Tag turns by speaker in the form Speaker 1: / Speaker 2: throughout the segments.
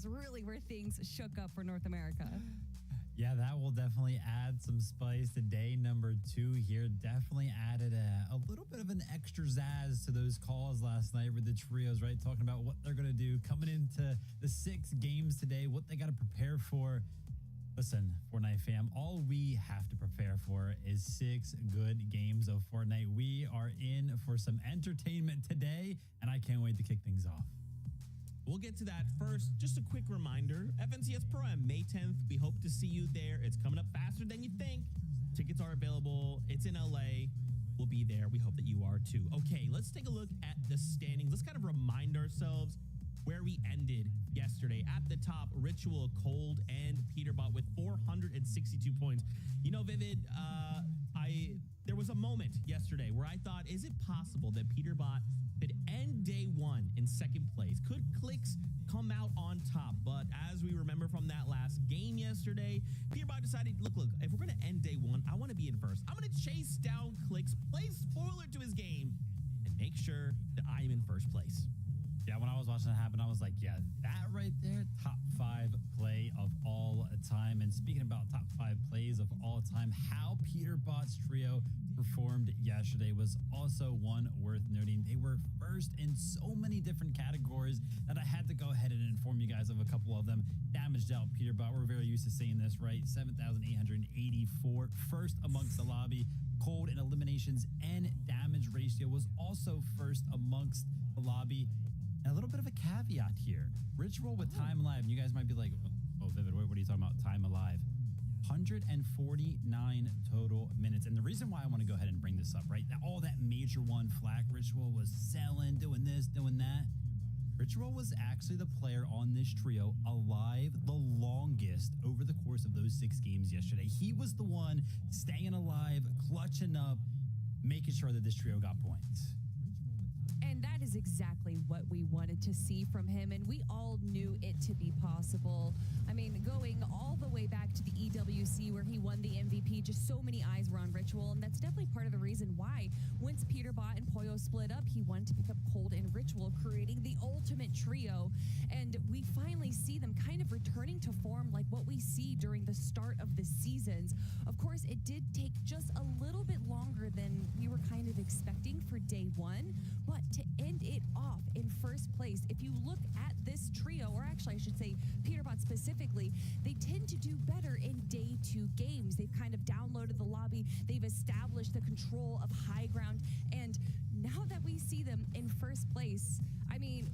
Speaker 1: was really where things shook up for North America.
Speaker 2: Yeah, that will definitely add some spice to day number 2 here. Definitely added a little bit of an extra zazz to those calls last night with the trios, right? Talking about what they're going to do coming into the 6 games today, what they got to prepare for. Listen, Fortnite fam, all we have to prepare for is 6 good games of Fortnite. We are in for some entertainment today, and I can't wait to kick things off.
Speaker 3: We'll get to that first. Just a quick reminder, FNCS Pro on May 10th. We hope to see you there. It's coming up faster than you think. Tickets are available. It's in LA. We'll be there. We hope that you are too. Okay, let's take a look at the standings. Let's kind of remind ourselves where we ended yesterday. At the top, Ritual, Cold, and Peterbot with 462 points. You know, Vivid, there was a moment yesterday where I thought, is it possible that Peterbot could end day 1 in 2nd place? Could Clicks come out on top? But as we remember from that last game yesterday, Peterbot decided, look, if we're going to end day 1, I want to be in first. I'm going to chase down Clicks, play spoiler to his game, and make sure that I am in first place.
Speaker 2: Yeah, when I was watching that happen, I was like, yeah, that right there, top 5 play of all time. And speaking about top 5 plays of all time, how Peterbot's trio performed yesterday was also one worth noting. They were first in so many different categories that I had to go ahead and inform you guys of a couple of them. Damage dealt, Peterbot, we're very used to saying this, right? 7,884, first amongst the lobby. Cold in eliminations and damage ratio was also first amongst the lobby. And a little bit of a caveat here. Ritual with time alive. And you guys might be like, oh, Vivid, what are you talking about? Time alive. 149 total minutes. And the reason why I want to go ahead and bring this up, right? All that major 1 flag Ritual was selling, doing this, doing that. Ritual was actually the player on this trio alive the longest over the course of those 6 games yesterday. He was the one staying alive, clutching up, making sure that this trio got points.
Speaker 1: And that is exactly what we wanted to see from him, and we all knew it to be possible. I mean, going all the way back to the EWC where he won the MVP, just so many eyes were on Ritual, and that's definitely part of the reason why once Peterbot and Poyo split up, he wanted to pick up Cold and Ritual, creating the ultimate trio. And we finally see them kind of returning to form like what we see during the start of the seasons. Of course, it did take just a little bit longer than we were kind of expecting for day 1, but to end it off in first place, if you look at this trio, or actually I should say Peterbot specifically, they tend to do better in day 2 games. They've kind of downloaded the lobby, they've established the control of high ground, and now that we see them in first place, I mean,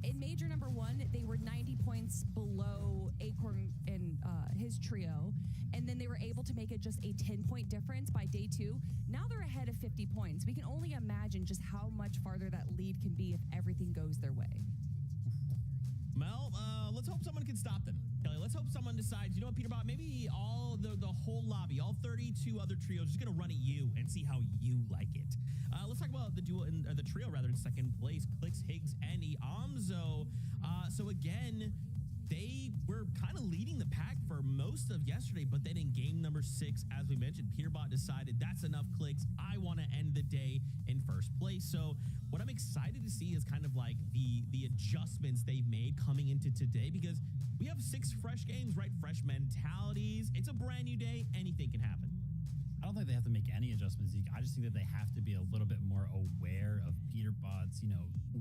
Speaker 1: in major number 1, they were 90 points below Acorn and his trio, and then they were able to make it just a 10-point difference by day 2. Now they're ahead of 50 points. We can only imagine just how much farther that lead can be if everything goes their way.
Speaker 3: Well, let's hope someone can stop them. Kelly, let's hope someone decides, you know what, Peterbot, maybe all the whole lobby, all 32 other trios are just going to run at you and see how you like it. Let's talk about the duo or the trio rather in 2nd place, Clicks, Higgs, and Iamzo. So again, they were kind of leading the pack for most of yesterday, but then in game number 6, as we mentioned, Peterbot decided that's enough Clicks. I want to end the day in first place. So what I'm excited to see is kind of like the adjustments they've made coming into today, because we have 6 fresh games, right? Fresh mentalities. It's a brand new day. Anything can happen.
Speaker 2: I don't think they have to make any adjustments, Zeke. I just think that they have to be a little bit more aware of Peterbot's,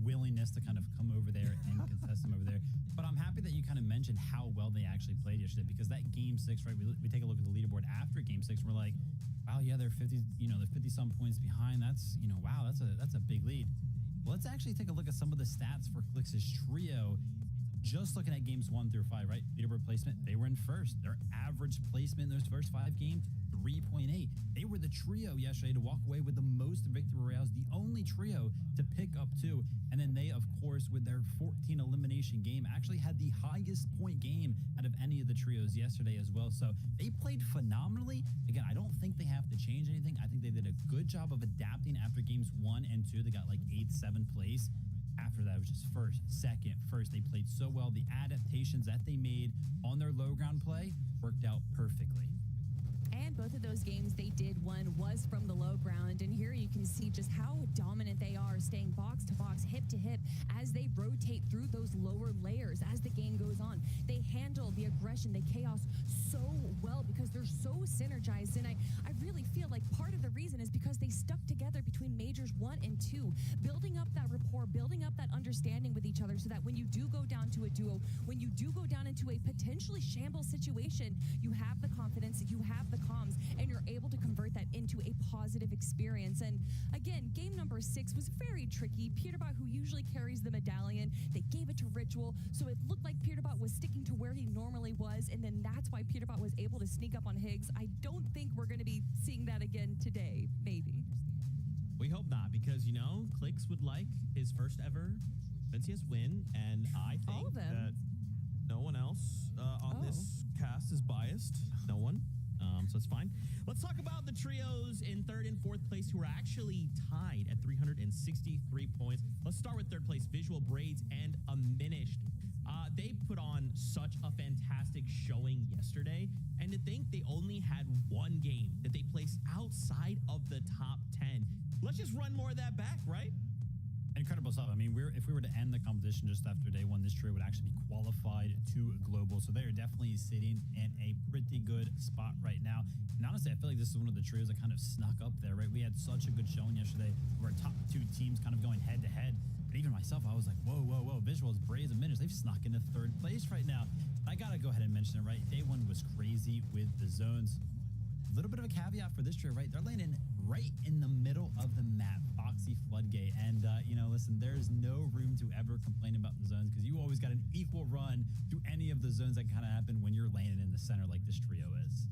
Speaker 2: willingness to kind of come over there and contest them over there. But I'm happy that you kind of mentioned how well they actually played yesterday, because that game 6, right? We take a look at the leaderboard after game 6. We're like, wow, yeah, they're 50, they're 50 some points behind. That's, wow, that's a big lead. Well, let's actually take a look at some of the stats for Clicks' trio. Just looking at games 1 through 5, right? Leaderboard placement, they were in first. Their average placement in those first 5 games, 3.8. They were the trio yesterday to walk away with the most victory royales, the only trio to pick up 2. And then they, of course, with their 14 elimination game, actually had the highest point game out of any of the trios yesterday as well. So they played phenomenally. Again, I don't think they have to change anything. I think they did a good job of adapting after games 1 and 2. They got like 8th, 7th place. After that, it was just first, second, first. They played so well. The adaptations that they made on their low ground play worked out perfectly.
Speaker 1: And both of those games they did, one was from the low ground. And here you can see just how dominant they are, staying box to box, hip to hip, as they rotate through those lower layers as the game goes on. the aggression, the chaos so well because they're so synergized. And I really feel like part of the reason is because they stuck together between majors 1 and 2, building up that rapport, building up that understanding with each other so that when you do go down to a duo, when you do go down into a potentially shambles situation, you have the confidence, you have the comms, and you're able to convert that into a positive experience. And again, game number 6 was very tricky. Peterbot, who usually carries the medallion, they gave it to Ritual, so it looked like Peterbot was sticking to where he normally was, and then that's why Peterbot was able to sneak up on Higgs. I don't think we're going to be seeing that again today, maybe.
Speaker 3: We hope not, because, Clicks would like his first ever NCS win, and I
Speaker 1: All of
Speaker 3: think
Speaker 1: them.
Speaker 3: that no one else on this cast is biased. No one. So it's fine. Let's talk about the trios in 3rd and 4th place who are actually tied at 363 points. Let's start with 3rd place, Visual Braids and Aminished. They put on such a fantastic showing yesterday, and to think they only had one game that they placed outside of the top 10. Let's just run more of that back, right?
Speaker 2: Incredible stuff. I mean, if we were to end the competition just after day 1, this trio would actually be qualified to global. So they are definitely sitting in a pretty good spot right now. And honestly, I feel like this is one of the trios that kind of snuck up there, right? We had such a good showing yesterday where our top 2 teams kind of going head to head. But even myself, I was like, whoa. Visuals, Braids, and Minutes, they've snuck into 3rd place right now. I got to go ahead and mention it, right? Day 1 was crazy with the zones. A little bit of a caveat for this trio, right? They're landing right in the middle of the map, Foxy Floodgate. And, listen, there's no room to ever complain about the zones because you always got an equal run to any of the zones that kind of happen when you're landing in the center like this trio is.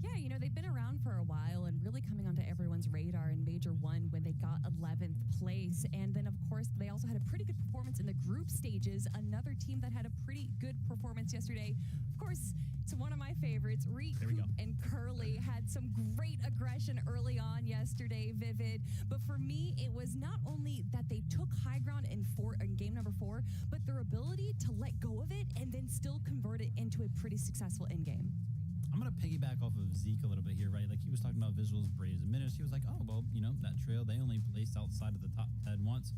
Speaker 1: Yeah, they've been around for a while and really coming onto everyone's radar in Major 1 when they got 11th place. And then, of course, they also had a pretty good performance in the group stages. Another team that had a pretty good performance yesterday. Of course, it's one of my favorites. Reek and Curly had some great aggression early on yesterday, Vivid. But for me, it was not only that they took high ground in game number 4, but their ability to let go of it and then still convert it into a pretty successful end game.
Speaker 2: I'm going to piggyback off of Zeke a little bit here, right? Like he was talking about Visuals, Braids, and Minutes. He was like, oh, well, that trio, they only placed outside of the top 10 once.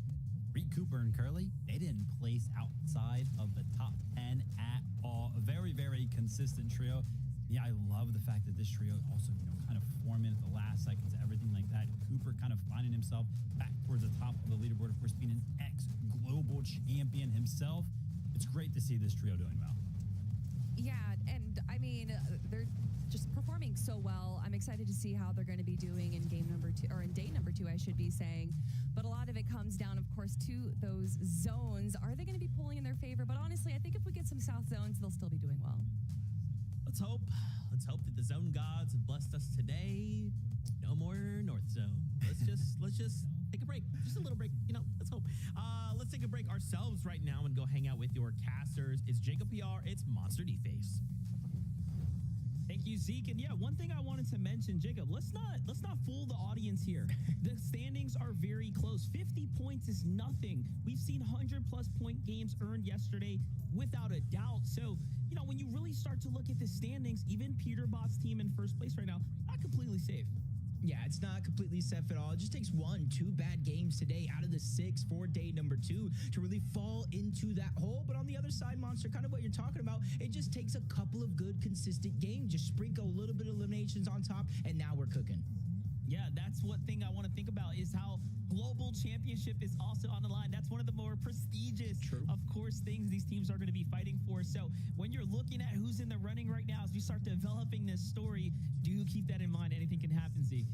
Speaker 2: Reek, Cooper, and Curly, they didn't place outside of the top 10 at all. A very, very consistent trio. Yeah, I love the fact that this trio also, kind of forming at the last seconds, everything like that. Cooper kind of finding himself back towards the top of the leaderboard, of course, being an ex-global champion himself. It's great to see this trio doing well.
Speaker 1: Yeah, and I mean, they're just performing so well. I'm excited to see how they're going to be doing in game number 2, or in day number 2, I should be saying. But a lot of it comes down, of course, to those zones. Are they going to be pulling in their favor? But honestly, I think if we get some south zones, they'll still be doing well.
Speaker 3: Let's hope. Let's hope that the zone gods have blessed us today. No more North Zone. Let's just take a break. Just a little break. Let's hope. Let's take a break ourselves right now and go hang out with your casters. It's Jacob PR. It's Monster D-Face.
Speaker 4: Thank you, Zeke. And yeah, one thing I wanted to mention, Jacob, let's not fool the audience here. The standings are very close. 50 points is nothing. We've seen 100-plus point games earned yesterday without a doubt. So, when you really start to look at the standings, even Peterbot's team in first place right now, not completely safe.
Speaker 5: Yeah, it's not completely safe at all. It just takes 2 bad games today out of the 6 for day number 2 to really fall into that hole. But on the other side, Monster, kind of what you're talking about, it just takes a couple of good, consistent games. Just sprinkle a little bit of eliminations on top, and now we're cooking.
Speaker 4: Yeah, that's one thing I want to think about is how global championship is also on the line. That's one of the more prestigious, of course, things these teams are going to be fighting for. So when you're looking at who's in the running right now, as we start developing this story, do keep that in mind. Anything can happen, Zeke.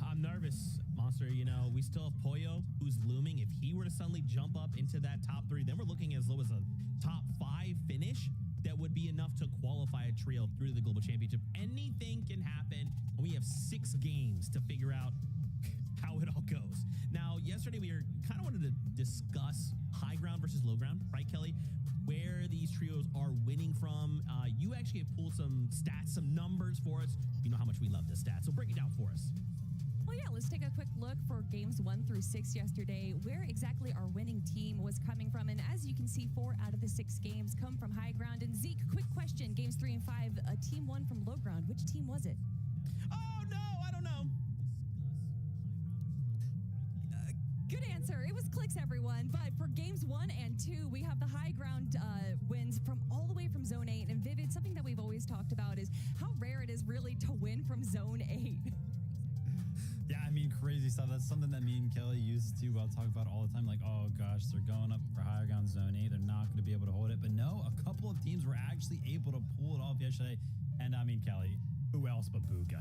Speaker 3: I'm nervous, Monster. We still have Poyo, who's looming. If he were to suddenly jump up into that top 3, then we're looking as low as a top 5 finish. That would be enough to qualify a trio through to the Global Championship. Anything can happen, and we have 6 games to figure out how it all goes. Now, yesterday we kind of wanted to discuss high ground versus low ground, right, Kelly? Where these trios are winning from. You actually have pulled some stats, some numbers for us. You know how much we love this stat, so break it down for us.
Speaker 1: Well, yeah, let's take a quick look for games 1 through 6 yesterday, where exactly our winning team was coming from. And as you can see, 4 out of the 6 games come from high ground. And Zeke, quick question, games 3 and 5, a team won from low ground. Which team was it?
Speaker 3: Oh, no, I don't know.
Speaker 1: Good answer. It was Clicks, everyone. But for games 1 and 2, we have the high ground wins from win from Zone 8.
Speaker 2: Yeah, I mean, crazy stuff. That's something that me and Kelly used to talk about all the time. Like, oh gosh, they're going up for higher ground Zone 8. They're not going to be able to hold it. But no, a couple of teams were actually able to pull it off yesterday. And I mean, Kelly, who else but Booga?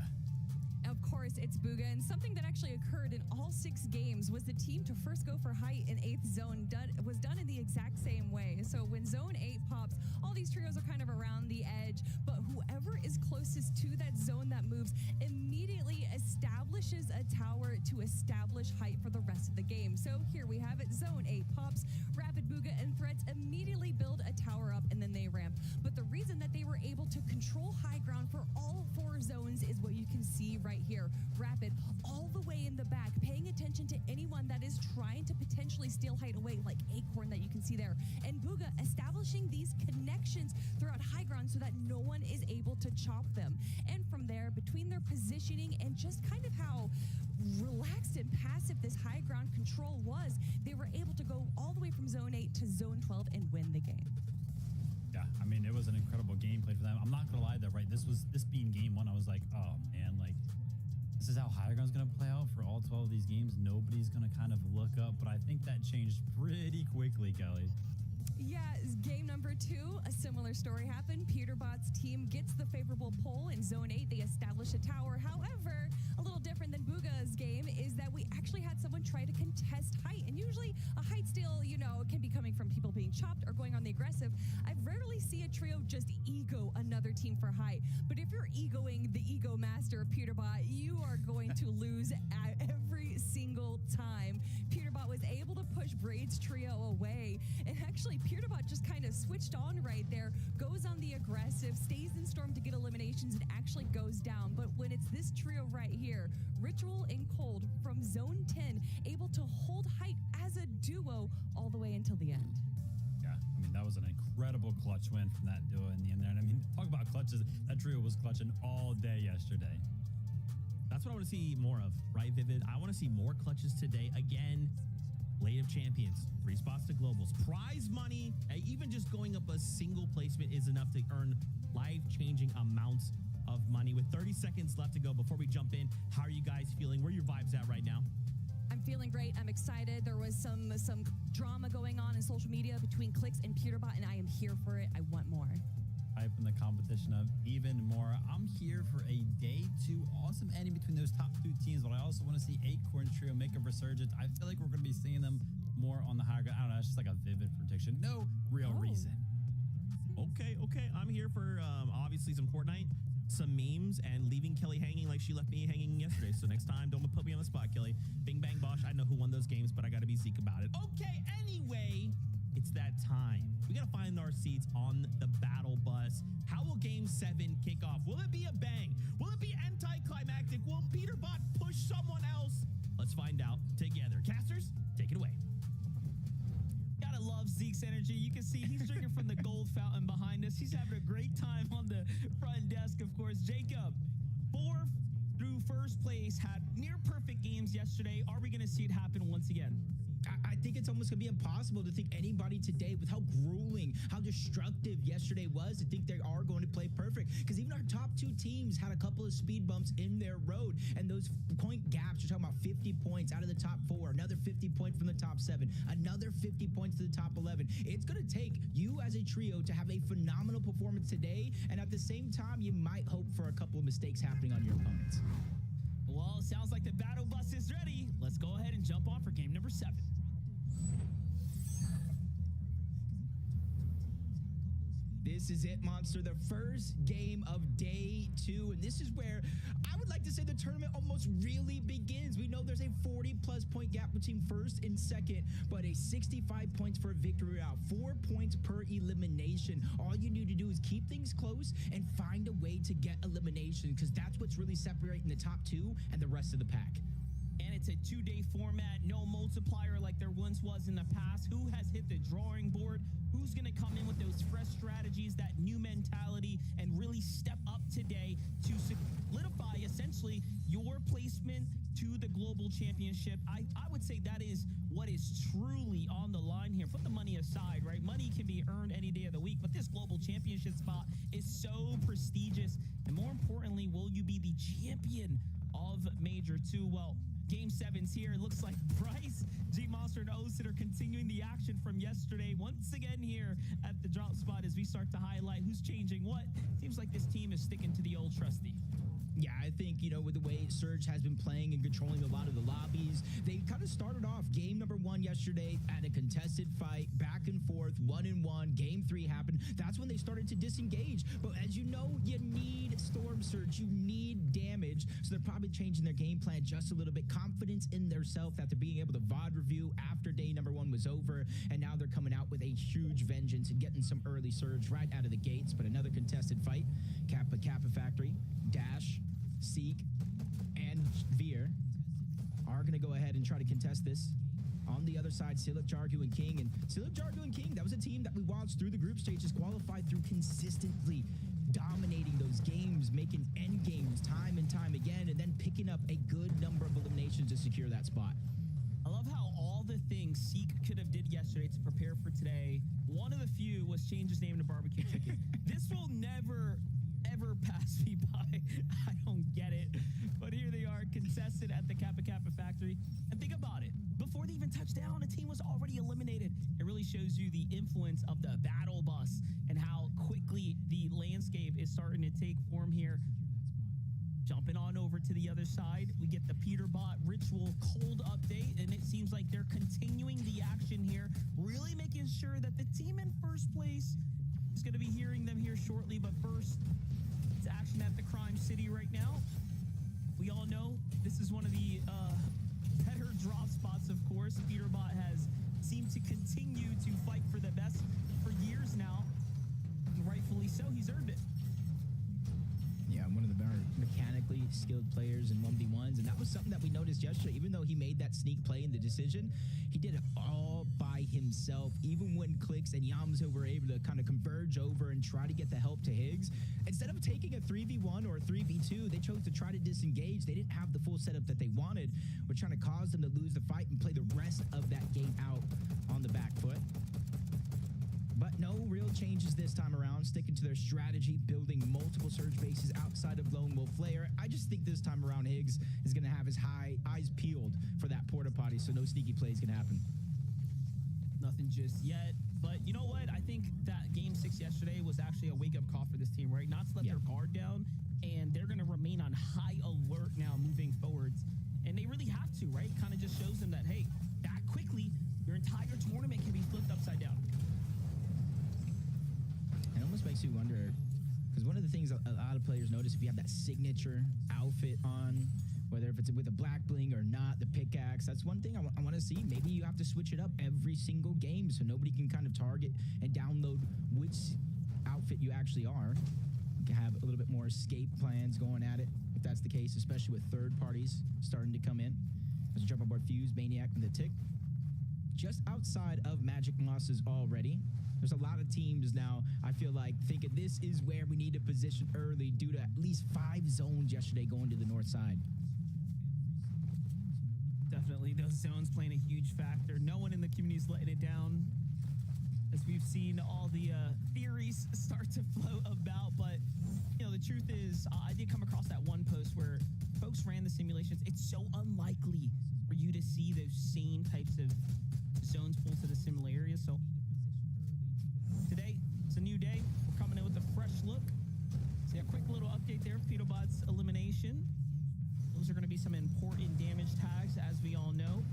Speaker 1: Of course, it's Booga, and something that actually occurred in all 6 games was the team to first go for height in 8th zone was done in the exact same way. So when Zone 8 pops, all these trios are kind of around the edge, but whoever is closest to that zone that moves immediately establishes a tower to establish height for the rest of the game. So here we have it. Zone 8 pops, Rapid, Booga, and Threats immediately build a tower up, and then they ramp. But the reason that they were able to control high ground for all 4 zones is what you can see right here. Rapid all the way in the back, paying attention to anyone that is trying to potentially steal height away, like Acorn that you can see there. And Booga establishing these connections throughout high ground so that no one is able to chop them. And from there, between their positioning and just kind of how relaxed and passive this high ground control was, they were able to go all the way from Zone 8 to Zone 12 and win the game.
Speaker 2: Yeah, I mean, it was an incredible game played for them. I'm not going to lie, though, right? This being game 1, I was like, oh, man, like, this is how high ground's going to play out for all 12 of these games. Nobody's going to kind of look up, but I think that changed pretty quickly, Kelly.
Speaker 1: Yeah, game number 2, a similar story happened. Peterbot's team gets the favorable pull in Zone 8. They establish a tower. However, a little different than Booga's game is that we actually had someone try to contest height. And usually a height steal, can be coming from people being chopped or going on the aggressive. I rarely see a trio just ego another team for height. But if you're egoing the ego master of Peterbot, you are going to lose every single time. Peterbot was able to push Braid's trio away. And actually, Peterbot just kind of switched on right there, goes on the aggressive, stays in Storm to get eliminations, and actually goes down. But when it's this trio right here, Ritual and Cold from Zone 10, able to hold height as a duo all the way until the end.
Speaker 2: Yeah, I mean, that was an incredible clutch win from that duo in the end there. And I mean, talk about clutches. That trio was clutching all day yesterday.
Speaker 3: That's what I want to see more of, right, Vivid? I want to see more clutches today. Again, Blade of Champions, 3 spots to globals, prize money. Even just going up a single placement is enough to earn life-changing amounts of money. With 30 seconds left to go before we jump in, how are you guys feeling? Where are your vibes at right now?
Speaker 1: I'm feeling great. I'm excited. There was some drama going on in social media between Clicks and Peterbot, and I am here for it. I want more.
Speaker 2: Hype in the competition of even more. I'm here for a day 2 awesome ending between those top 2 teams, but I also want to see Acorn Trio make a resurgence. I feel like we're going to be seeing them more on the higher ground. I don't know. It's just like a Vivid prediction. No real reason.
Speaker 3: Okay. I'm here for obviously some Fortnite, some memes, and leaving Kelly hanging like she left me hanging yesterday. So next time, don't put me on the spot, Kelly. Bing, bang, bosh. I know who won those games, but I got to be Zeke about it. Okay, anyway, it's that time. We got to find our seats on the battle bus. How will Game 7 kick off? Will it be a bang? Will it be anticlimactic? Will Peterbot push someone else? Let's find out together. Casters, take it away.
Speaker 4: Gotta love Zeke's energy. You can see he's drinking from the gold fountain behind us. He's having a great time on the front desk, of course. Jacob, 4th through 1st place, had near perfect games yesterday. Are we going to see it happen once again?
Speaker 5: I think it's almost going to be impossible to think anybody today, with how grueling, how destructive yesterday was, to think they are going to play perfect. Because even our top 2 teams had a couple of speed bumps in their road. And those point gaps, you're talking about 50 points out of the top 4, another 50 points from the top 7, another 50 points to the top 11. It's going to take you as a trio to have a phenomenal performance today. And at the same time, you might hope for a couple of mistakes happening on your opponents.
Speaker 4: Well, it sounds like the battle bus is ready. Let's go ahead and jump on for game number 7.
Speaker 5: This is it, Monster, the first game of day 2. And this is where I would like to say the tournament almost really begins. We know there's a 40-plus point gap between 1st and 2nd, but a 65 points for a victory route, 4 points per elimination. All you need to do is keep things close and find a way to get elimination, because that's what's really separating the top 2 and the rest of the pack.
Speaker 4: And it's a 2-day format, no multiplier like there once was in the past. Who has hit the drawing board? Who's going to come in with those fresh strategies, that new mentality, and really step up today to solidify essentially your placement advancement to the global championship. I would say that is what is truly on the line here. Put the money aside, right? Money can be earned any day of the week, but this global championship spot is so prestigious. And more importantly, will you be the champion of Major 2? Well, Game 7's here. It looks like Bryce, G Monster, and Osid are continuing the action from yesterday. Once again here at the drop spot as we start to highlight who's changing what. Seems like this team is sticking to the old trusty.
Speaker 5: Yeah, I think, with the way Surge has been playing and controlling a lot of the lobbies, they kind of started off game number 1 yesterday at a contested fight, back and forth, 1-1. Game 3 happened. That's when they started to disengage. But as you know, you need Storm Surge. You need damage. So they're probably changing their game plan just a little bit. Confidence in themselves after being able to VOD review after day number 1 was over. And now they're coming out with a huge vengeance and getting some early Surge right out of the gates. But another contested fight. Kappa Factory, Dash, Seek, and Veer are going to go ahead and try to contest this. On the other side, Silic, Jargu, and King. And Silic, Jargu, and King, that was a team that we watched through the group stages, qualified through consistently dominating those games, making end games time and time again, and then picking up a good number of eliminations to secure that spot.
Speaker 4: I love how all the things Seek could have did yesterday to prepare for today, one of the few was change his name to Barbecue Chicken. This will never ever pass me by. I don't get it. But here they are, contested at the Kappa Factory. And think about it. Before they even touched down, a team was already eliminated. It really shows you the influence of the battle bus and how quickly the landscape is starting to take form here. Jumping on over to the other side, we get the Peterbot Ritual cold update, and it seems like they're continuing the action here, really making sure that the team in first place is going to be hearing them here shortly. But first, it's action at the Crime City right now. We all know this is one of the better drop spots, of course. Peterbot has seemed to continue to fight for the best for years now. And rightfully so, he's earned it.
Speaker 5: Yeah, one of the better mechanically skilled players in 1v1s, and that was something that we noticed yesterday. Even though he made that sneak play in the decision, he did it all by himself. Even when Clicks and Yamza were able to kind of converge over and try to get the help to Higgs, instead of taking a 3v1 or a 3v2, they chose to try to disengage. They didn't have the full setup that they wanted. We're trying to cause them to lose the fight and play the rest of that game out on the back foot. But no real changes this time around, sticking to their strategy, building multiple Surge bases outside of Lone Wolf Lair. I just think this time around Higgs is going to have his eyes peeled for that porta potty, so no sneaky plays can happen.
Speaker 4: Nothing just yet. But you know what? I think that Game 6 yesterday was actually a wake-up call for this team, right? Not to let their guard down, and they're going to remain on high alert now moving forwards. And they really have to, right? Kind of just shows them that, hey, that quickly, your entire tournament can be flipped upside down.
Speaker 5: It almost makes you wonder, because one of the things a lot of players notice, if you have that signature outfit on, whether if it's with a black bling or not, the pickaxe, that's one thing I want to see. Maybe you have to switch it up every single game so nobody can kind of target and download which outfit you actually are. You can have a little bit more escape plans going at it, if that's the case, especially with third parties starting to come in. As we jump on board Fuse, Maniac, and the Tick. Just outside of Magic Mosses already, there's a lot of teams now, I feel like, thinking this is where we need to position early due to at least 5 zones yesterday going to the north side.
Speaker 4: Definitely, those zones playing a huge factor. No one in the community is letting it down, as we've seen all the theories start to float about. But, the truth is, I did come across that one post where folks ran the simulations. It's so unlikely for you to see those same types of zones pull to the similar areas. So today, it's a new day. We're coming in with a fresh look. So a quick little update there, Peterbot's elimination. Those are going to be some important damage tags, as we all know.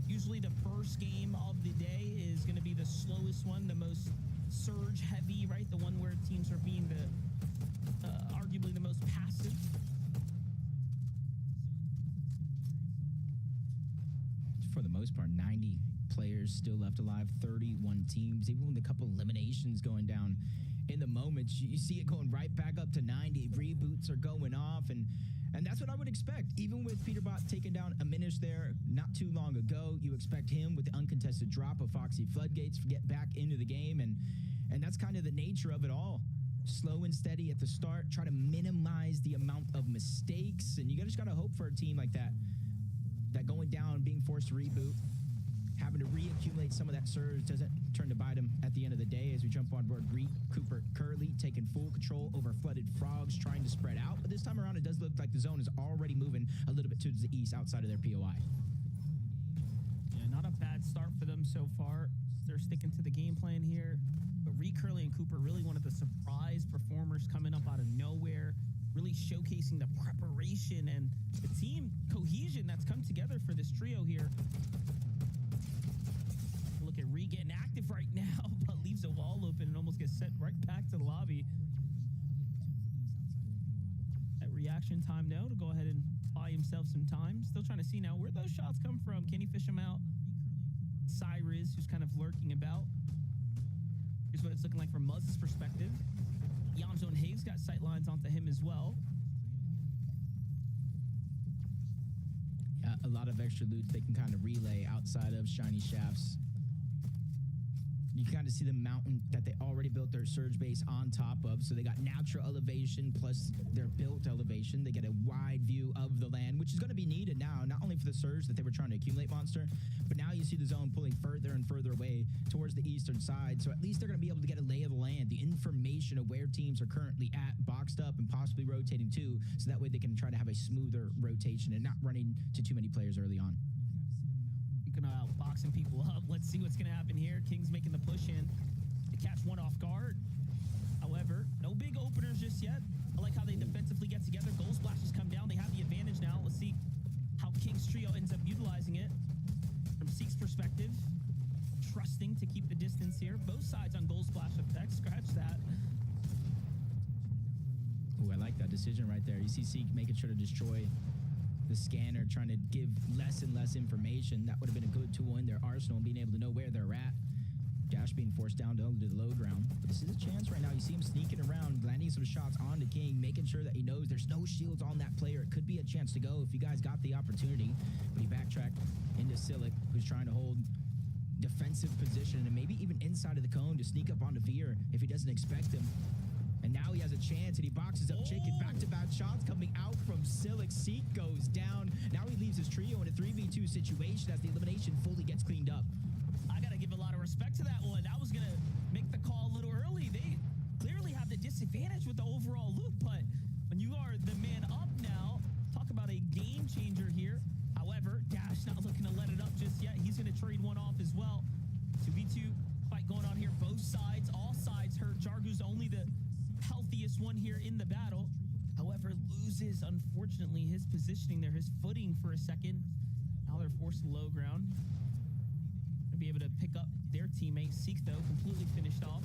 Speaker 4: Usually the first game of the day is going to be the slowest one, the most surge heavy, right? The one where teams are being arguably the most passive.
Speaker 5: For the most part, 90 players still left alive, 31 teams, even with a couple eliminations going down in the moments, you see it going right back up to 90. Reboots are going off, and that's what I would expect. Even with Peterbot taking down a Minish there not too long ago, you expect him with the uncontested drop of Foxy Floodgates to get back into the game, and that's kind of the nature of it all. slow and steady at the start, try to minimize the amount of mistakes, and you just got to hope for a team like that going down, being forced to reboot, having to reaccumulate some of that surge doesn't turn to bite them at the end of the day. As we jump on board, Greek, Cooper, Curly taking full control over flooded frogs, trying to spread out. But this time around, it does look like the zone is already moving a little bit to the east outside of their POI.
Speaker 4: Yeah, not a bad start for them so far. They're sticking to the game plan here. But Reed, Curly, and Cooper really one of the surprise performers coming up out of nowhere, really showcasing the preparation and the team cohesion that's come together for this trio here. Look at Reed getting active right now, but leaves a wall open and almost gets sent right back to the lobby. That reaction time, though, to go ahead and buy himself some time. Still trying to see now where those shots come from. Can he fish them out? Cyrus, who's kind of lurking about. Here's what it's looking like from Muzz's perspective. Yamzo and Hayes got sight lines onto him as well.
Speaker 5: Yeah, a lot of extra loot they can kind of relay outside of Shiny Shafts. You kind of see the mountain that they already built their surge base on top of. So they got natural elevation plus their built elevation. They get a wide view of the land, which is going to be needed now, not only for the surge that they were trying to accumulate, Monster, but now you see the zone pulling further and further away towards the eastern side. So at least they're going to be able to get a lay of the land, the information of where teams are currently at, boxed up and possibly rotating too. So that way they can try to have a smoother rotation and not running to too many players early on.
Speaker 4: Boxing people up. Let's see what's going to happen here. King's making the push in to catch one off guard. However, no big openers just yet. I like how they defensively get together. Goal splashes come down. They have the advantage now. Let's see how King's trio ends up utilizing it. From Seek's perspective, trusting to keep the distance here. Both sides on goal splash effect. Scratch that.
Speaker 5: Ooh, I like that decision right there. You see Seek making sure to destroy the scanner, trying to give less and less information. That would have been a good tool in their arsenal and being able to know where they're at. Dash being forced down to the low ground. But this is a chance right now. You see him sneaking around, landing some shots on the King, making sure that he knows there's no shields on that player. It could be a chance to go if you guys got the opportunity. But he backtracked into Silic, who's trying to hold defensive position and maybe even inside of the cone to sneak up onto Veer if he doesn't expect him. And now he has a chance, and he boxes up Chicken. Back-to-back shots coming out from Silic. Seek goes down. Now he leaves his trio in a 3v2 situation as the elimination fully gets cleaned up.
Speaker 4: I got to give a lot of respect to that one. I was going to make the call a little early. They clearly have the disadvantage with the overall loot, but when you are the man up now, talk about a game changer here. However, Dash not looking to let it up just yet. He's going to trade one off as well. 2v2 fight going on here. Both sides, all sides hurt. Jargu's only the healthiest one here in the battle. However, loses, unfortunately, his positioning there, his footing for a second. Now they're forced to low ground. Gonna be able to pick up their teammate. Seek, though, completely finished off.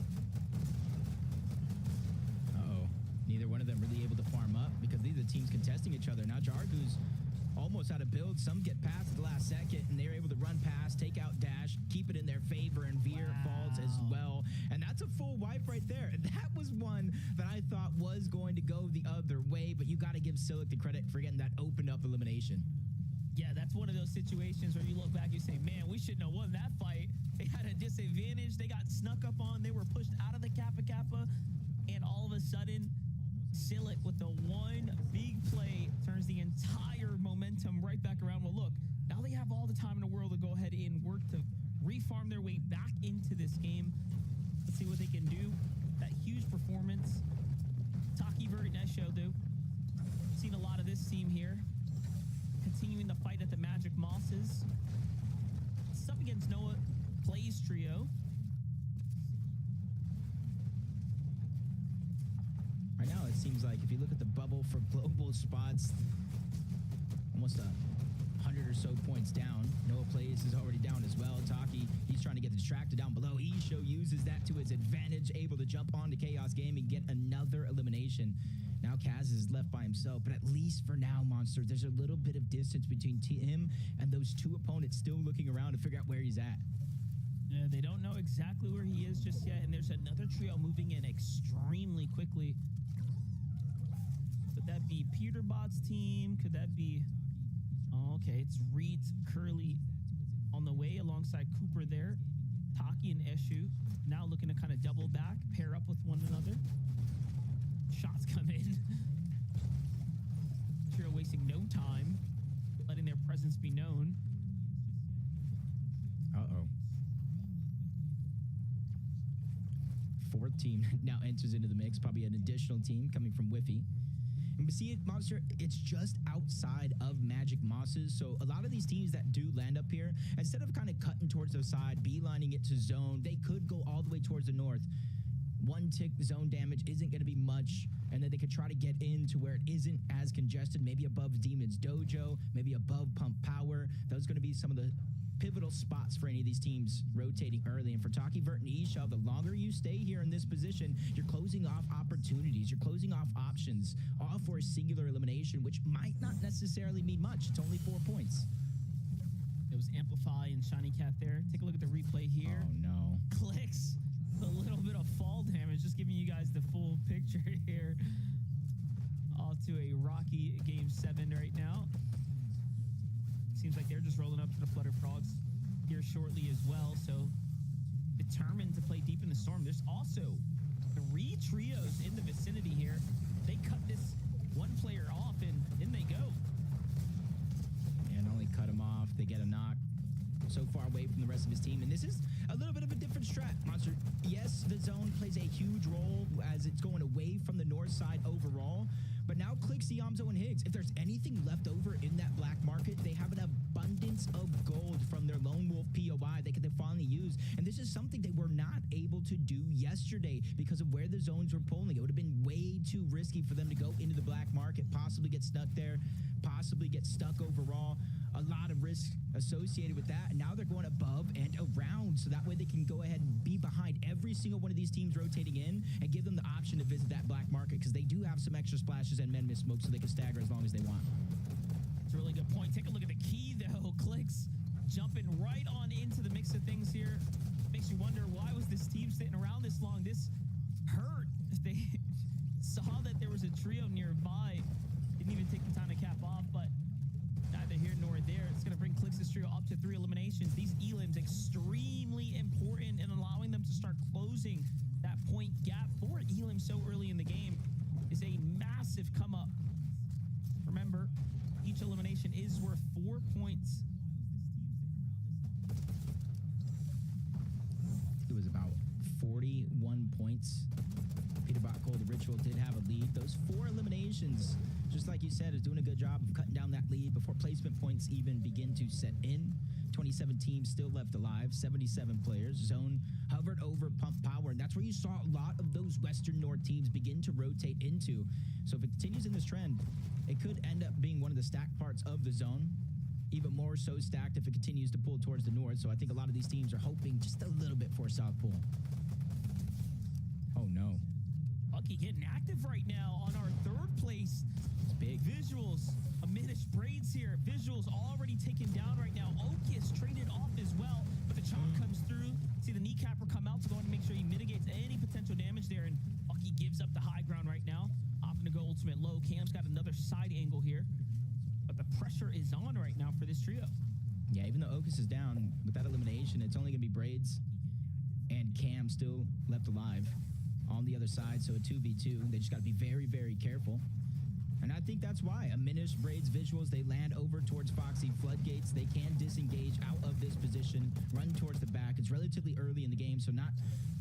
Speaker 5: Uh-oh. Neither one of them really able to farm up because these are the teams contesting each other. Now Jargu's almost out of build. Some get past at the last second, and they're able to run past, take out Dash, keep it in their favor, and Veer falls as well. And that's a full wipe right there. That was one that I thought was going to go the other way, but you got to give Silic the credit for getting that opened up elimination.
Speaker 4: Yeah, that's one of those situations where you look back, you say, man, we shouldn't have won that fight. They had a disadvantage. They got snuck up on. They were pushed out of the Kappa Kappa. And all of a sudden, Silic with the one big play turns the entire momentum right back around. Well, look, now they have all the time in the world to go ahead and work to refarm their way back into this game. Let's see what they can do. That huge performance. Taki Vert and Esho, though. Seen a lot of this team here. Continuing the fight at the Magic Mosses. It's up against Noah Plays trio.
Speaker 5: Right now, it seems like if you look at the bubble for global spots, almost 100 or so points down. Noah Plays is already down as well. Taki, he's trying to get distracted down below. Isho uses that to his advantage, able to jump onto Chaos Gaming, get another elimination. Now Kaz is left by himself, but at least for now, Monster, there's a little bit of distance between him and those two opponents still looking around to figure out where he's at.
Speaker 4: Yeah, they don't know exactly where he is just yet, and there's another trio moving in extremely quickly. Could that be Peterbot's team? Could that be... Oh, okay, it's Reed's Curly on the way alongside Cooper there. Taki and Eshu now looking to kind of double back, pair up with one another. presence be known.
Speaker 5: Uh-oh. Fourth team now enters into the mix, probably an additional team coming from Whiffy. And we see it, Monster, it's just outside of Magic Mosses. So a lot of these teams that do land up here, instead of kind of cutting towards the side, beelining it to zone, they could go all the way towards the north. One tick zone damage isn't going to be much, and then they could try to get into where it isn't as congested, maybe above Demon's Dojo, maybe above Pump Power. Those are going to be some of the pivotal spots for any of these teams rotating early. And for Taki, Vert, and Isha, the longer you stay here in this position, you're closing off opportunities, you're closing off options, all for a singular elimination, which might not necessarily mean much. It's only 4 points.
Speaker 4: It was Amplify and Shiny Cat there. Take a look at the replay here.
Speaker 5: Oh, no.
Speaker 4: Clicks. A little bit of fall damage. Just giving you guys the full picture here. Off to a rocky Game 7 right now. Seems like they're just rolling up to the Flutter Frogs here shortly as well. So determined to play deep in the storm. There's also 3 trios in the vicinity here. They cut this one player off and in they go.
Speaker 5: And only cut him off. They get a knock so far away from the rest of his team. And this is a little bit of a different strat, Monster. Yes, the zone plays a huge role as it's going away from the north side overall. But now Clicks, Yamzo, and Higgs, if there's anything left over in that black market, they have an abundance of gold from their Lone Wolf POI they could finally use. And this is something they were not able to do yesterday because of where the zones were pulling. It would have been way too risky for them to go into the black market, possibly get stuck there, possibly get stuck overall. A lot of risk associated with that. And now they're going above and around, so that way they can go ahead and be behind every single one of these teams rotating in and give them the option to visit that black market, because they do have some extra splashes and men miss smoke, so they can stagger as long as they want.
Speaker 4: It's a really good point. Take a look at the key, though. Clicks jumping right on into the mix of things here. Makes you wonder, why was this team sitting around this long? This hurt. They saw that there was a trio nearby. Didn't even take the time to cap off, but neither here nor there. It's going to bring Clicks' trio up to 3 eliminations. These elims extremely important in allowing them to start closing that point gap for elim so early in the game is a massive come up. Remember, each elimination is worth 4 points.
Speaker 5: It was about 41 points. Peterbot Cole, the Ritual, did have a lead. Those 4 eliminations, just like you said, is doing a good job of cutting down that lead before placement points even begin to set in. 27 teams still left alive, 77 players. Zone hovered over Pump Power, and that's where you saw a lot of those Western North teams begin to rotate into. So if it continues in this trend, it could end up being one of the stacked parts of the zone. Even more so stacked if it continues to pull towards the north. So I think a lot of these teams are hoping just a little bit for South Pool. Oh, no.
Speaker 4: Bucky getting active right now on our 3rd place.
Speaker 5: It's big.
Speaker 4: Visuals, a Minish Braids here. Visuals already taken down right now. Okius traded off as well, but the chop comes through. See the kneecapper come out to go and make sure he mitigates any potential damage there, and Bucky gives up the high ground right now. Opting to go ultimate low. Cam's got another side angle here, but the pressure is on right now for this trio.
Speaker 5: Yeah, even though Okus is down, with that elimination, it's only going to be Braids and Cam still left alive on the other side, so a 2v2. They just got to be very, very careful. And I think that's why. A Minish, Braids, Visuals, they land over towards Foxy Floodgates. They can disengage out of this position, run towards the back. It's relatively early in the game, so not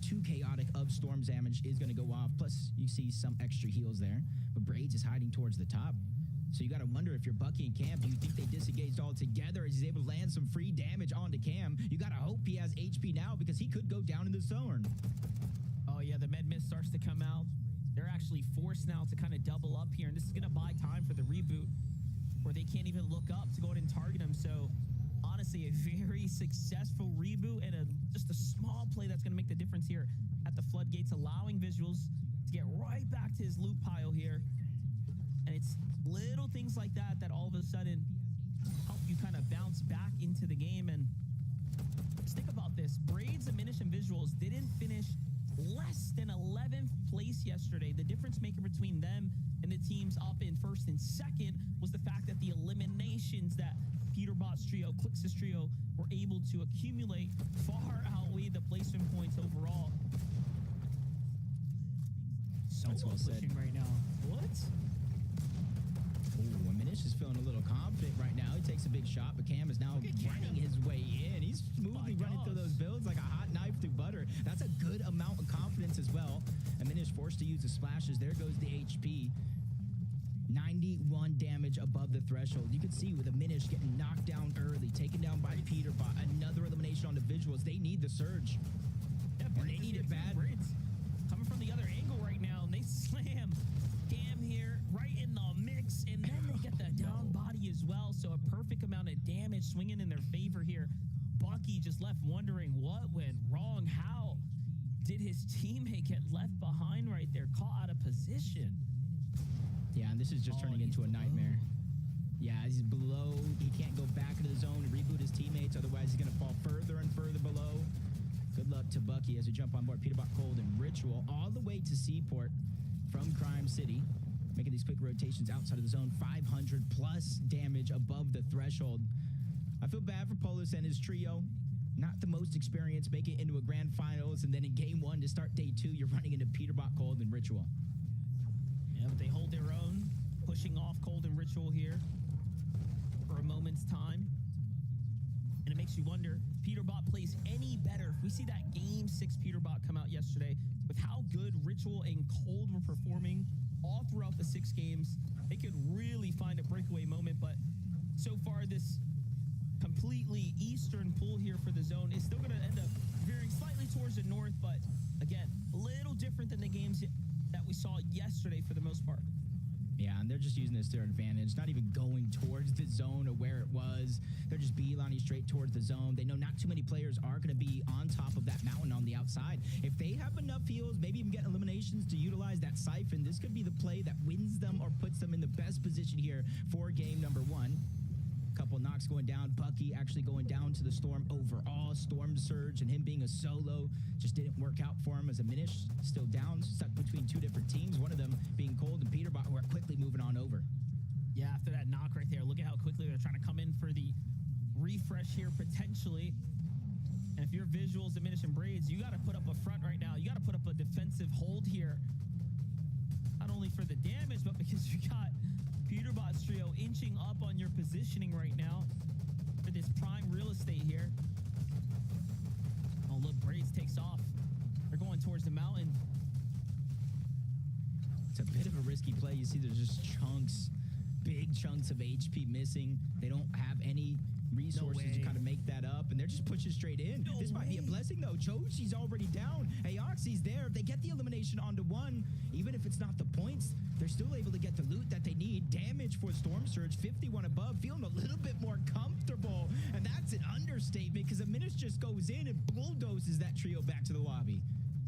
Speaker 5: too chaotic of storm damage is going to go off. Plus, you see some extra heals there. But Braids is hiding towards the top. So you got to wonder, if you're Bucky and Cam, do you think they disengaged all together as he's able to land some free damage onto Cam? You got to hope he has HP now, because he could go down in the zone.
Speaker 4: Oh, yeah, the med mist starts to come out. They're actually forced now to kind of double up here, and this is going to buy time for the reboot where they can't even look up to go ahead and target him. So, honestly, a very successful reboot and just a small play that's going to make the difference here at the Floodgates, allowing Visuals to get right back to his loot pile here. And it's little things like that that all of a sudden help you kind of bounce back into the game. And just think about this. Braids, Diminish, and Visuals didn't finish less than 11th place yesterday. The difference maker between them and the teams up in 1st and 2nd was the fact that the eliminations that Peterbot's trio, Clix's trio, were able to accumulate far outweighed the placement points overall.
Speaker 5: That's well said.
Speaker 4: Pushing right now. What?
Speaker 5: Ooh, and Minish is feeling a little confident right now. He takes a big shot, but Cam is now
Speaker 4: Look at Cam.
Speaker 5: running his way in. He's smoothly
Speaker 4: My
Speaker 5: running through
Speaker 4: gosh.
Speaker 5: those builds like a hot knife through butter. That's a good amount of confidence as well. And Minish forced to use the splashes. There goes the HP. 91 damage above the threshold. You can see with a Minish getting knocked down early, taken down by Peterbot. Another elimination on the visuals. They need the surge.
Speaker 4: Yeah,
Speaker 5: And
Speaker 4: Braids
Speaker 5: they
Speaker 4: is
Speaker 5: need
Speaker 4: here
Speaker 5: it
Speaker 4: too.
Speaker 5: bad.
Speaker 4: Braids coming from the other angle right now, and they slam Cam here right in the mix, and then they get the down body as well. So a perfect amount of damage swinging in their favor here. Bucky just left wondering what went wrong. How did his teammate get left behind right there, caught out of position?
Speaker 5: Yeah, and this is just
Speaker 4: Oh,
Speaker 5: turning
Speaker 4: he's
Speaker 5: into a
Speaker 4: below.
Speaker 5: nightmare. Yeah, he's below. He can't go back into the zone and reboot his teammates. Otherwise, he's going to fall further and further below. Good luck to Bucky as we jump on board Peterbot Cold and Ritual all the way to Seaport from Crime City. Making these quick rotations outside of the zone. 500 plus damage above the threshold. I feel bad for Polis and his trio. Not the most experienced, make it into a grand finals, and then in game one to start day two, you're running into Peterbot Cold and Ritual.
Speaker 4: Yeah, but they hold their own, pushing off Cold and Ritual here for a moment's time. And it makes you wonder if Peterbot plays any better. If we see that Game 6 Peterbot come out yesterday with how good Ritual and Cold were performing all throughout the 6 games, they could really find a breakaway moment. But so far, this completely eastern pool here for the zone is still going to end up veering slightly towards the north. But again, a little different than the games that we saw yesterday for the most part.
Speaker 5: Yeah, and they're just using this to their advantage, not even going towards the zone or where it was. They're just beelining straight towards the zone. They know not too many players are going to be on top of that mountain on the outside. If they have enough heals, maybe even get eliminations to utilize that siphon, this could be the play that wins them or puts them in the best position here for game number 1. Couple knocks going down. Bucky actually going down to the Storm overall. Storm Surge and him being a solo just didn't work out for him as a Minish. Still down, stuck between 2 different teams. One of them being Cold and Peterbot, who are quickly moving on over.
Speaker 4: Yeah, after that knock right there, look at how quickly they're trying to come in for the refresh here potentially. And if your visuals diminish in Braids, you got to put up a front right now. You got to put up a defensive hold here. Not only for the damage, but because you got Peterbot's trio inching up on your positioning right now for this prime real estate here. Oh, look, Braids takes off. They're going towards the mountain.
Speaker 5: It's a bit of a risky play. You see there's just chunks, big chunks of HP missing. They don't have any resources to
Speaker 4: way.
Speaker 5: kind of make that up, and they're just pushing straight in.
Speaker 4: No
Speaker 5: This might be a
Speaker 4: way.
Speaker 5: blessing, though. Joshi's already down. Aoxy's there. If they get the elimination onto 1, even if it's not the points, they're still able to get the loot that they need. Damage for Storm Surge, 51 above, feeling a little bit more comfortable, and that's an understatement because a Minish just goes in and bulldozes that trio back to the lobby.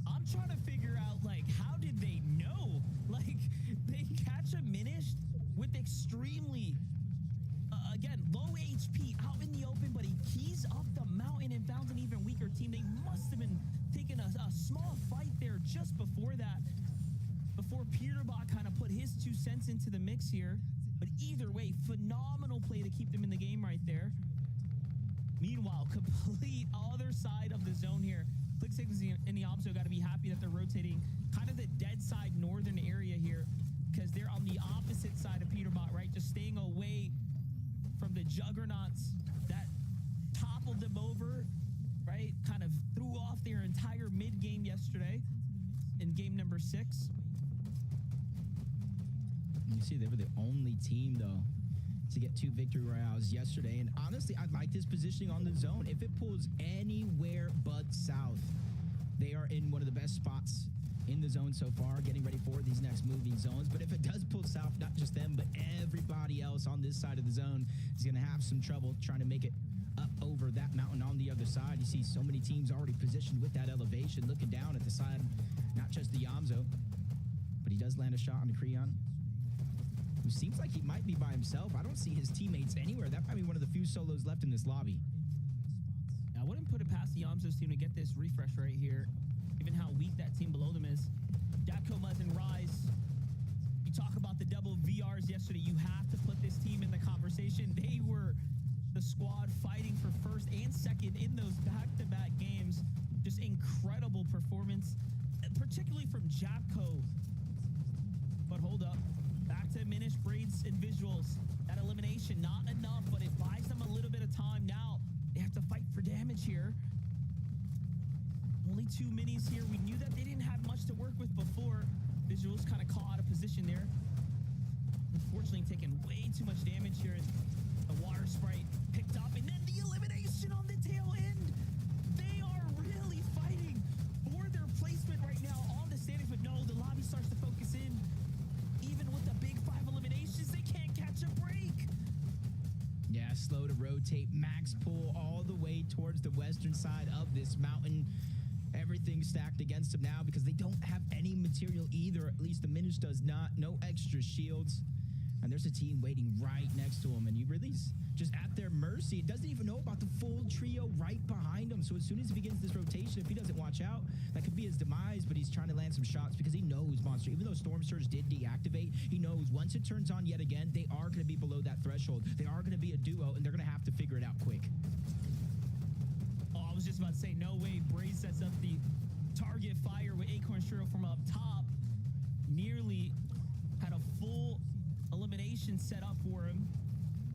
Speaker 4: I'm trying to figure out, like, how did they know? Like, they catch a Minish with extremely, again, low HP out in the open, but he keys up the mountain and found an even weaker team. They must have been taking a small fight there just before that, before Peterbot kind of put his 2 cents into the mix here. But either way, phenomenal play to keep them in the game right there. Meanwhile, complete other side of the zone here. Click 6 and the Obso got to be happy that they're rotating kind of the dead side northern area here because they're on the opposite side of Peterbot, right? Just staying away from the juggernauts that toppled them over, right? Kind of threw off their entire mid game yesterday in game number 6.
Speaker 5: You see, they were the only team, though, to get 2 victory royales yesterday. And honestly, I like this positioning on the zone. If it pulls anywhere but south, they are in one of the best spots in the zone so far, getting ready for these next moving zones. But if it does pull south, not just them, but everybody else on this side of the zone is going to have some trouble trying to make it up over that mountain on the other side. You see so many teams already positioned with that elevation, looking down at the side, not just the Yamzo, but he does land a shot on the Creon, who seems like he might be by himself. I don't see his teammates anywhere. That might be one of the few solos left in this lobby.
Speaker 4: I wouldn't put it past the Yamso's team to get this refresh right here, given how weak that team below them is. Dakomas and Rise, you talk about the double VRs yesterday. You have to put this team in the conversation. They were the squad fighting for first and second in those back-to-back games. Just incredible performance, particularly from Japco. But hold up. Back to Minish, Braids, and Visuals. That elimination, not enough, but it buys them a little bit of time. Now they have to fight for damage here. Only 2 minis here. We knew that they didn't have much to work with before. Visuals kind of caught out of position there. Unfortunately, taking way too much damage here. The water sprite picked up, and then the elimination on the tail end. They are really fighting for their placement right now on the standings, but no, the lobby starts to focus in. Even with the big 5 eliminations, they can't catch a break.
Speaker 5: Yeah, slow to rotate. Max pull all the way towards the western side of this mountain. Everything's stacked against them now because they don't have any material either. At least the Minish does not. No extra shields. And there's a team waiting right next to him. And he really is just at their mercy. Doesn't even know about the full trio right behind him. So as soon as he begins this rotation, if he doesn't watch out, that could be his demise. But he's trying to land some shots because he knows Monster, even though Storm Surge did deactivate, he knows once it turns on yet again, they are going to be below that threshold. They are going to be a duo, and they're going to have to figure it out quick.
Speaker 4: I was just about to say, no way. Braze sets up the target fire with Acorn Shiro from up top. Nearly had a full elimination set up for him,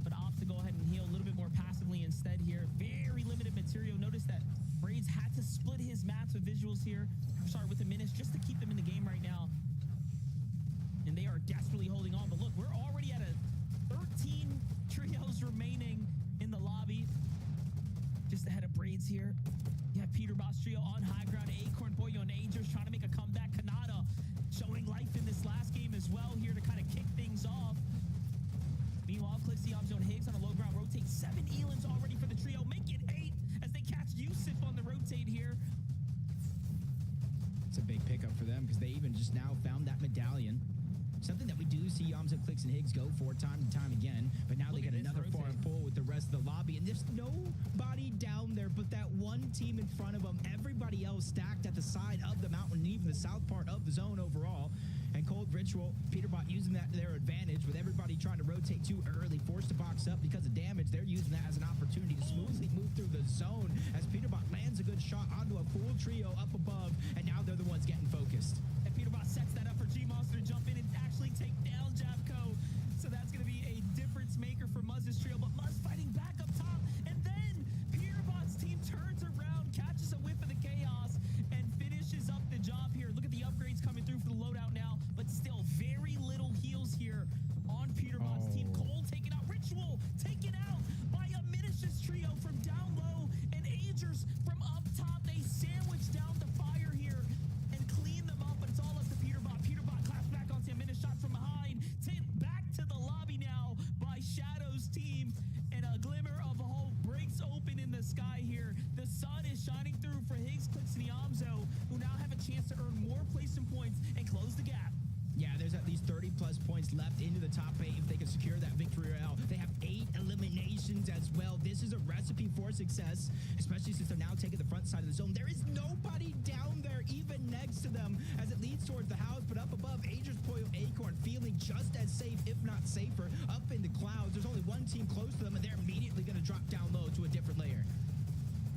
Speaker 4: but opts to go ahead and heal a little bit more passively instead here. Very limited material. Notice that Braze had to split his mats with Visuals here. Sorry, with the Minish, just to keep them in the game right now. And they are desperately holding on. But look, we're already at a 13 trios remaining in the lobby. Just ahead of Braids here. You have Peter Boss trio on high ground. Acorn, Boyo, and Angers trying to make a comeback. Kanata showing life in this last game as well here to kind of kick things off. Meanwhile, Clixie, Amzo, and Higgs on a low ground rotate. 7 Elans already for the trio. Make it 8 as they catch Yusuf on the rotate here.
Speaker 5: It's a big pickup for them because they even just now found that medallion. Something that we do see Yamza, Clicks, and Higgs go for time and time again. But now they get another foreign pull with the rest of the lobby. And there's nobody down there but that one team in front of them. Everybody else stacked at the side of the mountain, and even the south part of the zone overall. And Cold Ritual, Peterbot using that to their advantage with everybody trying to rotate too early, forced to box up because of damage. They're using that as an opportunity to smoothly move through the zone as Peterbot lands a good shot onto a full trio up above, and now they're the ones getting focused.
Speaker 4: And Peterbot sets that up for G-Monster to jump in and actually take down Javco. So that's going to be a difference maker for Muzz's trio, but Muzz fighting back up top, and then Peterbot's team turns around, catches a whiff of the chaos, and finishes up the job here. Look at the upgrades coming through for the loadout now, but still very little heals here on Peterbot's team. Cole taken out, Ritual taken out by a Minish's trio from down low, and Agers from up top. They sandwich down the fire here and clean them up, but it's all up to Peterbot. Peterbot claps back onto a Minish shot from behind. Back to the lobby now by Shadow's team, and a glimmer of hope breaks open in the sky here. The sun is shining through for Higgs, Clicks, and Yamzo, who now have a chance to earn more placement points and close the gap.
Speaker 5: Yeah, there's at least 30 plus points left into the top 8 if they can secure that victory royale. They have 8 eliminations as well. This is a recipe for success, especially since they're now taking the front side of the zone. There is nobody down there even next to them as it leads towards the house, but up above, Agers, Poyo, Acorn feeling just as safe, if not safer, up in the clouds. There's only one team close to them, and they're immediately going to drop down low to a different layer.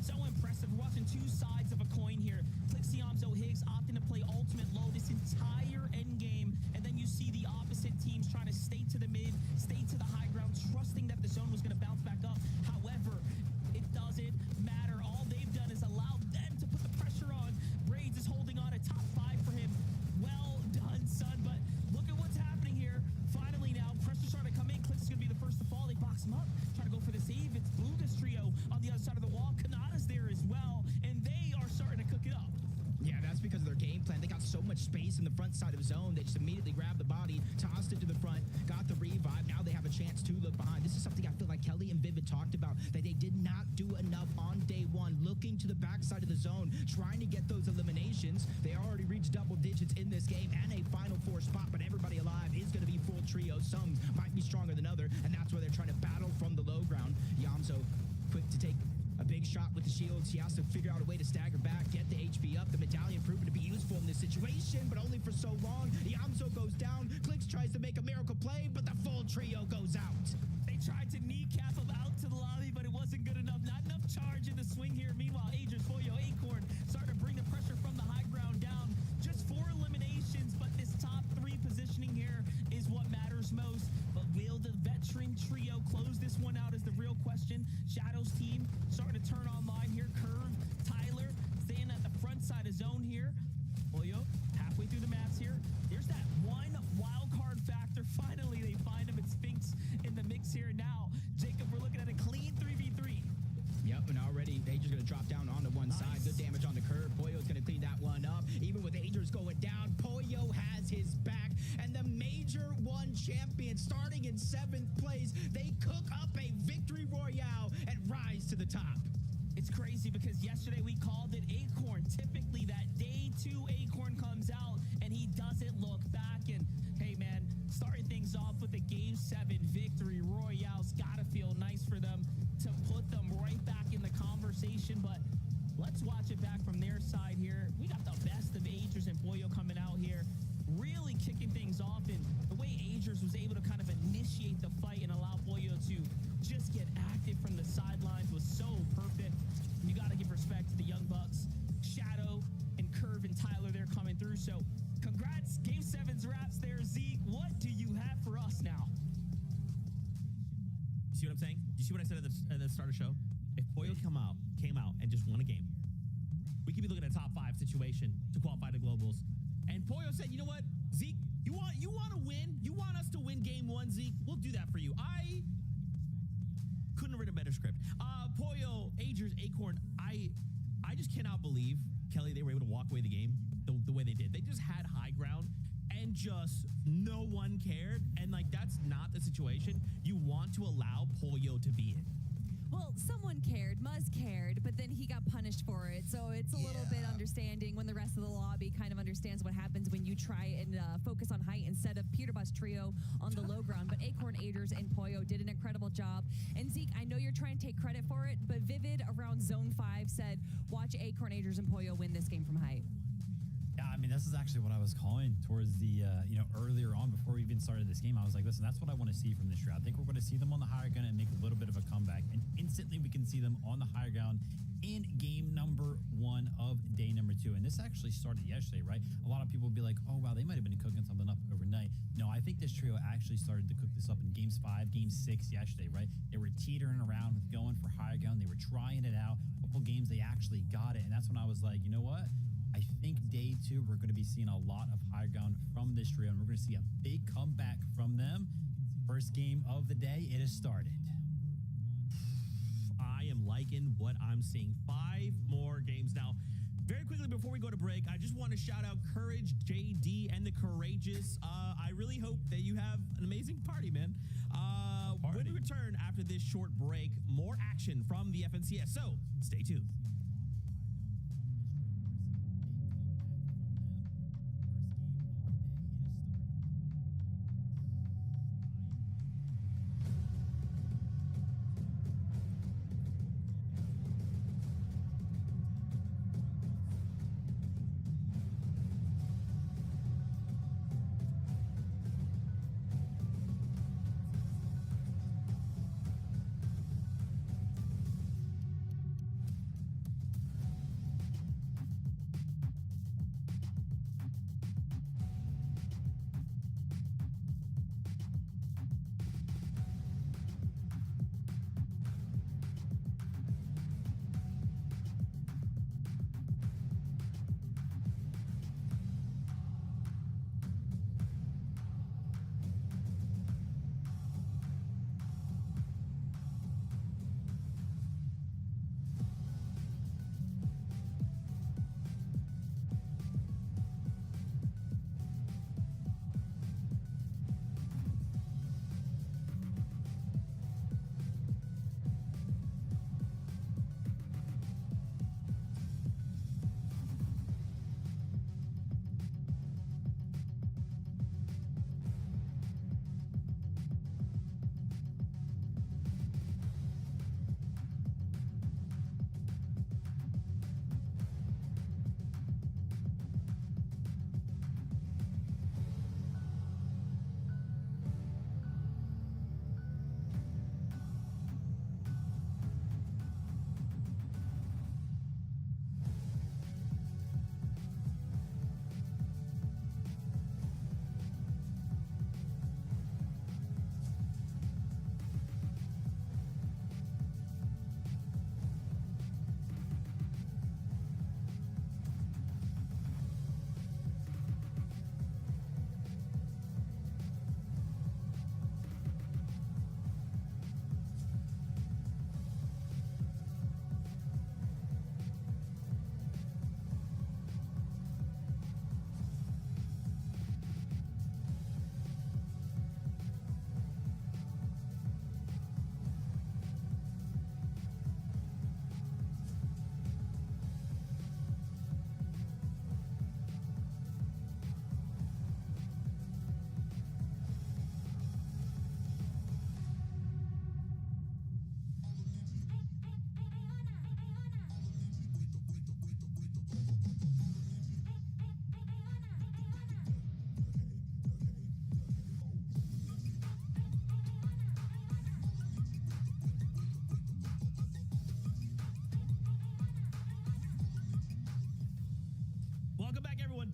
Speaker 4: So impressive. We're watching two sides of a coin here. Clixie, Amzo, Higgs opting to play ultimate low this entire end game, and then you see the opposite teams trying to stay to the mid, stay to the high ground, trusting that the zone was going to bounce back up. However, it doesn't matter. All they've done is allow them to put the pressure on. Braids is holding on a top 5 for him. Well done, son, but look at what's happening here. Finally now, pressure starting to come in. Clix is going to be the first to fall. They box him up, try to go for the save. It's Buddha's trio on the other side of the wall. Kanata's there as well, and they are starting to cook it up.
Speaker 5: Yeah, that's because of their game plan. They got so much space in the front side of zone. They just immediately grabbed the body, tossed it to the front, got the revive. Now they have a chance to look behind. This is something I feel like Kelly and Vivid talked about, that they did not do enough on day one, looking to the backside of the zone, trying to get those eliminations. They already reached double digits in this game and a Final Four spot, but everybody alive is going to be full trio. Some might be stronger than other, and that's where they're trying to battle from the low ground. Yamzo quick to take a big shot with the shields. He has to figure out a way to stagger back, get the HP up. The medallion proven to be useful in this situation, but only for so long. Yamzo goes down. Clicks tries to make a miracle play, but the full trio goes out.
Speaker 4: They tried to kneecap him out to the lobby, but it wasn't good enough. Not enough charge in the swing here. Meanwhile, Agers, Foyo, Acorn starting to bring the pressure from the high ground down. Just 4 eliminations, but this top 3 positioning here is what matters. conversation. Shadow's team starting to turn online here. Curve, Tyler staying at the front side of zone here. Pollo halfway through the maps here. There's that one wild card factor. Finally, they find him. It's Sphinx in the mix here now. Jacob, we're looking at a clean 3v3.
Speaker 5: Yep, and already Ager's going to drop down onto one side. Good damage on the curve. Pollo's going to clean that one up. Even with Ager's going down, Pollo has his back. And the Major 1 champion starting in 7th place. They cook up a victory royale and rise to the top.
Speaker 4: It's crazy because yesterday we called it Acorn. Typically that day 2 Acorn comes out and he doesn't look back. And hey man, starting things off with a game 7 victory royale's gotta feel nice for them to put them right back in the conversation. But let's watch it back from their side here. We got the best of Agers and Pollo coming out here, really kicking things off. And the way Agers was able to kind of initiate the fight and allow Pollo to just get active from the sidelines was so perfect. You got to give respect to the Young Bucks, Shadow and Curve and Tyler. They're coming through. So congrats. Game 7's wraps there. Zeke, what do you have for us now?
Speaker 3: You see what I'm saying? You see what I said at the start of the show? If Pollo came out and just won a game, we could be looking at a top 5 situation to qualify to globals. And Pollo said, you know what, Zeke, you want to win? You want us to win game 1, Zeke? We'll do that for you. I couldn't have written a better script. Pollo, Agers, Acorn, I just cannot believe, Kelly, they were able to walk away the game the way they did. They just had high ground and just no one cared. And like, that's not the situation you want to allow Pollo to be in.
Speaker 1: Well, someone cared. Muzz cared, but then he got punished for it. So it's a little bit understanding when the rest of the lobby kind of understands what happens when you try and focus on height instead of Peter Bus Trio on the low ground. But Acorn, Agers, and Pollo did an incredible job. And Zeke, I know you're trying to take credit for it, but Vivid around Zone 5 said, watch Acorn, Agers, and Pollo win this game from height.
Speaker 2: Yeah, I mean, this is actually what I was calling towards the, earlier on before we even started this game. I was like, listen, that's what I want to see from this round. I think we're going to see them on the higher ground and make a little bit of a comeback. And instantly we can see them on the higher ground in game number 1 of day number 2. And this actually started yesterday, right? A lot of people would be like, oh, wow, they might have been cooking something up overnight. No, I think this trio actually started to cook this up in games 5, game 6 yesterday, right? They were teetering around with going for higher ground. They were trying it out. A couple games, they actually got it. And that's when I was like, you know what? I think day 2, we're going to be seeing a lot of high ground from this trio, and we're going to see a big comeback from them. First game of the day, it has started.
Speaker 3: I am liking what I'm seeing. 5 more games now. Very quickly before we go to break, I just want to shout out Courage, JD, and the Courageous. I really hope that you have an amazing party, man. When we return after this short break, more action from the FNCS. So stay tuned.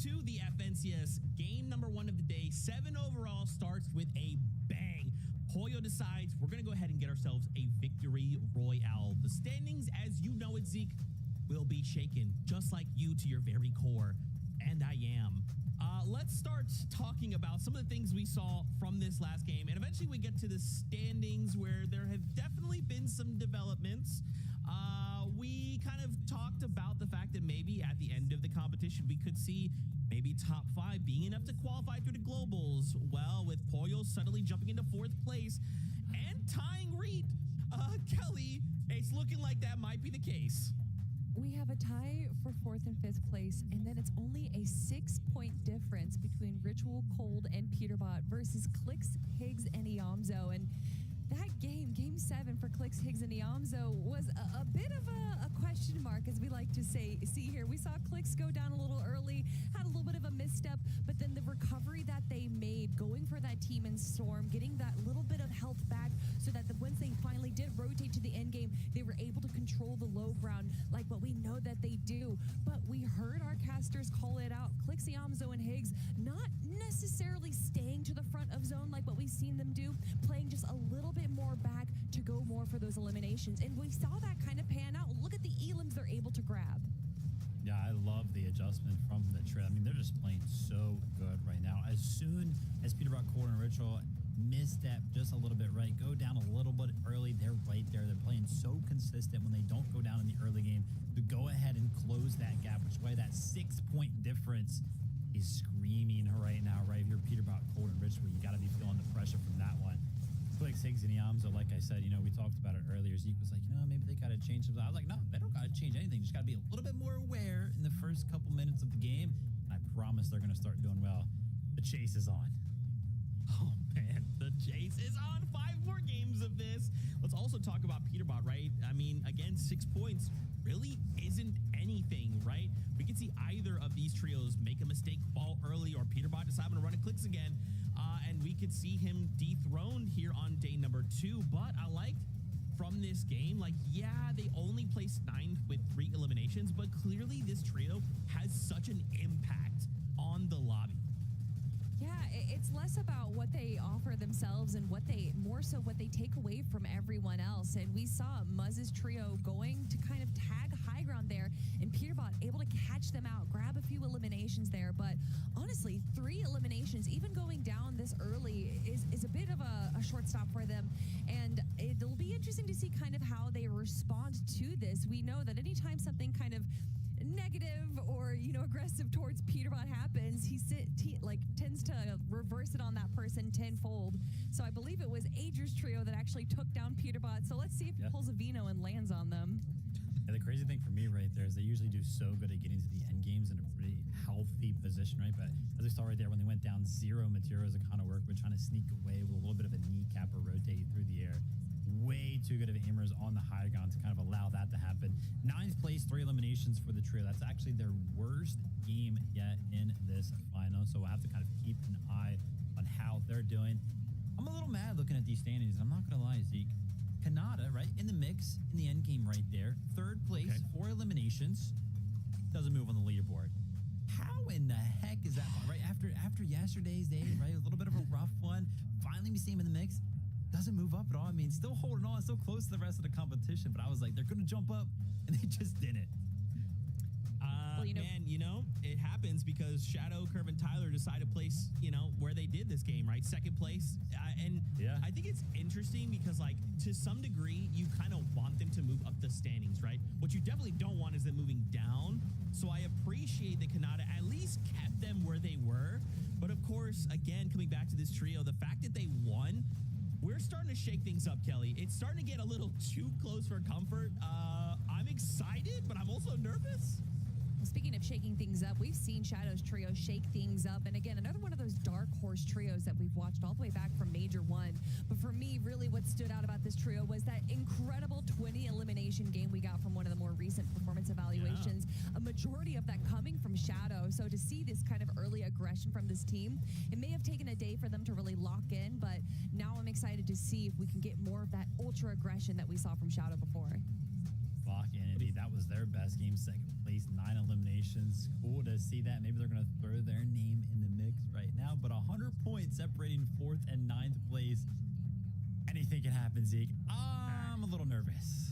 Speaker 3: 2, the FNCS game number 1 of the day. 7 overall, starts with a bang. Pollo decides we're going to go ahead and get ourselves a victory royale. The standings, as you know it, Zeke, will be shaken, just like you to your very core. And I am. Let's start talking about some of the things we saw from this last game. And eventually we get to the standings where there have definitely been some developments. We kind of talked about the fact that maybe at the end of the competition, we could see maybe top 5 being enough to qualify through the globals. Well, with Pollo suddenly jumping into 4th place and tying Reed, Kelly, it's looking like that might be the case.
Speaker 1: We have a tie for 4th and 5th place, and then it's only a 6-point difference between Ritual Cold and Peterbot versus Clicks, Higgs, and Iamzo. And that game 7 for Clicks, Higgs, and Iamzo was a bit of a question mark, as we like to see here. We saw Clicks go down a little early, had a little bit of a misstep, but then the recovery that they made, going for that team in Storm, getting that little bit of health back so that once they finally did rotate to the end game, they were able to control the low ground like what we know that they do. But we heard our casters call it out. Clicks, Iamzo, and Higgs not necessarily staying to the front of zone like what we've seen them do, playing just a little bit more back to go more for those eliminations. And we saw that kind of pan out. Look at the elims they're able to grab.
Speaker 2: Yeah, I love the adjustment from the trail. I mean, they're just playing so good right now. As soon as Peterbot, Cold, and Ritual misstep just a little bit, right, go down a little bit early, they're right there. They're playing so consistent when they don't go down in the early game to go ahead and close that gap, which is why that 6-point difference is screaming right now, right? If you're Peterbot, Cold, and Ritual, you got to be feeling the pressure from that one. Clicks, Higgs, and Iamzo, like I said, we talked about it earlier. Zeke was like, maybe they got to change something. I was like, no, they don't got to change anything. Just got to be a little bit more aware in the first couple minutes of the game. And I promise they're going to start doing well. The chase is on.
Speaker 3: Oh, man, the chase is on. 5 more games of this. Let's also talk about Peterbot, right? I mean, again, 6 points really isn't anything, right? We can see either of these trios make a mistake, fall early, or Peterbot decide to run a Clicks again. And we could see him dethroned here on day number 2. But I like from this game, they only placed 9th with 3 eliminations, but clearly this trio has such an impact on the lobby.
Speaker 1: Yeah, it's less about what they offer themselves and more so what they take away from everyone else. And we saw Muzz's trio going to kind of tag high ground there, and Peterbot able to catch them out, grab a few eliminations there. But honestly, 3 eliminations, even going down this early, is a bit of a short stop for them. And it'll be interesting to see kind of how they respond to this. We know that anytime something kind of negative or aggressive towards Peterbot happens, he tends to reverse it on that person tenfold. So I believe it was Ager's trio that actually took down Peterbot. So let's see if he pulls a Vino and lands on them.
Speaker 2: Yeah, the crazy thing for me right there is they usually do so good at getting to the end games in a pretty healthy position, right? But as we saw right there, when they went down 0 materials, it kind of worked with trying to sneak away with a little bit of a kneecap or rotate through the air. Way too good of aimers on the high ground to kind of allow that to happen. 9th place, 3 eliminations for the trio. That's actually their worst game yet in this final. So we'll have to kind of keep an eye on how they're doing. I'm a little mad looking at these standings. I'm not going to lie, Zeke. Canada, right, in the mix, in the end game right there. 3rd place, 4 eliminations. Doesn't move on the leaderboard. How in the heck is that, right? After yesterday's day, right? A little bit of a rough one. Finally, we see him in the mix. Doesn't move up at all. I mean, still holding on, still close to the rest of the competition. But I was like, they're going to jump up, and they just didn't.
Speaker 3: Man, it happens because Shadow, Curve, and Tyler decided to place, where they did this game, right? 2nd place. I think it's interesting because, to some degree, you kind of want them to move up the standings, right? What you definitely don't want is them moving down. So I appreciate that Canada at least kept them where they were. But of course, again, coming back to this trio, the fact that they won, we're starting to shake things up, Kelly. It's starting to get a little too close for comfort. I'm excited, but I'm also nervous.
Speaker 1: Well, speaking of shaking things up, we've seen Shadow's trio shake things up. And again, another one of those dark horse trios that we've watched all the way back from Major 1. But for me, really what stood out about this trio was that incredible 20 elimination game we got from one of the more recent performance evaluations. Yeah. A majority of that coming from Shadow. So to see this kind of early aggression from this team, it may have taken a day for them to really lock in, but now I'm excited to see if we can get more of that ultra aggression that we saw from Shadow before.
Speaker 2: Lock in, indeed. That was their best game. 2nd place, 9 eliminations. Cool to see that. Maybe they're going to throw throw their name in the mix right now. But 100 points separating 4th and 9th place. Anything can happen, Zeke. I'm a little nervous.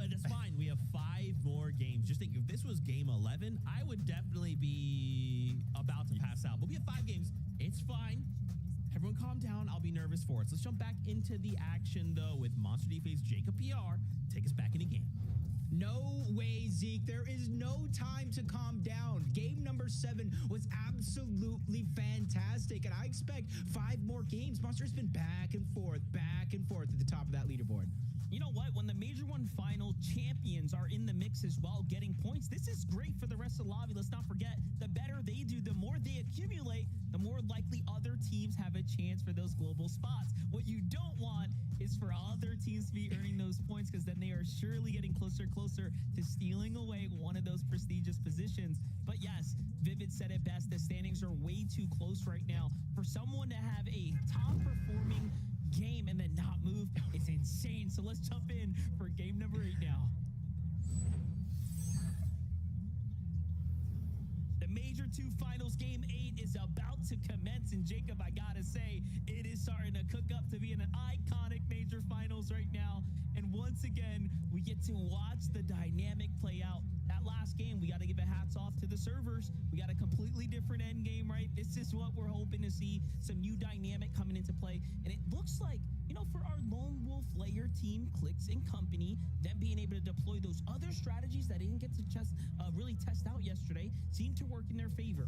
Speaker 3: That's fine. We have 5 more games. Just think, if this was game 11, I would definitely be about to pass out. But we have 5 games. It's fine. Everyone calm down. I'll be nervous for it. So let's jump back into the action, though, with Monster Defense Jacob PR. Take us back in the game.
Speaker 5: No way, Zeke. There is no time to calm down. Game number 7 was absolutely fantastic, and I expect 5 more games. Monster's been back and forth at the top of that leaderboard.
Speaker 4: You know what? When the Major 1 final champions are in the mix as well, getting points, this is great for the rest of the lobby. Let's not forget, the better they do, the more they accumulate, the more likely other teams have a chance for those global spots. What you don't want is for other teams to be earning those points, because then they are surely getting closer and closer to stealing away one of those prestigious positions. But yes, Vivid said it best. The standings are way too close right now. For someone to have a top-performing game and then not move is insane. So let's jump in for game number 8 now. The Major 2 Finals Game 8 is about to commence, and Jacob, I gotta say, it is starting to cook up to be an iconic Major Finals right now. And once again, we get to watch the dynamic play out. That last game, we got to give a hats off to the servers. We got a completely different end game, right? This is what we're hoping to see, some new dynamic coming into play. And it looks like, you know, for our Lone Wolf Layer team, Clicks and Company, them being able to deploy those other strategies that they didn't get to really test out yesterday seem to work in their favor.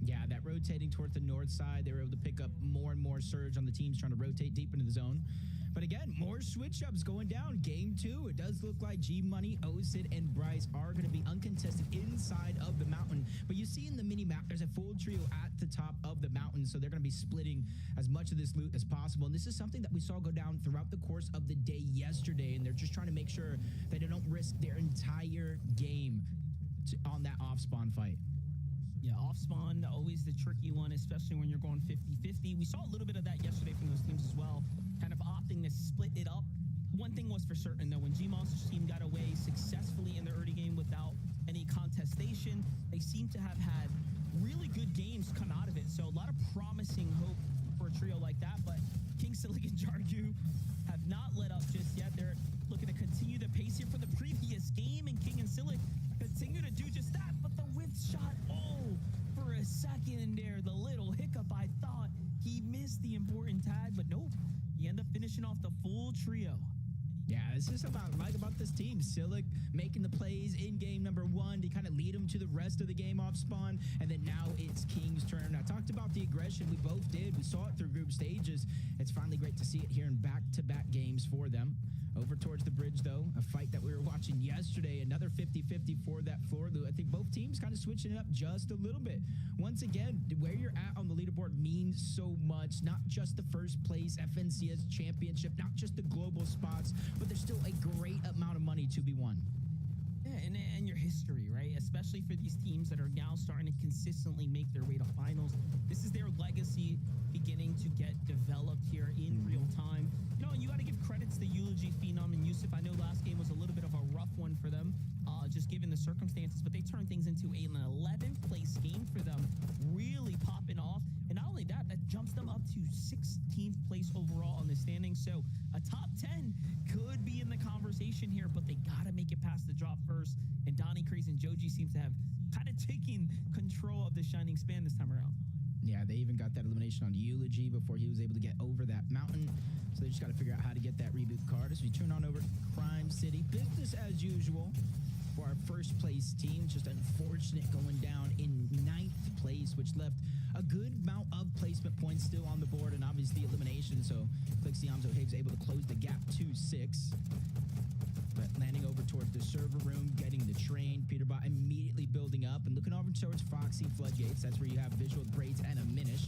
Speaker 5: Yeah, that rotating towards the north side, they were able to pick up more and more surge on the teams trying to rotate deep into the zone. But again, more switch-ups going down. Game 2, it does look like G-Money, Osid, and Bryce are going to be uncontested inside of the mountain. But you see in the mini-map, there's a full trio at the top of the mountain, so they're going to be splitting as much of this loot as possible. And this is something that we saw go down throughout the course of the day yesterday, and they're just trying to make sure that they don't risk their entire game on that off-spawn fight.
Speaker 4: Yeah, off-spawn, always the tricky one, especially when you're going 50-50. We saw a little bit of that yesterday from those teams as well, kind of opting to split it up. One thing was for certain, though, when G-Monster's team got away successfully in the early game without any contestation, they seem to have had really good games come out of it. So a lot of promising hope for a trio like that, but King Silic and Jargu have not let up just yet. They're looking to continue the pace here for the previous game, and King and Silic continue to do just that, but the whip shot, for a second in there, the little hiccup, I thought he missed the important tag, but nope, he ended up finishing off the full trio.
Speaker 5: Yeah, this is about this team. Silic making the plays in game number 1 to kind of lead them to the rest of the game off spawn, and then now it's King's turn. I talked about the aggression. We both did. We saw it through group stages. It's finally great to see it here in back-to-back games for them. Over towards the bridge, though, a fight that we were watching yesterday, another 50-50 for that floor. I think both teams kind of switching it up just a little bit. Once again, where you're at on the leaderboard means so much. Not just the first place FNCS championship, not just the global spots, but there's still a great amount of money to be won.
Speaker 4: Yeah, and your history, right? Especially for these teams that are now starting to consistently make their way to finals. This is their legacy beginning to get developed here in real time. You know, and you got to give credits to Eulogy, Phenom, and Yusuf. I know last game was a little bit of a rough one for them, just given the circumstances, but they turned things into an 11th place game for them, really popping off. And not only that, that jumps them up to 16th place overall on the standings. So a top 10 could be in the conversation here, but they got to make it past the drop first. And Donnie, Craze, and Joji seems to have kind of taken control of the Shining Span this time around.
Speaker 5: Yeah, they even got that elimination on Eulogy before he was able to get over that mountain. So they just got to figure out how to get that reboot card. As we turn on over to Crime City, business as usual for our first place team. Just unfortunate going down in 9th place, which left a good amount of placement points still on the board, and obviously elimination. So Clixiamzo Higgs able to close the gap to 6. But landing over towards the server room, getting the train, Peterbot immediately building up and looking over towards Foxy Floodgates. That's where you have Visual Braids and a Minish.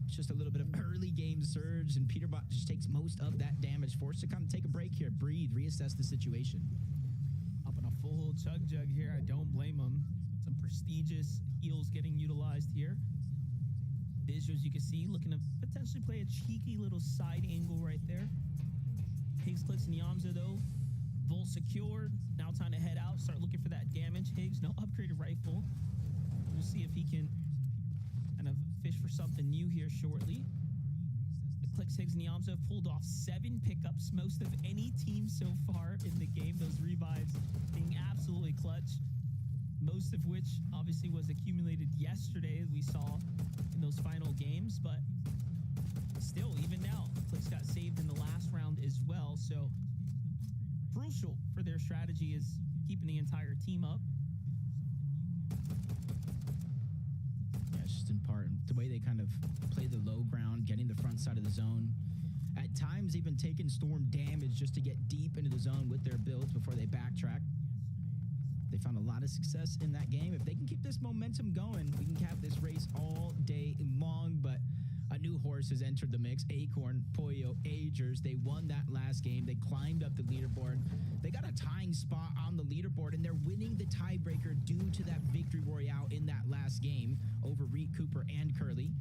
Speaker 5: It's just a little bit of early game surge, and Peterbot just takes most of that damage. Forced to come take a break here, breathe, reassess the situation.
Speaker 4: Up on a full chug jug here. I don't blame him. Some prestigious heals getting utilized here. Visuals, you can see, looking to potentially play a cheeky little side angle right there. Higgs, Clicks, and Yamza, though. Volt secured. Now time to head out. Start looking for that damage. Higgs, no upgraded rifle. We'll see if he can kind of fish for something new here shortly. The Clicks, Higgs, and Yamso have pulled off 7 pickups, most of any team so far in the game. Those revives being absolutely clutch, most of which obviously was accumulated yesterday, as we saw in those final games. But still, even now, Clicks got saved in the last round as well. So crucial for their strategy is keeping the entire team up.
Speaker 5: Yeah, it's just in part the way they kind of play the low ground, getting the front side of the zone. At times, even taking storm damage just to get deep into the zone with their builds before they backtrack. They found a lot of success in that game. If they can keep this momentum going, we can cap this race all day long. But a new horse has entered the mix. Acorn, Pollo, Agers. They won that last game. They climbed up the leaderboard. They got a tying spot on the leaderboard, and they're winning the tiebreaker due to that victory royale in that last game over Reed, Cooper, and Curly.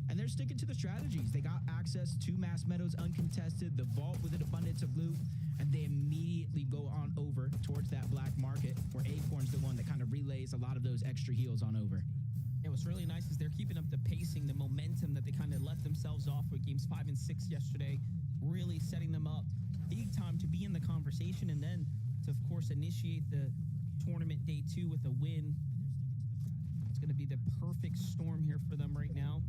Speaker 5: And they're sticking to the strategies. They got access to Mass Meadows uncontested, the vault with an abundance of loot, and they immediately go on over towards that black market where Acorn's the one that kind of relays a lot of those extra heals on over.
Speaker 4: And what's really nice is they're keeping up the pacing, the momentum that they kind of let themselves off with games 5 and 6 yesterday, really setting them up big time to be in the conversation and then to, of course, initiate the tournament day 2 with a win. It's going to be the perfect storm here for them right now.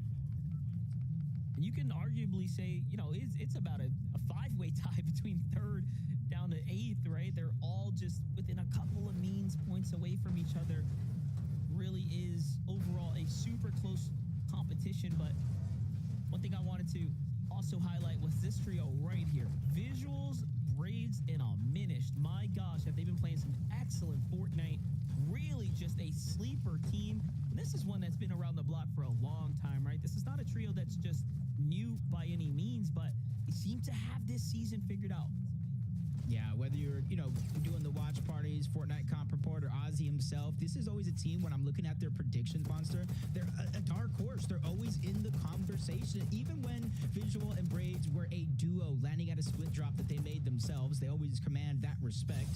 Speaker 4: And you can arguably say, you know, it's about a 5-way tie between 3rd down to 8th, right? They're all just within a couple of means points away from each other. Really is overall a super close competition. But one thing I wanted to also highlight was this trio right here. Visuals, Braids, and Unminished. My gosh, have they been playing some excellent Fortnite. Really just a sleeper team. And this is one that's been around the block for a long time, right? This is not a trio that's just new by any means, but they seem to have this season figured out.
Speaker 5: Yeah, whether you're, doing the watch parties, Fortnite Comp Report, or Ozzy himself, this is always a team when I'm looking at their predictions, Monster. They're a dark horse. They're always in the conversation. Even when Visual and Braids were a duo landing at a split drop that they made themselves, they always command that respect.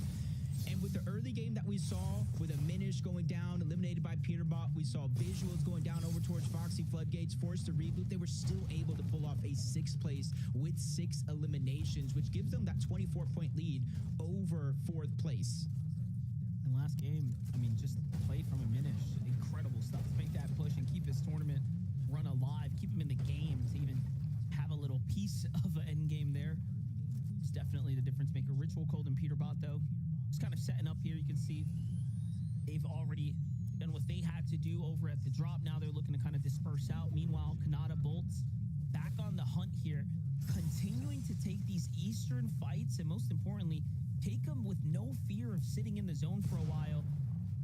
Speaker 5: And with the early game that we saw, with a Minish going down, eliminated by Peterbot, we saw Visuals going down over towards Foxy Floodgates, forced to reboot. They were still able to pull off a 6th place with 6 eliminations, which gives them that 24-point lead over 4th place.
Speaker 4: And last game, I mean, just play from a Minish. Incredible stuff. Make that push and keep his tournament run alive. Keep him in the game to even have a little piece of an end game there. It's definitely the difference maker. Ritual Cold and Peterbot, though, just kind of setting up here. You can see they've already done what they had to do over at the drop. Now they're looking to kind of disperse out. Meanwhile, Kanata Bolts back on the hunt here, continuing to take these Eastern fights, and most importantly, take them with no fear of sitting in the zone for a while.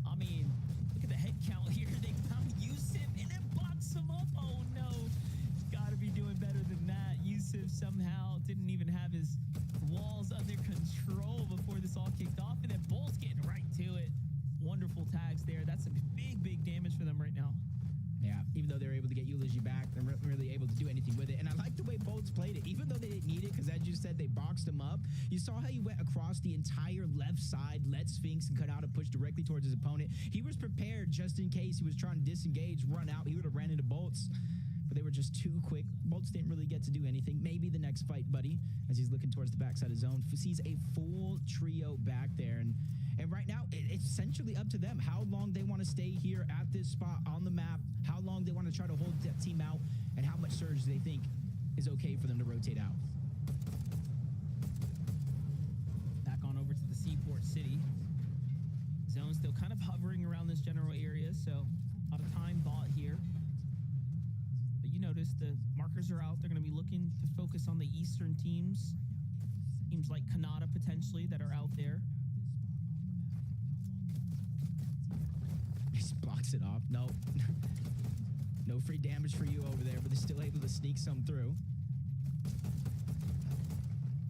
Speaker 4: I mean, look at the head count here. They found Yusuf and it boxed him up. Oh no, got to be doing better than that. Yusuf somehow didn't even have his walls under control before this all kicked off, and then Bolt's getting right to it. Wonderful tags there. That's some big damage for them right now.
Speaker 5: Yeah, even though they were able to get Eulogy back, they're not really able to do anything with it. And I like the way Bolts played it, even though they didn't need it, because as you said, they boxed him up. You saw how he went across the entire left side, let Sphinx and cut out a push directly towards his opponent. He was prepared just in case he was trying to disengage, run out. He would have ran into Bolts, but they were just too quick. Bolts didn't really get to do anything. Maybe the next fight, buddy, as he's looking towards the backside of zone, sees a full trio back there. And right now, it's essentially up to them how long they want to stay here at this spot on the map, how long they want to try to hold that team out, and how much surge they think is okay for them to rotate out.
Speaker 4: Back on over to the Seaport City. Zone still kind of hovering around this general area, so a lot of time bought here. But you notice the markers are out. They're going to be looking to focus on the Eastern teams. Teams like Kanata, potentially, that are out there.
Speaker 5: Just blocks it off. No. No free damage for you over there, but they're still able to sneak some through.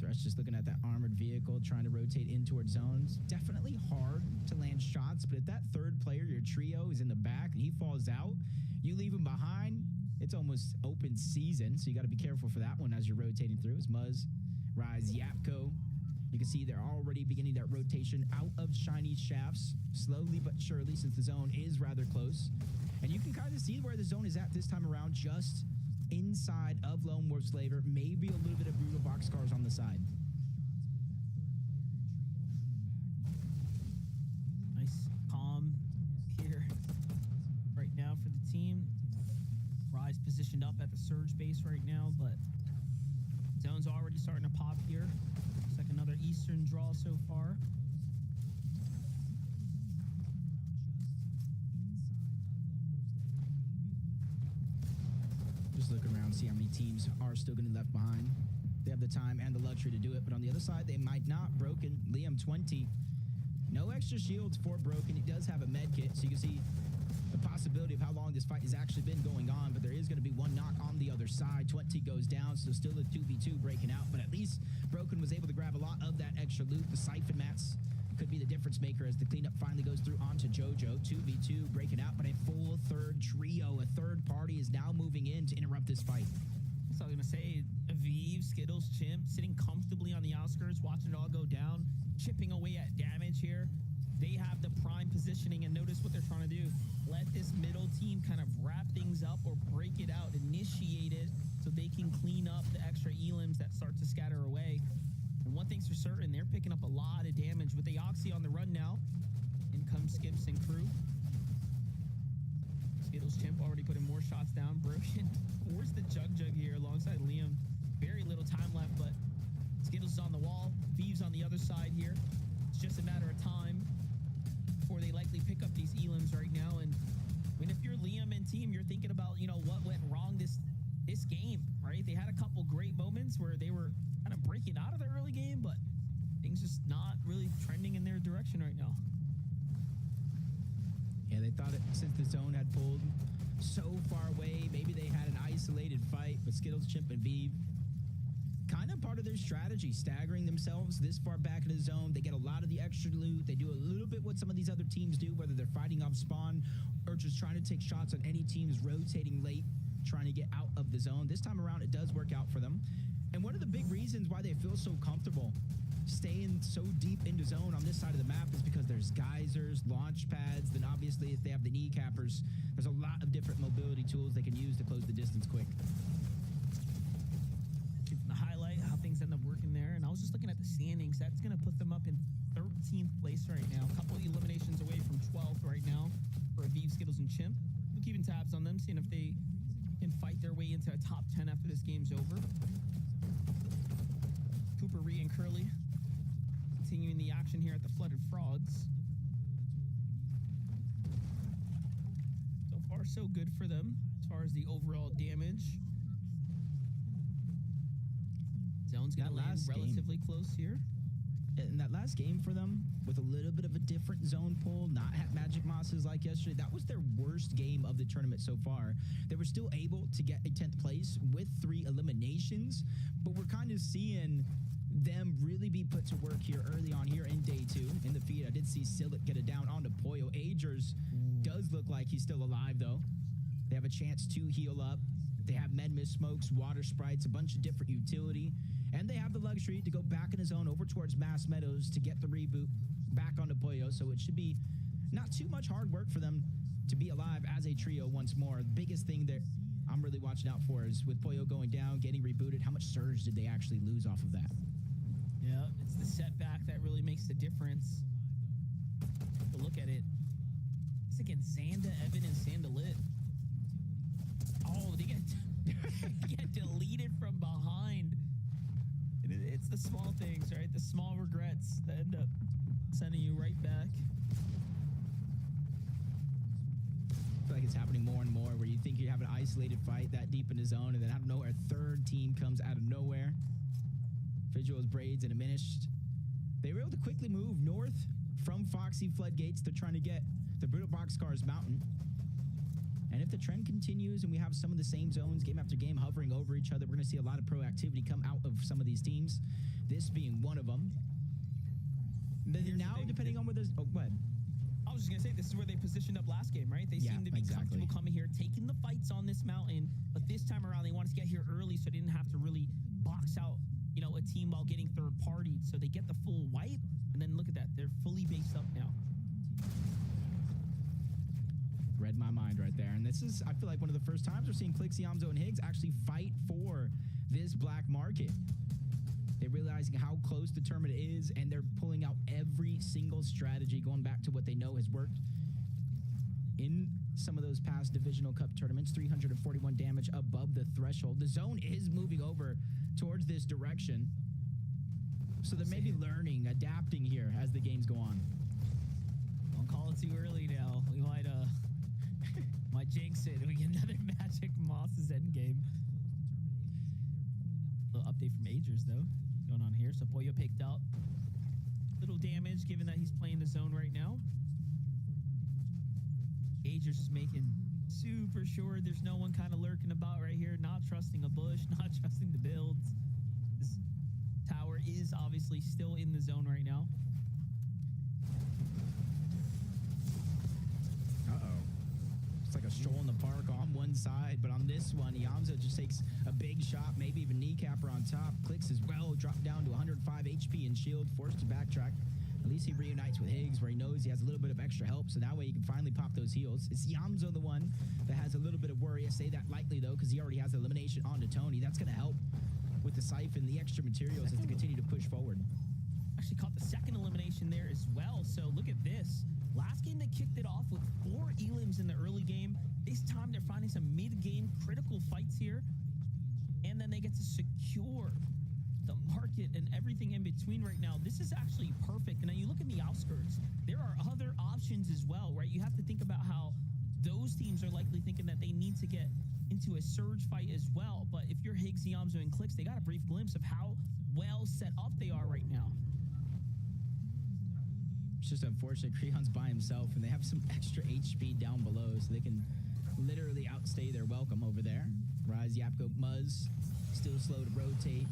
Speaker 5: Thresh just looking at that armored vehicle, trying to rotate in towards zones. Definitely hard to land shots, but if that third player, your trio, is in the back and he falls out, you leave him behind, it's almost open season, so you got to be careful for that one as you're rotating through. It's Muzz, Rise, Yapko, You can see they're already beginning that rotation out of shiny shafts, slowly but surely, since the zone is rather close. And you can kind of see where the zone is at this time around, just inside of Lone Wolf Slaver, maybe a little bit of brutal boxcars on the side.
Speaker 4: Nice calm here right now for the team. Rise positioned up at the surge base right now, but zone's already starting to pop here. Looks like another Eastern draw so far.
Speaker 5: Just look around, see how many teams are still getting left behind. They have the time and the luxury to do it, but on the other side, they might not. Broken, Liam 20. No extra shields for Broken. He does have a med kit, so you can see the possibility of how long this fight has actually been going on, but there is going to be one knock on the other side. 20 goes down, so still a 2v2 breaking out, but at least Broken was able to grab a lot of that extra loot. The siphon mats could be the difference maker as the cleanup finally goes through onto JoJo. 2v2 breaking out, but a full third trio, a third party is now moving in to interrupt this fight.
Speaker 4: So I was going to say, Aviv, Skittles, Chimp, sitting comfortably on the outskirts, watching it all go down, chipping away at damage here. They have the prime positioning, and notice what they're trying to do. Let this middle team kind of wrap things up or break it out, initiate it, so they can clean up the extra elims that start to scatter away. And one thing's for certain, they're picking up a lot of damage with the Oxy on the run now. In comes Skips and crew. Skittles Chimp already putting more shots down. Broken. Where's the Jug here alongside Liam? Very little time left, but Skittles is on the wall. Vive's on the other side here. It's just a matter of time before they likely pick up these elims right now. And I mean, if you're Liam and team, you're thinking about, what went wrong this game, right? They had a couple great moments where they were kind of breaking out of the early game, but things just not really trending in their direction right now.
Speaker 5: Yeah, they thought it, since the zone had pulled so far away, maybe they had an isolated fight, but Skittles, Chimp, and Vive, kind of part of their strategy, staggering themselves this far back in the zone. They get a lot of the extra loot. They do a little bit what some of these other teams do, whether they're fighting off spawn or just trying to take shots on any teams rotating late, trying to get out of the zone. This time around, it does work out for them. And one of the big reasons why they feel so comfortable staying so deep into zone on this side of the map is because there's geysers, launch pads, then obviously if they have the kneecappers, there's a lot of different mobility tools they can use to close the distance quick.
Speaker 4: To highlight how things end up working there, and I was just looking at the standings. That's going to put them up in 13th place right now. A couple eliminations away from 12th right now for Aviv, Skittles, and Chimp. We're keeping tabs on them, seeing if they can fight their way into a top 10 after this game's over. Cooper, Ree, and Curly continuing the action here at the Flooded Frogs. So far, so good for them as far as the overall damage. Zone's going to land relatively close here.
Speaker 5: In that last game for them, with a little bit of a different zone pull, not at Magic Mosses like yesterday, that was their worst game of the tournament so far. They were still able to get a 10th place with 3 eliminations, but we're kind of seeing them really be put to work here early on here in day 2. In the feed, I did see Sillet get it down onto Poyo. Agers does look like he's still alive, though. They have a chance to heal up. They have Medmis smokes, water sprites, a bunch of different utility. And they have the luxury to go back in the zone over towards Mass Meadows to get the reboot back onto Poyo. So it should be not too much hard work for them to be alive as a trio once more. The biggest thing that I'm really watching out for is with Poyo going down, getting rebooted, how much surge did they actually lose off of that?
Speaker 4: Yeah, it's the setback that really makes the difference. But look at it. It's against Xanda, Evan, and Sandalit. Oh, they get deleted from behind. It's the small things, right? The small regrets that end up sending you right back.
Speaker 5: I feel like it's happening more and more where you think you have an isolated fight that deep in the zone, and then out of nowhere, a third team comes out of nowhere. Visuals, Braids, and Diminished. They were able to quickly move north from Foxy Floodgates. They're trying to get the Brutal Boxcars Mountain. And if the trend continues and we have some of the same zones game after game hovering over each other, we're going to see a lot of proactivity come out of some of these teams, this being one of them. Now, depending on where there's... Oh, go ahead.
Speaker 4: I was just going to say, this is where they positioned up last game, right? They seemed to be comfortable coming here, taking the fights on this mountain, but this time around, they wanted to get here early so they didn't have to really box out, a team while getting third partied. So they get the full wipe, and then look at that. They're fully based up now.
Speaker 5: Read my mind right there. And this is, I feel like, one of the first times we're seeing Clix, Yamzo, and Higgs actually fight for this black market. They're realizing how close the tournament is, and they're pulling out every single strategy, going back to what they know has worked in some of those past Divisional Cup tournaments. 341 damage above the threshold. The zone is moving over towards this direction. So they're maybe learning, adapting here as the games go on.
Speaker 4: Don't call it too early now. We might might jinx it. We get another Magic Moss's endgame. Little update from Agers though, going on here. So Boyo picked up little damage, given that he's playing the zone right now. Agers is making super sure there's no one kind of lurking about right here, not trusting a bush, not trusting the builds. This tower is obviously still in the zone right now.
Speaker 5: It's like a stroll in the park on one side, but on this one, Yamza just takes a big shot, maybe even kneecapper on top. Clix as well, dropped down to 105 HP and shield, forced to backtrack. At least he reunites with Higgs, where he knows he has a little bit of extra help, so that way he can finally pop those heals. It's Yamzo the one that has a little bit of worry. I say that lightly, though, because he already has elimination onto Tony. That's going to help with the siphon, the extra materials, as to continue to push forward.
Speaker 4: Actually caught the second elimination there as well. So look at this. Last game they kicked it off with 4 elims in the early game. This time they're finding some mid-game critical fights here. And then they get to secure the market and everything in between right now. This is actually perfect. And then you look in the outskirts, there are other options as well, right? You have to think about how those teams are likely thinking that they need to get into a surge fight as well. But if you're Higgs, Yamzo, and Clix, they got a brief glimpse of how well set up they are right now.
Speaker 5: It's just unfortunate. Creon's by himself, and they have some extra HP down below, so they can literally outstay their welcome over there. Rise, Yapko, Muzz, still slow to rotate.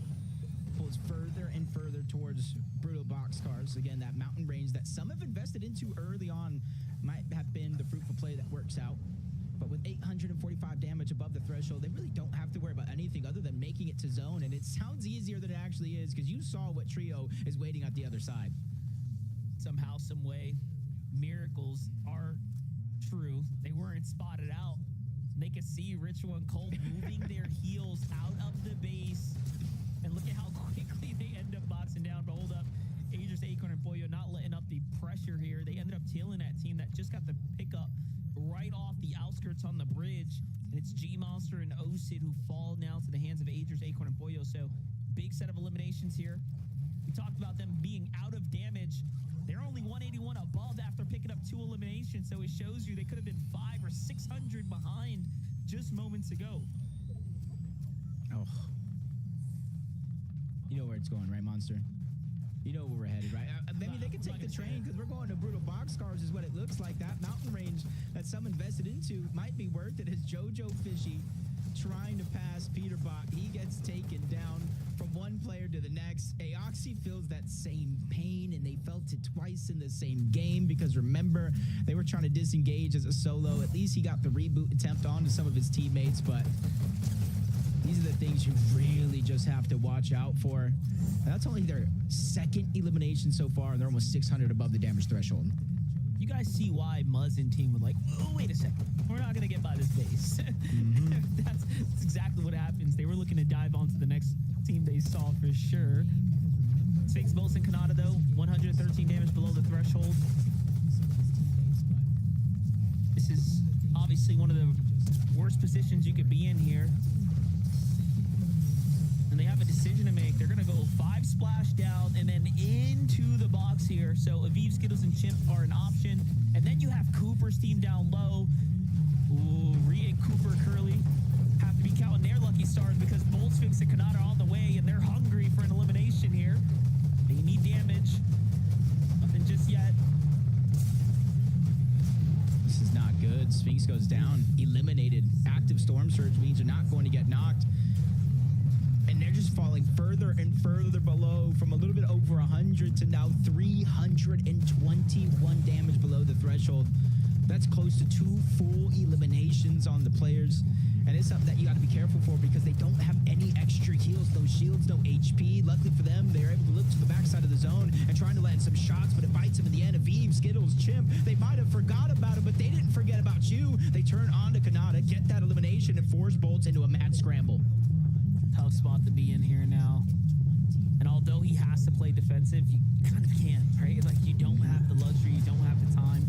Speaker 5: Pulls further and further towards Brutal Boxcars. Again, that mountain range that some have invested into early on might have been the fruitful play that works out. But with 845 damage above the threshold, they really don't have to worry about anything other than making it to zone. And it sounds easier than it actually is, because you saw what Trio is waiting at the other side.
Speaker 4: Somehow, some way, miracles are true. They weren't spotted out. They could see Ritual and Cold moving their heels out of the base. And look at how quickly they end up boxing down. But hold up, Agers, Acorn, and Boyo not letting up the pressure here. They ended up tailing that team that just got the pickup right off the outskirts on the bridge. And it's G-Monster and Osid who fall now to the hands of Agers, Acorn, and Boyo. So big set of eliminations here. We talked about them being out of damage. They're only 181 above after picking up 2 eliminations, so it shows you they could have been 500 or 600 behind just moments ago.
Speaker 5: Oh. You know where it's going, right, Monster? You know where we're headed, right? Maybe they could take the train, because we're going to Brutal Boxcars is what it looks like. That mountain range that some invested into might be worth it, as Jojo Fishy trying to pass Peterbot. He gets taken down from one player to the next. Aoxy feels that same pain, and they felt it twice in the same game, because remember, they were trying to disengage as a solo. At least he got the reboot attempt on to some of his teammates, but these are the things you really just have to watch out for. And that's only their second elimination so far, and they're almost 600 above the damage threshold.
Speaker 4: You guys see why Muzz and team were like, oh, wait a second, we're not going to get by this base. That's exactly what happens. They were looking to dive onto the next team they saw for sure. Sphinx, Bolts, and Kanata, though, 113 damage below the threshold. This is obviously one of the worst positions you could be in here. And they have a decision to make. They're going to go 5 splash down and then into the box here. So Aviv, Skittles, and Chimp are an option. And then you have Cooper's team down low. Ooh, Rhea, Cooper, Curly have to be counting their lucky stars, because Bolt, Sphinx, and Kanata are on the way, and they're hungry for an elimination here. They need damage. Nothing just yet.
Speaker 5: This is not good. Sphinx goes down, eliminated. Active Storm Surge means you're not going to get knocked. And they're just falling further and further below, from a little bit over 100 to now 321 damage below the threshold. That's close to 2 full eliminations on the players. And it's something that you got to be careful for because they don't have any extra heals, no shields, no HP. Luckily for them, they're able to look to the backside of the zone and trying to land some shots, but it bites them in the end. Aviv, Skittles, Chimp, they might have forgot about it, but they didn't forget about you. They turn on to Kanata, get that elimination, and force bolts into a mad scramble.
Speaker 4: Tough spot to be in here now. And although he has to play defensive, you kind of can't, right? Like, you don't have the luxury, you don't have the time.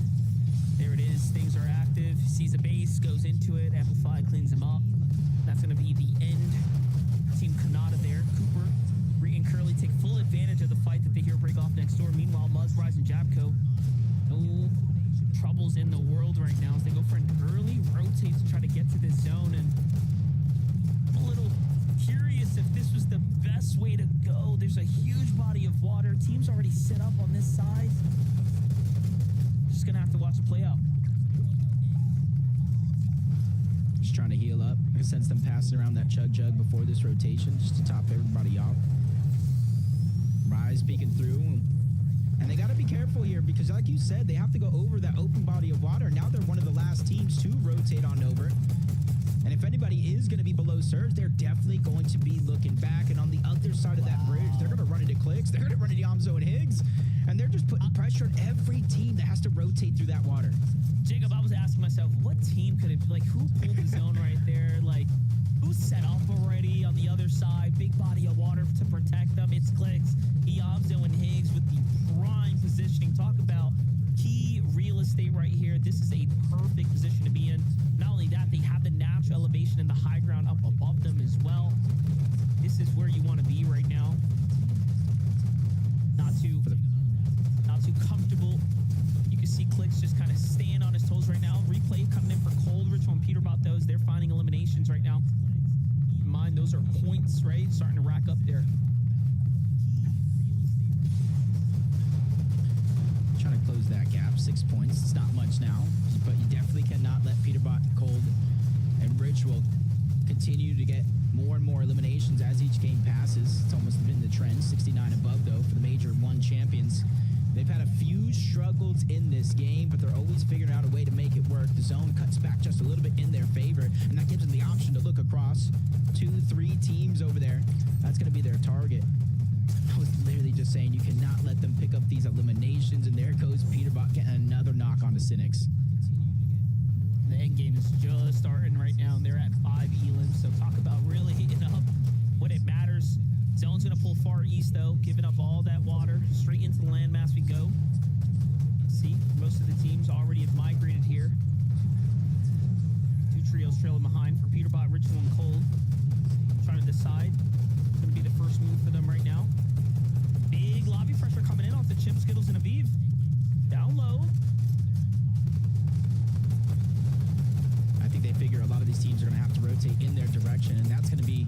Speaker 4: There it is. Things are active. Sees a base, goes into it. Amplify cleans him up. That's going to be the end. Team Kanata there. Cooper, Ree, and Curly take full advantage of the fight that they hear break off next door. Meanwhile, Muzz, Rise, and Jabco, no troubles in the world right now as they go for an early rotate to try to get to this zone. And I'm a little curious if this was the best way to go. There's a huge body of water. Team's already set up on this side. Just gonna have to watch it play out.
Speaker 5: Just trying to heal up. I sense them passing around that chug jug before this rotation just to top everybody off. Rise peeking through. And they got to be careful here because, like you said, they have to go over that open body of water. Now they're one of the last teams to rotate on over. And if anybody is going to be below surge, they're definitely going to be looking back. And on the other side of that bridge, they're going to run into Clicks. They're going to run into Yamzo and Higgs. And they're just putting pressure on every team that has to rotate through that water.
Speaker 4: Jacob, I was asking myself, what team could it be? Like, who pulled the zone right there? Like, who's set up already on the other side? Big body of water to protect them. It's Clicks, Yamzo, and Higgs with the prime positioning. Talk about key real estate right here. This is a perfect position to be in. Not only that, they have the natural elevation and the high ground up above them as well. This is where you want to be right now. Not too comfortable. You can see Clicks just kind of staying on his toes right now. Replay coming in for Coldridge when Peter bought those. They're finding eliminations right now. Keep in mind, those are points, right? Starting to rack up there.
Speaker 5: Trying to close that gap. 6 points. It's not much now, but you definitely cannot let Peterbot, Cold, and Ritual continue to get more and more eliminations as each game passes. It's almost been the trend. 69 above, though, for the Major 1 champions. They've had a few struggles in this game, but they're always figuring out a way to make it work. The zone cuts back just a little bit in their favor, and that gives them the option to look across 2-3 teams over there. That's going to be their target. I was literally just saying you cannot let them pick up these eliminations, and there goes Peterbot getting another knock on the Cynics.
Speaker 4: The end game is just starting right now, and they're at 5 elims, so talk about really hitting up when it matters. Zone's going to pull far east, though, giving up all that water. Straight into the landmass we go. See, most of the teams already have migrated here. 2 trios trailing behind for Peterbot, Ritual, and Cold. Trying to decide. It's going to be the first move for them right now. Big lobby pressure coming in off the Chimp, Skittles, and Aviv. Down low.
Speaker 5: I think they figure a lot of these teams are going to have to rotate in their direction, and that's going to be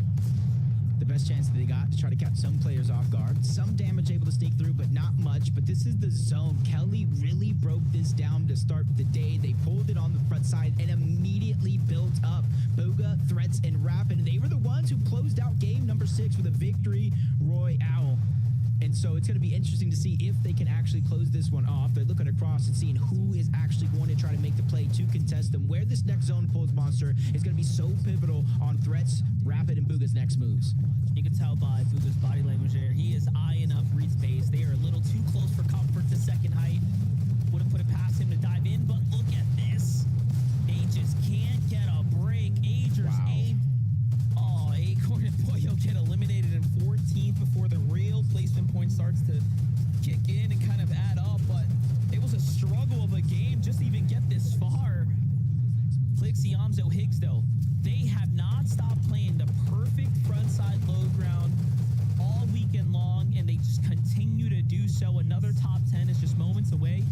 Speaker 5: the best chance that they got to try to catch some players off guard. Some damage able to sneak through, but not much. But this is the zone. Kelly really broke this down to start the day. They pulled it on the front side and immediately built up Boga, Threats, and Rapid. And they were the ones who closed out game number 6 with a victory royale. And so it's going to be interesting to see if they can actually close this one off. They're looking across and seeing who is actually going to try to make the play to contest them. Where this next zone pulls, Monster, is going to be so pivotal on Threats, Rapid, and Booga's next moves.
Speaker 4: You can tell by Booga's body language there. He is eyeing up Reed's base. They are a little too close for comfort to second height. Wouldn't put it past him to dive in, but look at this. They just can't get a break. Agers,
Speaker 5: Wow.
Speaker 4: Acorn and Boyo get eliminated in 14th before the real placement point starts to kick in and kind of add up, but it was a struggle of a game just to even get this far. Clicks, Yamzo, Higgs, though, they have not stopped playing the perfect frontside low ground all weekend long, and they just continue to do so. Another top 10 is just moments away.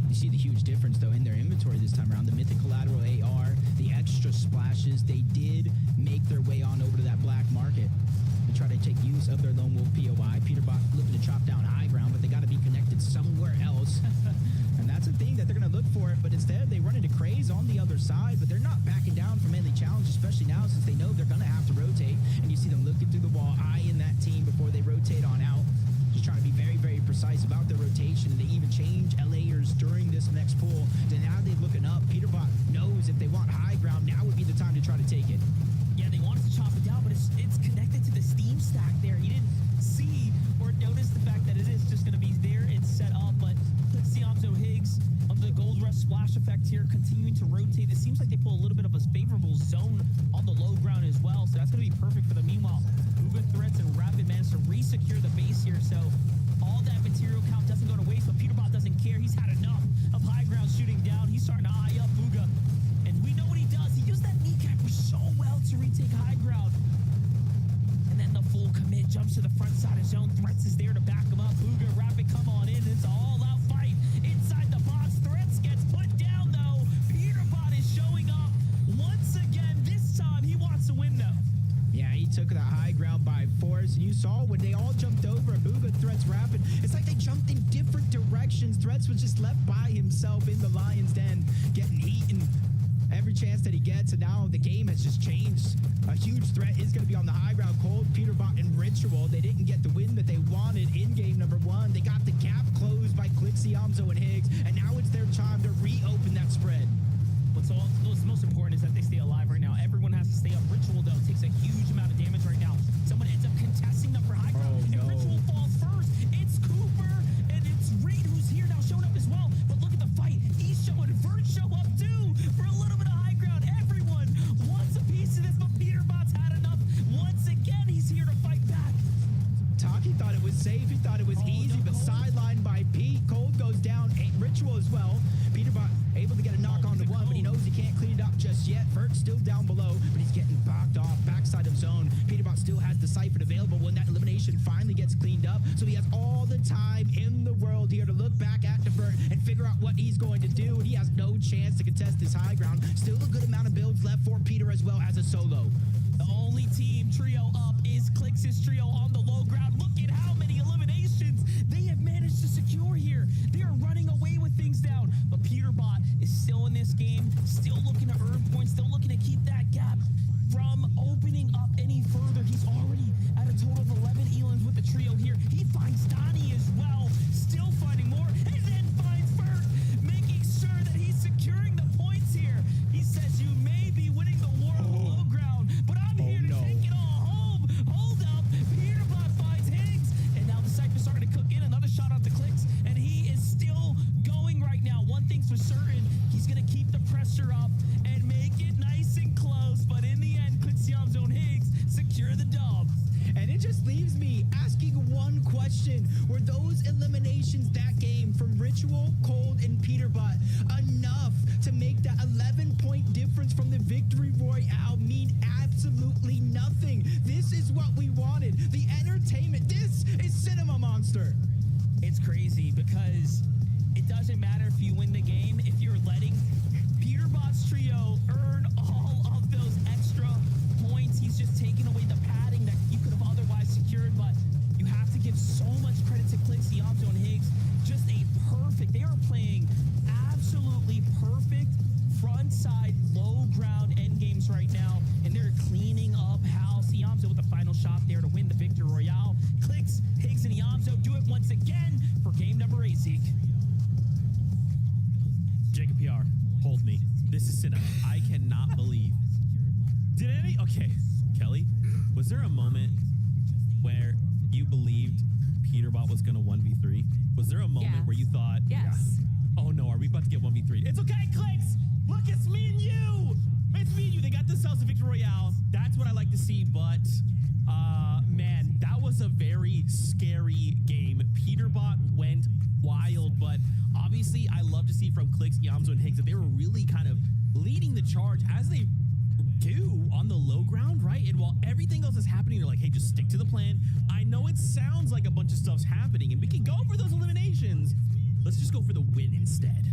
Speaker 5: You see the huge difference, though, in their inventory this time around. The Mythic Collateral AR, the extra splashes, they did make their way on over to that black market to try to take use of their Lone Wolf POI. Peterbot looking to chop down high ground, but they got to be connected somewhere else. And that's a thing that they're going to look for it, but instead they run into Craze on the other side, but they're not backing down from any challenge, especially now since they know they're going to have to rotate. And you see them looking through the wall, eyeing that team before they rotate on out. Just trying to be very, very precise about their rotation, and they even change LAers during this next pull. So now they're looking up. Peterbot knows if they want high ground, now would be the time to try to take
Speaker 4: zone on the low ground as well. So that's going to be perfect for them. Meanwhile, Uber Threats and Rapid managed to re-secure the base here. So all that material count doesn't go to waste, but Peterbot doesn't care. He's had enough of high ground shooting down. He's starting to eye up Uga. And we know what he does. He used that kneecapper so well to retake high ground. And then the full commit jumps to the front side of zone. Threats is there to back him up. Uga, Rapid, come on in. It's an all-out fight inside the box. Threats gets put down, though. Peterbot is showing up once again. This time, he wants to win, though.
Speaker 5: Yeah, he took that high ground by force. And you saw when they all jumped over Booga, Threats, Rapid, it's like they jumped in different directions. Threats was just left by himself in the Lion's Den, getting eaten every chance that he gets. And now the game has just changed. A huge threat is going to be on the high ground. Cold, Peterbot, and Ritual. They didn't get the win that they wanted in game number 1. They got the gap closed by Clixie, Amzo, and Higgs. And now it's their time to reopen that spread.
Speaker 4: What's most important is that they stay alive right now. Everyone has to stay up. Ritual, though, takes a huge amount of damage right now. Someone ends up contesting them for high ground.
Speaker 5: Oh, no.
Speaker 4: And Ritual falls first. It's Cooper, and it's Reed who's here now, showing up as well. But look at the fight. He's showing Vert show up, too, for a little bit of high ground. Everyone wants a piece of this, but Peterbot's had enough. Once again, he's here to fight back.
Speaker 5: Taki thought it was safe. He thought it was easy, but sidelined by Pete. Cold goes down. Ritual as well. Peterbot able to get a knock on the one, but he knows he can't clean it up just yet. Vert's still down below, but he's getting backed off backside of zone. Peterbot still has the siphon available when that elimination finally gets cleaned up, so he has all the time in the world here to look back at the Vert and figure out what he's going to do, and he has no chance to contest this high ground. Still a good amount of builds left for Peter as well as a solo.
Speaker 4: The only team trio up is Clix's trio on the low ground. Look at how many eliminations they have managed to secure here. They are running away with things down. But Peterbot is still in this game, still looking to earn points, still looking to keep that gap from opening up any further. He's already at a total of 11 Elans with the trio here. He finds Donnie as well, still finding more, and then finds Bert, making sure that he's securing the points here. He says, you may be winning the war on the low ground, but I'm here to take it all home. Hold up. Peterbot finds Higgs, and now the Cypher's starting to cook in. Another shot off the Clicks, and he is still going right now. One thing's for certain, he's going to keep the pressure up and make it nice and close, but in the end, Clixiam's own Higgs secure the dub.
Speaker 5: And it just leaves me asking one question. Were those eliminations that game from Ritual, Cold, and Peterbot enough to make that 11-point difference from the Victory Royale mean absolutely nothing? This is what we wanted. The entertainment. This is Cinema Monster.
Speaker 4: It's crazy because it doesn't matter if you win the game if you're letting Peterbot's trio earn all of those extra points. He's just taking away the padding that you could have otherwise secured, but you have to give so much credit to Clixie, Amzo, and Higgs. Just a perfect, they are playing absolutely perfect front side, low ground end games right now, and they're cleaning up house. Iamzo with the final shot there to win the Victory Royale. Clicks, Higgs, and Iamzo do it once again for game number 8, Zeke.
Speaker 3: Jacob PR, hold me. This is cinema. I cannot believe. Okay, Kelly, was there a moment where you believed Peterbot was going to 1v3? Was there a moment
Speaker 1: Yeah.
Speaker 3: where you thought,
Speaker 1: Yes.
Speaker 3: oh no, are we about to get 1v3? It's okay, Clicks! Look, it's me and you! It's me and you. They got themselves a Victory Royale. That's what I like to see, but man, that was a very scary game. Peterbot went wild, but obviously I love to see from Clicks, Yamzo, and Higgs that they were really kind of leading the charge as they do on the low ground, right? And while everything else is happening, they're like, hey, just stick to the plan. I know it sounds like a bunch of stuff's happening, and we can go for those eliminations. Let's just go for the win instead.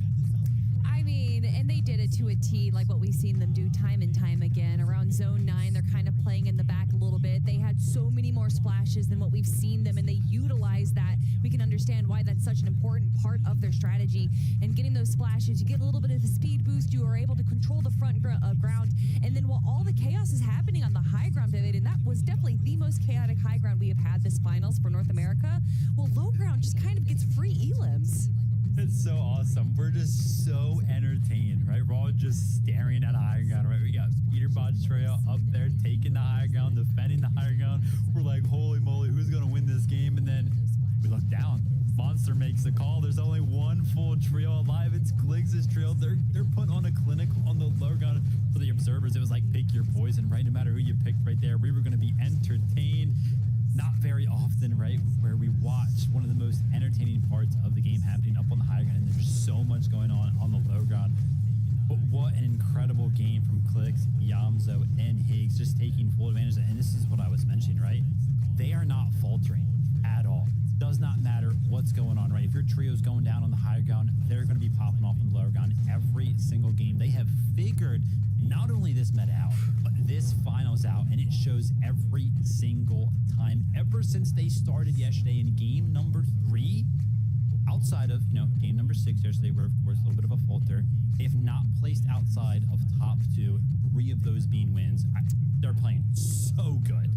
Speaker 1: I mean, and they did it to a T, like what we've seen them do time and time again. Around zone 9, they're kind of playing in the back a little bit. They had so many more splashes than what we've seen them, and they utilized that. We can understand why that's such an important part of their strategy. And getting those splashes, you get a little bit of a speed boost. You are able to control the front ground. And then while all the chaos is happening on the high ground, David, and that was definitely the most chaotic high ground we have had this finals for North America, well, low ground just kind of gets free elims.
Speaker 2: It's so awesome. We're just so entertained, right? We're all just staring at high ground, right? We got Peterbot's trail up there taking the high ground, defending the high ground. We're like, holy moly, who's going to win this game? And then We look down. Monster makes the call. There's only one full trio alive. It's Clix' trio. They're putting on a clinic on the low gun for the observers. It was like pick your poison, right? No matter who you picked right there, we were going to be entertained. Not very often, right, where we watch one of the most entertaining parts of the game happening up on the high ground, and there's so much going on the low ground. But what an incredible game from Clix, Yamzo, and Higgs, just taking full advantage of it. And this is what I was mentioning, right? They are not faltering at all. Does not matter what's going on, right? If your trio's going down on the higher ground, they're going to be popping off on the lower ground every single game. They have figured not only this meta out, but this finals out, and it shows every single time ever since they started yesterday in game number 3. Outside of, game number 6 yesterday, where, of course, a little bit of a falter. If not placed outside of top 2, 3 of those being wins, they're playing so good.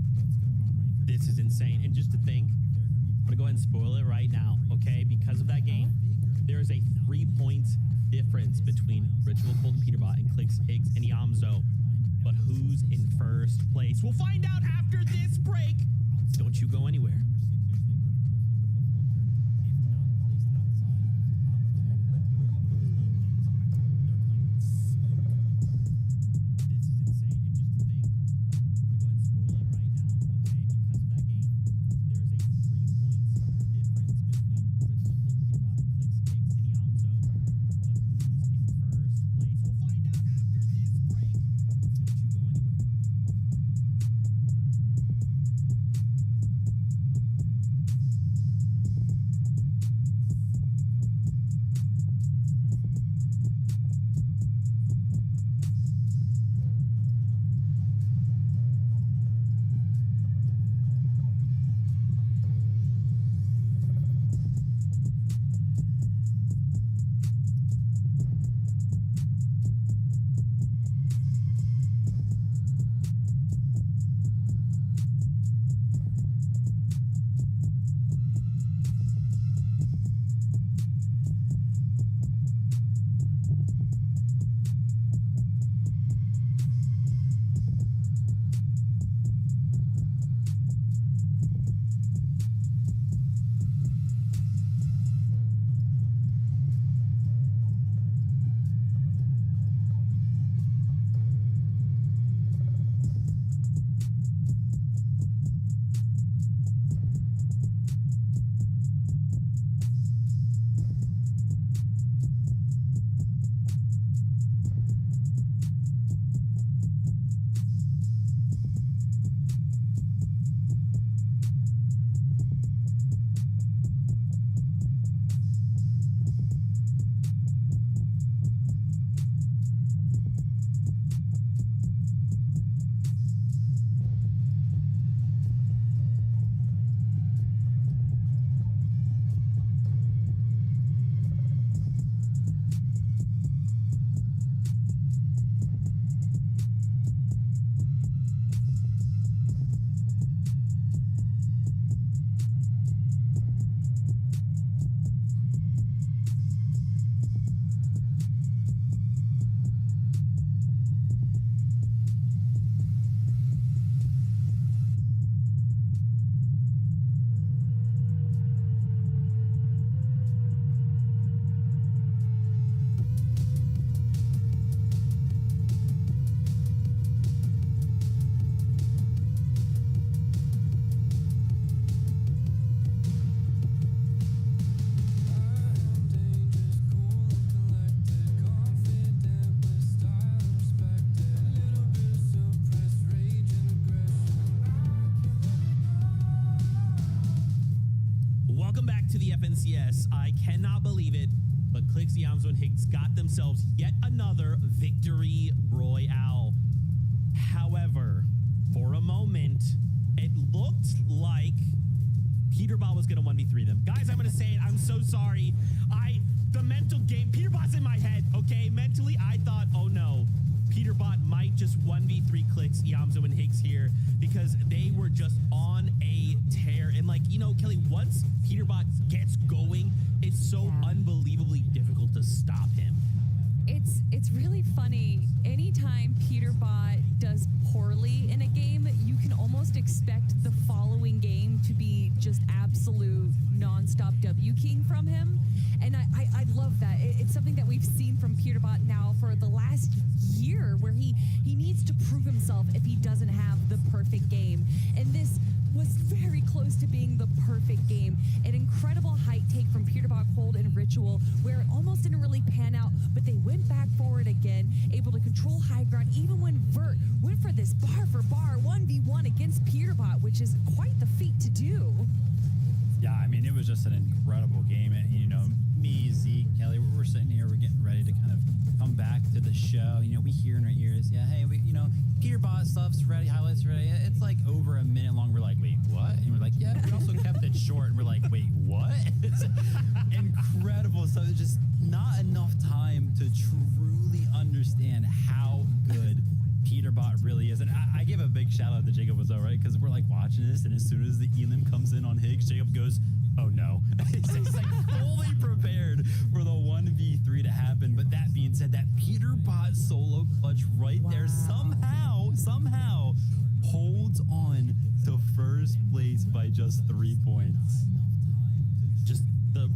Speaker 3: This is insane. And just to think, I'm going to go ahead and spoil it right now, okay? Because of that game, there is a 3-point difference between Ritual Cold and Peterbot and Clix, Higgs, and Yamzo. But who's in first place? We'll find out after this break. Don't you go anywhere. FNCS. I cannot believe it, but Clix, Yamzo, and Higgs got themselves yet another victory royale. However, for a moment, it looked like Peterbot was going to 1v3 them. Guys, I'm going to say it. I'm so sorry. The mental game, Peterbot's in my head, okay? Mentally, I thought, oh no, Peterbot might just 1v3 Clix, Yamzo, and Higgs here because they were just on a tear. And like, you know, Kelly, once Peterbot gets going, it's so unbelievably difficult to stop him.
Speaker 1: It's really funny. Anytime Peterbot does poorly in a game, you can almost expect the following game to be just absolute perfect game. And this was very close to being the perfect game. An incredible height take from Peterbot, Cold, and Ritual, where it almost didn't really pan out, but they went back forward again, able to control high ground, even when Vert went for this bar for bar 1v1 against Peterbot, which is quite the feat to do.
Speaker 2: Yeah, I mean, it was just an incredible game. And, you know, me, Zeke, Kelly, we're sitting here, we're getting ready to kind of come back to the show. You know, we hear in our ears, yeah, hey, we, you know, Peterbot stuff's ready, highlights ready. It's like over a minute long. We're like, wait, what? And we're like, yeah, we also kept it short. And we're like, wait, what? It's incredible. So it's just not enough time to truly understand how good Peterbot really is. And I give a big shout out to Jacob Wazzo, right? Because we're like watching this, and as soon as the Elam comes in on Higgs, Jacob goes, oh no. He's like fully prepared for the 1v3 to happen. But that being said, that Peterbot solo clutch right there somehow holds on to first place by just 3 points.
Speaker 3: Just the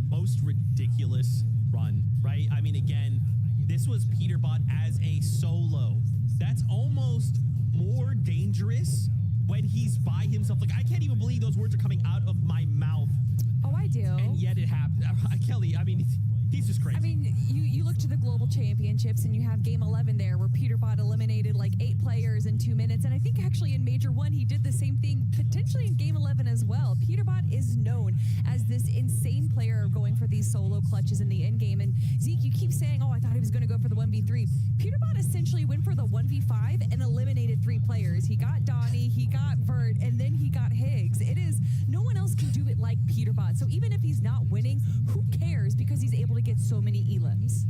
Speaker 3: most ridiculous run, right? I mean, again, this was Peterbot as a solo. That's almost more dangerous when he's by himself. Like, I can't even believe those words are coming out of my mouth.
Speaker 1: Oh, I do.
Speaker 3: And yet it happened. Kelly, I mean, he's just crazy.
Speaker 1: I mean, you look to the global championships and you have game 11 there where Peterbot eliminated like 8 players in 2 minutes. And I think actually in Major 1, he did the same thing potentially in game 11 as well. Peterbot is known as this insane player going for these solo clutches in the end game. And Zeke, you keep saying, oh, I thought he was going to go for the 1v3. Peterbot essentially went for the 1v5 and eliminated 3 players. He got Donnie, he got Vert, and then he got Higgs. It is, no one else can do it like Peterbot. So even if he's not winning, who cares? Because he's able to get so many elims.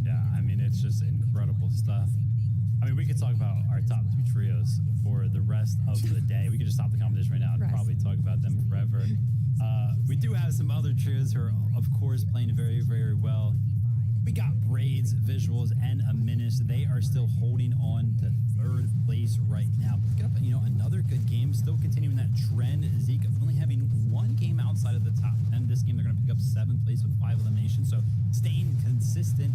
Speaker 2: Yeah, I mean, it's just incredible stuff. I mean, we could talk about our top 2 trios for the rest of the day. We could just stop the competition right now and probably talk about them forever. We do have some other trios who are, of course, playing very, very well. We got Braids, Visuals, and a Menace. They are still holding on to 3rd place right now. Pick up, you know, another good game, still continuing that trend. Zeke only having 1 game outside of the top 10. This game, they're going to pick up 7th place with 5 eliminations. So staying consistent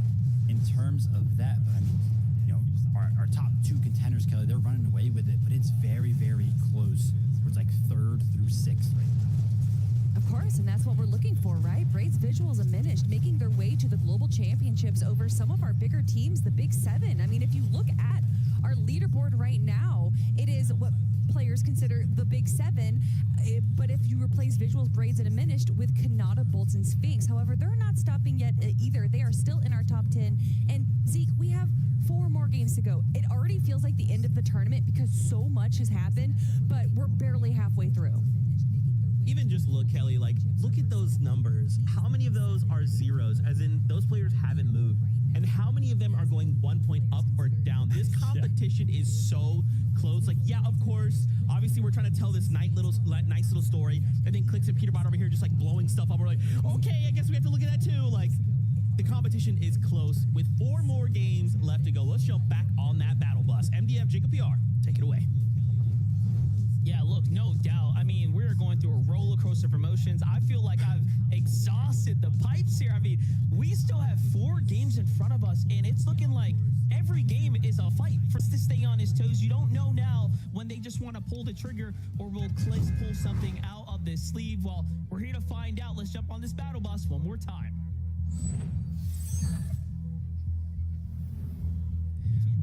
Speaker 2: in terms of that. But I mean, you know, our top 2 contenders, Kelly, they're running away with it, but it's very, very close. It's like 3rd through 6th right now.
Speaker 1: Of course, and that's what we're looking for, right? Braids, Visuals, and Diminished making their way to the global championships over some of our bigger teams, the Big 7. I mean, if you look at our leaderboard right now, it is what players consider the Big 7. But if you replace Visuals, Braids, and Diminished with Kanata, Bolts, and Sphinx, however, they're not stopping yet either. They are still in our top 10. And Zeke, we have 4 more games to go. It already feels like the end of the tournament because so much has happened, but we're barely halfway through.
Speaker 3: Even just look, Kelly, like, look at those numbers. How many of those are zeros, as in those players haven't moved? And how many of them are going 1 point up or down? This competition is so close. Like, yeah, of course, obviously we're trying to tell this nice little story, and then Clicks and Peterbot over here just like blowing stuff up. We're like, okay, I guess we have to look at that too. Like, the competition is close with 4 more games left to go. Let's jump back on that battle bus. MDF, Jacob PR, take it away.
Speaker 4: Yeah, look, no doubt. I mean, we're going through a roller coaster of emotions. I feel like I've exhausted the pipes here. I mean, we still have 4 games in front of us, and it's looking like every game is a fight for us to stay on his toes. You don't know now when they just want to pull the trigger, or will Clicks pull something out of this sleeve. Well, we're here to find out. Let's jump on this battle bus one more time.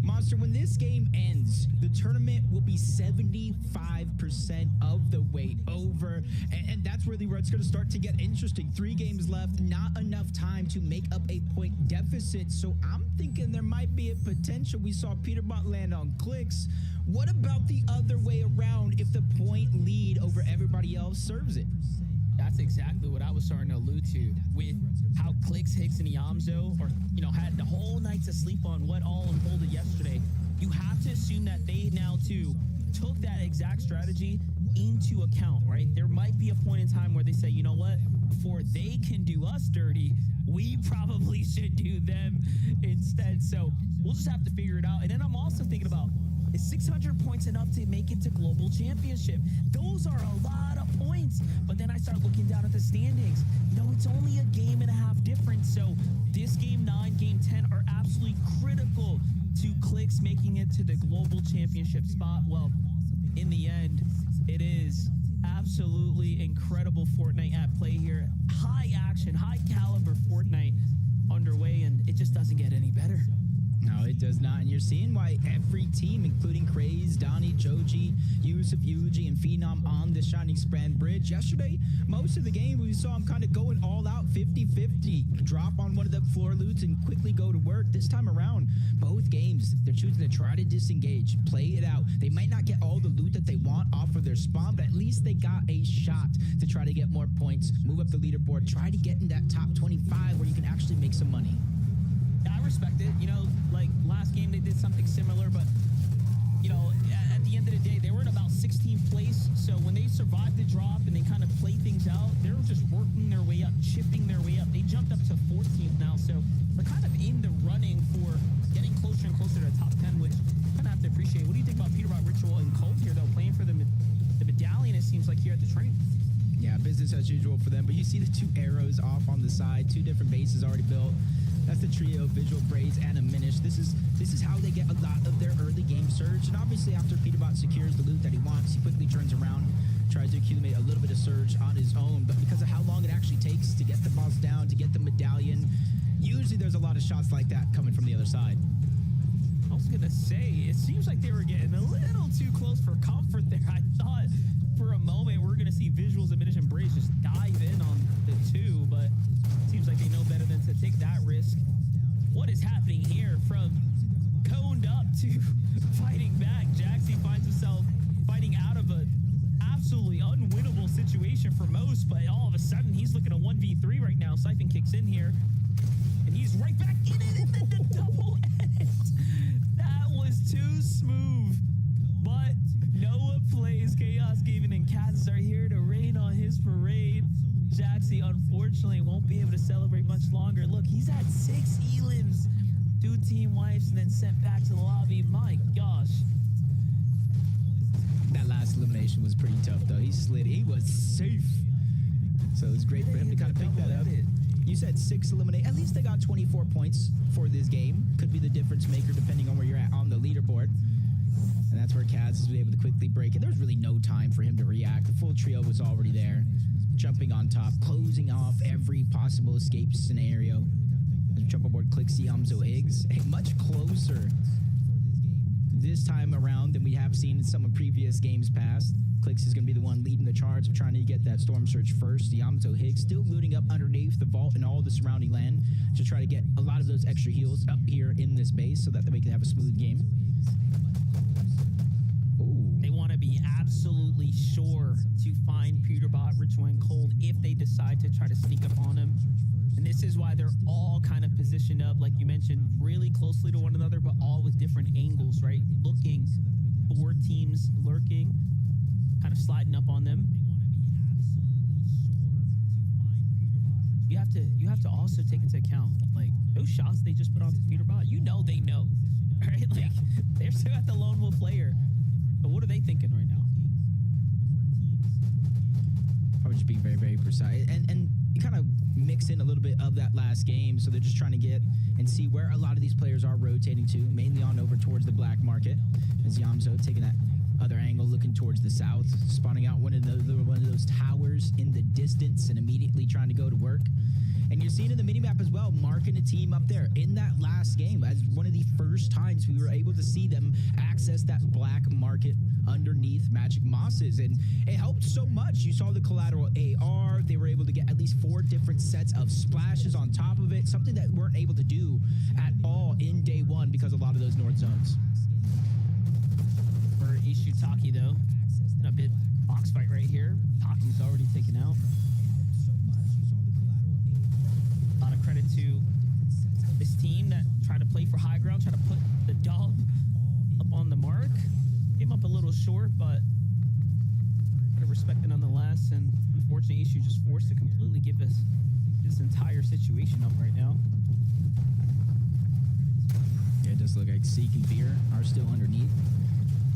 Speaker 5: Monster, when this game ends, the tournament will be 75% of the way over. And that's really where it's going to start to get interesting. 3 games left, not enough time to make up a point deficit. So I'm thinking there might be a potential. We saw Peterbot land on Clicks. What about the other way around if the point lead over everybody else serves it?
Speaker 4: That's exactly what I was starting to allude to with how Clicks, Higgs, and Yamzo had the whole night to sleep on what all unfolded yesterday. You have to assume that they now, too, took that exact strategy into account, right? There might be a point in time where they say, you know what? Before they can do us dirty, we probably should do them instead. So we'll just have to figure it out. And then I'm also thinking about, is 600 points enough to make it to global championship? Those are a lot of points. But then I start looking down at the standings. No, it's only a game and a half difference. So this game 9, game 10 are absolutely critical to Clicks making it to the global championship spot. Well, in the end, it is absolutely incredible Fortnite at play here. High action, high caliber Fortnite underway, and it just doesn't get any better.
Speaker 5: No, it does not. And you're seeing why every team, including Craze, Donnie, Joji, Yusuf, Yuji, and Phenom on the Shining Strand Bridge. Yesterday, most of the game, we saw them kind of going all out 50-50. Drop on one of the floor loots and quickly go to work. This time around, both games, they're choosing to try to disengage, play it out. They might not get all the loot that they want off of their spawn, but at least they got a shot to try to get more points, move up the leaderboard, try to get in that top 25 where you can actually make some money.
Speaker 4: I respect it. You know, like last game they did something similar, but you know, at the end of the day, they were in about 16th place. So when they survived the drop and they kind of played things out, they were just working their way up, chipping their way up. They jumped up to 14th now, so they're kind of in the running for getting closer and closer to the top 10, which I kind of have to appreciate. What do you think about Peterbot, Ritual, and Cold here, though, playing for the medallion, it seems like, here at the train?
Speaker 5: Yeah, business as usual for them. But you see the two arrows off on the side, two different bases already built. That's the trio, Visual, Braze, and a Minish. This is how they get a lot of their early game surge. And obviously, after Peterbot secures the loot that he wants, he quickly turns around, tries to accumulate a little bit of surge on his own. But because of how long it actually takes to get the boss down, to get the medallion, usually there's a lot of shots like that coming from the other side.
Speaker 4: I was going to say, it seems like they were getting a little too close for comfort there. I thought for a moment we're going to see Visuals and Minish and Braze just dive in on the two, but it seems like they know better than to take that risk. What is happening here from coned up to fighting back? Jaxie finds himself fighting out of an absolutely unwinnable situation for most, but all of a sudden he's looking at 1v3 right now. Siphon kicks in here, and he's right back in it, and then the double edit. That was too smooth, but Noah plays. Chaos Gavin and Kaz are here to rain on his parade. Jaxie, unfortunately, won't be able to celebrate much longer. Look, he's had 6 elims, 2 team wipes, and then sent back to the lobby. My gosh.
Speaker 5: That last elimination was pretty tough, though. He slid. He was safe. So it was great for him to kind of pick that up. You said 6 eliminate. At least they got 24 points for this game. Could be the difference maker depending on where you're at on the leaderboard. And that's where Kaz was able to quickly break it. There was really no time for him to react. The full trio was already there, jumping on top, closing off every possible escape scenario. As we jump aboard Clixie, Hamzo Higgs, much closer this time around than we have seen in some of previous games past. Clix is going to be the one leading the charge of trying to get that Storm Surge first. Yamato Higgs still looting up underneath the vault and all the surrounding land to try to get a lot of those extra heals up here in this base so that they can have a smooth game.
Speaker 4: They want to be absolutely sure to find Peterbot, Ritual, and Cold if they decide to try to sneak up on him. And this is why they're all kind of positioned up, like you mentioned, really closely to one another, but all with different angles, right? Looking for teams lurking, kind of sliding up on them. You have to also take into account, like, those shots they just put off Peterbot, you know they know, right? Like, they're still at the lone wolf player. But what are they thinking right now?
Speaker 5: Probably just being very, very precise. And you kind of mix in a little bit of that last game, so they're just trying to get and see where a lot of these players are rotating to, mainly on over towards the black market. As Yamzo taking that other angle, looking towards the south, spawning out one of those towers in the distance and immediately trying to go to work. And you're seeing in the minimap as well, marking a team up there in that last game as one of the first times we were able to see them access that black market underneath Magic Mosses. And it helped so much. You saw the collateral AR. They were able to get at least 4 different sets of splashes on top of it, something that weren't able to do at all in day 1 because of a lot of those north zones.
Speaker 4: For Ishutaki, though, a bit box fight right here. Taki's already taken out. A lot of credit to this team that tried to play for high ground, tried to put the dub up on the mark. Came up a little short, but gotta respect it nonetheless. And unfortunately, Ishu just forced to completely give us this entire situation up right now.
Speaker 5: Yeah, it does look like Seek and Veer are still underneath.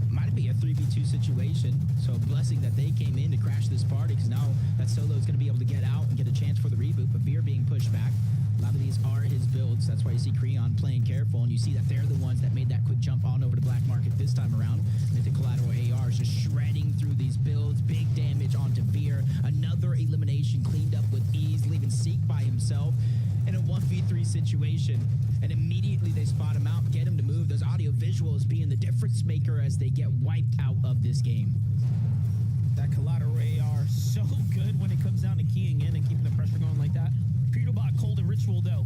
Speaker 5: Might be a 3v2 situation, so a blessing that they came in to crash this party, because now that Solo is going to be able to get out and get a chance for the reboot, but Veer being pushed back. A lot of these are his builds. That's why you see Creon playing careful, and you see that they're the ones that made that quick jump on over to Black Market this time around. And the collateral AR is just situation, and immediately they spot him out, get him to move. Those audio visuals being the difference maker as they get wiped out of this game.
Speaker 4: That collateral AR so good when it comes down to keying in and keeping the pressure going like that. Peterbot, Cold, and Ritual, though,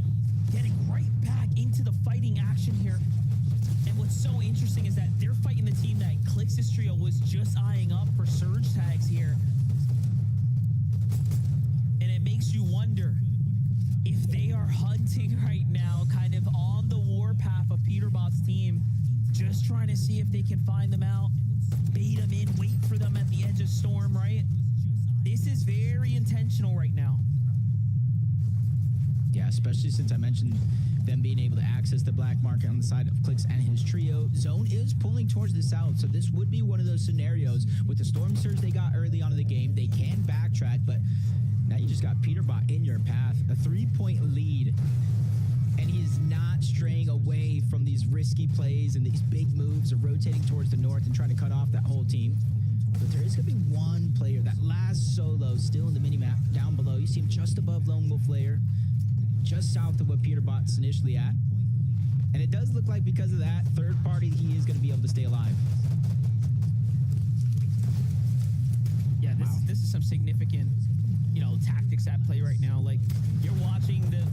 Speaker 4: getting right back into the fighting action here. And what's so interesting is that they're fighting the team that Clix's trio was just eyeing up for surge tags here. And it makes you wonder if they are hunting right now, kind of on the warpath of Peterbot's team, just trying to see if they can find them out, bait them in, wait for them at the edge of Storm, right? This is very intentional right now.
Speaker 5: Yeah, especially since I mentioned them being able to access the black market on the side of Clix and his trio. Zone is pulling towards the south, so this would be one of those scenarios with the Storm Surge they got early on in the game. They can backtrack, but now you just got Peterbot in your path. A 3-point lead, and he is not straying away from these risky plays and these big moves of rotating towards the north and trying to cut off that whole team. But there is going to be one player, that last solo, still in the minimap down below. You see him just above Lone Wolf Lair, just south of what Peterbot's initially at. And it does look like because of that third party, he is going to be able to stay alive.
Speaker 4: Yeah, this is some significant, tactics at play right now. Like, you're watching them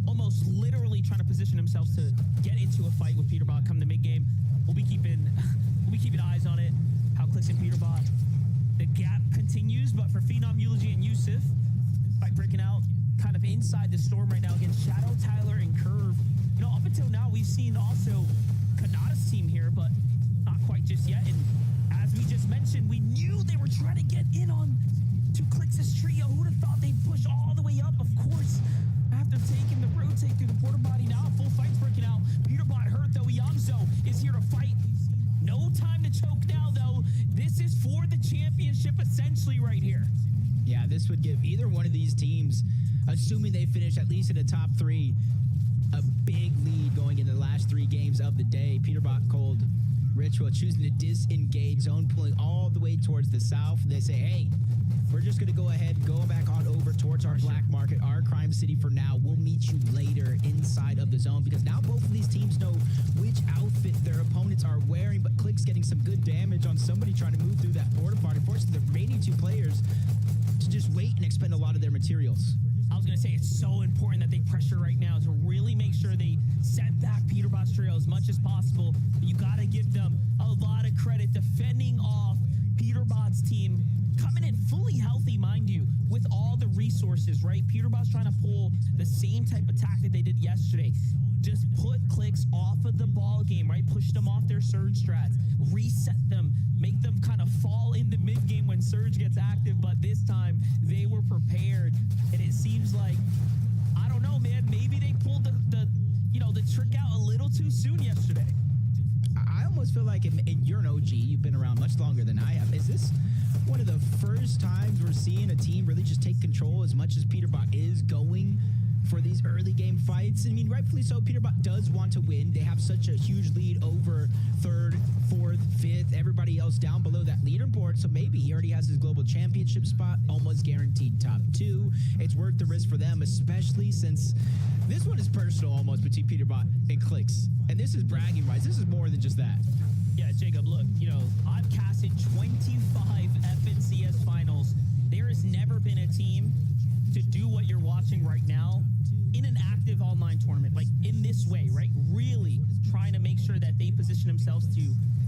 Speaker 4: almost literally trying to position themselves to get into a fight with Peterbot come the mid game. We'll be keeping eyes on it. How Clix and Peterbot, the gap continues, but for Phenom, Eulogy, and Yusuf, fight breaking out kind of inside the Storm right now against Shadow, Tyler, and Curve. Up until now, we've seen also Kanata's team here, but not quite just yet. And as we just mentioned, we knew they were trying to get in on to Clix's trio. Who'd have thought they'd push all the way up? Of course, after taking the rotate through the porta body, now full fight's breaking out. Peterbot hurt, though. Yamzo is here to fight. No time to choke now, though. This is for the championship, essentially, right here.
Speaker 5: Yeah, this would give either one of these teams, assuming they finish at least in the top three, a big lead going into the last 3 games of the day. Peterbot, Cold, Ritual choosing to disengage. Zone pulling all the way towards the south. They say, hey, we're just going to go ahead and go back on over towards our black market, our crime city for now. We'll meet you later inside of the zone, because now both of these teams know which outfit their opponents are wearing. But Click's getting some good damage on somebody trying to move through that porta potty, forcing the remaining 2 players to just wait and expend a lot of their materials.
Speaker 4: I was going to say, it's so important that they pressure right now to really make sure they set back Peterbot's trio as much as possible. You got to give them a lot of credit defending off Peterbot's team, coming in fully healthy, mind you, with all the resources, right? Peterbot's trying to pull the same type of tactic they did yesterday. Just put Clix off of the ball game, right? Push them off their surge strats, reset them, make them kind of fall into mid game when surge gets active. But this time they were prepared, and it seems like, I don't know, man, maybe they pulled the trick out a little too soon yesterday.
Speaker 5: I almost feel like, and you're an OG, you've been around much longer than I have. Is this one of the first times we're seeing a team really just take control as much as Peterbot is going for these early game fights? I mean, rightfully so, Peterbot does want to win. They have such a huge lead over 3rd, 4th, 5th, everybody else down below that leaderboard. So maybe he already has his global championship spot, almost guaranteed top 2. It's worth the risk for them, especially since this one is personal almost between Peterbot and Clix. And this is bragging rights. This is more than just that.
Speaker 4: Yeah, Jacob, look, I've casted 25 FNCS finals. There has never been a team to do what you're watching right now in an active online tournament, like in this way, right? Really trying to make sure that they position themselves to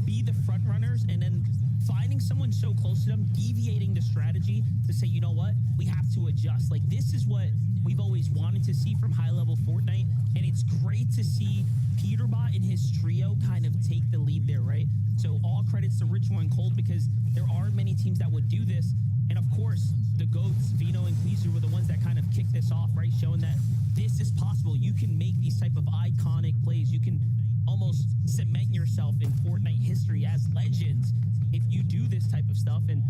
Speaker 4: be the front runners, and then finding someone so close to them, deviating the strategy to say, you know what, we have to adjust. Like, this is what we've always wanted to see from high-level Fortnite, and it's great to see Peterbot and his trio kind of take the lead there, right? So all credits to Ritual and Cold, because there are many teams that would do this. And of course, the GOATs, Vino and Queezer, were the ones that kind of kicked this off, right? Showing that this is possible. You can make these type of iconic plays. You can almost cement yourself in Fortnite history as legends if you do this type of stuff. And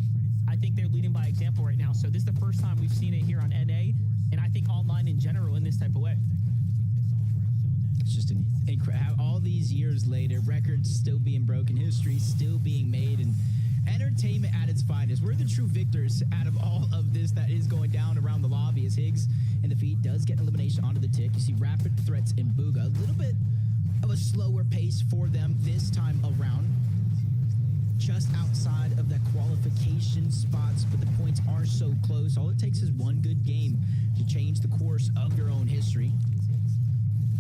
Speaker 4: I think they're leading by example right now. So this is the first time we've seen it here on NA, and I think online in general in this type of way.
Speaker 5: It's just an incredible, all these years later, records still being broken, history still being made, and entertainment at its finest. We're the true victors out of all of this that is going down around the lobby as Higgs in the feed does get elimination onto the tick. You see rapid threats in Booga. A little bit of a slower pace for them this time around. Just outside of the qualification spots, but the points are so close. All it takes is one good game to change the course of your own history.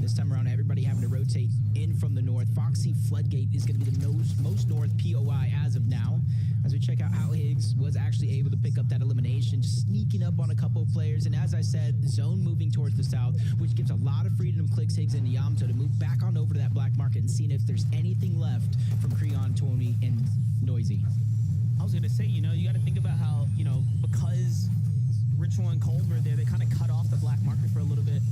Speaker 5: This time around, everybody having to rotate in from the north. Foxy Floodgate is going to be the most north POI as of now. As we check out how Higgs was actually able to pick up that elimination, just sneaking up on a couple of players. And as I said, the zone moving towards the south, which gives a lot of freedom to Clicks, Higgs, and Yamto to move back on over to that black market and seeing if there's anything left from Creon, Tony, and Noisy.
Speaker 4: I was going to say, you got to think about how, because Ritual and Cold were there, they kind of cut off the black market for a little bit.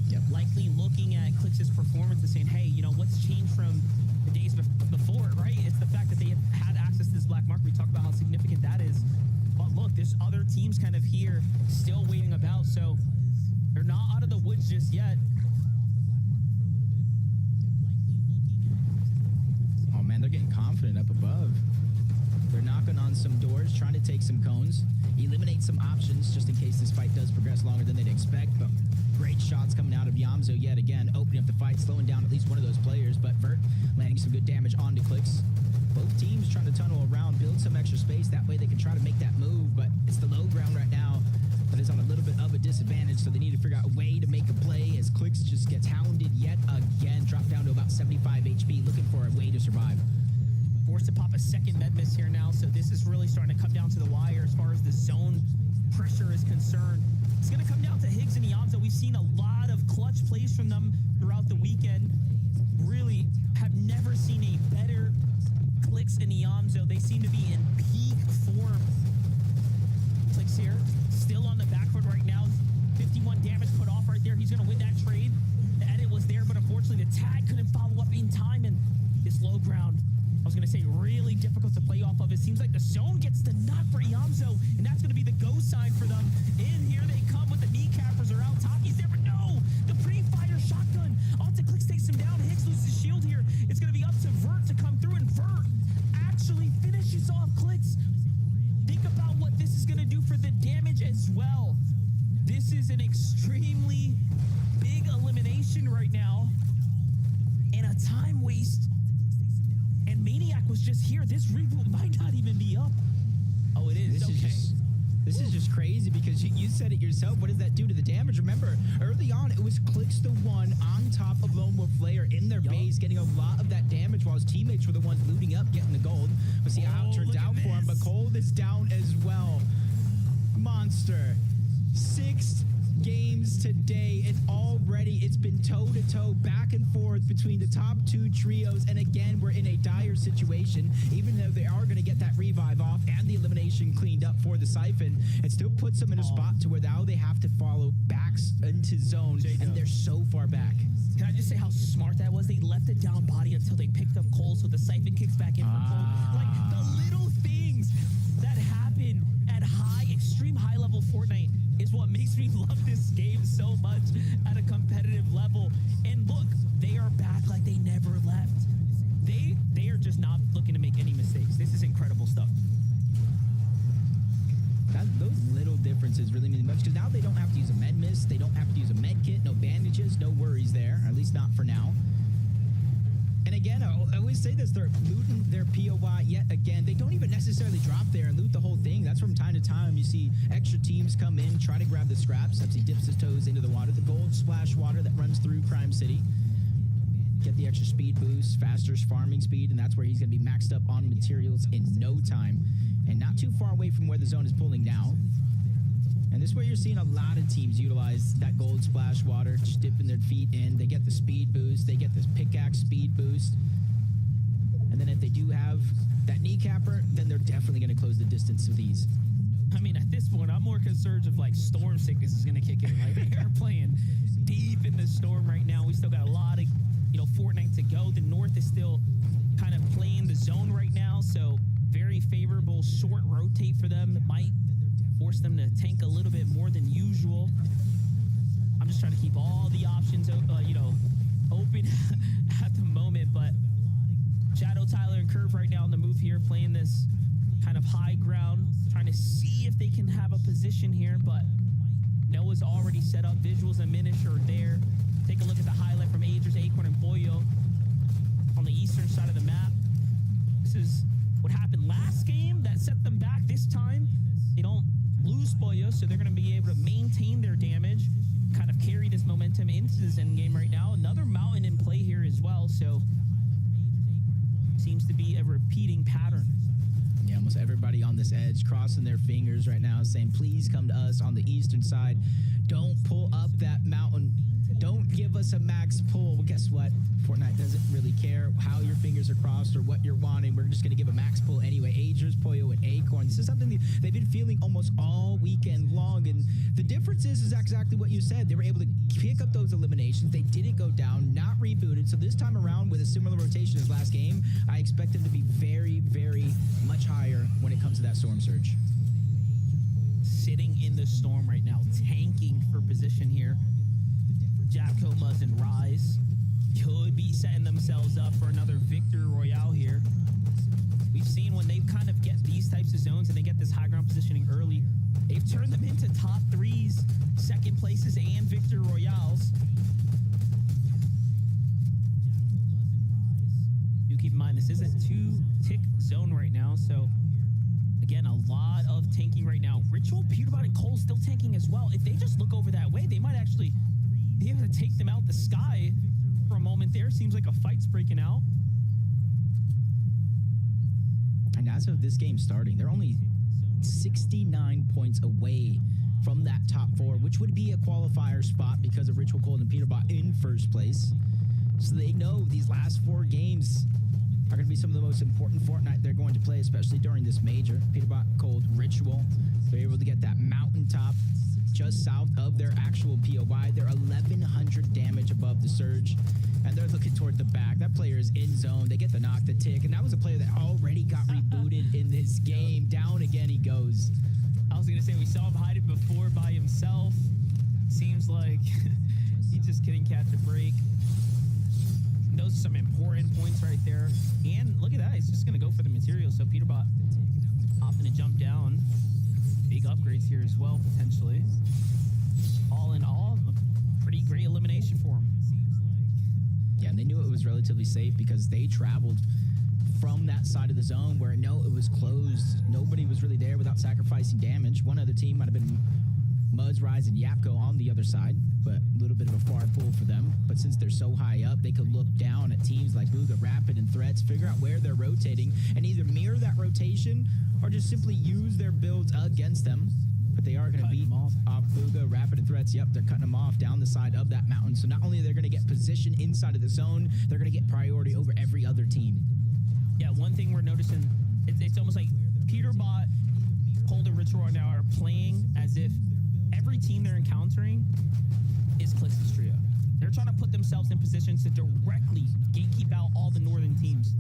Speaker 5: Yep.
Speaker 4: Likely looking at Clix' performance and saying, hey, what's changed from the days before, right? It's the fact that they have had access to this black market. We talked about how significant that is. But look, there's other teams kind of here still waiting about, so they're not out of the woods just yet.
Speaker 5: Oh, man, they're getting confident up above. They're knocking on some doors, trying to take some cones, eliminate some options just in case this fight does progress longer than they'd expect. But great shots coming out of Yamzo yet again, opening up the fight, slowing down at least one of those players. But Vert landing some good damage onto Clicks. Both teams trying to tunnel around, build some extra space. That way they can try to make that move. But it's the low ground right now that is on a little bit of a disadvantage. So they need to figure out a way to make a play as Clicks just gets hounded yet again. Dropped down to about 75 HP, looking for a way to survive.
Speaker 4: Forced to pop a second med miss here now, so this is really starting to come down to the wire as far as the zone pressure is concerned. It's going to come down to Higgs and Ianzo. We've seen a lot of clutch plays from them throughout the weekend. Really have never seen a better Clicks and Ianzo. They seem to be in peak form. Clicks here, still on the back foot right now. 51 damage put off right there. He's going to win that trade. The edit was there, but unfortunately the tag couldn't follow up in time, and this low ground, I was going to say, really difficult to play off of. It seems like the zone gets the knock for Iamzo, and that's going to be the go sign for them. In here they come with the kneecappers are out. Taki's there, but no! The pre-fire shotgun onto Clicks takes him down. Higgs loses his shield here. It's going to be up to Vert to come through, and Vert actually finishes off Clicks. Think about what this is going to do for the damage as well. This is an extremely big elimination right now, and a time waste. And Maniac was just here. This reboot might not even be up. Oh, it is.
Speaker 5: This is just crazy because you said it yourself. What does that do to the damage? Remember, early on, it was Clicks the one on top of Lone Wolf Lair in their base, getting a lot of that damage while his teammates were the ones looting up, getting the gold. We'll see how it turns out for him. But Cold is down as well. Monster. 6 games today, and already it's been toe-to-toe, back and forth between the top 2 trios. And again, we're in a dire situation. Even though they are going to get that revive off and the elimination cleaned up for the Siphon, it still puts them in a spot to where now they have to follow backs into zone, and they're so far back.
Speaker 4: Can I just say how smart that was? They left it down body until they picked up Cole, so the Siphon kicks back in for Cole. Like, the little things that happen at extreme high-level Fortnite is what makes me love this game so much at a competitive level. And look, they are back like they never left. They are just not looking to make any mistakes. This is incredible stuff.
Speaker 5: Those little differences really mean much because now they don't have to use a med mist. They don't have to use a med kit. No bandages. No worries there. At least not for now. And again, I always say this, they're looting their POI yet again. They don't even necessarily drop there and loot the whole thing. That's from time to time. You see extra teams come in, try to grab the scraps. As he dips his toes into the water, the gold splash water that runs through Crime City. Get the extra speed boost, faster farming speed, and that's where he's going to be maxed up on materials in no time. And not too far away from where the zone is pulling now. And this is where you're seeing a lot of teams utilize that gold splash water, just dipping their feet in. They get the speed boost. They get this pickaxe speed boost. And then if they do have that kneecapper, then they're definitely going to close the distance with these.
Speaker 4: I mean, at this point, I'm more concerned of like storm sickness is going to kick in. Like, they're playing deep in the storm right now. We still got a lot of, Fortnite to go. The North is still kind of playing the zone right now. So very favorable short rotate for them. It might force them to tank a little bit more than usual. I'm just trying to keep all the options, open at the moment. But Shadow, Tyler, and Curve right now on the move here, playing this kind of high ground, trying to see if they can have a position here, but Noah's already set up. Visuals and Minish are there. Take a look at the highlight from Aegis, Acorn, and Boyo on the eastern side of the map. This is what happened last game that set them back. This time, they don't lose Boyo, so they're going to be able to maintain their damage, kind of carry this momentum into this end game right now. Another mountain in play here as well, so seems to be a repeating pattern.
Speaker 5: Yeah, almost everybody on this edge crossing their fingers right now, saying, please come to us on the eastern side. Don't pull up that mountain. Don't give us a max pull. Well, guess what? Fortnite doesn't really care how your fingers are crossed or what you're wanting. We're just going to give a max pull anyway. Agers, Poyo, and Acorn. This is something they've been feeling almost all weekend long. And the difference is exactly what you said. They were able to pick up those eliminations. They didn't go down, not rebooted. So this time around, with a similar rotation as last game, I expect them to be very, very much higher when it comes to that storm surge.
Speaker 4: Sitting in the storm right now, tanking for position here. Jacko, Muzz, and Rise could be setting themselves up for another victory royale here. We've seen when they kind of get these types of zones and they get this high ground positioning early, they've turned them into top threes, second places, and victory royales. Do keep in mind, this is a 2-tick zone right now, so again, a lot of tanking right now. Ritual, Peterbot, and Cole still tanking as well. If they just look over that way, they might actually be able to take them out the sky for a moment there. Seems like a fight's breaking out.
Speaker 5: And as of this game starting, they're only 69 points away from that top 4, which would be a qualifier spot because of Ritual, Cold, and Peterbot in first place. So they know these last 4 games are going to be some of the most important Fortnite they're going to play, especially during this major. Peterbot, Cold, Ritual. They're able to get that mountaintop just south of their actual POI. They're 1,100 damage above the surge, and they're looking toward the back. That player is in zone. They get the knock, the tick, and that was a player that already got rebooted in this game. Down again he goes.
Speaker 4: I was going to say, we saw him hide it before by himself. Seems like he just couldn't catch a break. Those are some important points right there. And look at that. He's just going to go for the material. So Peterbot opting to jump down. Big upgrades here as well, potentially. All in all, a pretty great elimination for him.
Speaker 5: Yeah, and they knew it was relatively safe because they traveled from that side of the zone where no, it was closed. Nobody was really there without sacrificing damage. One other team might have been Muzz, Rise, and Yapko on the other side, but a little bit of a far pull for them. But since they're so high up, they could look down at teams like Booga, Rapid, and Threats, figure out where they're rotating, and either mirror that rotation or just simply use their builds against them. But they are going to beat off Booga, Rapid, and Threats. Yep, they're cutting them off down the side of that mountain. So not only are they going to get position inside of the zone, they're going to get priority over every other team.
Speaker 4: Yeah, one thing we're noticing, it's almost like Peterbot, Cold, and Ritual now are playing as if every team they're encountering is Clix's trio. They're trying to put themselves in positions to directly gatekeep out all the northern teams.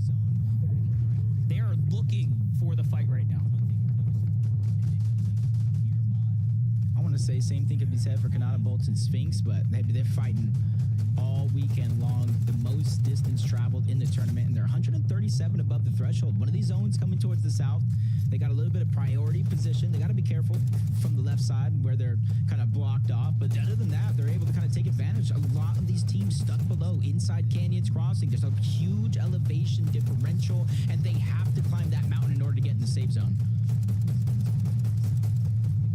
Speaker 4: They are looking for the fight right now.
Speaker 5: I want to say same thing could be said for Kanata, Bolts, and Sphinx, but they're fighting all weekend long. The most distance traveled in the tournament, and they're 137 above the threshold. One of these zones coming towards the south. They got a little bit of priority position. They got to be careful from the left side where they're kind of blocked off. But other than that, they're able to kind of take advantage. A lot of these teams stuck below inside Canyons Crossing. There's a huge elevation differential, and they have to climb that mountain in order to get in the safe zone.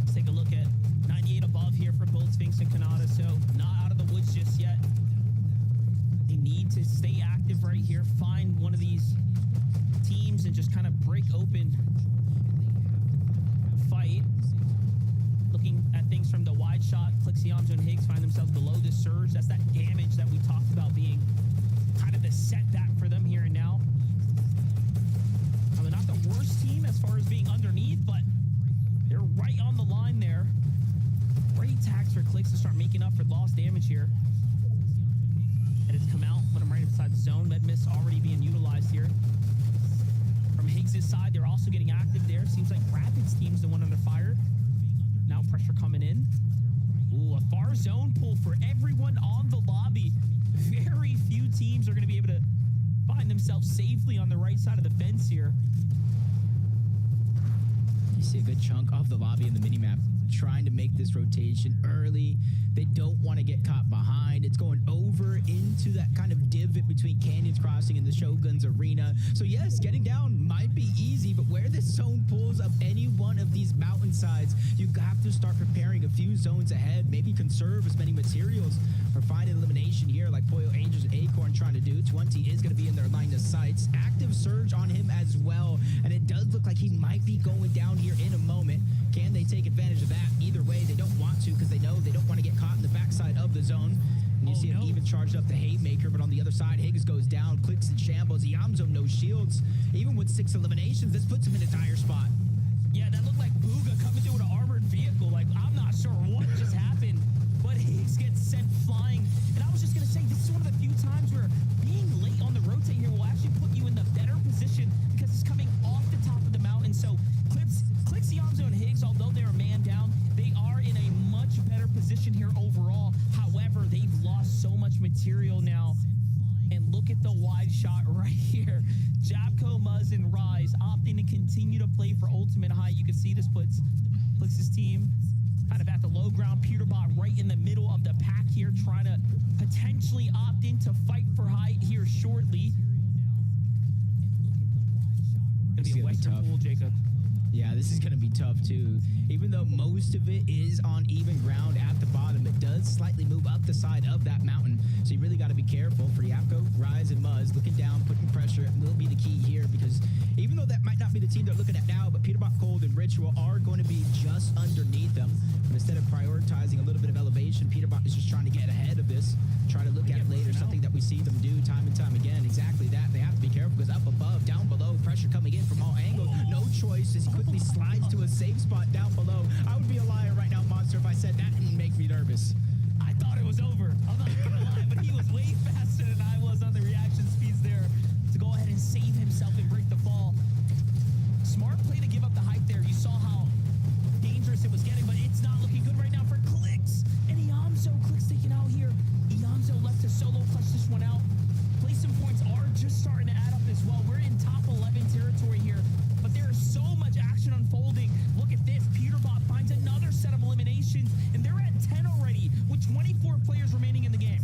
Speaker 4: Let's take a look at 98 above here for both Sphinx and Kanata. So not out of the woods just yet. They need to stay active right here. Find one of these teams and just kind of break open fight. Looking at things from the wide shot, Clixiamzo and Higgs find themselves below the surge. That's that damage that we talked about being kind of the setback for them here and now. They're not the worst team as far as being underneath, but they're right on the line there. Great tags for Clix to start making up for lost damage here. And it's come out, put them right inside the zone. Medmist already being utilized here. From Higgs' side, they're also getting active there. Seems like Rapid's team's the one under fire. Now pressure coming in. Ooh, a far zone pull for everyone on the lobby. Very few teams are going to be able to find themselves safely on the right side of the fence here.
Speaker 5: see a good chunk of the lobby in the minimap trying to make this rotation early. They don't want to get caught behind. It's going over into that kind of divot between Canyons Crossing and the Shogun's Arena. So yes, getting down might be easy, but where this zone pulls up any one of these mountainsides, you have to start preparing a few zones ahead, maybe conserve as many materials or find an elimination here like Poyo Angels and Acorn trying to do. 20 is going to be in their line of sights. Active surge on him as well, and it does look like he might be going down here in a moment. Can they take advantage of that? Either way, they don't want to because they know they don't want to get caught in the backside of the zone. And you see him even charged up the Haymaker, but on the other side, Higgs goes down, clicks and shambles. Iamzo, no shields. Even with 6 eliminations, this puts him in a dire spot.
Speaker 4: Yeah, that looked like Booga coming through with an armored vehicle. Like, I'm not sure what just happened, but Higgs gets sent flying. And I was just going to say, this is one of the few times where being late on the rotate here will actually put you in the better position because it's coming off the top of the mountain. So Clicks, Iamzo, and Higgs, although they're man down, they are in a much better position here overall. However, they've lost so much material now. And look at the wide shot right here. Jabco, Muzz, and Rise opting to continue to play for ultimate high. You can see this puts his team kind of at the low ground. Peterbot right in the middle of the pack here, trying to potentially opt in to fight for high here shortly. Gonna be a Western pool, Jacob.
Speaker 5: Yeah, this is going to be tough, too. Even though most of it is on even ground at the bottom, it does slightly move up the side of that mountain. So you really got to be careful. For Yapko, Rise, and Muzz, looking down, putting pressure will be the key here because even though that might not be the team they're looking at now, but Peterbot, Cold, and Ritual are going to be just underneath them. But instead of prioritizing a little bit of elevation, Peterbot is just trying to get ahead of this, try to look at it later, something that we see them do time and time again. Exactly that. They have to be careful because up above, down below, pressure coming in from all angles. No choice as he quickly slides to a safe spot down below. I would be a liar right now, Monster, if I said that didn't make me nervous.
Speaker 4: I thought it was over. I'm not gonna lie, but he was way faster than I was on the reaction speeds there to go ahead and save himself and break the fall. Smart play to give up the hype there. You saw how dangerous it was getting, but it's not looking good right now for Clicks. And Iamzo, Clicks taken out here. Iamzo left to solo clutch this one out. Placement points are just starting to add up as well. We're in top 11 territory here, but there is so much action unfolding. Look at this. Peterbot finds another set of eliminations, and they're at 10 already with 24 players remaining in the game.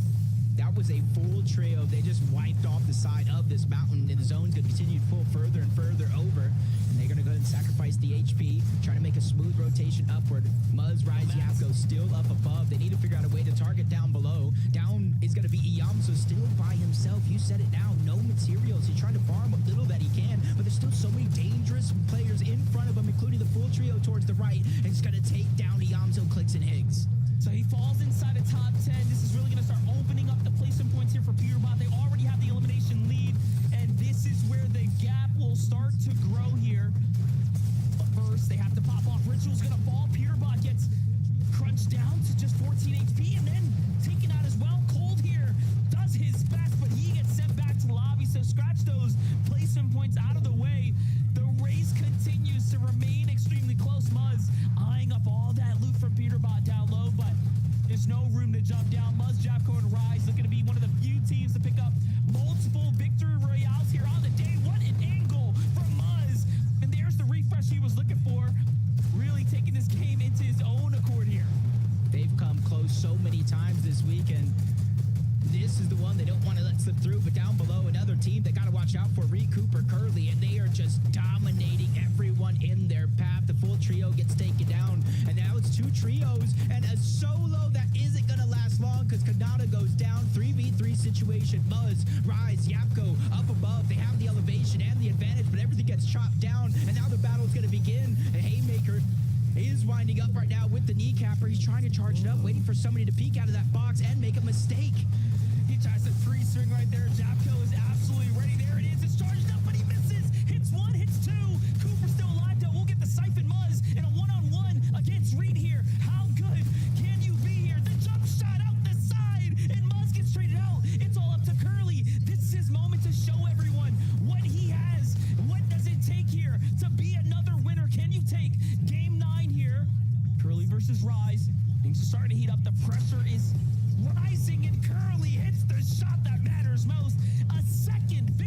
Speaker 5: That was a full trio. They just wiped off the side of this mountain, and the zone's going to continue to pull further and further over. And they're going to go ahead and sacrifice the HP, trying to make a smooth rotation upward. Muzz, Rise, Yapko still up above. They need to figure out a way to target down below. Down is going to be Iamzo still by himself. You said it now. No materials. He's trying to farm what little that he can, but there's still so many dangerous players in front of him, including the full trio towards the right, and it's going to take down Iamzo, Clicks, and Higgs.
Speaker 4: So he falls inside a top 10. This is really going to start opening up the placement points here for Peterbot. They already have the elimination lead, and this is where the gap will start to grow here. But first, they have to pop off. Ritual's going to fall. Peterbot gets crunched down to just 14 HP, and then taken out as well. Cold here does his best, but he gets sent back to the lobby. So scratch those placement points out of the way. The race continues to remain extremely close. Muzz eyeing up all that loot from Peterbot down low, but there's no room to jump down. Muzz, Jabco, and Rise looking to be one of the few teams to pick up multiple victory royales here on the day. What an angle from Muzz. And there's the refresh he was looking for. Really taking this game into his own accord here.
Speaker 5: They've come close so many times this week, and this is the one they don't want to let slip through. But down below, another team they got to watch out for, Reed, Cooper, Curly, and they are just dominating everyone in their path. The full trio gets taken down, and now it's 2 trios and a solo that isn't going to last long because Kanata goes down. 3v3 situation. Muzz, Rise, Yapko up above. They have the elevation and the advantage, but everything gets chopped down, and now the battle's going to begin. And Haymaker is winding up right now with the kneecapper. He's trying to charge it up, waiting for somebody to peek out of that box and make a mistake.
Speaker 4: He tries to free swing right there. Jabco is absolutely ready. There it is. It's charged up, but he misses. Hits 1, hits 2. Cooper still alive, though. We'll get the Siphon Muzz in a one-on-one against Reed here. How good can you be here? The jump shot out the side, and Muzz gets traded out. It's all up to Curly. This is his moment to show everyone what he has. What does it take here to be another winner? Can you take game 9 here? Curly versus Rise. Things are starting to heat up. The pressure is rising, and Curly hits the shot that matters most. A second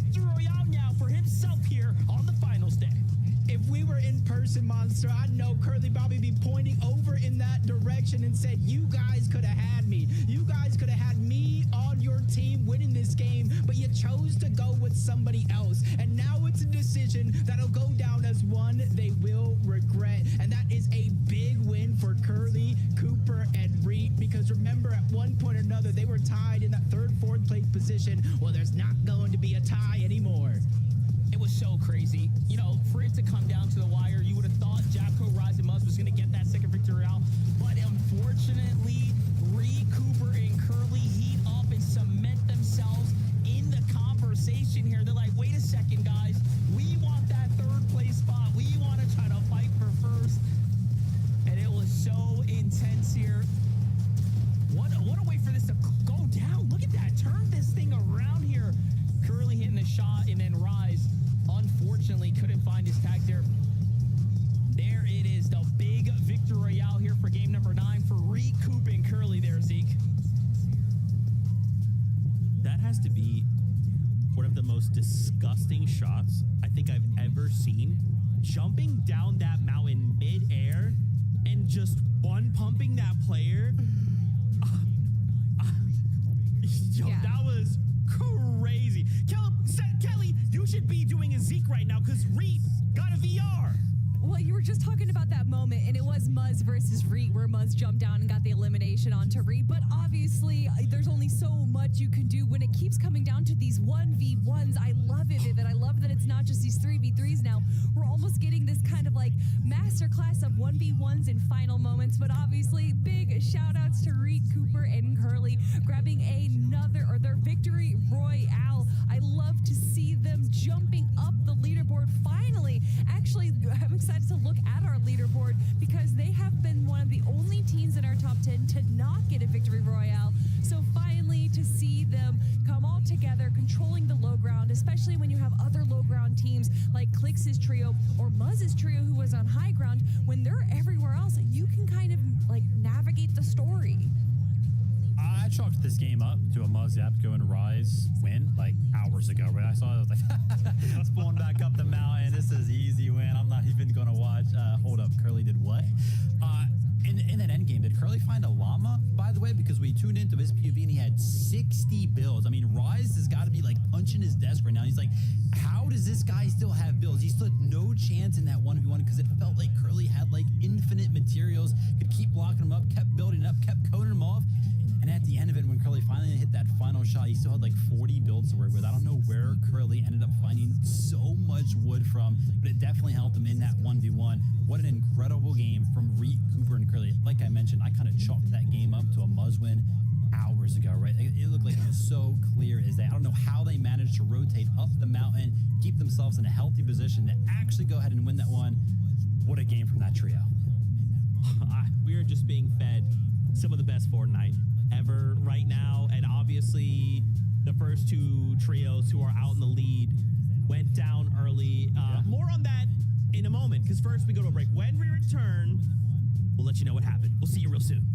Speaker 5: they were in person, Monster, I know Curly Bobby be pointing over in that direction and said, you guys could have had me. You guys could have had me on your team winning this game, but you chose to go with somebody else. And now it's a decision that'll go down as one they will regret. And that is a big win for Curly, Cooper, and Reed, because remember, at one point or another, they were tied in that third, fourth place position. Well, there's not going to be a tie anymore.
Speaker 4: It was so crazy. You know, for it to come down to the wire, you would have thought Jabco, Rise, and Muzz was going to get that second victory out. But unfortunately, Reed, Cooper, and Curly heat up and cement themselves in the conversation here. They're like, wait a second, guys. We want that third place spot. We want to try to fight for first. And it was so intense here. What a way for this to go down. Look at that. Turn this thing around here. Curly hitting the shot, and then Rise, unfortunately, couldn't find his tag there. There it is, the big victory royale here for game number 9 for Reed, Coop, and Curly there, Zeke.
Speaker 3: That has to be one of the most disgusting shots I think I've ever seen. Jumping down that mountain mid-air and just one-pumping that player. Yo,
Speaker 1: Yeah.
Speaker 3: that was crazy. Kelly, you should be doing a Zeke right now because Reed got a VR.
Speaker 1: Well, you were just talking about that moment, and it was Muzz versus Reed, where Muzz jumped down and got the elimination onto Reed. But obviously, there's only so much you can do when it keeps coming down to these 1v1s. I love it, Vivid. I love that it's not just these 3v3s now. We're almost getting this kind of like masterclass of 1v1s in final moments. But obviously, big shout outs to Reed, Cooper, and Curly grabbing their victory royale. I love to see them jumping up the leaderboard finally. Actually, I'm excited to look at our leaderboard because they have been one of the only teams in our top 10 to not get a victory royale. So finally to see them come all together, controlling the low ground, especially when you have other low ground teams like Clix's trio or Muzz's trio who was on high ground. When they're everywhere else, you can kind of like navigate the story.
Speaker 2: I chalked this game up to a Muzz Yapco and Rise win like hours ago. When I saw it, I was like, let's pulling back up the mountain. This is easy win. I'm not even going to watch. Hold up. Curly did what? In that end game, did Curly find a llama, by the way? Because we tuned into his POV and he had 60 builds. I mean, Rise has got to be like punching his desk right now. He's like, how does this guy still have builds? He stood no chance in that 1v1 because it felt like Curly had like infinite materials, could keep blocking him up, kept building up, kept coating him off. And at the end of it, when Curly finally hit that final shot, he still had like 40 builds to work with. I don't know where Curly ended up finding so much wood from, but it definitely helped him in that 1v1. What an incredible game from Reed, Cooper, and Curly. Like I mentioned, I kind of chalked that game up to a Muzz win hours ago, right? It looked like it was so clear as day. I don't know how they managed to rotate up the mountain, keep themselves in a healthy position to actually go ahead and win that one. What a game from that trio.
Speaker 3: We are just being fed some of the best Fortnite ever right now. And obviously, the first two trios who are out in the lead went down early. More on that in a moment, because first we go to a break. When we return, we'll let you know what happened. We'll see you real soon.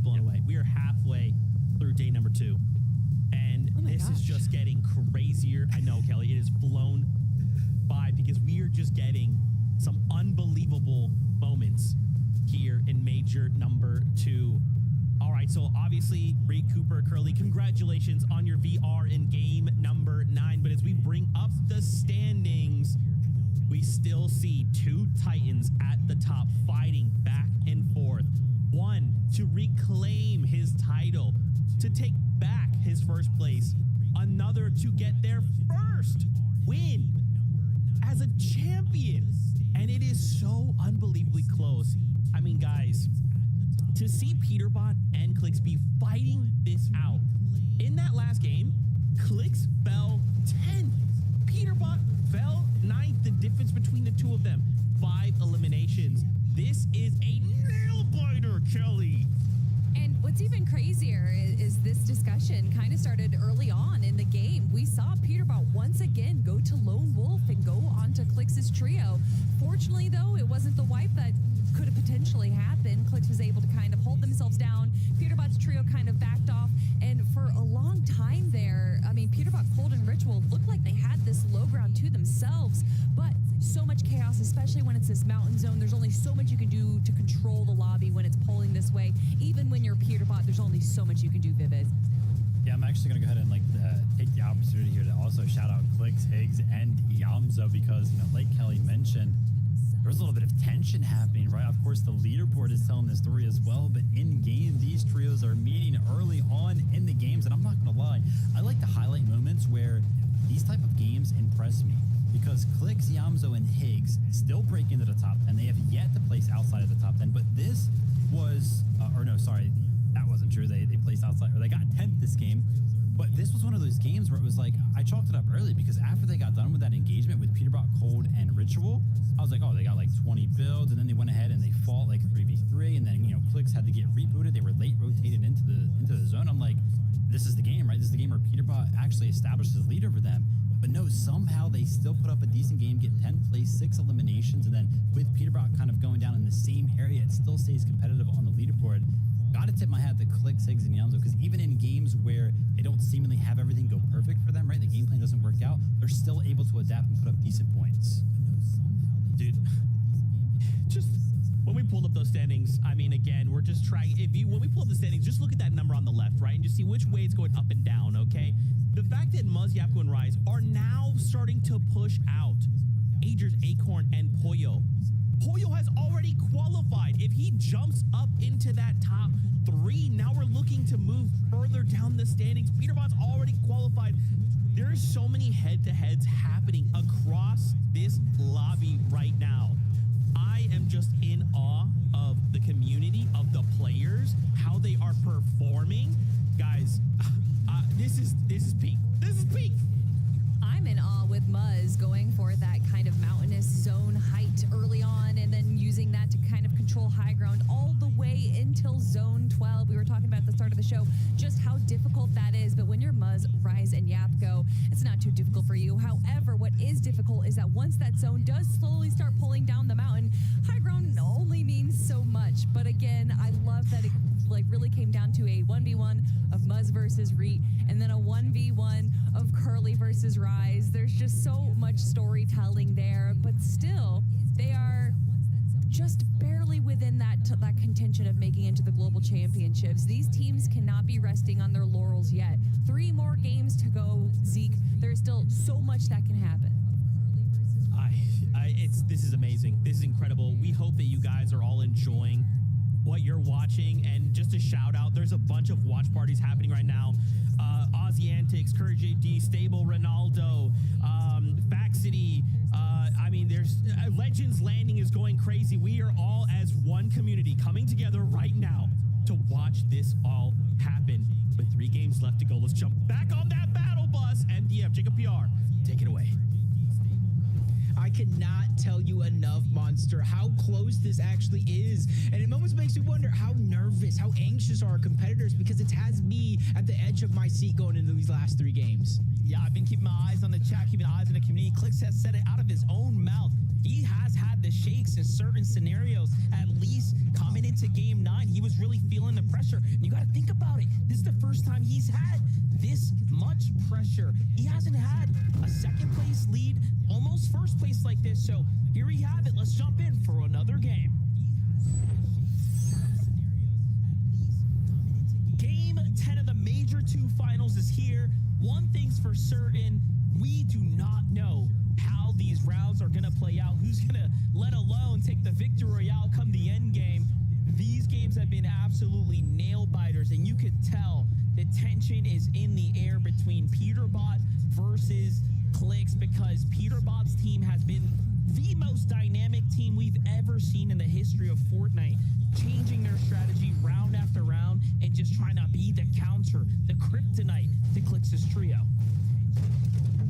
Speaker 3: just blown away. We are halfway through day number 2. And
Speaker 1: Oh my
Speaker 3: this is
Speaker 1: gosh.
Speaker 3: just getting crazier. I know, Kelly, it is blown by because we are just getting some unbelievable moments here in major number 2. All right, so obviously, Reed Cooper, Curly, congratulations on your VR in game number 9. But as we bring up the standings, we still see 2 Titans at the top fighting back and forth. One to reclaim his title, to take back his first place. Another to get their first win as a champion. And it is so unbelievably close. I mean, guys, to see Peterbot and Clicks be fighting this out. In that last game, Clicks fell 10th. Peterbot fell 9th. The difference between the two of them, 5 eliminations. This is a nail biter, Kelly.
Speaker 1: And what's even crazier is this discussion kind of started early on in the game. We saw Peterbot once again go to Lone Wolf and go on to Clix's trio. Fortunately, though, it wasn't the wipe that could have potentially happened. Clix was able to kind of hold themselves down. Peterbot's trio kind of backed off. And for a long time there, I mean, Peterbot, Cold, and Ritual looked like they had this low ground to themselves. But so much chaos, especially when it's this mountain zone. There's only so much you can do to control the lobby when it's pulling this way. Even when you're Peterbot, there's only so much you can do, Vivid.
Speaker 2: Yeah, I'm actually going to go ahead and take the opportunity here to also shout out Clicks, Higgs, and Yamza because, like Kelly mentioned, there was a little bit of tension happening, right? Of course, the leaderboard is telling this story as well, but in game, these trios are meeting early on in the games, and I'm not going to lie, I like to highlight moments where these type of games impress me because Clicks, Yamzo, and Higgs still break into the top 10. They have yet to place outside of the top 10, but this was, that wasn't true. They placed outside, or they got 10th this game. But this was one of those games where it was like, I chalked it up early because after they got done with that engagement with Peterbot, Cold, and Ritual, I was like, oh, they got like 20 builds, and then they went ahead and they fought like 3v3, and then, Clicks had to get rebooted. They were late rotated into the zone. I'm like, this is the game, right? This is the game where Peterbot actually established his lead over them. But no, somehow they still put up a decent game, get 10th place, 6 eliminations, and then with Peterbot kind of going down in the same area, it still stays competitive on the leaderboard. Gotta tip my hat to Clicks, Higgs, and Yamzo, because even in games where they don't seemingly have everything go perfect for them, right? The game plan doesn't work out, they're still able to adapt and put up decent points.
Speaker 3: Dude, just when we pulled up those standings, I mean, again, we're just trying, when we pull up the standings, just look at that number on the left, right? And just see which way it's going up and down, okay? The fact that Muzz, Yapko, and Rise are now starting to push out Agers, Acorn, and Poyo. Poyo has already qualified. If he jumps up into that top 3, now we're looking to move further down the standings. Peterbot's already qualified. There's so many head-to-heads happening across this lobby right now. I am just in awe of the community, of the players, how they are performing. Guys, this is peak. This is peak.
Speaker 1: I'm in awe with Muzz going for that kind of mountainous zone height early on and then using that to kind of control high ground all the way until zone 12. We were talking about at the start of the show just how difficult that is, but when you're Muzz, Rise, and Yapko, it's not too difficult for you. However, what is difficult is that once that zone does slowly start pulling down the mountain, high ground only means so much. But again, I love that it really came down to a 1v1 of Muzz versus Reet and then a 1v1 of Curly versus Rise. There's just so much storytelling there, but still they are just barely within that contention of making into the global championships. These teams cannot be resting on their laurels yet. 3 more games to go, Zeke. There's still so much that can happen.
Speaker 3: This is amazing. This is incredible. We hope that you guys are all enjoying what you're watching. And just a shout out, there's a bunch of watch parties happening right now. Aussie Antics, Courage AD, Stable, Ronaldo, Faxity. There's Legends Landing is going crazy. We are all as one community coming together right now to watch this all happen. With 3 games left to go, let's jump back on that battle bus. MDF, Jacob PR, take it away.
Speaker 5: I cannot tell you enough, Monster, how close this actually is. And it moments makes me wonder how nervous, how anxious are our competitors, because it has me at the edge of my seat going into these last 3 games.
Speaker 4: Yeah, I've been keeping my eyes on the chat, keeping eyes on the community. Clicks has said it out of his own mouth. He has had the shakes in certain scenarios. At least coming into game 9, he was really feeling the pressure. And you got to think about it. This is the first time he's had this much pressure. He hasn't had a second place lead, almost first place like this. So here we have it. Let's jump in for another game. Game 10 of the Major 2 finals is here. One thing's for certain, we do not know how these rounds are going to play out. Who's going to, let alone take the victory royale come the end game. These games have been absolutely nail biters, and you could tell the tension is in the air between Peterbot versus Clicks, because Peterbot's team has been the most dynamic team we've ever seen in the history of Fortnite, changing their strategy round after round and just trying to be the counter, the kryptonite to Clicks' trio.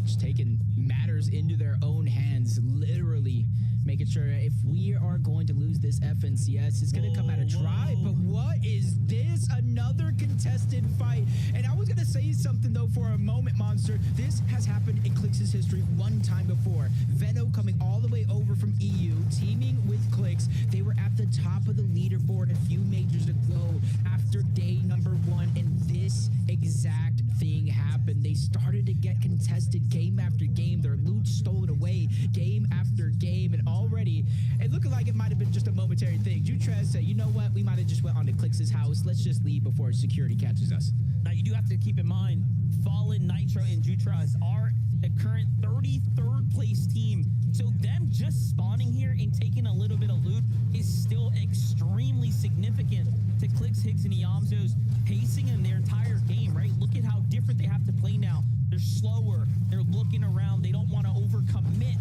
Speaker 5: Just taking matters into their own hands, literally making sure if we are going to lose this FNCS, it's going to come at a try. But what is this? Another contested fight. And I was going to say something, though, for a moment, Monster. This has happened in Clicks' history one time before. Veno coming all the way over from EU, teaming with Clicks. They were at the top of the leaderboard a few majors ago after day number 1, and this exact thing happened. They started to get contested game after game, their loot stolen away game after game, and already it looked like it might have been just a momentary thing. Jutrez said, you know what, we might have just went on to Clicks' house. Let's just leave before security catches us.
Speaker 4: Now you do have to keep in mind, Fallen, Nitro, and Jutras are the current 33rd place team. So them just spawning here and taking a little bit of loot is still extremely significant to Clicks, Higgs, and Iamzo's pacing in their entire game, right? Look at how different they have to play now. They're slower. They're looking around. They don't want to overcommit.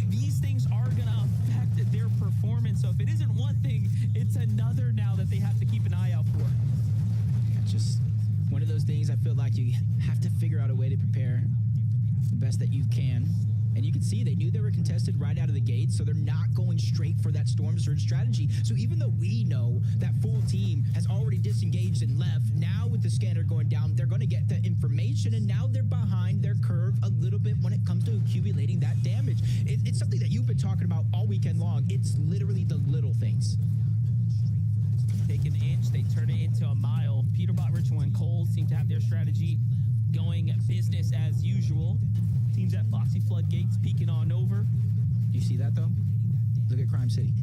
Speaker 4: These things are going to affect their performance. So if it isn't one thing, it's another now that they have to keep an eye out for.
Speaker 5: Just one of those things I feel like you have to figure out a way to prepare the best that you can. And you can see they knew they were contested right out of the gate, so they're not going straight for that storm surge strategy. So even though we know that full team has already disengaged and left, now with the scanner going down, they're going to get the information, and now they're behind their curve a little bit when it comes to accumulating that damage. It's something that you've been talking about all weekend long. It's literally the little things.
Speaker 4: Take an inch, they turn it into a mile. Peterbot, Ritual, and Cold seem to have their strategy going business as usual. Teams at Foxy Floodgates peeking on over.
Speaker 5: You see that, though? Look at Crime City.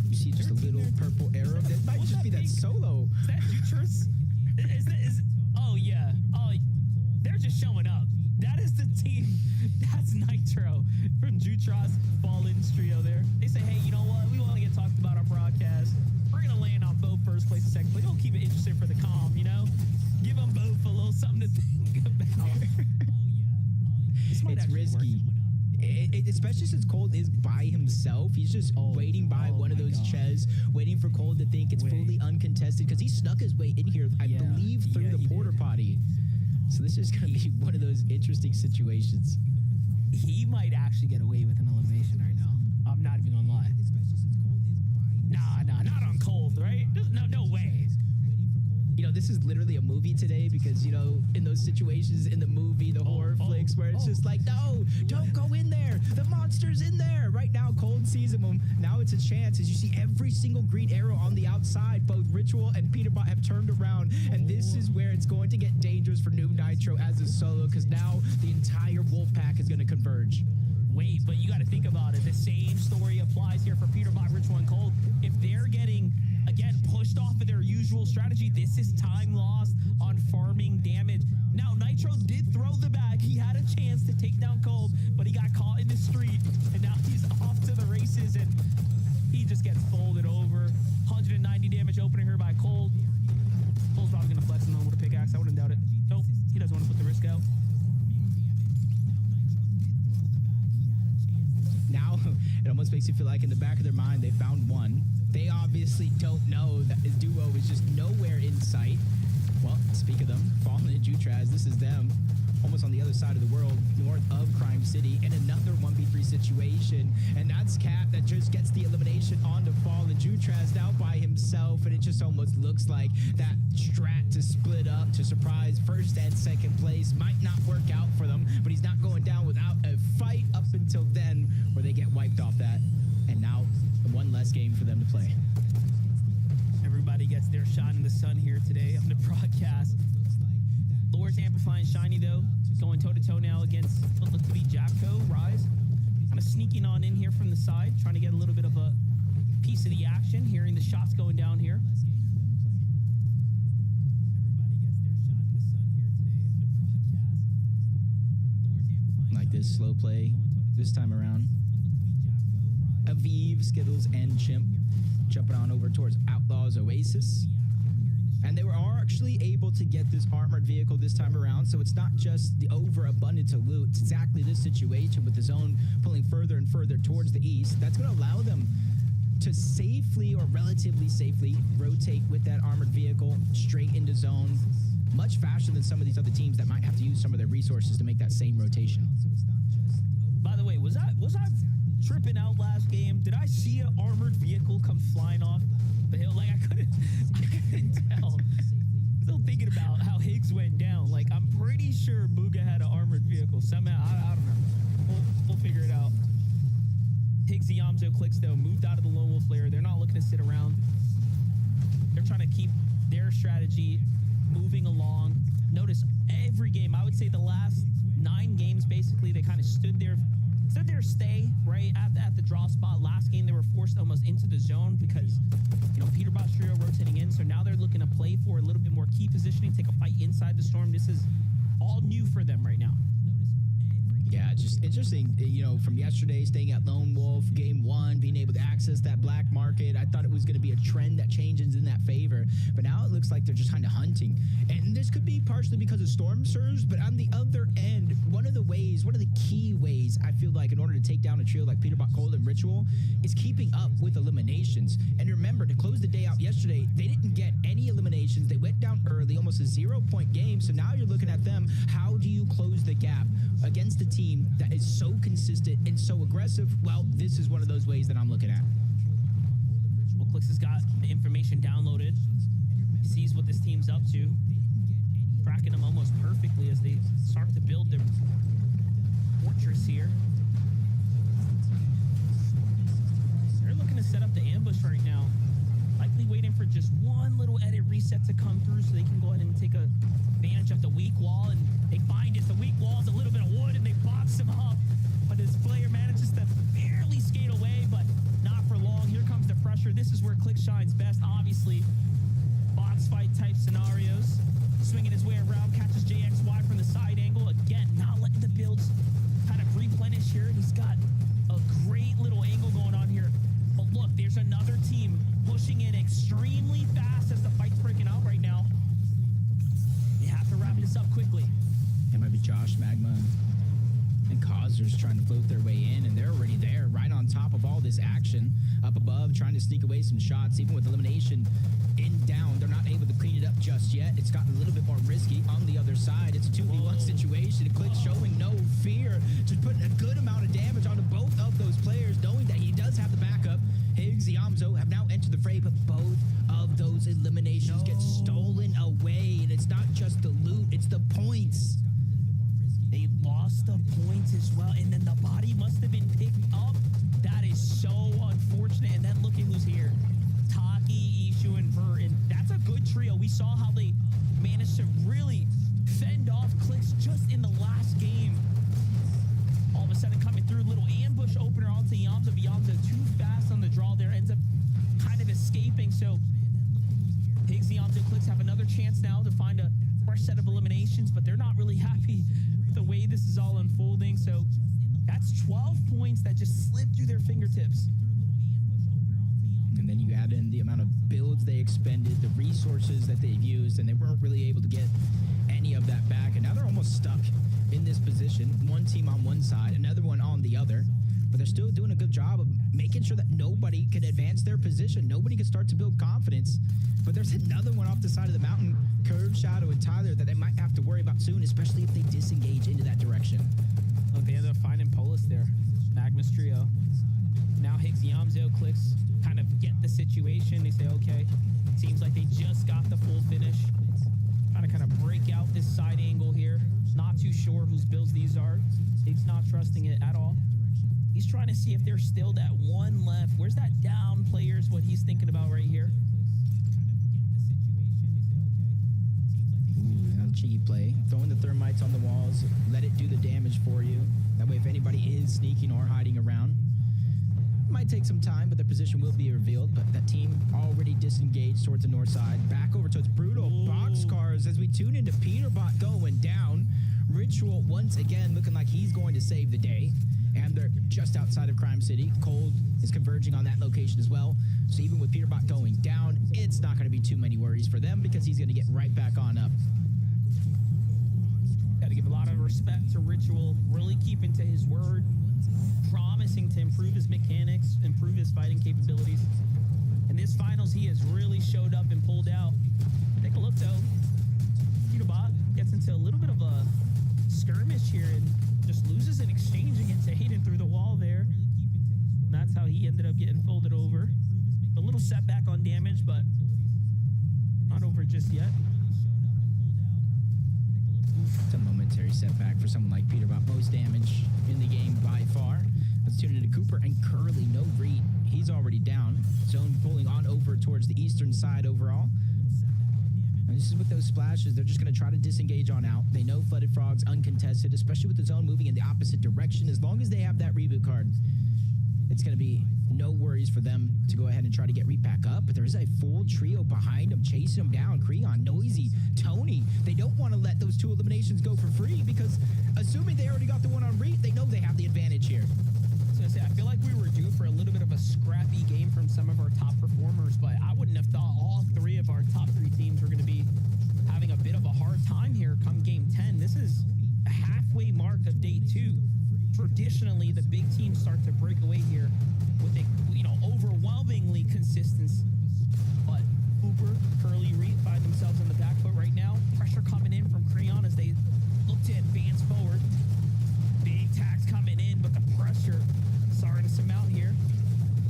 Speaker 5: You see just a little purple arrow? That might just be that solo.
Speaker 4: Is that Jutras? Oh, yeah. Oh, they're just showing up. That is the team. That's Nitro from Jutras, Fallen's trio there. They say, hey, you know what? We want to get talked about our broadcast. We're going to land on both first place and second place. We'll keep it interesting for the comm, you know? Give them both a little something to think about.
Speaker 5: It's risky. Especially since Cold is by himself. He's just waiting by one of those chests, waiting for Cold to think it's fully uncontested, because he snuck his way in here, I believe, through the porta potty. So this is going to be one of those interesting situations.
Speaker 4: He might actually get away with an elimination right now. I'm not even gonna lie. Nah, not on Cold, right? No way.
Speaker 5: You know, this is literally a movie today, because, you know, in those situations in the movie, the horror flicks, where it's just like, no, don't go in there. The monster's in there. Right now, Cold sees him. Now it's a chance, as you see every single green arrow on the outside. Both Ritual and Peterbot have turned around, and this is where it's going to get dangerous for Noob Nitro as a solo, because now the entire wolf pack is going to converge.
Speaker 4: Wait, but you got to think about it. The same story applies here for Peterbot, Ritual, and Cold. If they're getting, again, pushed off of their usual strategy, this is time lost on farming damage. Now, Nitro did throw the bag. He had a chance to take down Cold, but he got caught in the street, and now he's off to the races, and he just gets folded over. 190 damage opening her by Cold. Cold's probably going to flex him with a pickaxe. I wouldn't doubt it. Nope, he doesn't want to put the risk out.
Speaker 5: Now, it almost makes you feel like in the back of their mind, they found one. They obviously don't know that his duo is just nowhere in sight. Well, speak of them, Fallen and Jutras, this is them. Almost on the other other side of the world, north of Crime City, in another 1v3 situation. And that's Cat that just gets the elimination onto Fall, and Jutraz now by himself, and it just almost looks like that strat to split up to surprise first and second place might not work out for them, but he's not going down without a fight up until then, where they get wiped off that. And now one less game for them to play.
Speaker 4: Everybody gets their shot in the sun here today on the broadcast. Lore's amplifying Shiny, though, going toe-to-toe now against what looked to be Japco, Rise. Kind of sneaking on in here from the side, trying to get a little bit of a piece of the action, hearing the shots going down here.
Speaker 5: Like this slow play this time around. Aviv, Skittles, and Chimp jumping on over towards Outlaws Oasis. And they were actually able to get this armored vehicle this time around, so it's not just the overabundance of loot. It's exactly this situation with the zone pulling further and further towards the east. That's going to allow them to safely or relatively safely rotate with that armored vehicle straight into zone much faster than some of these other teams that might have to use some of their resources to make that same rotation.
Speaker 4: By the way, was I tripping out last game? Did I see an armored vehicle come flying off the hill? Like, I couldn't tell. Still thinking about how Higgs went down. Like, I'm pretty sure Booga had an armored vehicle somehow. I don't know. We'll figure it out. Higgs Yamzo clicks, though, moved out of the Lone Wolf lair. They're not looking to sit around. They're trying to keep their strategy moving along. Notice every game, I would say the last 9 games, basically, they kind of stood there, stay right at the draw spot. Last game, they were forced almost into the zone because, Peter Boss trio rotating in. So now they're looking to play for a little bit more key positioning, take a fight inside the storm. This is all new for them right now.
Speaker 5: Yeah, just interesting, from yesterday, staying at Lone Wolf, game 1, being able to access that black market. I thought it was going to be a trend that changes in that favor, but now it looks like they're just kind of hunting. And this could be partially because of Storm Surge, but on the other end, one of the key ways I feel like in order to take down a trio like Peterbot, Cold, and Ritual is keeping up with eliminations. And remember, to close the day out yesterday, they didn't get any eliminations. They went down early, almost a 0-point game. So now you're looking at them. How do you close the gap against a team that is so consistent and so aggressive? Well, this is one of those ways that I'm looking at.
Speaker 4: Well, Clicks has got the information downloaded. He sees what this team's up to. Tracking them almost perfectly as they start to build their fortress here. They're looking to set up the ambush right now. Likely waiting for just one little edit reset to come through so they can go ahead and take advantage of the weak wall. And they find it. The weak wall is a little bit of wood, and they box him up. But this player manages to barely skate away, but not for long. Here comes the pressure. This is where Click shines best, obviously. Box fight type scenarios. Swinging his way around, catches JXY from the side angle. Again, not letting the builds kind of replenish here. He's got a great little angle going on here. But look, there's another team pushing in extremely fast as the fight's breaking out right now. They have to wrap this up quickly.
Speaker 5: It might be Josh, Magma, and Causers trying to float their way in, and they're already there, right on top of all this action. Up above, trying to sneak away some shots, even with elimination in down. They're not able to clean it up just yet. It's gotten a little bit more risky on the other side. It's a 2v1 situation. Click showing no fear, just putting a good amount of damage onto both of those players, knowing that he does have the backup. Higgs, Yamzo have now entered the fray, but both of those eliminations get stolen away. And it's not just the loot, it's the points.
Speaker 4: They lost the points as well, and then the body must have been picked up. That is so unfortunate. And then look at who's here. Taki, Ishu, and Ver, and that's a good trio. We saw how they managed to really fend off Clicks just in the last game. All of a sudden coming through, little ambush opener onto Yamza. Yamza too fast on the draw there, ends up kind of escaping. So Higgs, Yamza, Clicks have another chance now to find a fresh set of eliminations, but they're not really happy with the way this is all unfolding. So that's 12 points that just slipped through their fingertips.
Speaker 5: And then you add in the amount of builds they expended, the resources that they've used, and they weren't really able to get any of that back. And now they're almost stuck in this position. One team on one side, another one on the other. But they're still doing a good job of making sure that nobody can advance their position. Nobody can start to build confidence. But there's another one off the side of the mountain, Curve, Shadow, and Tyler, that they might have to worry about soon, especially if they disengage into that direction. direction.
Speaker 4: Look, they ended up finding Polis there. Magnus trio. Now Higgs Yamzo clicks kind of get the situation. They say, okay, seems like they just got the full finish. Trying to kind of break out this side angle here. Not too sure whose builds these are. Higgs not trusting it at all. He's trying to see if there's still that one left. Where's that down player is what he's thinking about right here.
Speaker 5: Cheeky play. Throwing the thermites on the walls. Let it do the damage for you. That way, if anybody is sneaking or hiding around, it might take some time, but their position will be revealed. But that team already disengaged towards the north side. Back over towards Brutal. Boxcars as we tune into Peterbot going down. Ritual once again looking like he's going to save the day. And they're just outside of Crime City. Cold is converging on that location as well. So even with Peterbot going down, it's not going to be too many worries for them because he's going to get right back on up.
Speaker 4: Got to give a lot of respect to Ritual, really keeping to his word, promising to improve his mechanics, improve his fighting capabilities. In this finals, he has really showed up and pulled out. Take a look, though. Peterbot gets into a little bit of a skirmish here and just loses an exchange against Aiden through the wall there. And that's how he ended up getting folded over. A little setback on damage, but not over just yet.
Speaker 5: It's a momentary setback for someone like Peterbot. Most damage in the game by far. Let's tune into Cooper and Curly. No read. He's already down. Zone pulling on over towards the eastern side overall. And this is with those splashes. They're just going to try to disengage on out. They know Flooded Frog's uncontested, especially with the zone moving in the opposite direction. As long as they have that reboot card, it's going to be no worries for them to go ahead and try to get Reap back up. But there is a full trio behind them, chasing them down. Creon, Noisy, Tony. They don't want to let those two eliminations go for free because assuming they already got the one on Reap, they know they have the advantage here.
Speaker 4: I was going to say, I feel like we were due for a little bit of a scrappy game from some of our top performers, but I wouldn't have thought all three of our top three teams were going to be having a bit of a hard time here come game 10. This is a halfway mark of day 2. Traditionally, the big teams start to break away here with a, overwhelmingly consistency. But Cooper, Curly, Reed find themselves on the back foot right now. Pressure coming in from Creon as they look to advance forward. Big tags coming in, but the pressure starting to surmount here.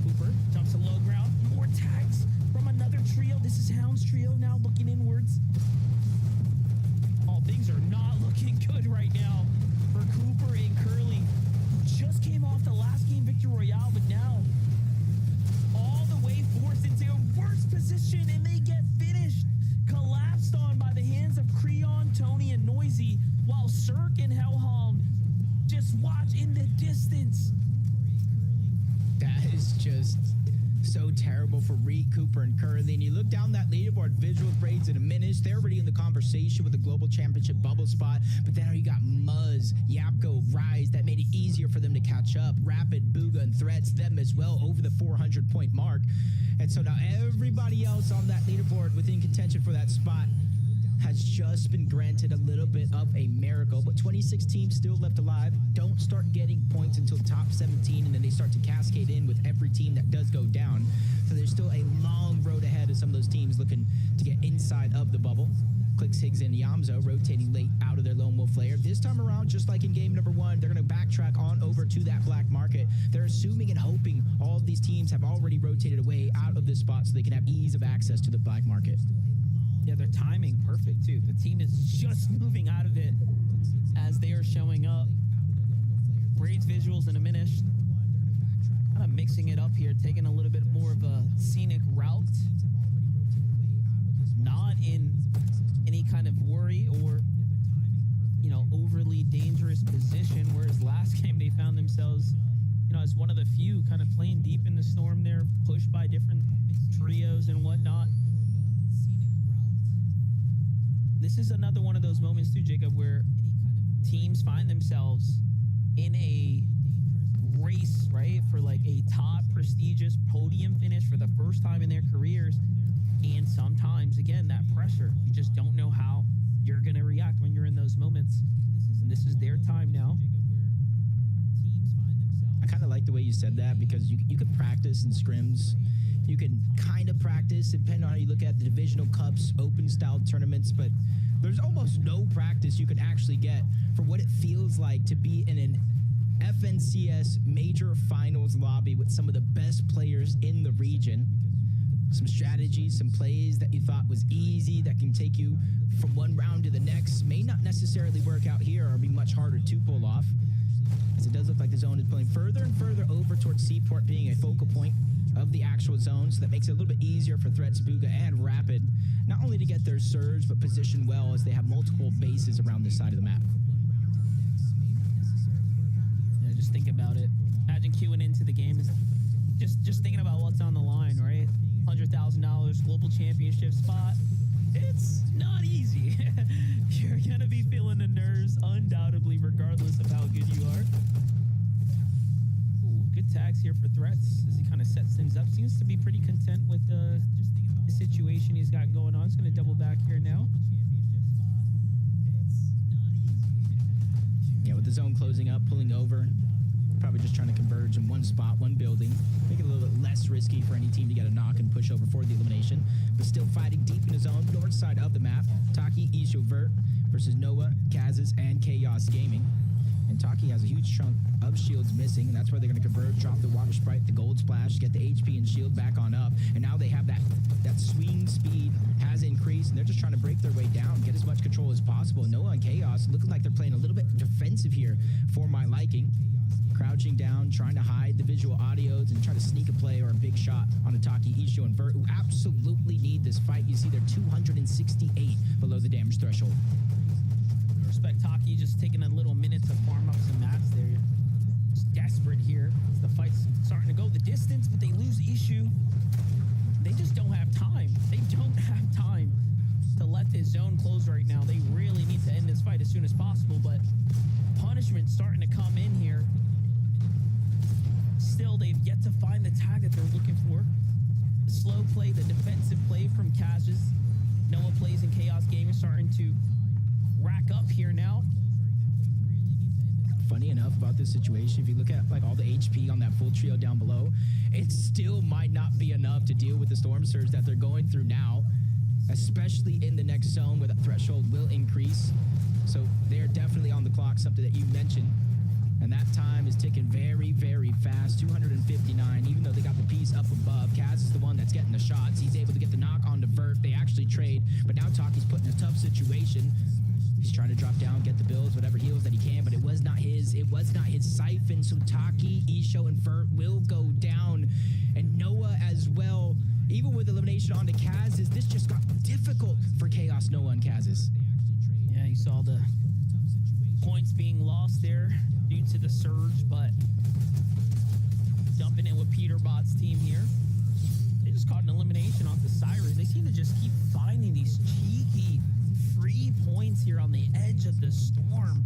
Speaker 4: Cooper jumps to low ground. More tags from another trio. This is Hound's trio now looking inwards. All things are not looking good right now for Cooper and Curly, who just came off the last game victory royale, but now all the way forced into a worse position, and they get finished, collapsed on by the hands of Creon, Tony, and Noisy, while Cirque and Hellhound just watch in the distance.
Speaker 5: That is just so terrible for Reed, Cooper, and Curly. And you look down that leaderboard, Visual Braids and Diminish. They're already in the conversation with the Global Championship bubble spot. But then you got Muzz, Yapko, Rise. That made it easier for them to catch up. Rapid, Booga, and Threats, them as well, over the 400-point mark. And so now everybody else on that leaderboard within contention for that spot has just been granted a little bit of a miracle, but 26 teams still left alive. Don't start getting points until top 17, and then they start to cascade in with every team that does go down. So there's still a long road ahead of some of those teams looking to get inside of the bubble. Clicks, Higgs, and Yamzo rotating late out of their Lone Wolf layer. This time around, just like in game number 1, they're going to backtrack on over to that black market. They're assuming and hoping all of these teams have already rotated away out of this spot so they can have ease of access to the black market.
Speaker 4: Yeah, their timing perfect too. The team is just moving out of it as they are showing up. Braids visuals and Diminish. Kind of mixing it up here, taking a little bit more of a scenic route. Not in any kind of worry or, overly dangerous position. Whereas last game they found themselves, as one of the few kind of playing deep in the storm there, pushed by different trios and whatnot. This is another one of those moments too, Jacob, where teams find themselves in a race, right, for like a top prestigious podium finish for the first time in their careers. And sometimes, again, that pressure, you just don't know how you're going to react when you're in those moments. And this is their time now.
Speaker 5: I kind of like the way you said that because you can practice in scrims. You can kind of practice, depending on how you look at the divisional cups, open style tournaments, but There's almost no practice you can actually get for what it feels like to be in an FNCS major finals lobby with some of the best players in the region. Some strategies, some plays that you thought was easy that can take you from one round to the next may not necessarily work out here or be much harder to pull off. As it does look like the zone is pulling further and further over towards Seaport being a focal point of the actual zone, so that makes it a little bit easier for Threats, Booga, and Rapid, not only to get their surge, but position well as they have multiple bases around this side of the map.
Speaker 4: Yeah, just think about it. Imagine queuing into the game. Just thinking about what's on the line, right? $100,000 global championship spot. It's not easy. You're going to be feeling the nerves, undoubtedly, regardless of how good you are. Ooh, good tags here for Threats as he kind of sets things up. Seems to be pretty content with the situation he's got going on. He's going to double back here now.
Speaker 5: Yeah, with the zone closing up, pulling over, probably just trying to converge in one spot, one building, make it a little bit less risky for any team to get a knock and push over for the elimination, but still fighting deep in the zone, north side of the map. Taki, Isho, Vert versus Noah, Kaz's, and Chaos Gaming. And Taki has a huge chunk of shields missing, and that's why they're going to converge, drop the water sprite, the gold splash, get the HP and shield back on up, and now they have that swing speed has increased, and they're just trying to break their way down, get as much control as possible. Noah and Chaos looking like they're playing a little bit defensive here for my liking. Crouching down, trying to hide the visual audios and try to sneak a play or a big shot on Ataki, Isho, and Vert, who absolutely need this fight. You see they're 268 below the damage threshold.
Speaker 4: Respect Taki just taking a little minute to farm up some mats there. Just desperate here. The fight's starting to go the distance, but they lose Ishu. They just don't have time. They don't have time to let this zone close right now. They really need to end this fight as soon as possible, but punishment's starting to come in here. Still, they've yet to find the tag that they're looking for. The slow play, the defensive play from Kaz's. Noah plays in Chaos Gaming starting to rack up here now.
Speaker 5: Funny enough about this situation, if you look at like all the HP on that full trio down below, it still might not be enough to deal with the storm surge that they're going through now, especially in the next zone where the threshold will increase. So they're definitely on the clock, something that you mentioned. And that time is ticking very, very fast, 259, even though they got the piece up above. Kaz is the one that's getting the shots. He's able to get the knock on to Vert. They actually trade, but now Taki's put in a tough situation. He's trying to drop down, get the builds, whatever heals that he can, but it was not his siphon. So Taki, Isho, and Vert will go down. And Noah as well, even with elimination onto Kaz's, this just got difficult for Chaos, Noah, and Kaz's.
Speaker 4: Yeah, you saw the points being lost there due to the surge, but dumping in with Peterbot's team here. They just caught an elimination off the Cyrus. They seem to just keep finding these cheeky free points here on the edge of the storm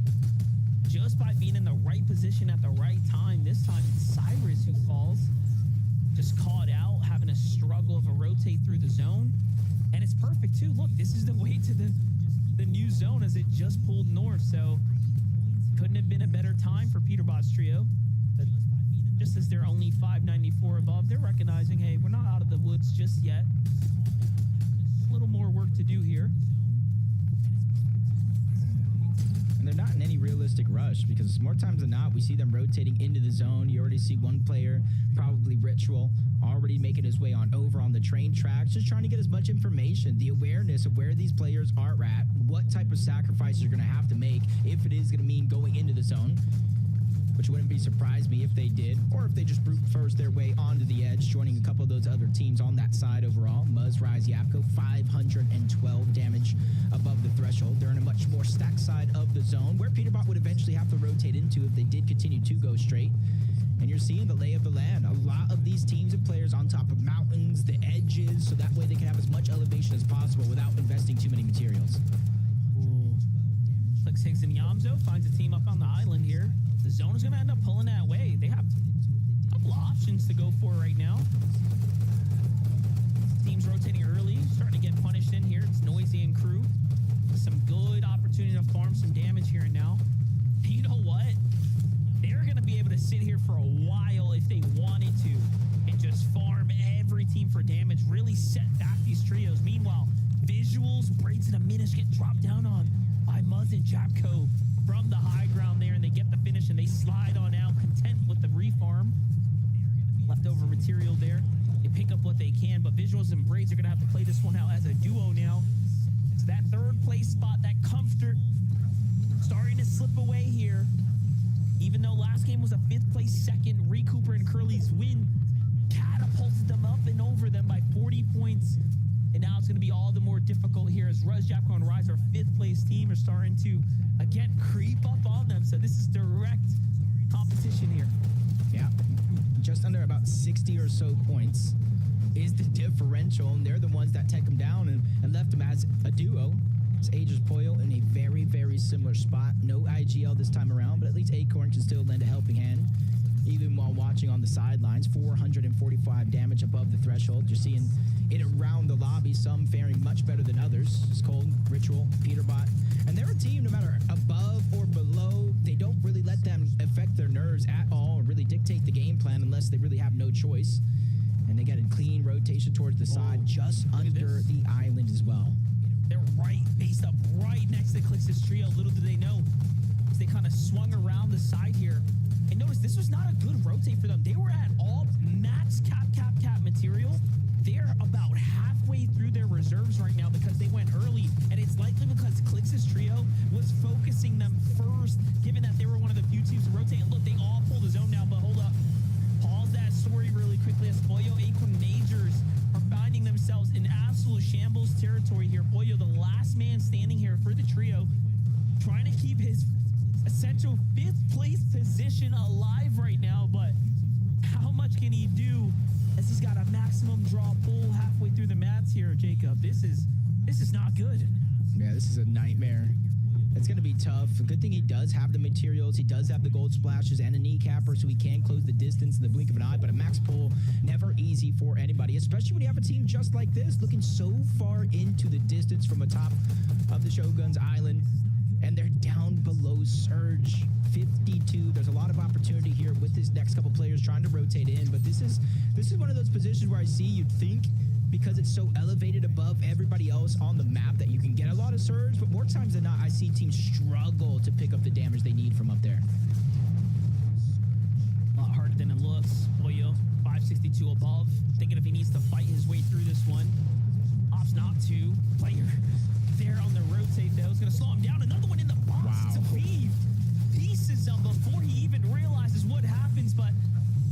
Speaker 4: just by being in the right position at the right time. This time it's Cyrus who falls, just caught out, having a struggle of a rotate through the zone. And it's perfect too. Look, this is the way to the new zone as it just pulled north, so couldn't have been a better time for Peterbot's trio. But just as they're only 594 above, they're recognizing, hey, we're not out of the woods just yet. A little more work to do here.
Speaker 5: And they're not in any realistic rush because more times than not, we see them rotating into the zone. You already see one player, probably Ritual, already making his way on over on the train tracks, just trying to get as much information, the awareness of where these players are at, what type of sacrifices you're going to have to make if it is going to mean going into the zone, which wouldn't be surprise me if they did, or if they just brute force their way onto the edge, joining a couple of those other teams on that side overall. Muzz, Rise, Yapko, 512 damage above the threshold. They're in a much more stacked side of the zone, where Peterbot would eventually have to rotate into if they did continue to go straight. And you're seeing the lay of the land. A lot of these teams and players on top of mountains, the edges, so that way they can have as much elevation as possible without investing too many materials.
Speaker 4: Ooh. Clicks Higgs and Yamzo finds a team up on the island here. The zone is going to end up pulling that way. They have a couple of options to go for right now. Teams rotating early, starting to get punished in here. It's Noisy and Crew. Some good opportunity to farm some damage here and now. You know what? They're going to be able to sit here for a while if they wanted to and just farm every team for damage, really set back these trios. Meanwhile, Visuals, Braids in a Minish get dropped down on by Muzz and Japco from the high ground there, and they get the finish and they slide on out, content with the refarm. Leftover material there. They pick up what they can, but Visuals and Braids are going to have to play this one out as a duo now. It's that third place spot, that comfort starting to slip away here. Even though last game was a 5th place second, Recooper and Curly's win catapulted them up and over them by 40 points. And now it's going to be all the more difficult here as Ruz, Japco, and Rise, our 5th place team, are starting to, again, creep up on them. So this is direct competition here.
Speaker 5: Yeah, just under about 60 or so points is the differential, and they're the ones that take them down and left them as a duo. It's Aegis Poyo in a very, very similar spot. No IGL this time around, but at least Acorn can still lend a helping hand. Even while watching on the sidelines, 445 damage above the threshold. You're seeing it around the lobby, some faring much better than others. It's Cold, Ritual, Peterbot. And they're a team, no matter above or below, they don't really let them affect their nerves at all or really dictate the game plan unless they really have no choice. And they get a clean rotation towards the side, just under the island as well.
Speaker 4: They're based up right next to Clix's trio. Little do they know, as they kind of swung around the side here. And notice this was not a good rotate for them. They were at all max cap material. They're about halfway through their reserves right now because they went early, and it's likely because Clix's trio was focusing them first, given that they were one of the few teams to rotate. And look, they all pulled a zone now, but hold up. Pause that story really quickly as Poyo, Acorn, Majors are finding themselves in absolute shambles territory here. Poyo, the last man standing here for the trio, trying to keep his essential 5th place position alive right now, but how much can he do as he's got a maximum draw pull halfway through the mats here, Jacob? This is not good.
Speaker 5: Yeah, this is a nightmare. It's going to be tough. A good thing he does have the materials. He does have the gold splashes and a kneecapper, so he can close the distance in the blink of an eye. But a max pull, never easy for anybody, especially when you have a team just like this, looking so far into the distance from the top of the Shogun's Island. And they're down below Surge, 52. There's a lot of opportunity here with this next couple players trying to rotate in. But this is one of those positions where I see you'd think, because it's so elevated above everybody else on the map, that you can get a lot of Surge, but more times than not, I see teams struggle to pick up the damage they need from up there.
Speaker 4: A lot harder than it looks. Poyo, 562 above, thinking if he needs to fight his way through this one. Opts not to. Player there on the rotate, though, is going to slow him down. Another one in the box.
Speaker 5: Wow.
Speaker 4: It's a weave. Pieces him before he even realizes what happens, but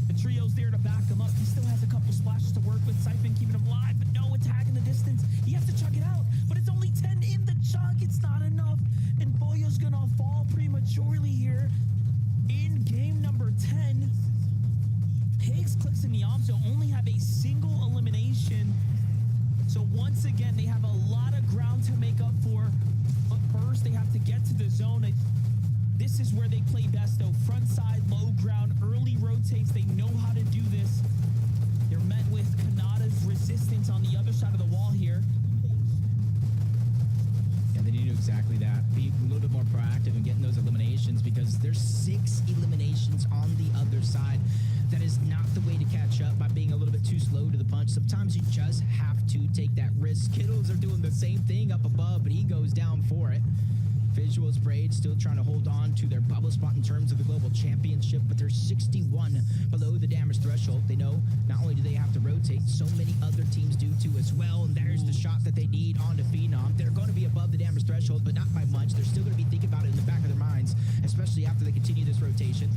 Speaker 4: the trio's there to back him up. He still has a couple splashes to work with. Siphon keeping him alive, but no attack in the distance. He has to chug it out, but it's only 10 in the chug. It's not enough, and Boyo's going to fall prematurely here in game number 10. Pigs, Clix, and Niamso only have a single elimination. So once again, they have a lot of ground to make up for. But first, they have to get to the zone. This is where they play best, though. Front side, low ground, early rotates. They know how to do this. They're met with Kanada's resistance on the other side of the wall here.
Speaker 5: And they need to do exactly that. Be a little bit more proactive in getting those eliminations, because there's 6 eliminations on the other side. That is not the way to catch up by being a little bit too slow to the punch. Sometimes you just have to take that risk. Kittles are doing the same thing up above, but he goes down for it. Visuals, Braid still trying to hold on to their bubble spot in terms of the global championship, but they're 61 below the damage threshold. They know not only do they have to rotate, so many other teams do too as well, and there's the shot that they need onto Phenom. They're going to be above the damage threshold, but not by much. They're still going to be thinking about it in the back of their minds, especially after they continue this rotation.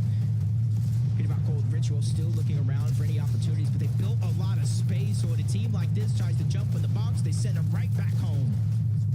Speaker 5: About Cold, Ritual still looking around for any opportunities, but they built a lot of space, so when a team like this tries to jump in the box, they send them right back home.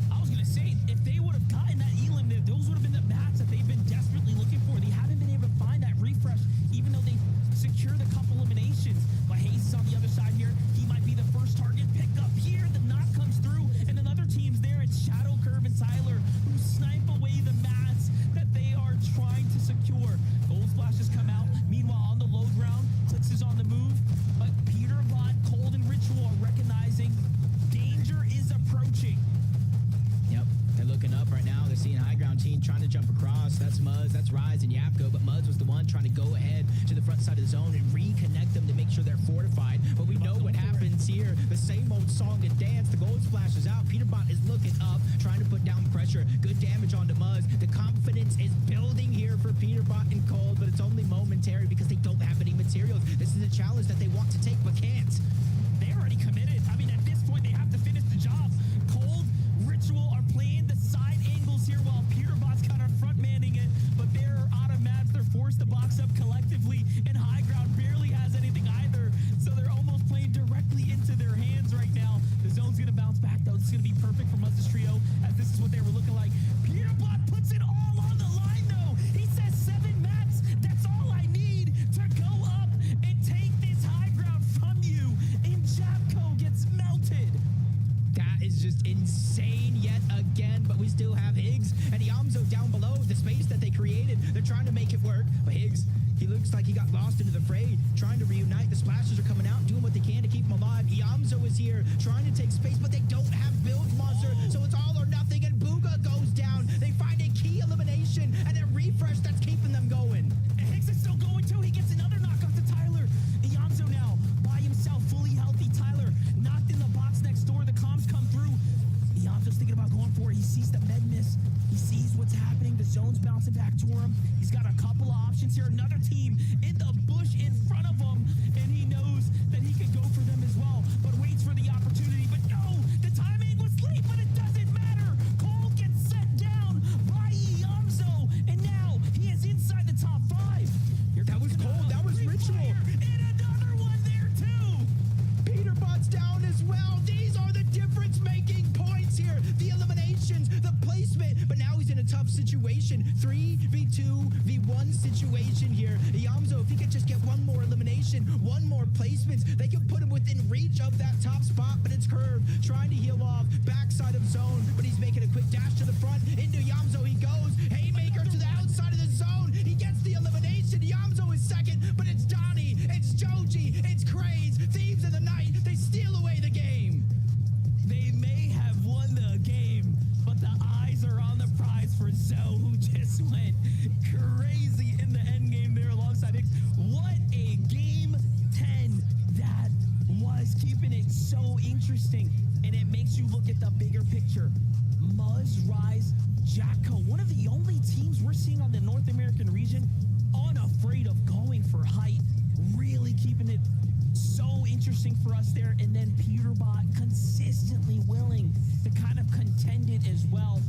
Speaker 4: I was going to say, if they would have gotten that elim, those would have been the mats that they've been desperately looking for. They haven't been able to find that refresh, even though they secured a couple eliminations. But Hayes is on the other side here. He might be the first target picked up here. The knock comes through, and another team's there. It's Shadow Curve and Tyler, who snipe away the mats that they are trying to secure. Gold splashes come out. Meanwhile, on the low ground, Clix is on the move, but Peterbot, Cold, and Ritual are recognizing danger is approaching.
Speaker 5: Yep, they're Peterbot trying to go ahead to the front side of the zone and reconnect them to make sure they're fortified. But we know what happens here. The same old song and dance. The gold splashes out. Peterbot is looking up, trying to put down pressure. Good damage onto Muzz. The confidence is building here for Peterbot and Cold, but it's only momentary because they don't have any materials. This is a challenge that they want to take but can't.
Speaker 4: They already committed. I mean, at this point, they have to finish the job. Cold, Ritual are playing the side angles here while Peterbot's kind of front manning it, but they're out of mats. They're forced to box up collectively, and High Ground barely has anything either, so they're almost playing directly into their hands right now. The zone's going to bounce back, though. This is going to be perfect for Muzz's trio, as this is what they were looking like. Peterbot puts it all on the line, though. He says 7 mats. That's all I need to go up and take this High Ground from you, and Japco gets melted.
Speaker 5: That is just insane yet again, but we still have Higgs and Iamzo down below. The space that they created, they're trying to make it work, but Higgs, he looks like he got lost into the fray, trying to reunite. The splashes are coming out, doing what they can to keep him alive. Iamzo is here, trying to take space, but they don't have build monster, so it's all or nothing, and Booga goes down. They find a key elimination, and then refresh that's keeping them going.
Speaker 4: And Hicks is still going too. He gets another knock off to Tyler. Iamzo now by himself, fully healthy. Tyler knocked in the box next door. The comms come through. Iamzo's thinking about going for it. He sees the med miss. He sees what's happening. The zone's bouncing back to him. He's got a couple of options here. Another team in the bush in front of him, and he knows that he can go for them as well, but waits for the opportunity. But no, the timing was late, but it doesn't matter. Cole gets set down by Iamzo, and now he is inside the top 5.
Speaker 5: That was Cold. That was Ritual.
Speaker 4: And another one there too.
Speaker 5: Peterbot's down as well. These are the difference-making points here. The eliminations, the placement, but now he's in a tough situation. 3v2, v1 situation here. Iamzo, if he could just get one more elimination, one more placements, they can put him within reach of that top spot, but it's Curve trying to heal off backside of zone, but he's making a quick dash to the front. Into Iamzo he goes. Haymaker to the outside of the zone. He gets the elimination. Iamzo is second, but it's Donnie, it's Joji, it's Craze. Thieves of the night, they steal away the game.
Speaker 4: They may have won the game, but the eyes are on the prize for Zoe, who just went crazy in the end game there alongside Hicks. What a game 10 that was, keeping it so interesting, and it makes you look at the bigger picture. Muzz, Rise, Jacko, one of the only teams we're seeing on the North American region unafraid of going for height, really keeping it so interesting for us there. And then Peterbot consistently willing to kind of contend it as well.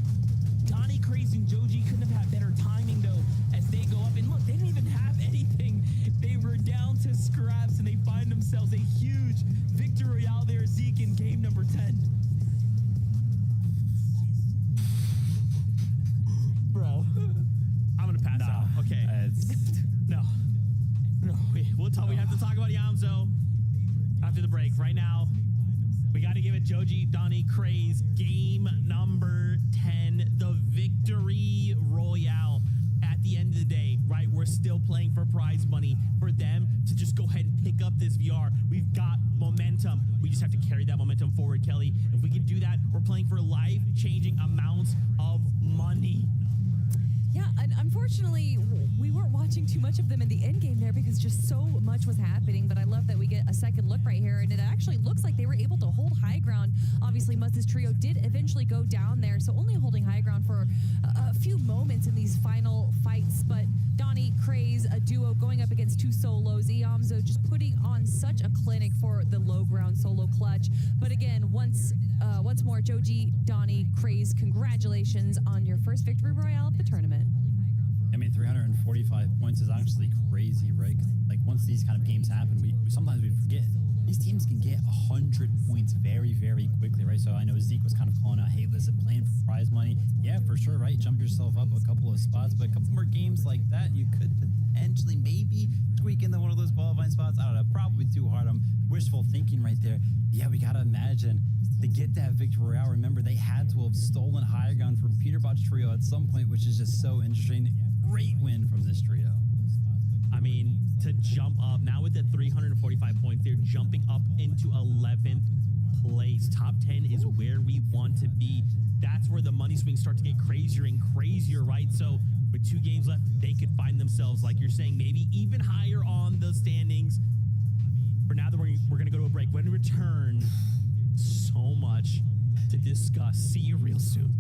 Speaker 4: Donnie, Crazy, and Joji couldn't have had better timing though as they go up. And look, they didn't even have anything. They were down to scraps, and they find themselves a huge victory out there, Zeke, in game number 10.
Speaker 3: Bro, I'm gonna pass out. Okay. No, we have to talk about Iamzo after the break. Right now, we got to give it Joji, Donnie, Craze, game number 10, the victory royale. At the end of the day, right, we're still playing for prize money. For them to just go ahead and pick up this VR, we've got momentum. We just have to carry that momentum forward, Kelly. If we can do that, we're playing for life-changing amounts of money.
Speaker 1: Yeah, and unfortunately, we weren't watching too much of them in the end game there because just so much was happening. But I love that we get a second look right here, and it actually looks like they were able to hold high ground. Obviously, Muzz's trio did eventually go down there, so only holding high ground for a few moments in these final fights. But Donnie, Craze, a duo going up against 2 solos. Iamzo just putting on such a clinic for the low ground solo clutch. But again, once more, Joji, Donnie, Craze, congratulations on your first victory royale of the tournament.
Speaker 2: I mean, 345 points is actually crazy, right? 'Cause, like, once these kind of games happen, we sometimes we forget these teams can get 100 points very, very quickly, right? So I know Zeke was kind of calling out, hey, listen, playing for prize money, yeah, for sure, right? Jump yourself up a couple of spots, but a couple more games like that, you could potentially maybe tweak into one of those qualifying spots. I don't know, probably too hard. I'm wishful thinking right there. Yeah, we gotta imagine to get that victory royale. Remember, they had to have stolen high ground from Peterbot's trio at some point, which is just so interesting. Great win from this trio.
Speaker 3: I mean, to jump up now with the 345 points, they're jumping up into 11th place. Top 10 is where we want to be. That's where the money swings start to get crazier and crazier, right? So we With 2 games left, they could find themselves, like you're saying, maybe even higher on the standings. For now, we're going to go to a break. When we return, so much to discuss. See you real soon.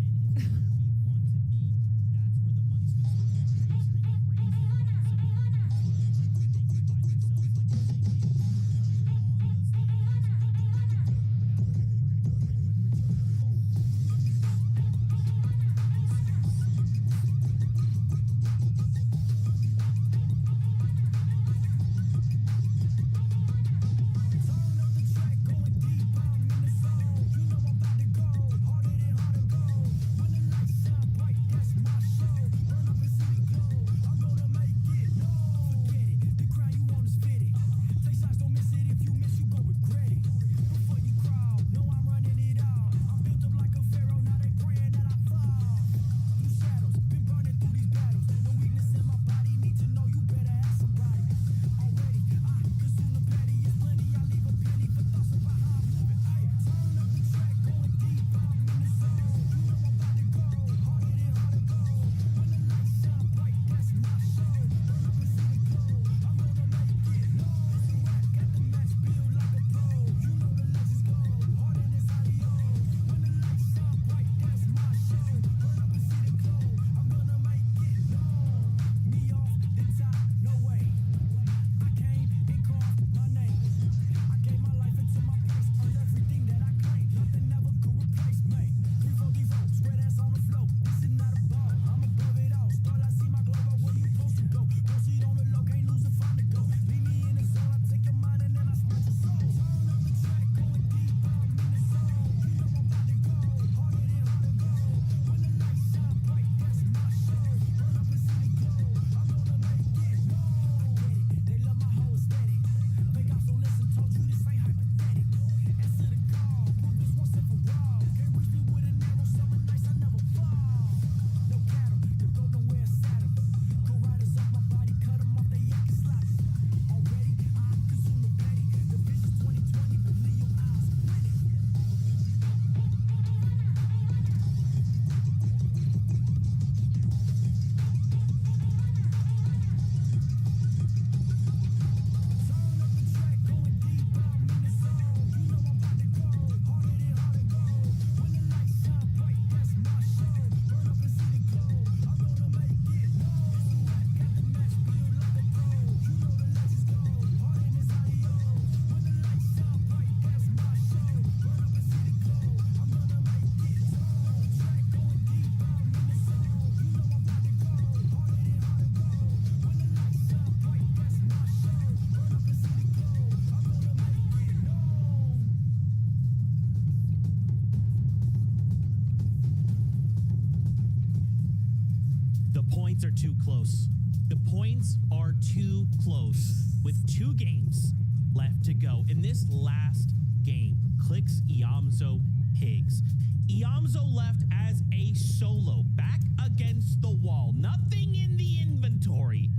Speaker 3: points are too close. The points are too close with 2 games left to go. In this last game, Click's Iamzo Pigs. Iamzo left as a solo, back against the wall. Nothing in the inventory.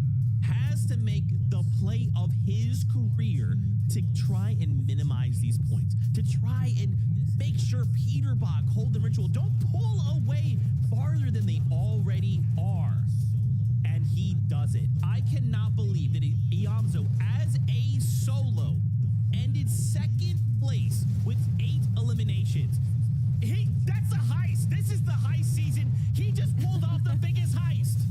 Speaker 3: Has to make the play of his career to try and minimize these points, to try and make sure Peterbach, Hold and Ritual don't pull away farther than they already are. And he does it. I cannot believe that Iamzo, as a solo, ended second place with 8 eliminations. That's a heist. This is the heist season. He just pulled off the biggest heist.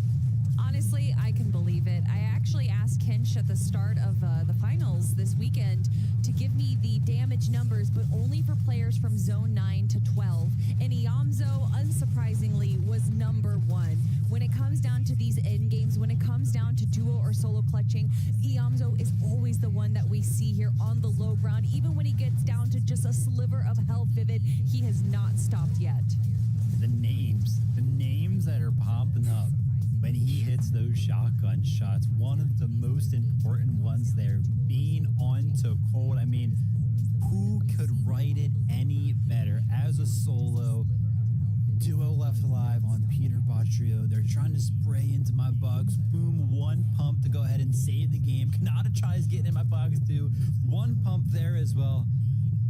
Speaker 1: Honestly, I can believe it. I actually asked Kinch at the start of the finals this weekend to give me the damage numbers, but only for players from Zone 9 to 12. And Iamzo, unsurprisingly, was number 1. When it comes down to these end games, when it comes down to duo or solo clutching, Iamzo is always the one that we see here on the low ground. Even when he gets down to just a sliver of health, Vivid, he has not stopped yet.
Speaker 2: The names that are popping up when he hits those shotgun shots, one of the most important ones there, being on to Cold. I mean, who could write it any better? As a solo, duo left alive on Peter Botrio. They're trying to spray into my bugs. Boom, 1 pump to go ahead and save the game. Kanata tries getting in my bugs too. 1 pump there as well.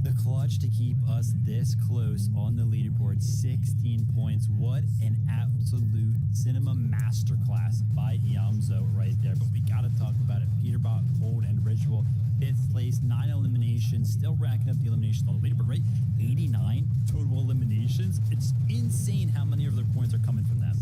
Speaker 2: The clutch to keep us this close on the leaderboard, 16 points. What an absolute cinema masterclass by Yamzo right there. But we got to talk about it. Peterbot, Cold, and Ritual, 5th place, 9 eliminations, still racking up the eliminations on the leaderboard, right? 89 total eliminations. It's insane how many of their points are coming from them.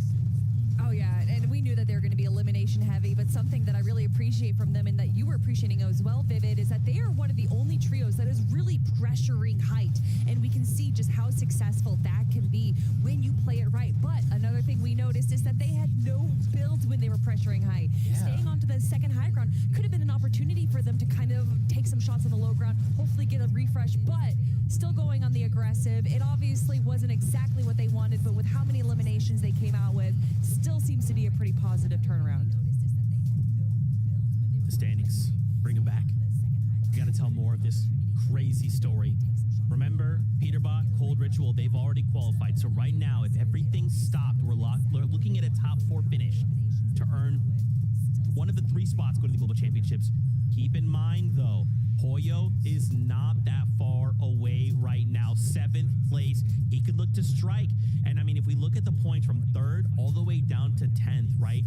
Speaker 1: Oh, yeah, and we knew that they were going to be elimination heavy, but something that I really appreciate from them and that you were appreciating as well, Vivid, is that they are one of the only trios that is really pressuring height, and we can see just how successful that can be when you play it right. But another thing we noticed is that they had no builds when they were pressuring height.
Speaker 2: Yeah.
Speaker 1: Staying onto the second high ground could have been an opportunity for them to kind of take some shots on the low ground, hopefully get a refresh, but still going on the aggressive. It obviously wasn't exactly what they wanted, but with how many eliminations they came out with, still seems to be a pretty positive turnaround.
Speaker 3: The standings, bring them back. You got to tell more of this crazy story. Remember, Peterbot, Cold Ritual, they've already qualified. So right now, if everything stopped, we're looking at a top 4 finish to earn one of the 3 spots, go to the Global Championships. Keep in mind, though, Pollo is not that far away right now. 7th place. He could look to strike. And I mean, if we look at the points from 3rd all the way down to 10th, right?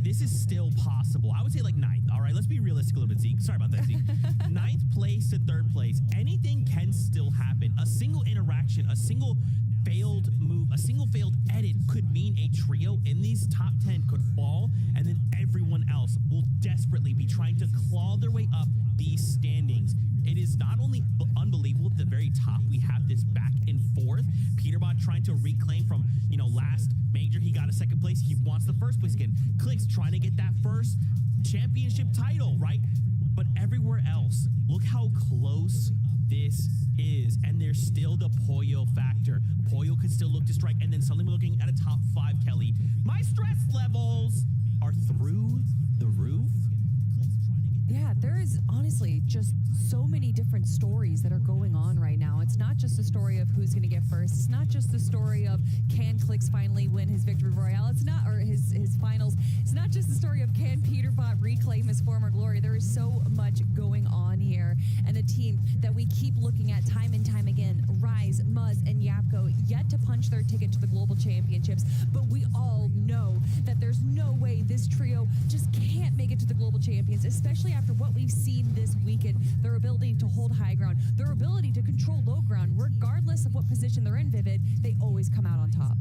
Speaker 3: This is still possible. I would say like 9th. All right, let's be realistic a little bit, Zeke. Sorry about that, Zeke. 9th place to 3rd place. Anything can still happen. A single interaction, a single failed move, a single failed edit could mean a trio in these top 10 could fall, and then everyone else will desperately be trying to claw their way up these standings. It is not only unbelievable at the very top, we have this back and forth. Peterbot trying to reclaim from, last major, he got a 2nd place. He wants the 1st place again. Clicks trying to get that 1st championship title, right? But everywhere else, look how close this is. And there's still the Pollo factor. Pollo could still look to strike, and then suddenly we're looking at a top 5, Kelly. My stress levels are through the roof.
Speaker 1: Yeah, there is honestly just so many different stories that are going on right now. It's not just a story of who's going to get first. It's not just the story of can Clicks finally win his victory royale. It's not, or his finals. It's not just the story of can Peterbot reclaim his former glory. There is so much going on here. And a team that we keep looking at time and time again, Rise, Muzz, and Yapko, yet to punch their ticket to the Global Championships. But we all know that there's no way this trio just can't make it to the Global Champions, especially after what we've seen this weekend. Their ability to hold high ground, their ability to control low ground, regardless of what position they're in, Vivid, they always come out on top.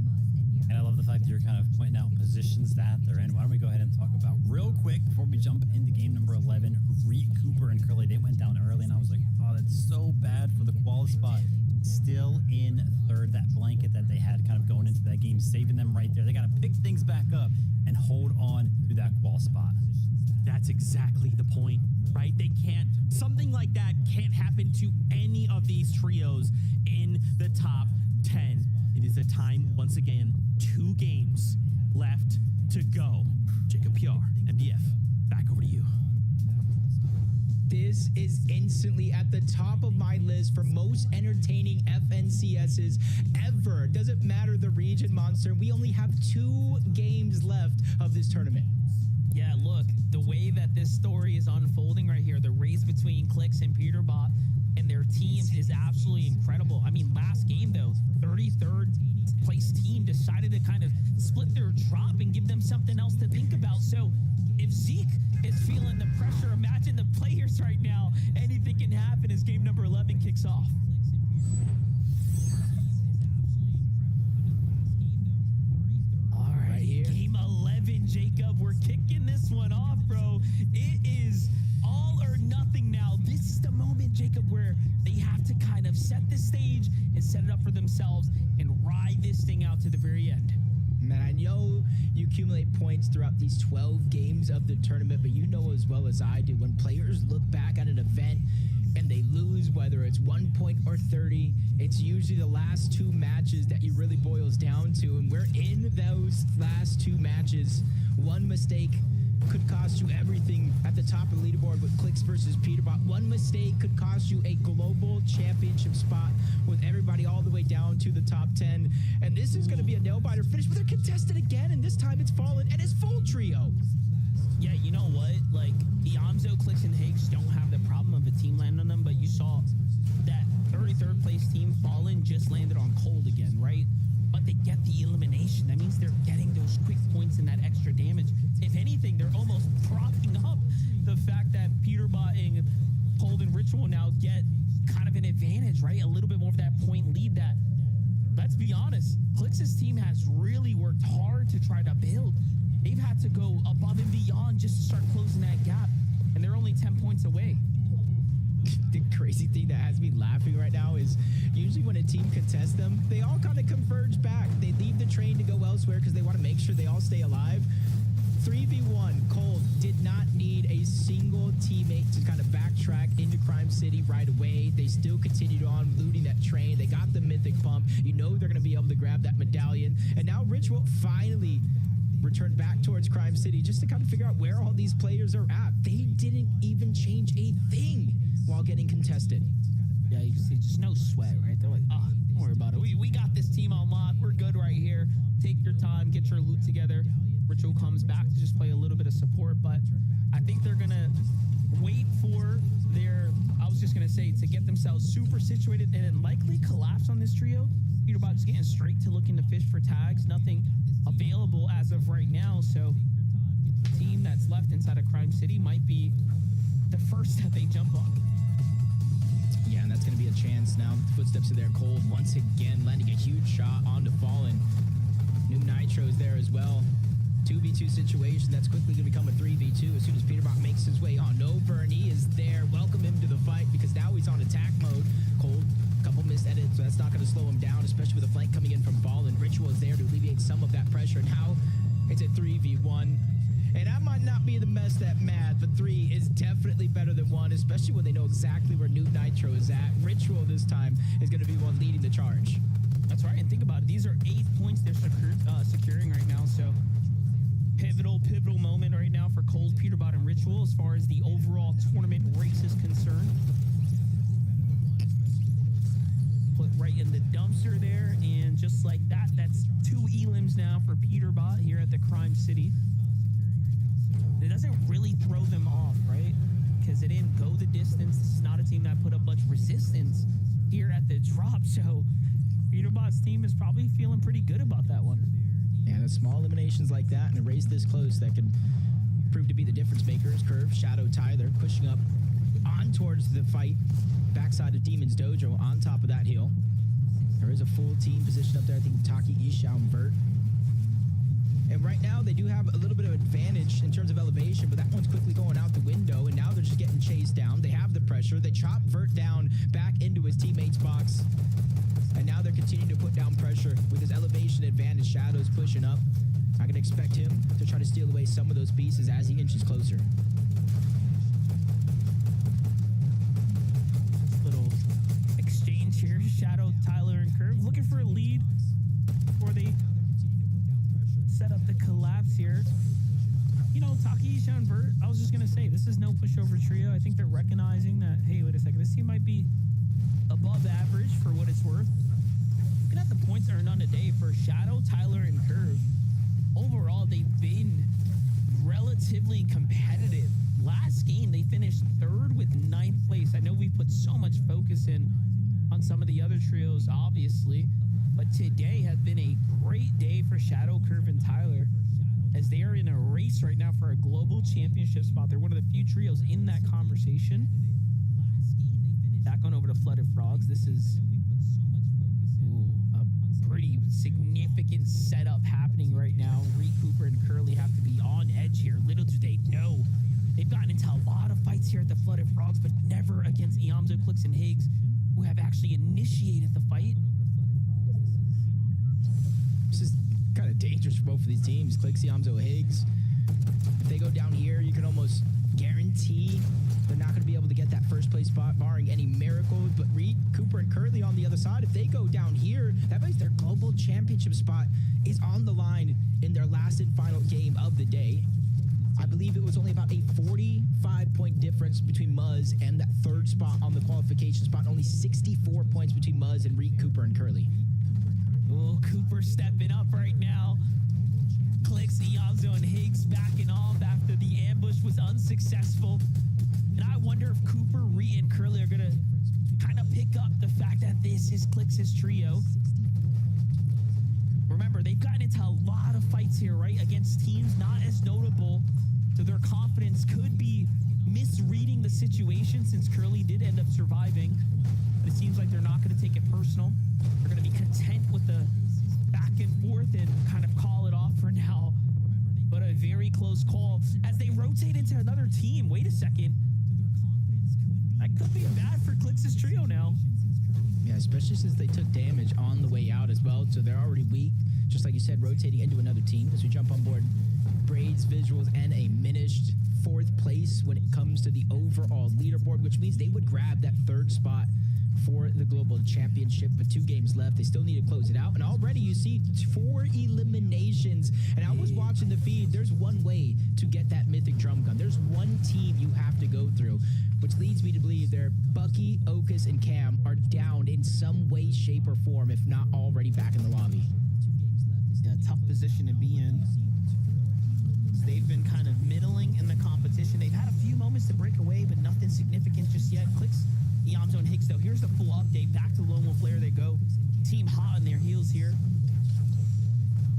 Speaker 2: And I love the fact that you're kind of pointing out positions that they're in. Why don't we go ahead and talk about real quick before we jump into game number 11, Reed, Cooper, and Curly. They went down early, and I was like, oh, that's so bad for the quali spot. Still in 3rd, that blanket that they had kind of going into that game, saving them right there. They got to pick things back up and hold on to that qual spot.
Speaker 3: That's exactly the point, right? Something like that can't happen to any of these trios in the top 10. It is a time, once again, 2 games left to go. Jacob PR, MDF, back over to you.
Speaker 5: This is instantly at the top of my list for most entertaining FNCSs ever. Doesn't matter the region, Monster. We only have 2 games left of this tournament.
Speaker 4: Yeah, look, the way that this story is unfolding right here, the race between Clicks and Peterbot and their teams is absolutely incredible. I mean, last game, though, 33rd place team decided to kind of split their drop and give them something else to think about. So if Zeke is feeling the pressure, imagine the players right now. Anything can happen as game number 11 kicks off. All right, game 11, Jacob. We're kicking this one off, bro. It is all or nothing now. This is the moment, Jacob, where they have to kind of set the stage and set it up for themselves and ride this thing out to the very end.
Speaker 5: Man, I know you accumulate points throughout these 12 games of the tournament, but you know as well as I do, when players look back at an event and they lose, whether it's 1 point or 30, it's usually the last 2 matches that it really boils down to. And we're in those last 2 matches. One mistake could cost you everything at the top of the leaderboard with Clicks versus Peterbot. One mistake could cost you a global championship spot with everybody all the way down to the top 10. And this is going to be a nail-biter finish, but they're contested again, and this time it's fallen, and it's full trio.
Speaker 4: Yeah, you know what? like Iamzo, Clicks, and Higgs don't have the problem of a team landing on them, but you saw that 33rd place team Fallen just landed on Cold again, right? But they get the elimination. That means they're getting those quick points and that extra damage. If anything, they're almost propping up the fact that Peterbot and Cold and Ritual now get kind of an advantage, right? A little bit more of that point lead that, let's be honest, Clix's team has really worked hard to try to build. They've had to go above and beyond just to start closing that gap, and they're only 10 points away.
Speaker 5: The crazy thing that has me laughing right now is usually when a team contests them, they all kind of converge back. They leave the train to go elsewhere because they want to make sure they all stay alive. 3v1, Cold did not need a single teammate to kind of backtrack into Crime City right away. They still continued on looting that train. They got the mythic pump. You know they're going to be able to grab that medallion. And now Ritual finally returned back towards Crime City just to kind of figure out where all these players are at. They didn't even change a thing while getting contested.
Speaker 4: Yeah, you can see just no sweat, right? They're like, don't worry about it. We got this team on lock. We're good right here. Take your time, get your loot together. Ritual comes back to just play a little bit of support, but I think they're going to wait for I was just going to say, to get themselves super situated and then likely collapse on this trio. Peterbot just getting straight to looking to fish for tags. Nothing available as of right now, so the team that's left inside of Crime City might be the first that they jump on.
Speaker 5: Yeah, and that's going to be a chance now. Footsteps of their Cold once again landing a huge shot onto Fallen. New Nitro's there as well. 2v2 situation that's quickly going to become a 3v2 as soon as Peterbot makes his way on over, and he is there. Welcome him to the fight because now he's on attack mode. Cold, couple missed edits, so that's not going to slow him down, especially with a flank coming in from Fallen. Ritual is there to alleviate some of that pressure. Now it's a 3v1. And I might not be the best at math, but 3 is definitely better than 1, especially when they know exactly where New Nitro is at. Ritual this time is going to be one leading the charge.
Speaker 4: That's right, and think about it. These are 8 points they're securing right now, so pivotal moment right now for Cold, Peterbot, and Ritual as far as the overall tournament race is concerned. Put right in the dumpster there, and just like that, that's 2 elims now for Peterbot here at the Crime City. It doesn't really throw them off, right? Because they didn't go the distance. This is not a team that put up much resistance here at the drop, so Peterbot's team is probably feeling pretty good about that one.
Speaker 5: And small eliminations like that and a race this close that can prove to be the difference makers. Curve, Shadow, Tyler pushing up on towards the fight. Backside of Demon's Dojo on top of that hill. There is a full team position up there. I think Taki, Ishao, and Vert. And right now they do have a little bit of advantage in terms of elevation, but that one's quickly going out the window, and now they're just getting chased down. They have the pressure. They chop Vert down back into his teammate's box. And now they're continuing to put down pressure with his elevation advantage. Shadow's pushing up. I can expect him to try to steal away some of those pieces as he inches closer.
Speaker 4: Little exchange here. Shadow, Tyler, and Curve looking for a lead before they set up the collapse here. You know, Taki, Isha, and Vert, I was just going to say, this is no pushover trio. I think they're recognizing that, hey, wait a second, this team might be above average for what it's worth. Looking at the points earned on the day for Shadow, Tyler, and Curve, overall, they've been relatively competitive. Last game, they finished 3rd with 9th place. I know we put so much focus in on some of the other trios, obviously, but today has been a great day for Shadow, Curve, and Tyler as they are in a race right now for a global championship spot. They're one of the few trios in that conversation. Back on over to Flooded Frogs. This is a pretty significant setup happening right now. Reed, Cooper, and Curly have to be on edge here. Little do they know, they've gotten into a lot of fights here at the Flooded Frogs, but never against Iamzo, Clicks, and Higgs, who have actually initiated the fight.
Speaker 5: This is kind of dangerous for both of these teams. Clicks, Iamzo, Higgs. If they go down here, you can almost guarantee they're not going to be able to get that first place spot, barring any miracles. But Reed, Cooper, and Curly on the other side, if they go down here, that means their global championship spot is on the line in their last and final game of the day. I believe it was only about a 45-point difference between Muzz and that 3rd spot on the qualification spot. Only 64 points between Muzz and Reed, Cooper, and Curly.
Speaker 4: Oh, Cooper stepping up right now. Clicks, Iamzo, and Higgs backing off after the ambush was unsuccessful. successful. And I wonder if Cooper, Rhea, and Curly are going to kind of pick up the fact that this is Clix's trio. Remember, they've gotten into a lot of fights here, right? Against teams not as notable, so their confidence could be misreading the situation since Curly did end up surviving. But it seems like they're not going to take it personal. They're going to be content with the back and forth and kind of call it off for now. But a very close call as they rotate into another team. Wait a second. That could be bad for Clix's trio now.
Speaker 5: Yeah, especially since they took damage on the way out as well, so they're already weak. Just like you said, rotating into another team as we jump on board Braids, Visuals, and a minished 4th place when it comes to the overall leaderboard, which means they would grab that 3rd spot for the global championship. But 2 games left. They still need to close it out. And already you see 4 eliminations. And I was watching the feed. There's one way to get that mythic drum gun. There's one team you have to go through, which leads me to believe there Bucky, Okus, and Cam are down in some way, shape, or form, if not already back in the lobby.
Speaker 4: Yeah, tough position to be in. They've been kind of middling in the competition. They've had a few moments to break away, but nothing significant just yet. Clicks, Eamzo, and Higgs, though. Here's the full update. Back to Lone Wolf Lair they go. Team hot on their heels here.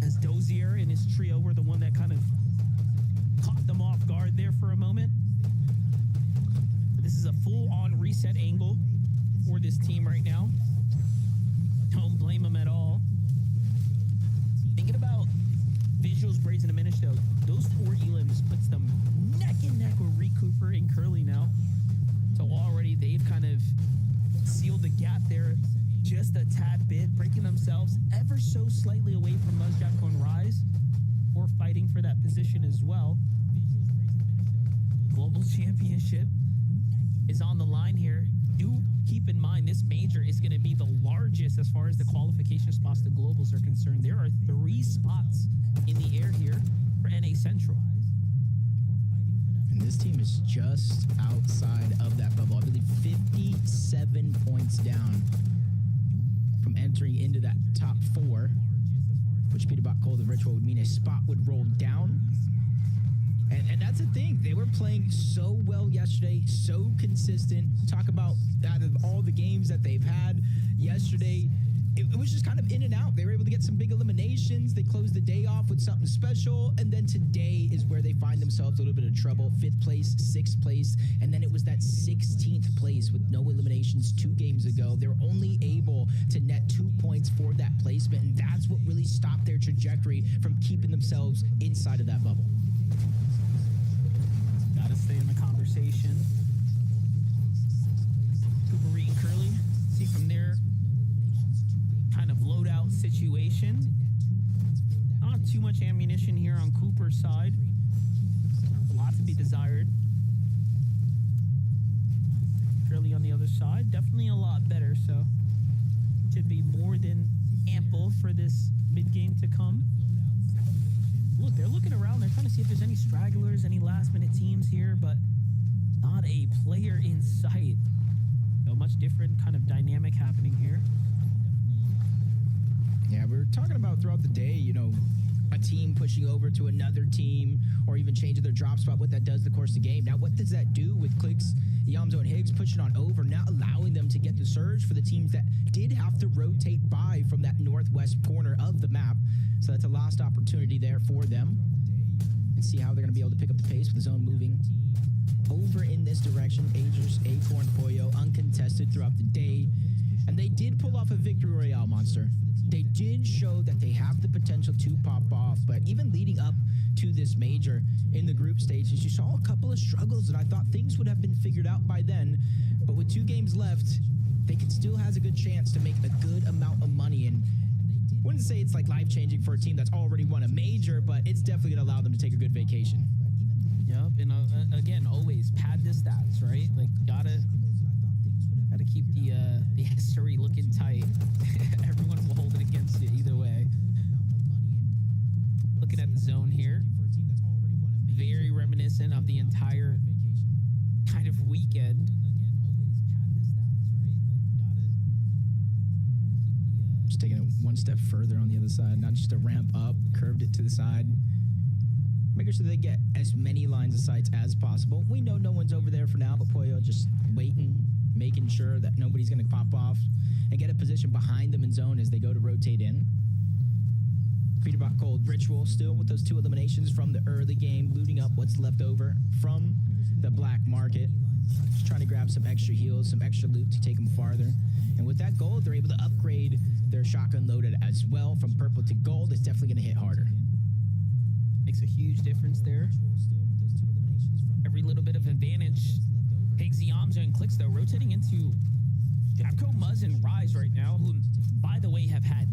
Speaker 4: As Dozier and his trio were the one that kind of caught them off guard there for a moment. This is a full-on reset angle for this team right now. Don't blame them at all. Thinking about Visuals, Braids, and a Minish, though, those 4 elims puts them neck and neck with Reed Cooper and Curly now. So already they've kind of sealed the gap there just a tad bit, breaking themselves ever so slightly away from Muzzjack and Rise, or fighting for that position as well. Global Championship is on the line here. Do keep in mind this major is going to be the largest as far as the qualification spots to globals are concerned. There are 3 spots in the air here for NA Central.
Speaker 5: And this team is just outside of that bubble. I believe 57 points down from entering into that top 4, which Peter Bot called the ritual would mean a spot would roll down. And that's the thing. They were playing so well yesterday, so consistent. Talk about out of all the games that they've had yesterday, it was just kind of in and out. They were able to get some big eliminations. They closed the day off with something special. And then today is where they find themselves a little bit of trouble. 5th place, 6th place. And then it was that 16th place with no eliminations 2 games ago. They're only able to net 2 points for that placement. And that's what really stopped their trajectory from keeping themselves inside of that bubble.
Speaker 4: Gotta stay in the conversation. Cooper, Reed, and Curly. See from their kind of loadout situation. Not too much ammunition here on Cooper's side. A lot to be desired. Curly on the other side. Definitely a lot better, so should be more than ample for this mid-game to come. Look, they're looking around. They're trying to see if there's any stragglers, any last-minute teams here, but not a player in sight. So much different kind of dynamic happening here.
Speaker 5: Yeah, we were talking about throughout the day, you know, a team pushing over to another team or even changing their drop spot, what that does the course of the game. Now, what does that do with Clicks, Eamzo, and Higgs pushing on over, not allowing them to get the surge for the teams that did have to rotate by from that northwest corner of the map? So that's a lost opportunity there for them. And see how they're going to be able to pick up the pace with the zone moving over in this direction. Agers, Acorn, Poyo, uncontested throughout the day. And they did pull off a victory royale, Monster. They did show that they have the potential to pop off, but even leading up to this major in the group stages, you saw a couple of struggles, and I thought things would have been figured out by then. But with 2 games left, they could still has a good chance to make a good amount of money. And I wouldn't say it's like life-changing for a team that's already won a major, but it's definitely going to allow them to take a good vacation.
Speaker 4: Yep, and again, always pad the stats, right? Like, gotta keep the history looking tight. Everyone will hold it against you either way. Looking at the zone here, very reminiscent of the entire kind of weekend.
Speaker 5: Just taking it one step further on the other side, not just a ramp up, curved it to the side. making sure they get as many lines of sights as possible. We know no one's over there for now, but Pollo just waiting, making sure that nobody's going to pop off and get a position behind them in zone as they go to rotate in. Peterbot Cold Ritual still with those 2 eliminations from the early game, looting up what's left over from the black market. Just trying to grab some extra heals, some extra loot to take them farther. And with that gold, they're able to upgrade their shotgun loaded as well from purple to gold. It's definitely going to hit harder.
Speaker 4: Makes a huge difference there. Every little bit of advantage. Higgsy, Amzo, and Clicks, though, rotating into Jabco, Muzz, and Rise right now, who, by the way, have had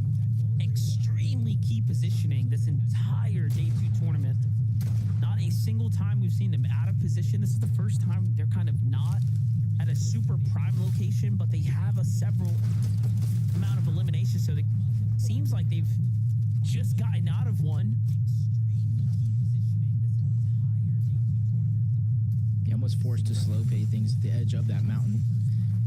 Speaker 4: extremely key positioning this entire Day 2 tournament. Not a single time we've seen them out of position. This is the first time they're kind of not at a super prime location, but they have a several amount of eliminations, so it seems like they've just gotten out of one.
Speaker 5: He almost forced to slow pay things at the edge of that mountain.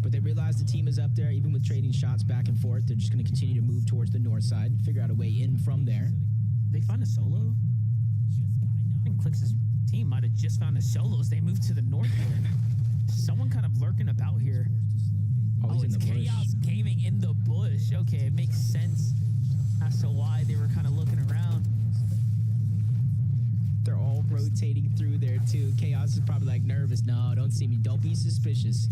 Speaker 5: But they realize the team is up there, even with trading shots back and forth. They're just going to continue to move towards the north side, figure out a way in from there.
Speaker 4: They find a solo? I think Clix' team might have just found a solo as they move to the north there. Someone kind of lurking about here.
Speaker 5: He's in
Speaker 4: it's
Speaker 5: the bush.
Speaker 4: Chaos Gaming in the bush. Okay, it makes sense as to why they were kind of looking around.
Speaker 5: They're all rotating through there, too. Chaos is probably like nervous. No, don't see me. Don't be suspicious.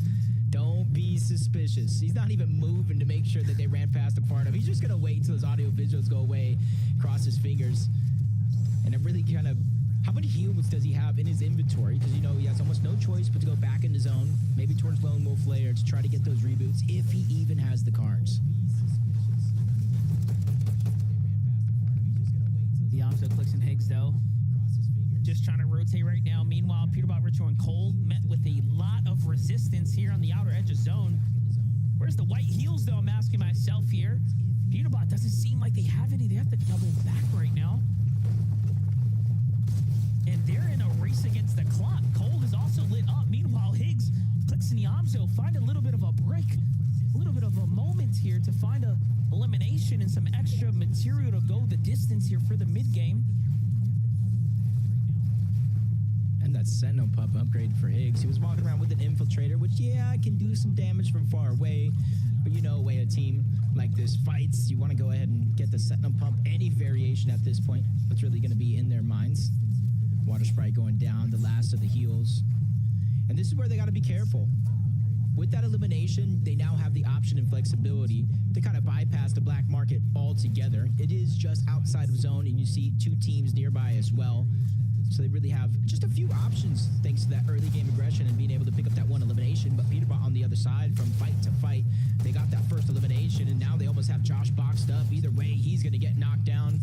Speaker 5: Don't be suspicious. He's not even moving to make sure that they ran past him far enough. He's just going to wait until his audio visuals go away, cross his fingers. And it really kind of... How many heals does he have in his inventory? Because, you know, he has almost no choice but to go back in the zone, maybe towards Lone Wolf Lair to try to get those reboots, if he even has the cards.
Speaker 4: The Amzo, Clicks, and Higgs, though, just trying to rotate right now. Meanwhile, Peterbot, Ritual, and Cold met with a lot of resistance here on the outer edge of zone. Where's the white heals, though? I'm asking myself here. Peterbot doesn't seem like they have any. They have to double back right now. And they're in a race against the clock. Cold is also lit up. Meanwhile, Higgs, Clicks, and the Amzo find a little bit of a break, a little bit of a moment here to find a elimination and some extra material to go the distance here for the mid game.
Speaker 5: And that Sentinel Pup upgrade for Higgs. He was walking around with an Infiltrator, which, yeah, can do some damage from far away. But you know, way a team like this fights, you want to go ahead and get the Sentinel Pump. Any variation at this point, that's really going to be in their minds. Water Sprite going down, the last of the heals. And this is where they got to be careful. With that elimination, they now have the option and flexibility to kind of bypass the black market altogether. It is just outside of zone, and you see 2 teams nearby as well. So they really have just a few options thanks to that early game aggression and being able to pick up that one elimination. But Peterbot on the other side, from fight to fight, they got that first elimination, and now they almost have Josh boxed up. Either way, he's going to get knocked down,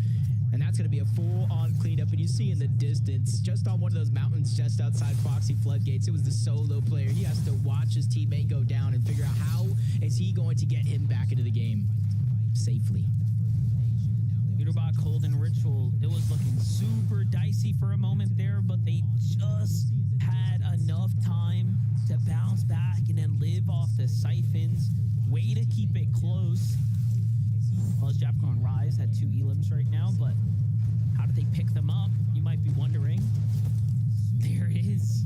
Speaker 5: and that's going to be a full-on cleanup. And you see in the distance, just on one of those mountains just outside Foxy Floodgates, it was the solo player. He has to watch his teammate go down and figure out how is he going to get him back into the game safely.
Speaker 4: Peterbot, Cold, and Ritual, it was looking super dicey for a moment there, but they just had enough time to bounce back and then live off the siphons. Way to keep it close. Well, as Japco and Rise had 2 elims right now, but how did they pick them up? You might be wondering. There it is.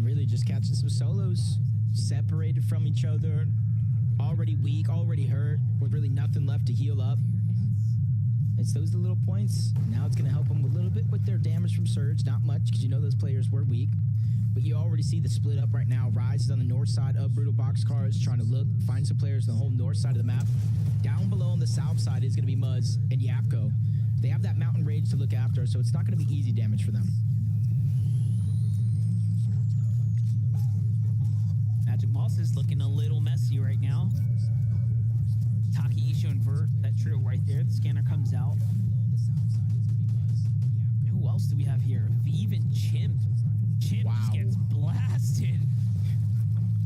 Speaker 5: Really just catching some solos, separated from each other, already weak, already hurt, with really nothing left to heal up. It's those little points. Now it's going to help them a little bit with their damage from Surge. Not much, because you know those players were weak. But you already see the split up right now. Rise is on the north side of Brutal Boxcars, trying to look, find some players on the whole north side of the map. Down below on the south side is going to be Muzz and Yapko. They have that mountain rage to look after, so it's not going to be easy damage for them.
Speaker 4: Magic Moss is looking a little messy right now. Taki, Isho, and Vert, that trio right there. The scanner comes out. Who else do we have here? Vive and Chimp. Chimp just gets blasted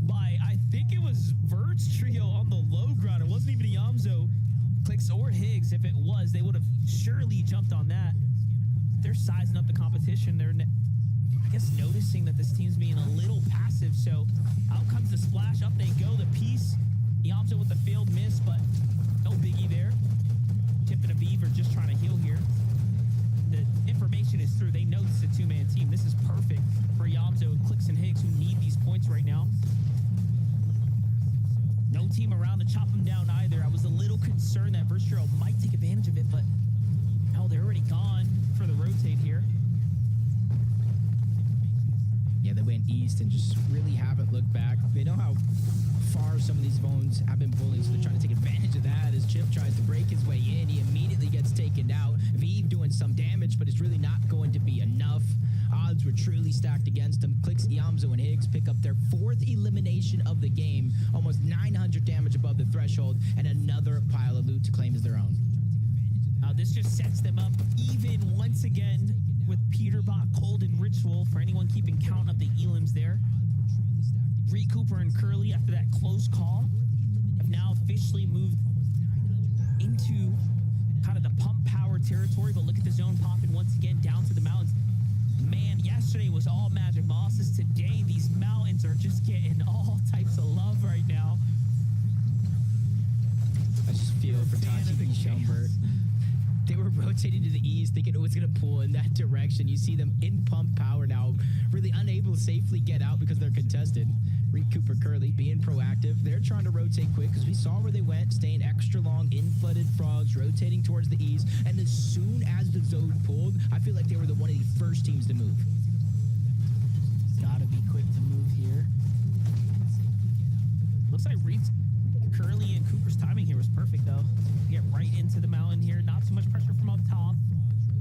Speaker 4: by, I think it was Vert's trio on the low ground. It wasn't even Yamzo, Clicks, or Higgs. If it was, they would have surely jumped on that. They're sizing up the competition. They're guess, noticing that this team's being a little passive. So out comes the splash. Up they go. The piece. Yamza with the failed miss, but no biggie there. Tip and a Beaver just trying to heal here. The information is through. They know this is a two-man team. This is perfect for Yamzo, Clicks, and Higgs, who need these points right now. No team around to chop them down either. I was a little concerned that Verstro might take advantage of it, but no, they're already gone for the rotate here.
Speaker 5: Yeah, they went east and just really haven't looked back. They know how far some of these bones have been pulling, so they're trying to take advantage of that. As Chip tries to break his way in, he immediately gets taken out. Vive doing some damage, but it's really not going to be enough. Odds were truly stacked against him. Clicks, Yamzo, and Higgs pick up their 4th elimination of the game. Almost 900 damage above the threshold, and another pile of loot to claim as their own.
Speaker 4: Now this just sets them up even once again with Peterbot, Cold, and Ritual. For anyone keeping count of the elims there. Reed Cooper and Curly, after that close call, have now officially moved into kind of the pump power territory. But look at the zone popping once again down to the mountains. Man, yesterday was all Magic Mosses. Today, these mountains are just getting all types of love right now.
Speaker 5: I just feel for Tachi and Schumbert. They were rotating to the east, thinking it was going to pull in that direction. You see them in pump power now, really unable to safely get out because they're contested. Reed Cooper, Curly being proactive. They're trying to rotate quick because we saw where they went, staying extra long in flooded frogs, rotating towards the east. And as soon as the zone pulled, I feel like they were one of the first teams to move.
Speaker 4: Gotta be quick to move here. Looks like Reed's, Curly, and Cooper's timing here was perfect, though. Get right into the mountain here. Not too much pressure from up top.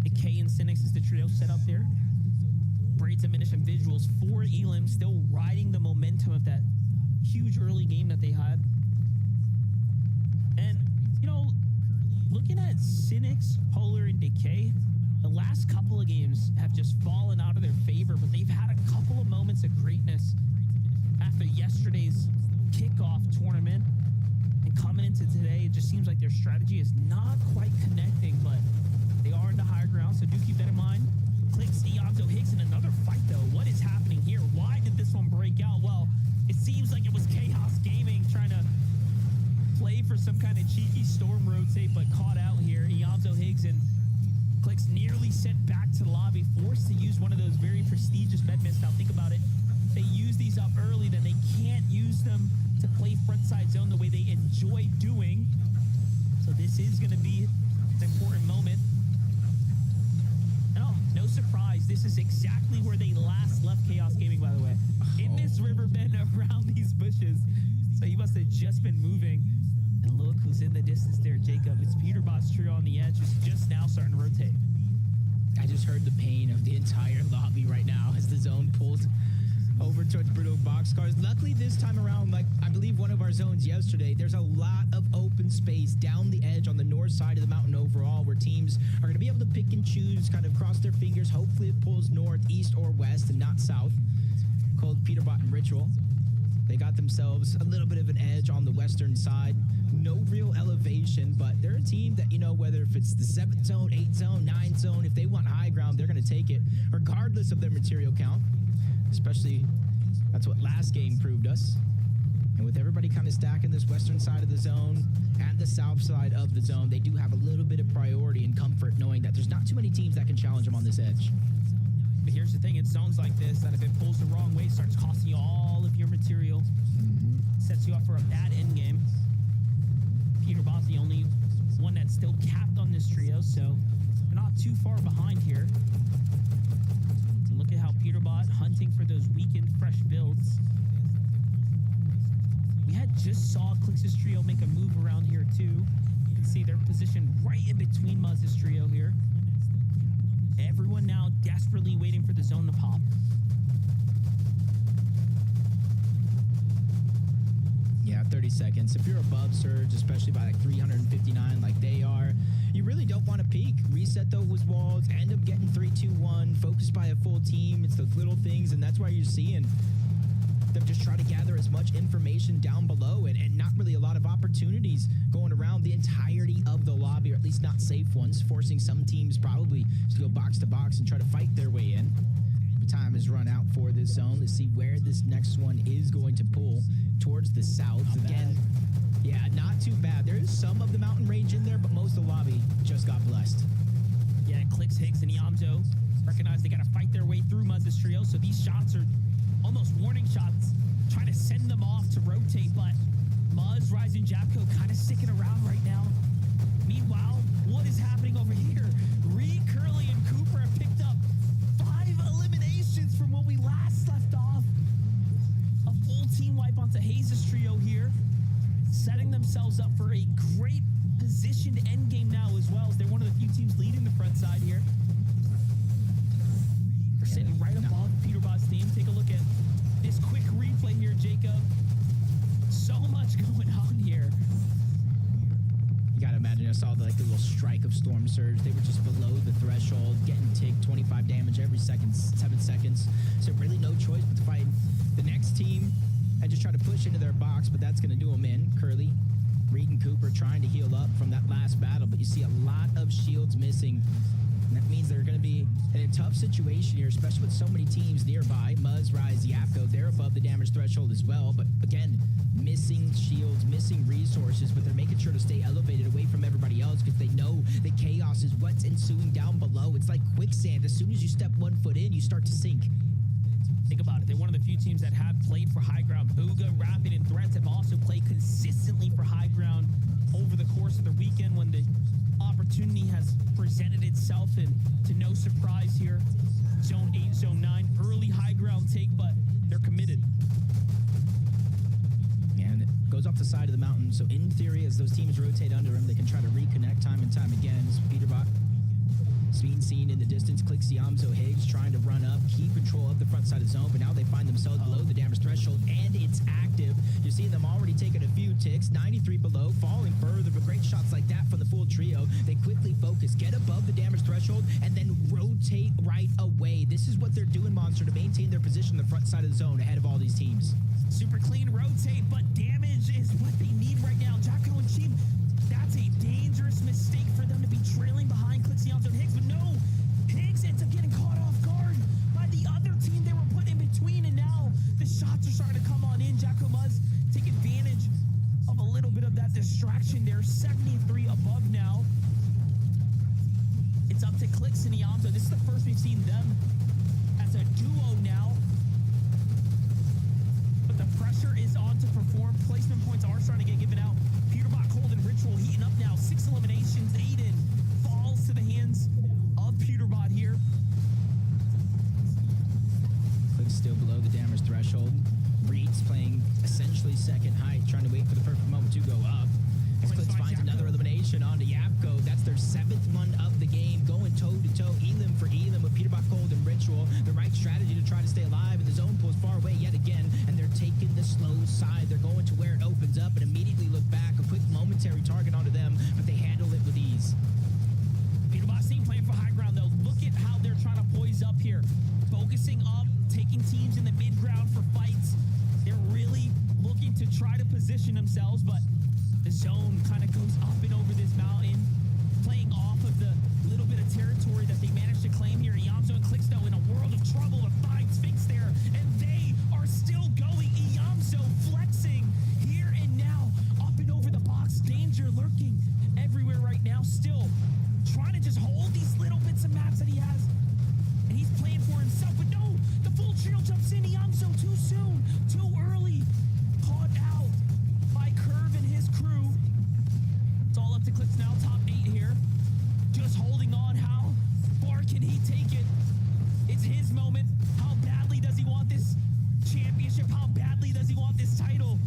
Speaker 4: The K and Cynics is the trio set up there. Braids, Diminish, and Visuals. 4 Elim still riding the momentum of that huge early game that they had. And, you know, looking at Cynics, Polar, and Decay, the last couple of games have just fallen out of their favor, but they've had a couple of moments of greatness after yesterday's kickoff tournament. And coming into today, it just seems like their strategy is not quite connecting, but they are in the higher ground, so do keep that in mind. Clicks, Eonzo, Higgs in another fight, though. What is happening here? Why did this one break out? Well, it seems like it was Chaos Gaming trying to play for some kind of cheeky storm rotate, but caught out here. Eonzo, Higgs, and Clicks nearly sent back to the lobby, forced to use one of those very prestigious med mists. Now, think about it. They use these up early, then they can't use them to play frontside zone the way they enjoy doing. So this is going to be an important moment. No surprise, this is exactly where they last left Chaos Gaming, by the way. In this river bend around these bushes. So he must have just been moving. And look who's in the distance there, Jacob. It's Peterbot's trio on the edge, who's just now starting to rotate.
Speaker 5: I just heard the pain of the entire lobby right now as the zone pulls over towards Brutal Boxcars. Luckily, this time around, like I believe one of our zones yesterday, there's a lot of open space down the edge on the north side of the mountain overall where teams are going to be able to pick and choose, kind of cross their fingers. Hopefully it pulls north, east, or west and not south. Cold, Peterbot, and Ritual. They got themselves a little bit of an edge on the western side. No real elevation, but they're a team that, you know, whether if it's the 7th zone, 8th zone, 9th zone, if they want high ground, they're going to take it, regardless of their material count. Especially, that's what last game proved us. And with everybody kind of stacking this western side of the zone and the south side of the zone, they do have a little bit of priority and comfort knowing that there's not too many teams that can challenge them on this edge.
Speaker 4: But here's the thing, it's zones like this that if it pulls the wrong way, starts costing you all of your material. Sets you up for a bad end game. Peterbot's the only one that's still capped on this trio, so they're not too far behind here. And look at how Peterbot hunting for those weakened fresh builds. We had just saw Clix's trio make a move around here too. You can see they're positioned right in between Muzz's trio here. Everyone now desperately waiting for the zone to pop.
Speaker 5: Yeah, 30 seconds. If you're above Surge, especially by like 359 like they are, you really don't want to peek. Reset those walls, end up getting 3-2-1, focused by a full team. It's those little things, and that's why you're seeing them just try to gather as much information down below and not really a lot of opportunities going around the entirety of the lobby, or at least not safe ones, forcing some teams probably to go box to box and try to fight their way in. of time has run out for this zone. Let's see where this next one is going to pull towards the south. Again, yeah, not too bad. There is some of the mountain range in there, but most of the lobby just got blessed.
Speaker 4: Yeah, Clicks, Higgs, and Yamzo recognize they got to fight their way through Muzz's trio, so these shots are almost warning shots, trying to send them off to rotate, but Muzz, Ryzen, Japco kind of sticking around right now. Meanwhile, what is happening over here? Reed, Curly, and Cooper have picked up 5 eliminations from when we last left off. A full team wipe onto Hayes' trio here, setting themselves up for a great positioned end game now as well, as they're one of the few teams leading the front side here. They're sitting right above Peterbot's team. Take a look at this quick replay here, Jacob. So much going on here.
Speaker 5: You gotta imagine, I saw the little strike of Storm Surge. They were just below the threshold, getting ticked 25 damage every 7 seconds. So really no choice but to fight the next team and just try to push into their box, but that's gonna do them in. Curly, Reed, and Cooper trying to heal up from that last battle, but you see a lot of shields missing. And that means they're going to be in a tough situation here, especially with so many teams nearby. Muzz, Rise, Yapko, they're above the damage threshold as well. But again, missing shields, missing resources, but they're making sure to stay elevated away from everybody else because they know the chaos is what's ensuing down below. It's like quicksand. As soon as you step 1 foot in, you start to sink.
Speaker 4: Think about it. They're one of the few teams that have played for high ground. Booga, Rapid, and Threats have also played consistently for high ground over the course of the weekend when the opportunity has presented itself, and to no surprise here, Zone 8, Zone 9, early high ground take, but they're committed.
Speaker 5: And it goes off the side of the mountain, so in theory, as those teams rotate under him, they can try to reconnect time and time again. As Peterbot being seen in the distance, Clicks, Yamzo, Higgs trying to run up, keep control of the front side of the zone, but now they find themselves below the damage threshold, and it's active. You see them already taking a few ticks, 93 below, falling further, but great shots like that from the full trio. They quickly focus, get above the damage threshold, and then rotate right away. This is what they're doing, Monster, to maintain their position on the front side of the zone ahead of all these teams.
Speaker 4: Super clean rotate, but damage is what they need right now. Jacko and Cheem, that's a dangerous mistake for them to be trailing behind Clicks, Yamzo, and Higgs, but no, Higgs ends up getting caught off guard by the other team they were put in between, and now the shots are starting to come on in. Jacko Muzz take advantage of a little bit of that distraction there. 73 above now. It's up to Clicks and Yamzo. This is the first we've seen them as a duo now. But the pressure is on to perform. Placement points are starting to get given out. Peterbot, Cold, and Ritual heating up now. 6 eliminations. Aiden falls to the hands of Peterbot here.
Speaker 5: Clicks still below the damage threshold. Reed's playing essentially second height, trying to wait for the perfect moment to go up. As Clicks finds another elimination onto Yapko. That's their 7th one of the game, going toe-to-toe, Elim for Elim with Peterbot, Cold, and Ritual. The right strategy to try to stay alive, and the zone pulls far away yet again, and they're taking the slow side. They're going to where it opens up and immediately look back. A quick momentary target onto them, but they handle it with ease.
Speaker 4: Peterbot's team playing for high ground, though. Look at how they're trying to poise up here. Focusing up, taking teams in the mid-ground for fights. They're really looking to try to position themselves, but the zone kind of goes up and over this mountain, playing off of the little bit of territory that they managed to claim here. Yamzo and Clicks, though, in a world of trouble to find Sphinx there, and they are still going. Yamzo flexing here and now, up and over the box. Danger lurking everywhere right now, still trying to just hold these little bits of maps that he has. And he's playing for himself, but no, the full trio jumps in. Yamzo too soon, too early, caught out by Curve and his crew. It's all up to Clicks now, top 8 here. Just holding on. How far can he take it? It's his moment. How badly does he want this championship? How badly does he want this title?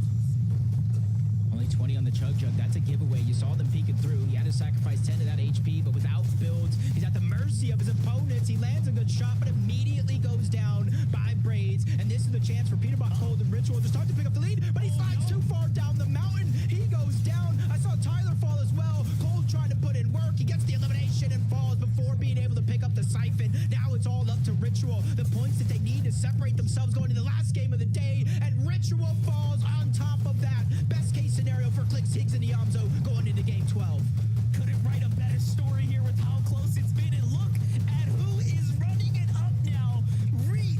Speaker 5: Only 20 on the Chug Jug. That's a giveaway. You saw them peeking through. He had to sacrifice 10 of that HP, but without builds, he's at the mercy of his opponents. He lands a good shot, but immediately goes down by Braids. And this is the chance for Peterbot, Cold, and Ritual to start to pick up the lead, but he slides too far down the mountain. He goes down. I saw Tyler fall as well. Cold trying to put in work. He gets the elimination and falls before being able to pick up the siphon. Now it's all up to Ritual. The points that they need to separate themselves going into the last game of the day, and Ritual falls on top of that. Best case scenario for Clicks, Higgs, and Yamzo going into game 12.
Speaker 4: Couldn't write a better story here with how close it's been, and look at who is running it up now. Reed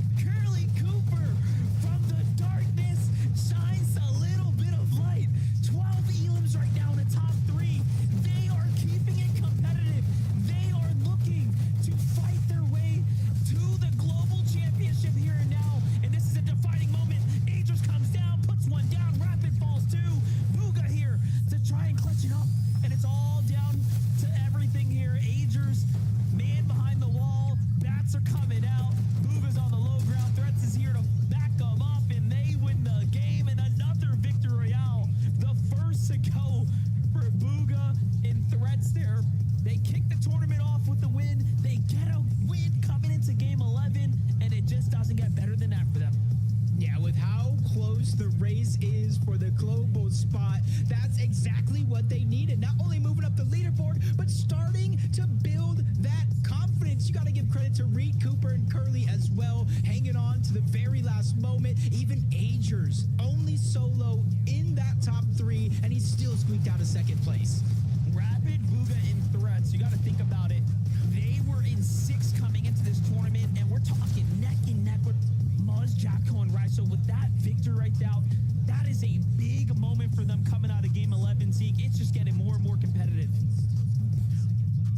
Speaker 4: to everything here. Agers, man behind the wall. Bats are coming out. Booga's on the low ground. Threats is here to back them up, and they win the game. And another victory royale. The first to go for Booga and Threats there. They kick the tournament off with the win. They get a win coming into game 11, and it just doesn't get better than that for them.
Speaker 5: Yeah, with how close the race is for the global spot, that's exactly what they needed. Not only moving up the leaderboard, but starting to build that confidence. You got to give credit to Reed, Cooper, and Curly as well, hanging on to the very last moment. Even Agers, only solo in that top 3, and he still squeaked out of second place.
Speaker 4: Rapid, Booga, and Threats, you got to think about it. They were in 6 coming into this tournament, and we're talking neck and neck with Muzz, Jacko, and Rai. So with that victory right now, that is a big moment for them coming out of game 11, Zeke. It's just getting more and more competitive.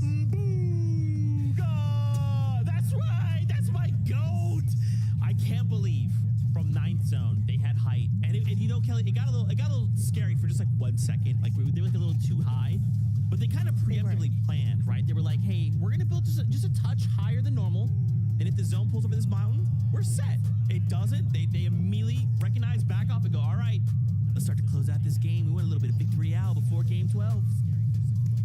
Speaker 4: Booga! That's right! That's my GOAT! I can't believe from 9th zone they had height. And you know, Kelly, it got a little scary for just like 1 second. Like they were like a little too high. But they kind of preemptively planned, right? They were like, hey, we're going to build just a touch higher than normal. And if the zone pulls over this mountain, we're set. It doesn't. They immediately recognize, back off, and go, all right, let's start to close out this game. We want a little bit of victory out before game 12.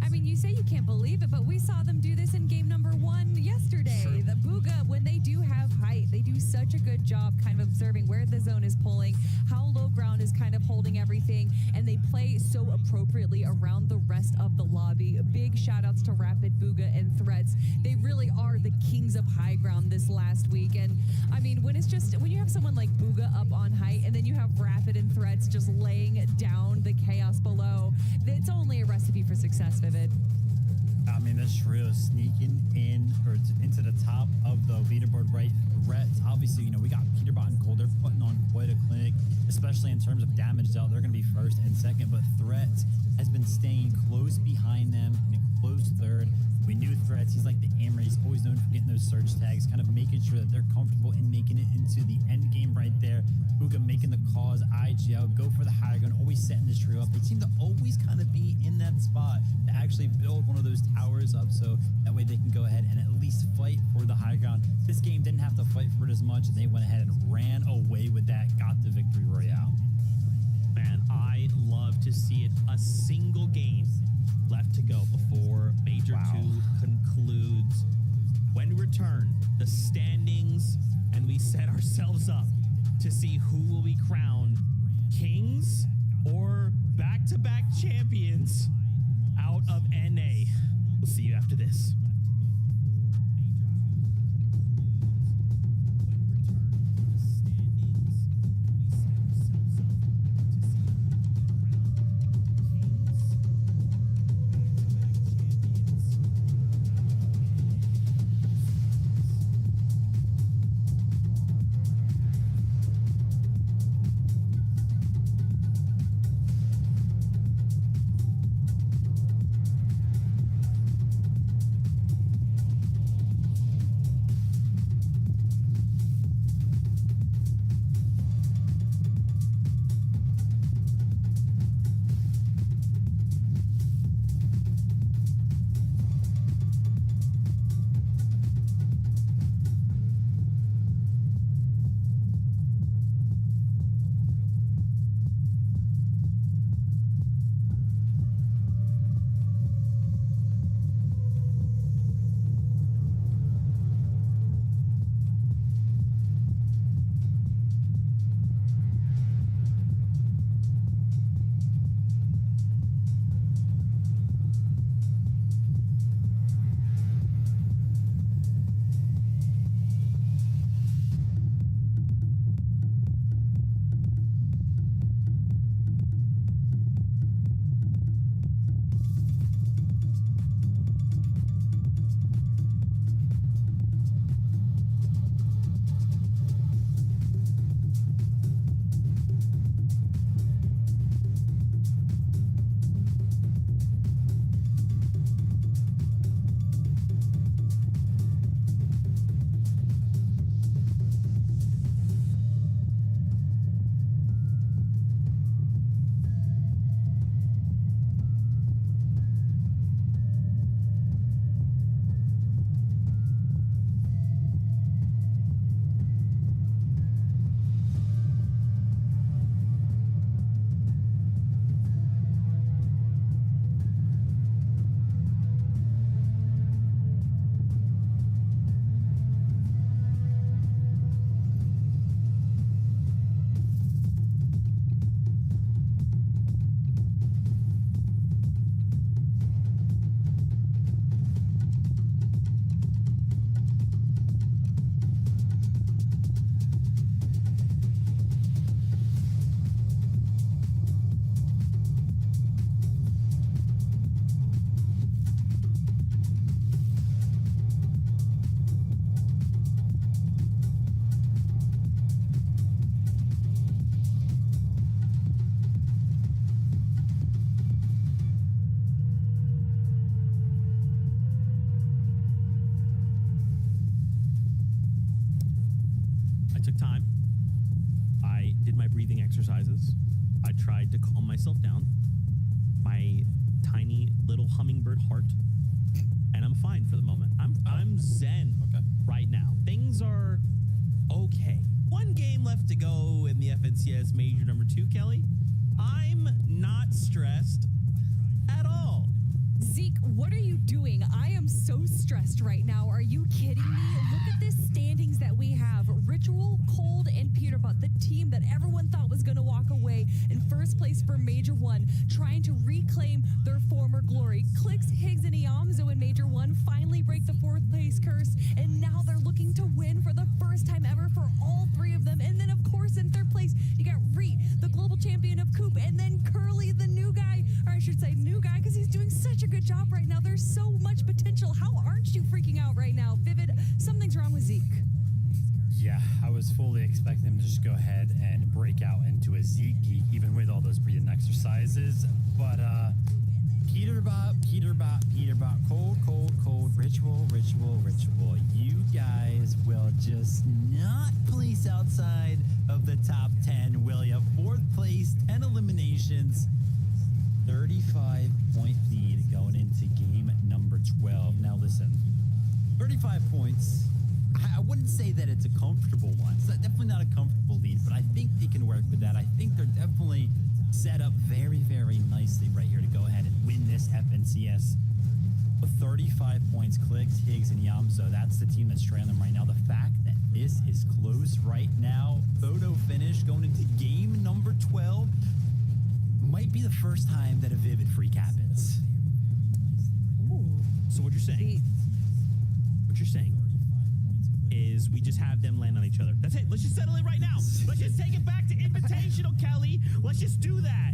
Speaker 1: I mean, you say you can't believe it, but we saw them do this in game number 1 yesterday.
Speaker 4: Sure.
Speaker 1: The Booga, when they do have height, they do such a good job kind of observing where the zone is pulling, how low ground is kind of holding everything, and they play so appropriately around the rest of the lobby. Big shout outs to Rapid, Booga, and Threats. They really are the kings of high ground this last week. And I mean, when you have someone like Booga up on height, and then you have Rapid and Threats just laying down the chaos below, it's only a recipe for success, Vivid.
Speaker 2: I mean, this trio is sneaking in or into the top of the leaderboard, right? Threats, obviously, we got Peterbot and Cole. They're putting on quite a clinic, especially in terms of damage dealt. They're going to be first and second, but Threats has been staying close behind them in a close third. We knew Threats. He's like the Amber. He's always known for getting those search tags, kind of making sure that they're comfortable in making it into the end game right there. Booga making the cause, IGL, go for the higher gun, always setting this trio up. They seem to always kind of be in that spot to actually build one of those towers up so that way they can go ahead and at least fight for the high ground. This game didn't have to fight for it as much, and they went ahead and ran away with that, got the victory royale.
Speaker 3: Man, I love to see it. A single game left to go before Major 2 concludes. When we return, the standings, and we set ourselves up to see who will be crowned kings or back-to-back champions out of NA. We'll see you after this. did my breathing exercises. I tried to calm myself down. My tiny little hummingbird heart, and I'm fine for the moment. I'm zen right now. Things are okay. One game left to go in the FNCS Major number 2, Kelly. I'm not stressed at all.
Speaker 1: Zeke, what are you doing? I am so stressed right now. Are you kidding me? Look at the standings that we have. Ritual, Cold, and Peterbot, the team that everyone thought was going to walk away in first place for Major 1, trying to reclaim their former glory. Clicks, Higgs, and Iamzo in Major 1 finally break the fourth place curse, and now they're looking to win for the first time ever for all three of them. And then, of course, in third place, you got Reet, the global champion of Coop, and then Curly, the new guy, or I should say new guy, because he's doing such a good job right now. There's so much potential. How aren't you freaking out right now? Vivid, something's wrong with Zeke.
Speaker 2: Yeah, I was fully expecting him to just go ahead and break out into a Zeke geek, even with all those breathing exercises. But Peterbot, cold, ritual. You guys will just not place outside of the top 10, will you? Fourth place, 10 eliminations, 35-point lead going into game number 12. Now listen, 35 points. I wouldn't say that it's a comfortable one. It's definitely not a comfortable lead, but I think they can work with that. I think they're definitely set up very, very nicely right here to go ahead and win this FNCS. With 35 points, Clicks, Higgs, and Iamzo, that's the team that's trailing them right now. The fact that this is close right now, photo finish going into game number 12, might be the first time that a Vivid freak happens.
Speaker 1: Ooh.
Speaker 3: So what you're saying is we just have them land on each other. That's it. Let's just settle it right now. Let's just take it back to Invitational, Kelly. Let's just do that.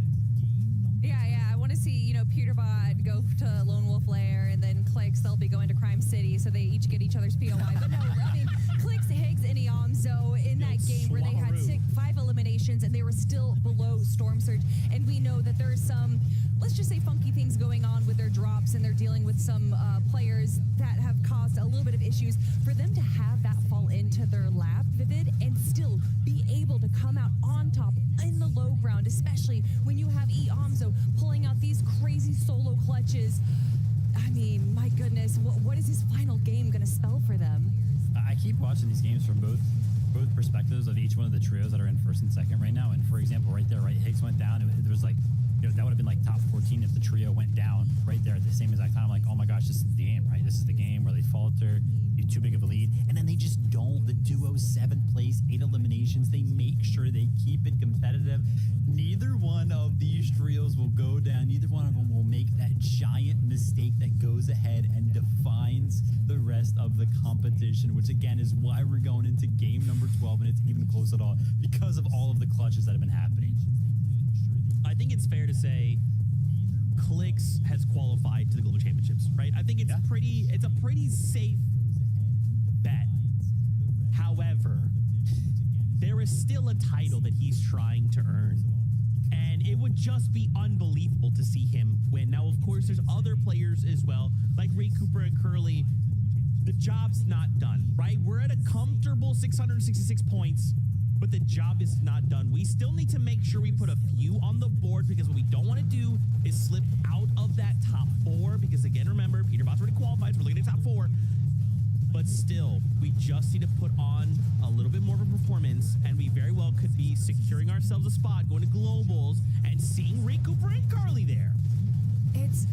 Speaker 1: Yeah. I want to see, Peterbot go to Lone Wolf Lair, and then Clicks, they'll be going to Crime City, so they each get each other's POI. But no, I mean, Clicks, Higgs, and Iamzo in that game where they had 5 eliminations and they were still below Storm Surge. And we know that there's some, let's just say, funky things going on with their drops, and they're dealing with some players that have caused a little bit of issues. For them to have that fall into their lap, Vivid, and still be able to come out on top in the low ground, especially when you have Iamzo pulling out these crazy solo clutches. I mean, my goodness, what is this final game going to spell for them?
Speaker 2: I keep watching these games from both perspectives of each one of the trios that are in first and second right now. And for example, right there, Higgs went down. There was like, that would have been like top 14 if the trio went down right there at the same exact time. Like, oh my gosh, this is the game, right? This is the game where they falter, too big of a lead, and then they just don't. The duo 7th place, 8 eliminations. They make sure they keep it competitive. Neither one of these trios will go down. Neither one of them will make that giant mistake that goes ahead and defines the rest of the competition, which again is why we're going into game number 12, and it's even close at all because of all of the clutches that have been happening.
Speaker 3: I think it's fair to say Clicks has qualified to the Global Championships, right? I think it's a pretty safe bet. However, there is still a title that he's trying to earn, and it would just be unbelievable to see him win. Now, of course, there's other players as well, like Ray Cooper and Curly. The job's not done, right? We're at a comfortable 666 points, but the job is not done. We still need to make sure we put a few on the board, because what we don't want to do is slip out of that top 4, because again, remember, Peterbot's already qualified, so we're looking at top 4. But still, we just need to put on a little bit more of a performance, and we very well could be securing ourselves a spot, going to globals, and seeing Ray Cooper and Carly there.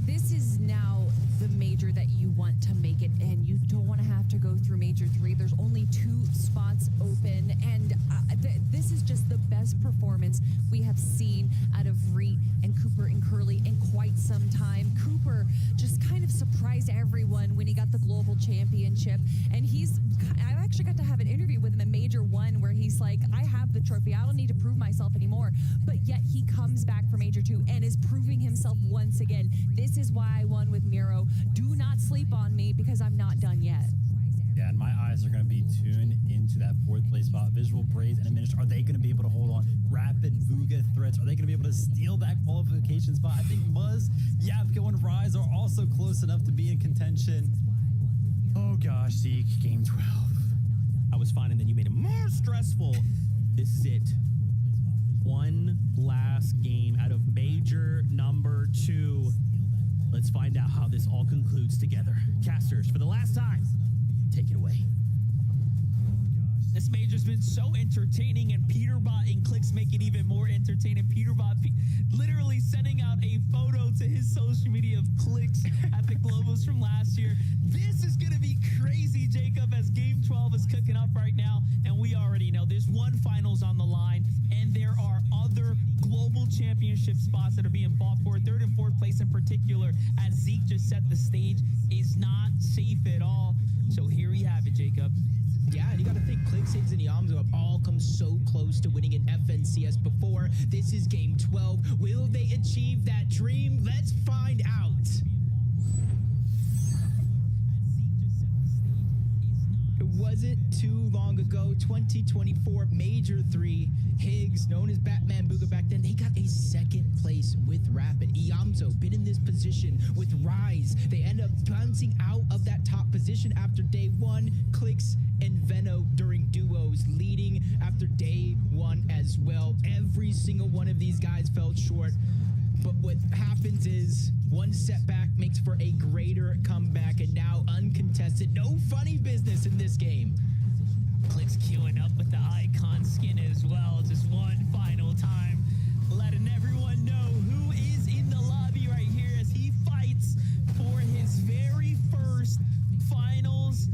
Speaker 1: This is now the major that you want to make it in. You don't want to have to go through Major 3. There's only 2 spots open, and this is just the best performance we have seen out of Reet and Cooper and Curly in quite some time. Cooper just kind of surprised everyone when he got the global championship, and I actually got to have an interview with him in Major 1 where he's like, I have the trophy, I don't need to prove myself anymore, but yet he comes back for Major 2 and is proving himself once again. This is why I won with Miro. Do not sleep on me, because I'm not done yet.
Speaker 2: Yeah, and my eyes are going to be tuned into that 4th place spot. Visual Braids and Administer, are they going to be able to hold on? Rapid Vuga Threats, are they going to be able to steal that qualification spot? I think Muzz, Yapko, and Rise are also close enough to be in contention. Oh gosh, Zeke, game 12.
Speaker 3: I was fine, and then you made it more stressful. This is it. One last game out of major number 2. Let's find out how this all concludes together. Casters, for the last time, take it away.
Speaker 4: This major's been so entertaining, and Peterbot and Clicks make it even more entertaining. Peterbot literally sending out a photo to his social media of Clicks at the Globals from last year. This is going to be crazy, Jacob, as Game 12 is cooking up right now, and we already know there's one finals on the line, and there are other global championship spots that are being fought for. 3rd and 4th place in particular, as Zeke just set the stage, is not safe at all. So here we have it, Jacob.
Speaker 5: Yeah, and you got to think Clicks, Higgs, and Yamzo have all come so close to winning an FNCS before. This is Game 12. Will they achieve that dream? Let's find out. It wasn't too long ago, 2024 Major 3. Higgs, known as Batman Booga back then, they got a 2nd place with Rapid. Iamzo been in this position with Rise. They end up bouncing out of that top position after day 1. Clicks and Veno during duos, leading after day 1 as well. Every single one of these guys fell short. But what happens is one setback makes for a greater comeback, and now uncontested. No funny business in this game.
Speaker 4: Clicks queuing up with the icon skin as well. Just one final time, letting everyone know who is in the lobby right here as he fights for his very first finals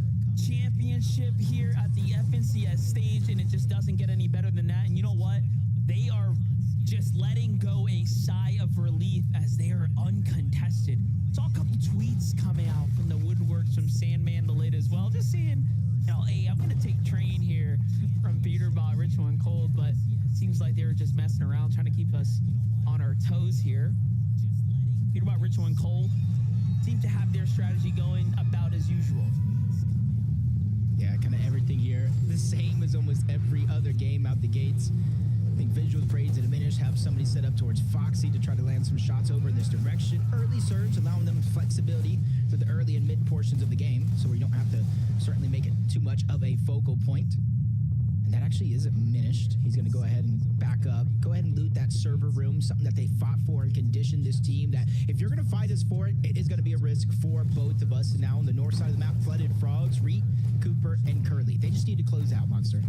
Speaker 4: championship here at the FNCS stage, and it just doesn't get any better than that. And you know what? They are just letting go a sigh of relief as they are uncontested. Saw a couple tweets coming out from the woodworks from Sandman the Lid as well, just saying, you know, hey, I'm gonna take train here from Peterbot, Richmond Cold, but it seems like they were just messing around, trying to keep us on our toes here. Peterbot, Richmond Cold seem to have their strategy going about as usual.
Speaker 5: Yeah, kind of everything here the same as almost every other game out the gates. I think Visuals, Braids, and Diminish have somebody set up towards Foxy to try to land some shots over in this direction. Early surge, allowing them flexibility for the early and mid portions of the game, so we don't have to certainly make it too much of a focal point. And that actually isn't diminished. He's going to go ahead and back up. Go ahead and loot that server room, something that they fought for and conditioned this team that if you're going to fight us for it, it is going to be a risk for both of us. And now on the north side of the map, Flooded Frogs, Reet, Cooper, and Curly. They just need to close out, Monster.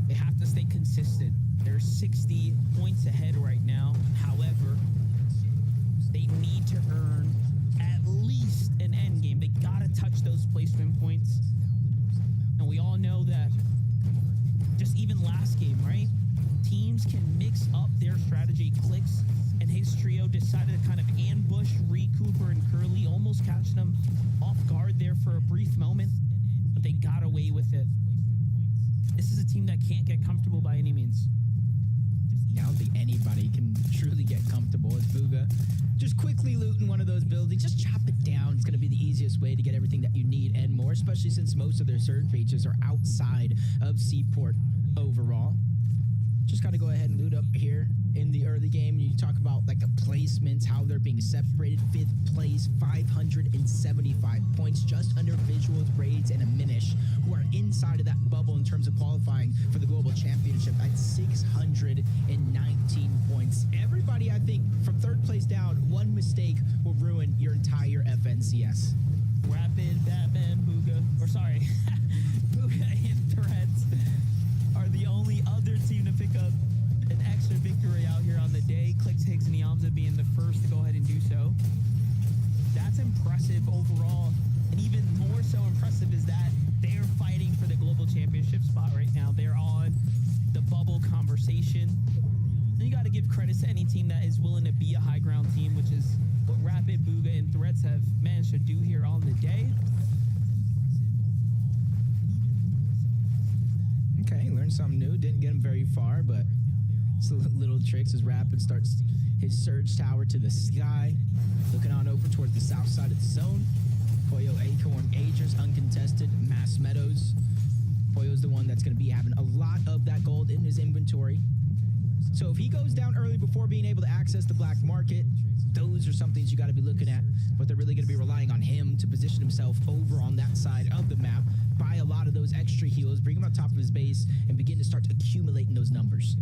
Speaker 4: They have to stay consistent. They're 60 points ahead right now. However, they need to earn at least an end game. They gotta touch those placement points. And we all know that just even last game, right? Teams can mix up their strategy. Clicks and his trio decided to kind of ambush Reet, Cooper, and Curly, almost catch them off guard there for a brief moment, but they got away with it. This is a team that can't get comfortable by any means.
Speaker 5: I don't think anybody can truly get comfortable as Booga. Just quickly looting one of those buildings, just chop it down. It's going to be the easiest way to get everything that you need and more, especially since most of their surge breaches are outside of Seaport overall. Just got to go ahead and loot up here in the early game. You talk about like the placements, how they're being separated. 5th place, 575 points, just under Visuals, Braids, and Diminish, who are inside of that bubble in terms of qualifying for the Global Championship at 619 points. Everybody, I think, from 3rd place down, one mistake will ruin your entire FNCS.
Speaker 4: Rapid, Batman, Booga, or sorry, Booga and Threads are the only other team to pick up an extra victory out here on the day. Clicks, Higgs, and Iamza being the first to go ahead and do so. That's impressive overall, and even more so impressive is that they're fighting for the global championship spot right now. They're on the bubble conversation. And you got to give credit to any team that is willing to be a high ground team, which is what Rapid, Booga, and Threads have managed to do here on the day.
Speaker 5: Okay, learned something new. Didn't get him very far, but it's little tricks as Rapid starts his surge tower to the sky. Looking on over towards the south side of the zone. Poyo, Acorn, Agers, uncontested, Mass Meadows. Poyo's the one that's going to be having a lot of that gold in his inventory. So if he goes down early before being able to access the black market, those are some things you got to be looking at. But they're really going to be relying on him to position himself over on that side of the map, buy a lot of those extra heals, bring him on top of his base, and begin to start accumulating those numbers.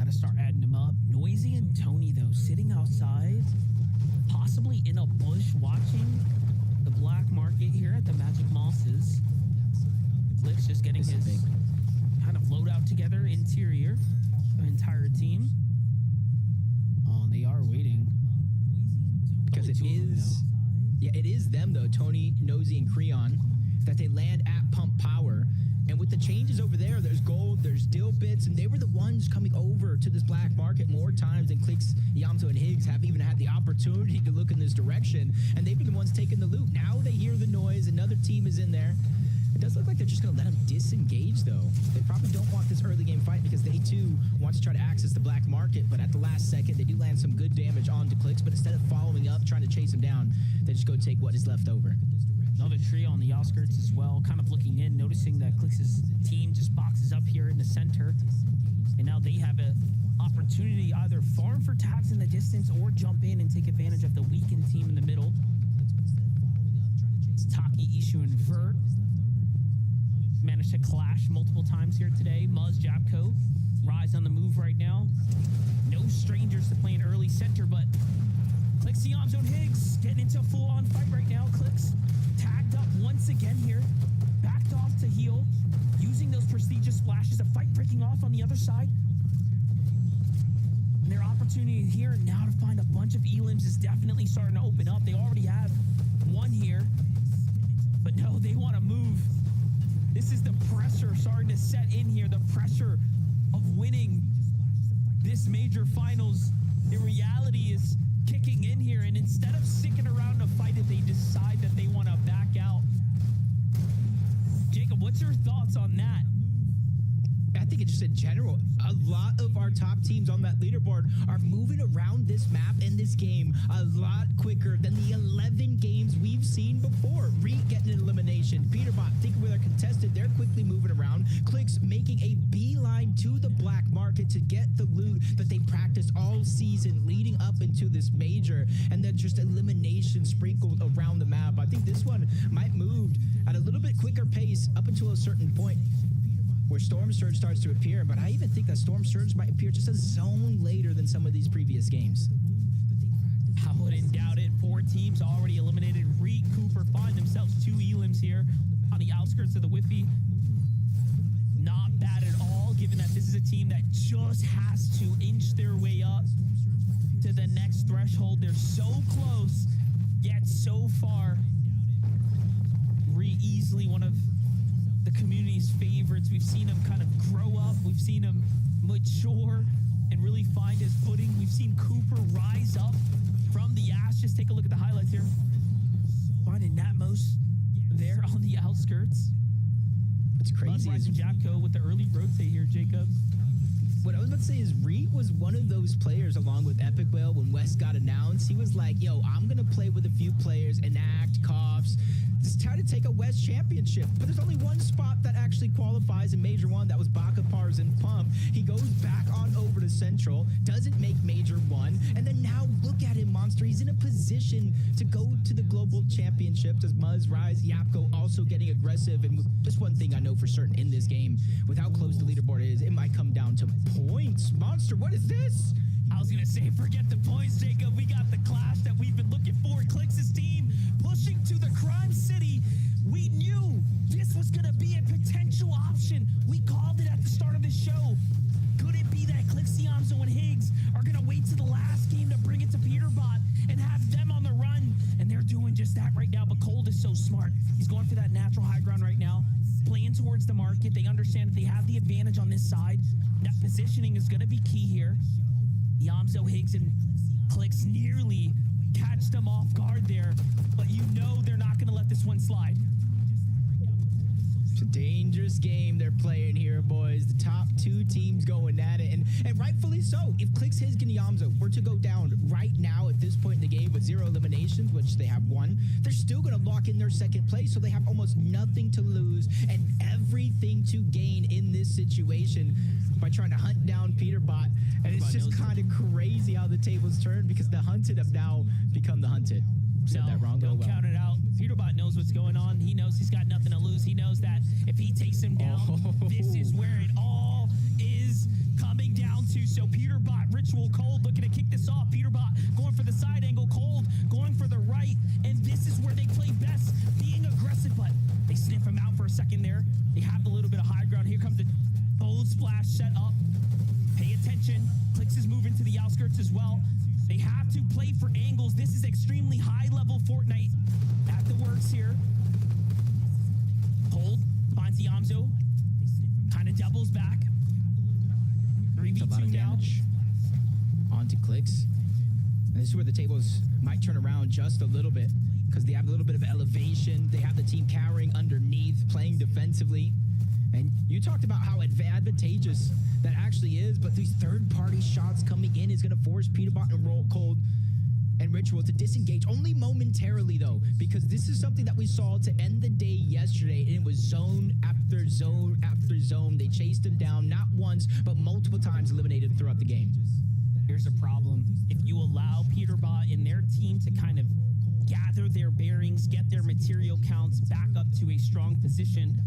Speaker 4: to start adding them up. Noisy and Tony, though, sitting outside, possibly in a bush watching the black market here at the Magic Mosses. Click's just getting his kind of loadout together, interior, the entire team. Oh, they are waiting.
Speaker 5: Because it is, it is them though, Tony, Nosy, and Creon, that they land at Pump Power. And with the changes over there, there's gold, there's deal bits, and they were the ones coming over to this black market more times than Clicks, Yamto, and Higgs have even had the opportunity to look in this direction. And they've been the ones taking the loot. Now they hear the noise, another team is in there. It does look like they're just going to let them disengage, though. They probably don't want this early game fight because they, too, want to try to access the black market. But at the last second, they do land some good damage onto Clicks. But instead of following up, trying to chase him down, they just go take what is left over.
Speaker 4: Another trio on the outskirts as well, kind of looking in, noticing that Clicks' team just boxes up here in the center. And now they have an opportunity to either farm for tags in the distance or jump in and take advantage of the weakened team in the middle. It's Taki, Ishu, and Vert. Managed to clash multiple times here today. Muzz, Jabko, Rise on the move right now. No strangers to playing early center, but Clicks, Yamzo, and Higgs getting into a full-on fight right now. Clicks tagged up once again here. Backed off to heal. Using those prestigious splashes. A fight breaking off on the other side. And their opportunity here now to find a bunch of elims is definitely starting to open up. They already have one here. But no, they want to move. This is the pressure starting to set in here. The pressure of winning this major finals. The reality is kicking in here. And instead of sticking around to fight it, they decide that they want to back out. Jacob, what's your thoughts on that?
Speaker 5: I think it's just in general, a lot of our top teams on that leaderboard are moving around this map and this game a lot quicker than the 11 games we've seen before. Reed getting an elimination. Peterbot thinking where they're contested, they're quickly moving around. Clicks making a beeline to the black market to get the loot that they practiced all season leading up into this major, and then just elimination sprinkled around the map. I think this one might move at a little bit quicker pace up until a certain point where Storm Surge starts to appear, but I even think that Storm Surge might appear just a zone later than some of these previous games.
Speaker 4: I wouldn't doubt it. 4 teams already eliminated. Reed, Cooper find themselves 2 elims here on the outskirts of the Whiffy. Not bad at all, given that this is a team that just has to inch their way up to the next threshold. They're so close, yet so far. Reed easily one of the community's favorites. We've seen him kind of grow up. We've seen him mature and really find his footing. We've seen Cooper rise up from the ash. Just take a look at the highlights here. Finding Natmos there on the outskirts.
Speaker 5: What's crazy is
Speaker 4: Jabko with the early rotate here, Jacob.
Speaker 5: what I was about to say is Reed was one of those players along with Epic Whale when West got announced. He was like, yo, I'm going to play with a few players, Enact, Coughs, just try to take a West championship. But there's only one spot that actually qualifies in Major 1. That was Baka, Pars, and Pump. He goes back on over to Central, doesn't make Major 1, and then now look at him, Monster. He's in a position to go to the Global Championships as Muzz, Rise, Yapko also getting aggressive. And just one thing I know for certain in this game, with how close the leaderboard is, it might come down to points. Monster, what is this?
Speaker 4: I was going to say, forget the points, Jacob. We got the clash that we've been looking for. Clix's team pushing to the Crime City. We knew this was going to be a potential option. We called it at the start of the show. Could it be that Clix, Siamzo, and Higgs are going to wait to the last game to bring it to Peterbot and have them on the run? And they're doing just that right now. But Cold is so smart. He's going for that natural high ground right now, playing towards the market. They understand that they have the advantage on this side. That positioning is going to be key here. Yamzo, Higgs, and Clix nearly catch them off guard there, but you know they're not going to let this one slide.
Speaker 5: It's a dangerous game they're playing here, boys. The top two teams going at it, and rightfully so. If Clix, Higgs, and Yamzo were to go down right now at this point in the game with 0 eliminations, which they have 1, they're still going to lock in their second place, so they have almost nothing to lose and everything to gain in this situation by trying to hunt down Peterbot. And it's just kind of crazy how the tables turn because the hunted have now become the hunted. Said that wrong.
Speaker 4: Don't count it out. Peterbot knows what's going on. He knows he's got nothing to lose. He knows that if he takes him down, this is where it all is coming down into. So Peterbot, Ritual, Cold looking to kick this off. Peterbot going for the side angle, Cold going for the right, and this is where they play best, being aggressive, but they sniff him out for a second there. They have a little bit of high ground. Here comes the bold splash set up. Pay attention. Clicks is moving to the outskirts as well. They have to play for angles. This is extremely high-level Fortnite at the works here. Cold finds Yamzo. Kind of doubles back.
Speaker 5: A lot
Speaker 4: 3v2
Speaker 5: of
Speaker 4: now.
Speaker 5: damage onto Clicks. And this is where the tables might turn around just a little bit because they have a little bit of elevation. They have the team cowering underneath, playing defensively. And you talked about how advantageous that actually is, but these third-party shots coming in is going to force Peterbot and Roll Cold and Ritual to disengage only momentarily, though, because this is something that we saw to end the day yesterday, and it was zone after zone after zone. They chased him down not once, but multiple times, eliminated throughout the game.
Speaker 4: Here's a problem. If you allow Peterbot and their team to kind of gather their bearings, get their material counts back up to a strong position,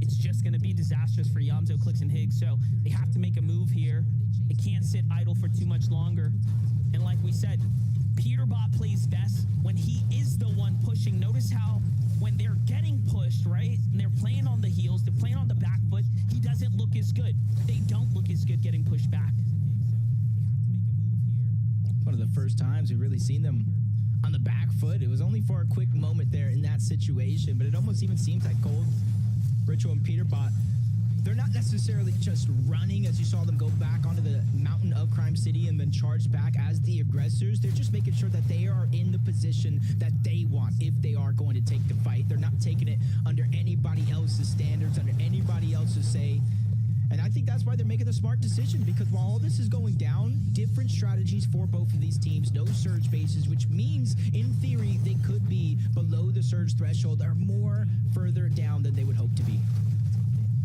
Speaker 4: it's just going to be disastrous for Yamzo, Clicks, and Higgs. So they have to make a move here. They can't sit idle for too much longer. And like we said, Peterbot plays best when he is the one pushing. Notice how when they're getting pushed, right, and they're playing on the heels, they're playing on the back foot, he doesn't look as good. They don't look as good getting pushed back.
Speaker 5: One of the first times we've really seen them on the back foot. It was only for a quick moment there in that situation, but it almost even seems like Cold, Ritual, and Peterbot, they're not necessarily just running as you saw them go back onto the mountain of Crime City and then charge back as the aggressors. They're just making sure that they are in the position that they want if they are going to take the fight. They're not taking it under anybody else's standards, under anybody else's say. And I think that's why they're making the smart decision, because while all this is going down, different strategies for both of these teams, no surge bases, which means in theory they could be below the surge threshold or more further down than they would hope to be.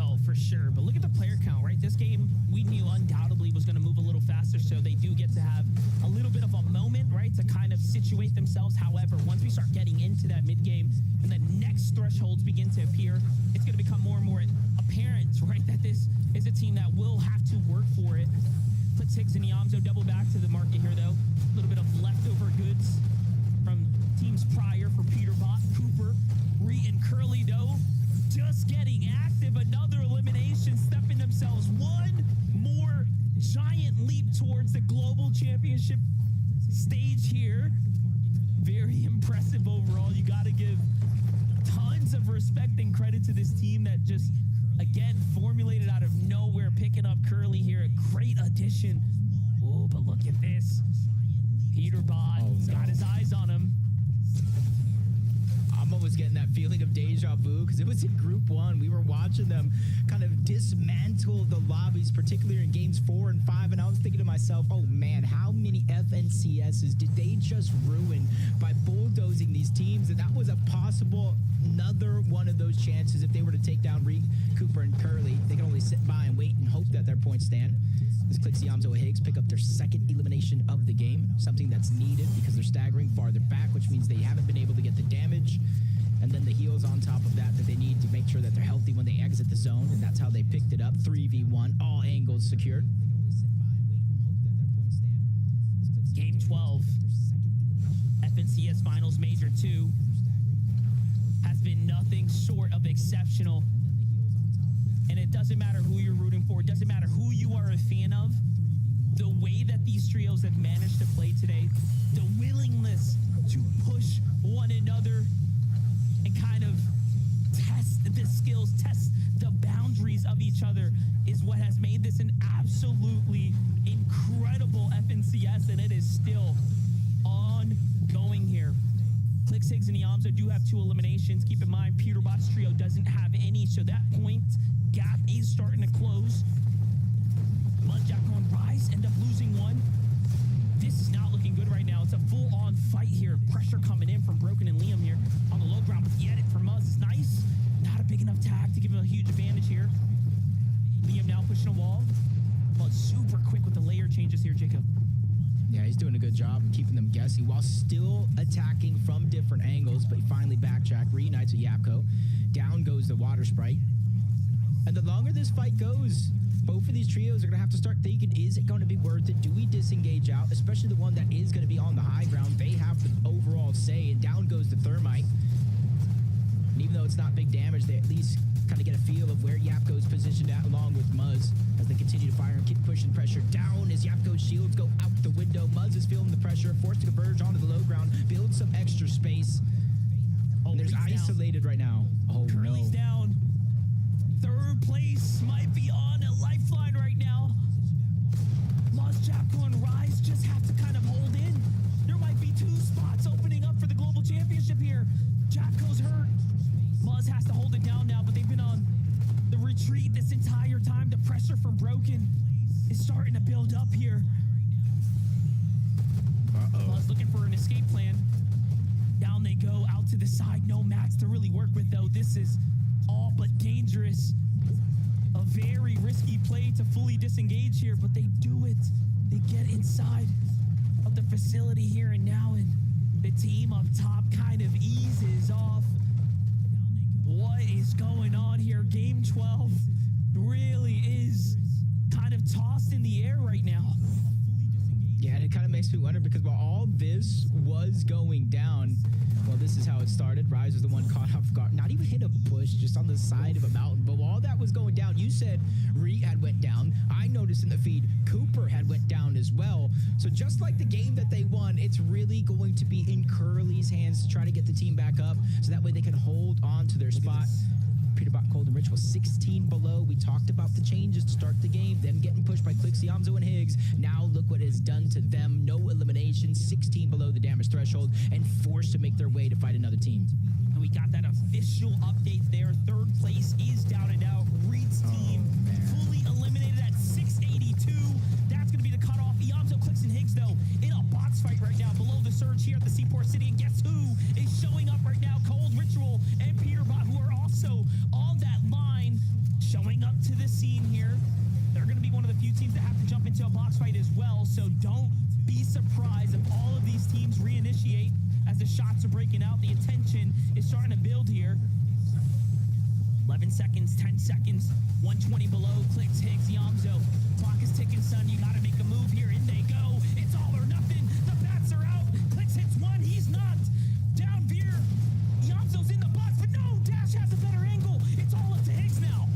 Speaker 4: Oh, for sure. But look at the player count, right? This game, we knew undoubtedly was going to move a little faster, so they do get to have a little bit of a moment, right, to kind of situate themselves. However, once we start getting into that mid-game and the next thresholds begin to appear, it's going to become more and more apparent, right, that this is a team that will have to work for it. Puts Higgs and Yamzo double back to the market here, though. A little bit of leftover goods from teams prior for Peterbot, Cooper, Ree, and Curly, though. Just getting active. Another elimination, stepping themselves one more giant leap towards the global championship stage here. Very impressive overall. You got to give tons of respect and credit to this team that just, again, formulated out of nowhere, picking up Curly here. A great addition. Oh, but look at this. Peterbot got his eyes on him.
Speaker 5: I'm almost getting that feeling of deja vu because it was in Group 1. We were watching them kind of dismantle the lobbies, particularly in games 4 and 5, and I was thinking to myself, oh man, how many FNCSs did they just ruin by bulldozing these teams? And that was a possible another one of those chances if they were to take down Reed, Cooper, and Curly. They can only sit by and wait and hope that their points stand. This Clicks, Yamzo, and Higgs pick up their second elimination of the game, something that's needed because they're staggering farther back, which means they haven't been able to get the damage. And then the heals on top of that they need to make sure that they're healthy when they exit the zone, and that's how they picked it up. 3v1, all angles secured.
Speaker 4: Game 12, FNCS Finals Major 2 has been nothing short of exceptional. And it doesn't matter who you're rooting for, it doesn't matter who you are a fan of. The way that these trios have managed to play today, the willingness to push one another and kind of test the skills, test the boundaries of each other is what has made this an absolutely incredible FNCS, and it is still ongoing here. Clicks, Higgs, and Yamzo do have 2 eliminations. Keep in mind, Peterbot's trio doesn't have any, so that point gap is starting to close. Mudjack on Rise, end up losing one. This is not looking good right now. It's a full-on fight here. Pressure coming in from Broken and Liam here on the low ground, but the edit from Muzz is nice. Not a big enough tag to give him a huge advantage here. Liam now pushing a wall, but super quick with the layer changes here, Jacob.
Speaker 5: Yeah, he's doing a good job of keeping them guessing while still attacking from different angles, but he finally backtrack, reunites with Yapko. Down goes the Water Sprite. And the longer this fight goes, both of these trios are going to have to start thinking, is it going to be worth it? Do we disengage out, especially the one that is going to be on the high ground? They have the overall say, and down goes the Thermite. And even though it's not big damage, they at least kind of get a feel of where Yapko's positioned at along with Muzz as they continue to fire and keep pushing pressure down as Yapko's shields go out the window. Muzz is feeling the pressure, forced to converge onto the low ground, build some extra space. And there's isolated right now. Oh,
Speaker 4: Curly's
Speaker 5: no.
Speaker 4: down. Third place might be on a lifeline right now. Muzz, Japco, and Rise just have to kind of hold in. There might be 2 spots opening up for the global championship here. Japco's hurt. Muzz has to hold it down now, but they've been on the retreat this entire time. The pressure from Broken is starting to build up here. Muzz looking for an escape plan. Down they go, out to the side. No mats to really work with, though. This is all but dangerous. A very risky play to fully disengage here, but they do it. They get inside of the facility here and now, and the team up top kind of eases off. What is going on here? Game 12 really is kind of tossed in the air right now.
Speaker 5: Yeah, and it kind of makes me wonder because while all this was going down, well, this is how it started. Rise was the one caught off guard. Not even hit a push, just on the side of a mountain. But while all that was going down, you said Reed had went down. I noticed in the feed, Cooper had went down as well. So just like the game that they won, it's really going to be in Curly's hands to try to get the team back up so that way they can hold on to their spot. Peterbot, Cold, and Ritual 16 below. We talked about the changes to start the game, them getting pushed by Clix, Yamzo, and Higgs. Now look what it has done to them. No elimination, 16 below the damage threshold, and forced to make their way to fight another team.
Speaker 4: And we got that official update there. Third place is down and out. Reed's team fully eliminated at 682. That's going to be the cutoff. Yamzo, Clix, and Higgs, though, in a box fight right now below the surge here at the Seaport City. And guess who is showing up right now? Cold, Ritual, and Peterbot, who are also on that line, showing up to the scene here. They're going to be one of the few teams that have to jump into a box fight as well, so don't be surprised if all of these teams reinitiate as the shots are breaking out. The attention is starting to build here. 11 seconds, 10 seconds, 120 below, Clix, Higgs, Yamzo. Clock is ticking, son. You got to make a move here. In they go. It's all or nothing. The bats are out. Clix hits one. He's not. Down Veer. Yamzo's in the box, but no. Dash has a better angle. It's all up to Higgs now.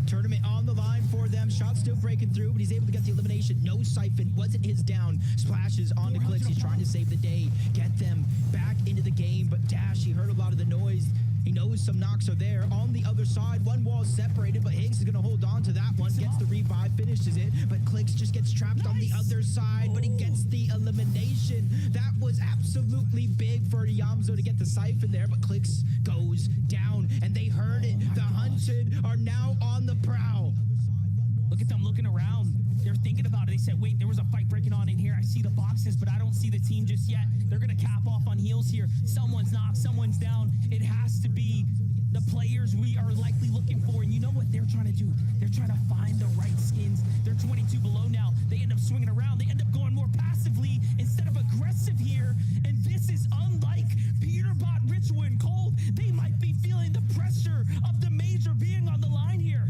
Speaker 5: Tournament on the line for them. Shot still breaking through, but he's able to get the elimination. No siphon. Wasn't his down. Splashes onto Clix. He's trying to save the day. Get them back into the game, but Dash, he heard a lot of the noise. He knows some knocks are there. On the other side, one wall is separated, but Higgs is going to hold on to that one. Gets the revive, finishes it, but Clix just gets trapped on the other side, but he gets the elimination. That was absolutely big for Yamzo to get the siphon there, but Clix goes down, and they heard it. The hunted are now on the prowl.
Speaker 4: Look at them looking around. They're thinking about it. They said, wait, there was a fight breaking on in here. I see the boxes, but I don't see the team just yet. They're going to cap off on heels here. Someone's knocked, someone's down. It has to be the players we are likely looking for. And you know what they're trying to do? They're trying to find the right skins. They're 22 below now. They end up swinging around. They end up going more passively instead of aggressive here. And this is unlike Peterbot, Ritual, and Cold. They might be feeling the pressure of the major being on the line here.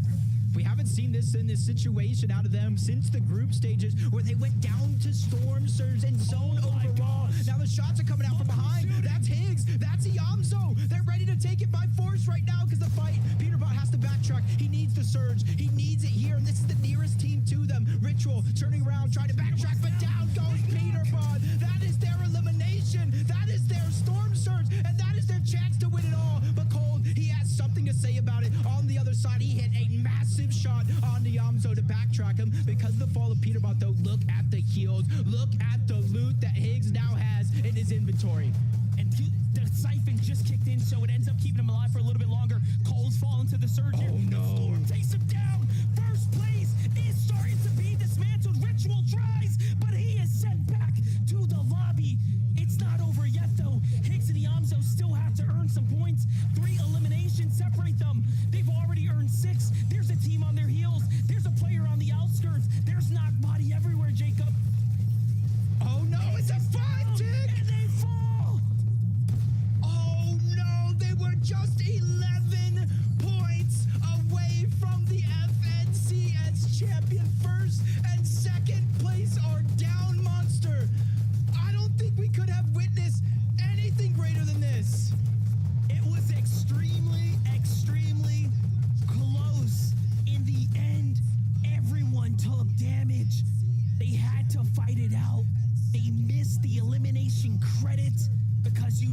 Speaker 5: We haven't seen this in this situation out of them since the group stages where they went down to Storm Surge and zone overall. Now the shots are coming out from behind. That's Higgs. That's Yamzo. They're ready to take it by force right now because the fight. Peterbot has to backtrack. He needs the surge. He needs it here, and this is the nearest team to them. Ritual turning around, trying to backtrack, but down goes Peterbot. That is their elimination. That is their Storm Surge, and that is their chance to win it all. But Cold, he has something to say about it. On the other side, he hit a massive shot onto Yamzo to backtrack him. Because of the fall of Peterbot, though, look at the heals. Look at the loot that Higgs now has in his inventory.
Speaker 4: And the siphon just kicked in, so it ends up keeping him alive for a little bit longer. Cole's falling to the surge here.
Speaker 5: Oh, no.
Speaker 4: The Storm takes him down. First place is starting to be dismantled. Ritual tries, but he is sent back to the lobby. It's not over yet, though. Higgs and Yamzo still have to earn some points. 3 eliminations separate them. They've already earned 6. There's a team on their heels. There's a player on the outskirts. There's knock body everywhere, Jacob.
Speaker 5: Oh, no, it's a 5-tick!
Speaker 4: And they fall!
Speaker 5: Oh, no, they were just 11 points away from the FNCS champion.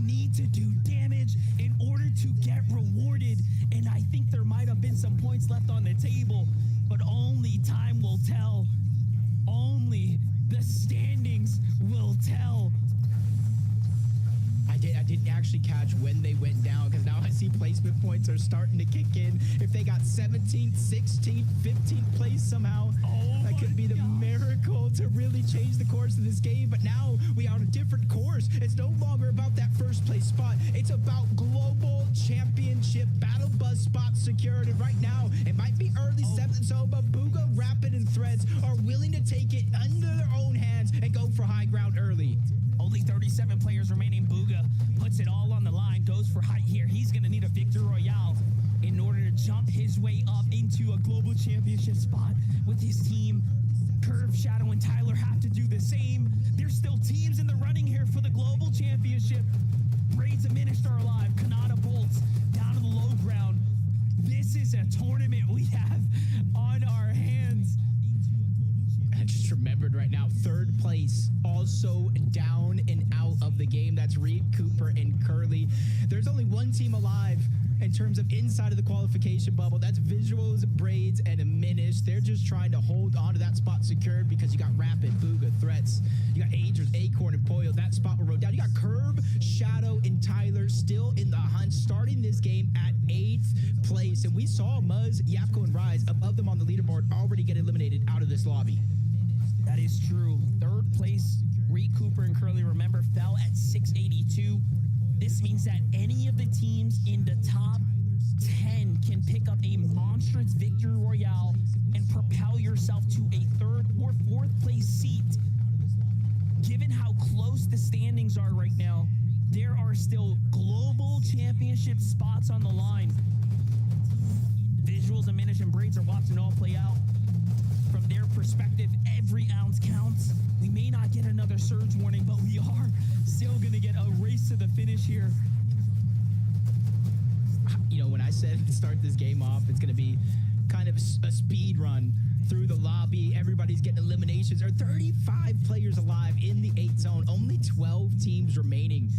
Speaker 4: need to do damage in order to get rewarded. And I think there might have been some points left on the table, but only time will tell. Only the standings will tell.
Speaker 5: I didn't actually catch when they went down, because now I see placement points are starting to kick in. If they got 17th, 16th, 15th place somehow, that could be the miracle to really change the course of this game. But now we are on a different course. It's no longer about that first place spot. It's about global championship battle bus spots secured. And right now, it might be early 7th zone, but Booga, Rapid, and Threads are willing to take it under their own hands and go for high ground early.
Speaker 4: Only 37 players remaining. Booga puts it all on the line, goes for height here. He's going to need a victory royale in order to jump his way up into a global championship spot with his team. Curve, Shadow, and Tyler have to do the same. There's still teams in the running here for the global championship. Braids diminished are alive. Kanata Bolts down to the low ground. This is a tournament we have on our hands.
Speaker 5: I just remembered right now, third place also down and out of the game. That's Reed, Cooper, and Curly. There's only one team alive in terms of inside of the qualification bubble. That's Visuals, Braids, and Minish. They're just trying to hold on to that spot secured because you got Rapid, Booga, Threats. You got Agers, Acorn, and Poyo. That spot will roll down. You got Curve, Shadow, and Tyler still in the hunt, starting this game at 8th place. And we saw Muzz, Yapko, and Rise above them on the leaderboard already get eliminated out of this lobby.
Speaker 4: That is true. Third place, Reed, Cooper, and Curly, remember, fell at 682. This means that any of the teams in the top 10 can pick up a monstrous victory royale and propel yourself to a third or fourth place seat. Given how close the standings are right now, there are still global championship spots on the line. Visuals and Minish and Braids are watching it all play out. From their perspective, every ounce counts. We may not get another surge warning, but we are still going to get a race to the finish here.
Speaker 5: You know, when I said to start this game off, it's going to be kind of a speed run through the lobby. Everybody's getting eliminations. There are 35 players alive in the 8 zone. Only 12 teams remaining.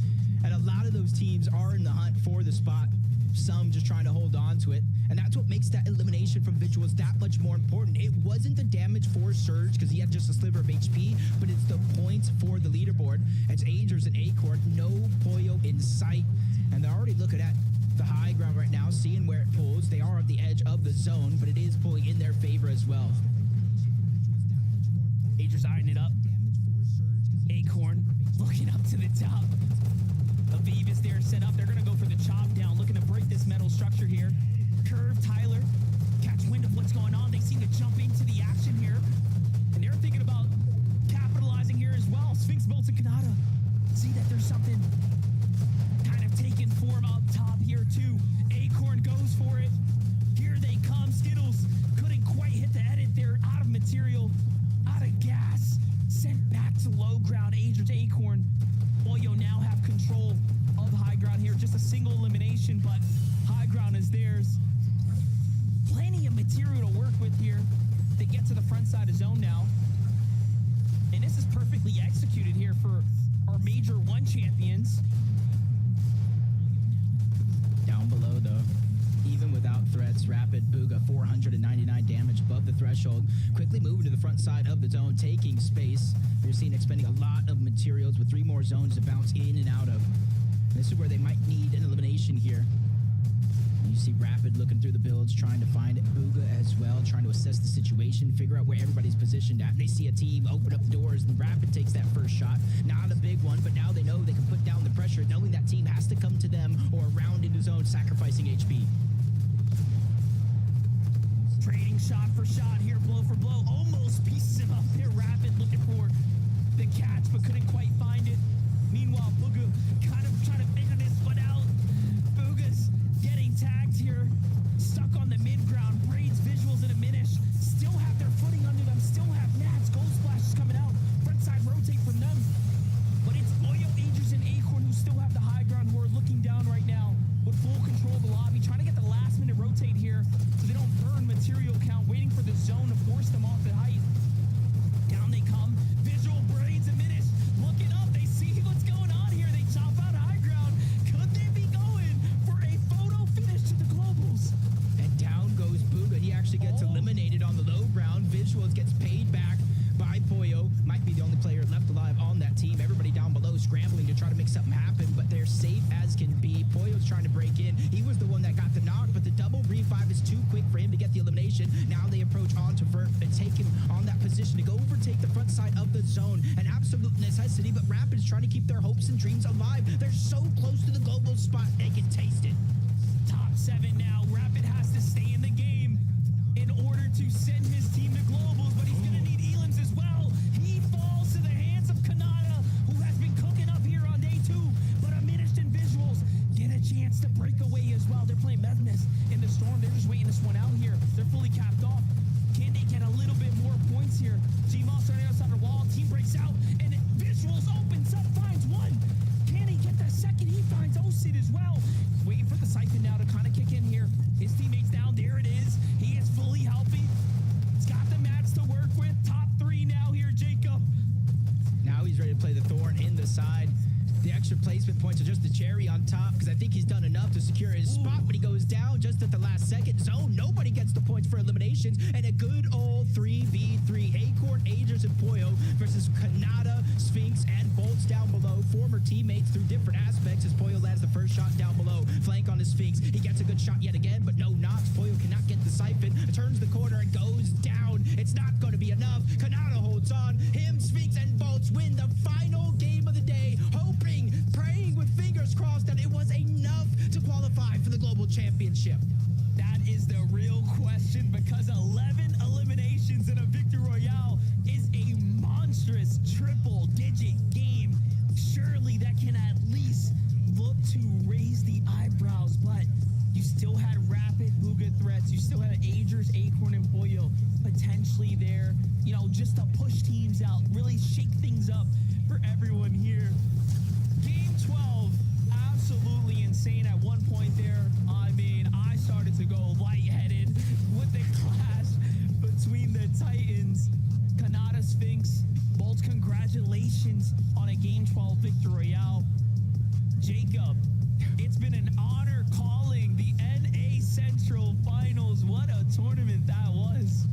Speaker 5: And a lot of those teams are in the hunt for the spot. Some just trying to hold on to it. And that's what makes that elimination from Visuals that much more important. It wasn't the damage for Surge because he had just a sliver of HP, but it's the points for the leaderboard. It's Agers and Acorn, no Poyo in sight. And they're already looking at the high ground right now, seeing where it pulls. They are at the edge of the zone, but it is pulling in their favor as well.
Speaker 4: Agers eyeing it up. Acorn looking up to the top. Aviv is there set up. They're going to go for the chop down, looking to break this metal structure here. Curve, Tyler, catch wind of what's going on. They seem to jump into the action here. And they're thinking about capitalizing here as well. Sphinx Bolts and Kanata see that there's something kind of taking form up top here too. Acorn goes for it. Here they come. Skittles couldn't quite hit the edit there. Out of material, out of gas. Sent back to low ground. Agers, Acorn, Oyo now have control of high ground here. Just a single elimination, but high ground is theirs. Plenty of material to work with here. They get to the front side of zone now. And this is perfectly executed here for our Major 1 champions.
Speaker 5: Down below, though, even without threats, Rapid, Booga, 499 damage above the threshold. Quickly moving to the front side of the zone, taking space. You're seeing expending a lot of materials with 3 more zones to bounce in and out of. This is where they might need an elimination here. You see Rapid looking through the builds, trying to find Booga as well, trying to assess the situation, figure out where everybody's positioned at. They see a team open up the doors, and Rapid takes that first shot. Not a big one, but now they know they can put down the pressure, knowing that team has to come to them or around into zone, sacrificing HP.
Speaker 4: Trading shot for shot here, blow for blow. Almost pieces him up there. Rapid looking for the catch, but couldn't quite find it. Meanwhile, Booga kind of trying to figure this one out. Booga's getting tagged here, stuck on the mid-ground. Braids, Visuals, and a Minish still have their footing under them, still have Nats. Gold Splash is coming out. Front side rotate from them. But it's Oyo, Agers, and Acorn who still have the high ground, who are looking down right now with full control of the lobby, trying to get the last-minute rotate here so they don't burn material count, waiting for the zone to force them off the height. Down they come. Visual, Braids, and Minish looking up. They see what's going on here. They chop out high ground.
Speaker 5: front side of the zone. An absolute necessity, but Rapids trying to keep their hopes and dreams alive. They're so close to the global spot, they can taste it.
Speaker 4: Top 7 now. Rapid has to stay in the game in order to send his team to globals, but he's going to need Elims as well. He falls to the hands of Kanata, who has been cooking up here on day 2, but Diminished in Visuals get a chance to break away as well. They're playing Mesmus in the storm. They're just waiting this one out here. They're fully capped off. Can they get a little bit more points here? G-Moss on the outside of the wall. Team breaks out, and Visuals opens up, finds one. Can he get the second? He finds OSID as well. Waiting for the siphon now to kind of kick in here. His teammates down. There it is. He is fully healthy. He's got the mats to work with. Top 3 now here, Jacob.
Speaker 5: Now he's ready to play the Thorn in the side. The extra placement points are just the cherry on top because I think he's done enough to secure his spot, but he goes down just at the last second. Zone, nobody gets the points for eliminations, and a good old 3v3. Acorn, Agers, and Poyo versus Kanata, Sphinx, and Bolts down below. Former teammates through different aspects as Poyo lands the first shot down below. Flank on the Sphinx. He gets a good shot yet again, but no knocks. Poyo cannot get the siphon. Turns the corner and goes down. It's not going to be enough. Kanata holds on. Him, Sphinx, and Bolts win the final game of the day, hoping, praying with fingers crossed that it was enough to qualify for the global championship.
Speaker 4: That is the real question, because 11 eliminations in a Victory Royale is a monstrous triple-digit game. Surely that can at least look to raise the eyebrows, but you still had Rapid Bugha threats. You still had Agers, Acorn, and Poyo potentially there, just to push teams out, really shake things up for everyone here. Game 12, absolutely insane at one point there. I mean, I started to go lightheaded with the clash between the Titans. Kanata, Sphinx, Bolts, congratulations on a Game 12 Victory Royale. Jacob, it's been an honor calling the NA Central Finals. What a tournament that was.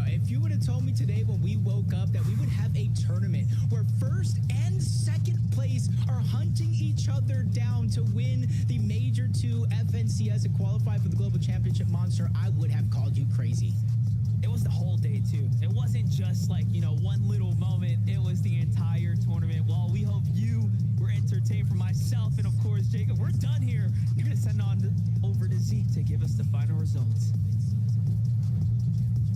Speaker 5: If you would have told me today when we woke up that we would have a tournament where first and second place are hunting each other down to win the Major 2 FNCS and qualify for the Global Championship monster, I would have called you crazy.
Speaker 4: It was the whole day, too. It wasn't just like, one little moment. It was the entire tournament. Well, we hope you were entertained. For myself and, of course, Jacob, we're done here. You're going to send on over to Zeke to give us the final results.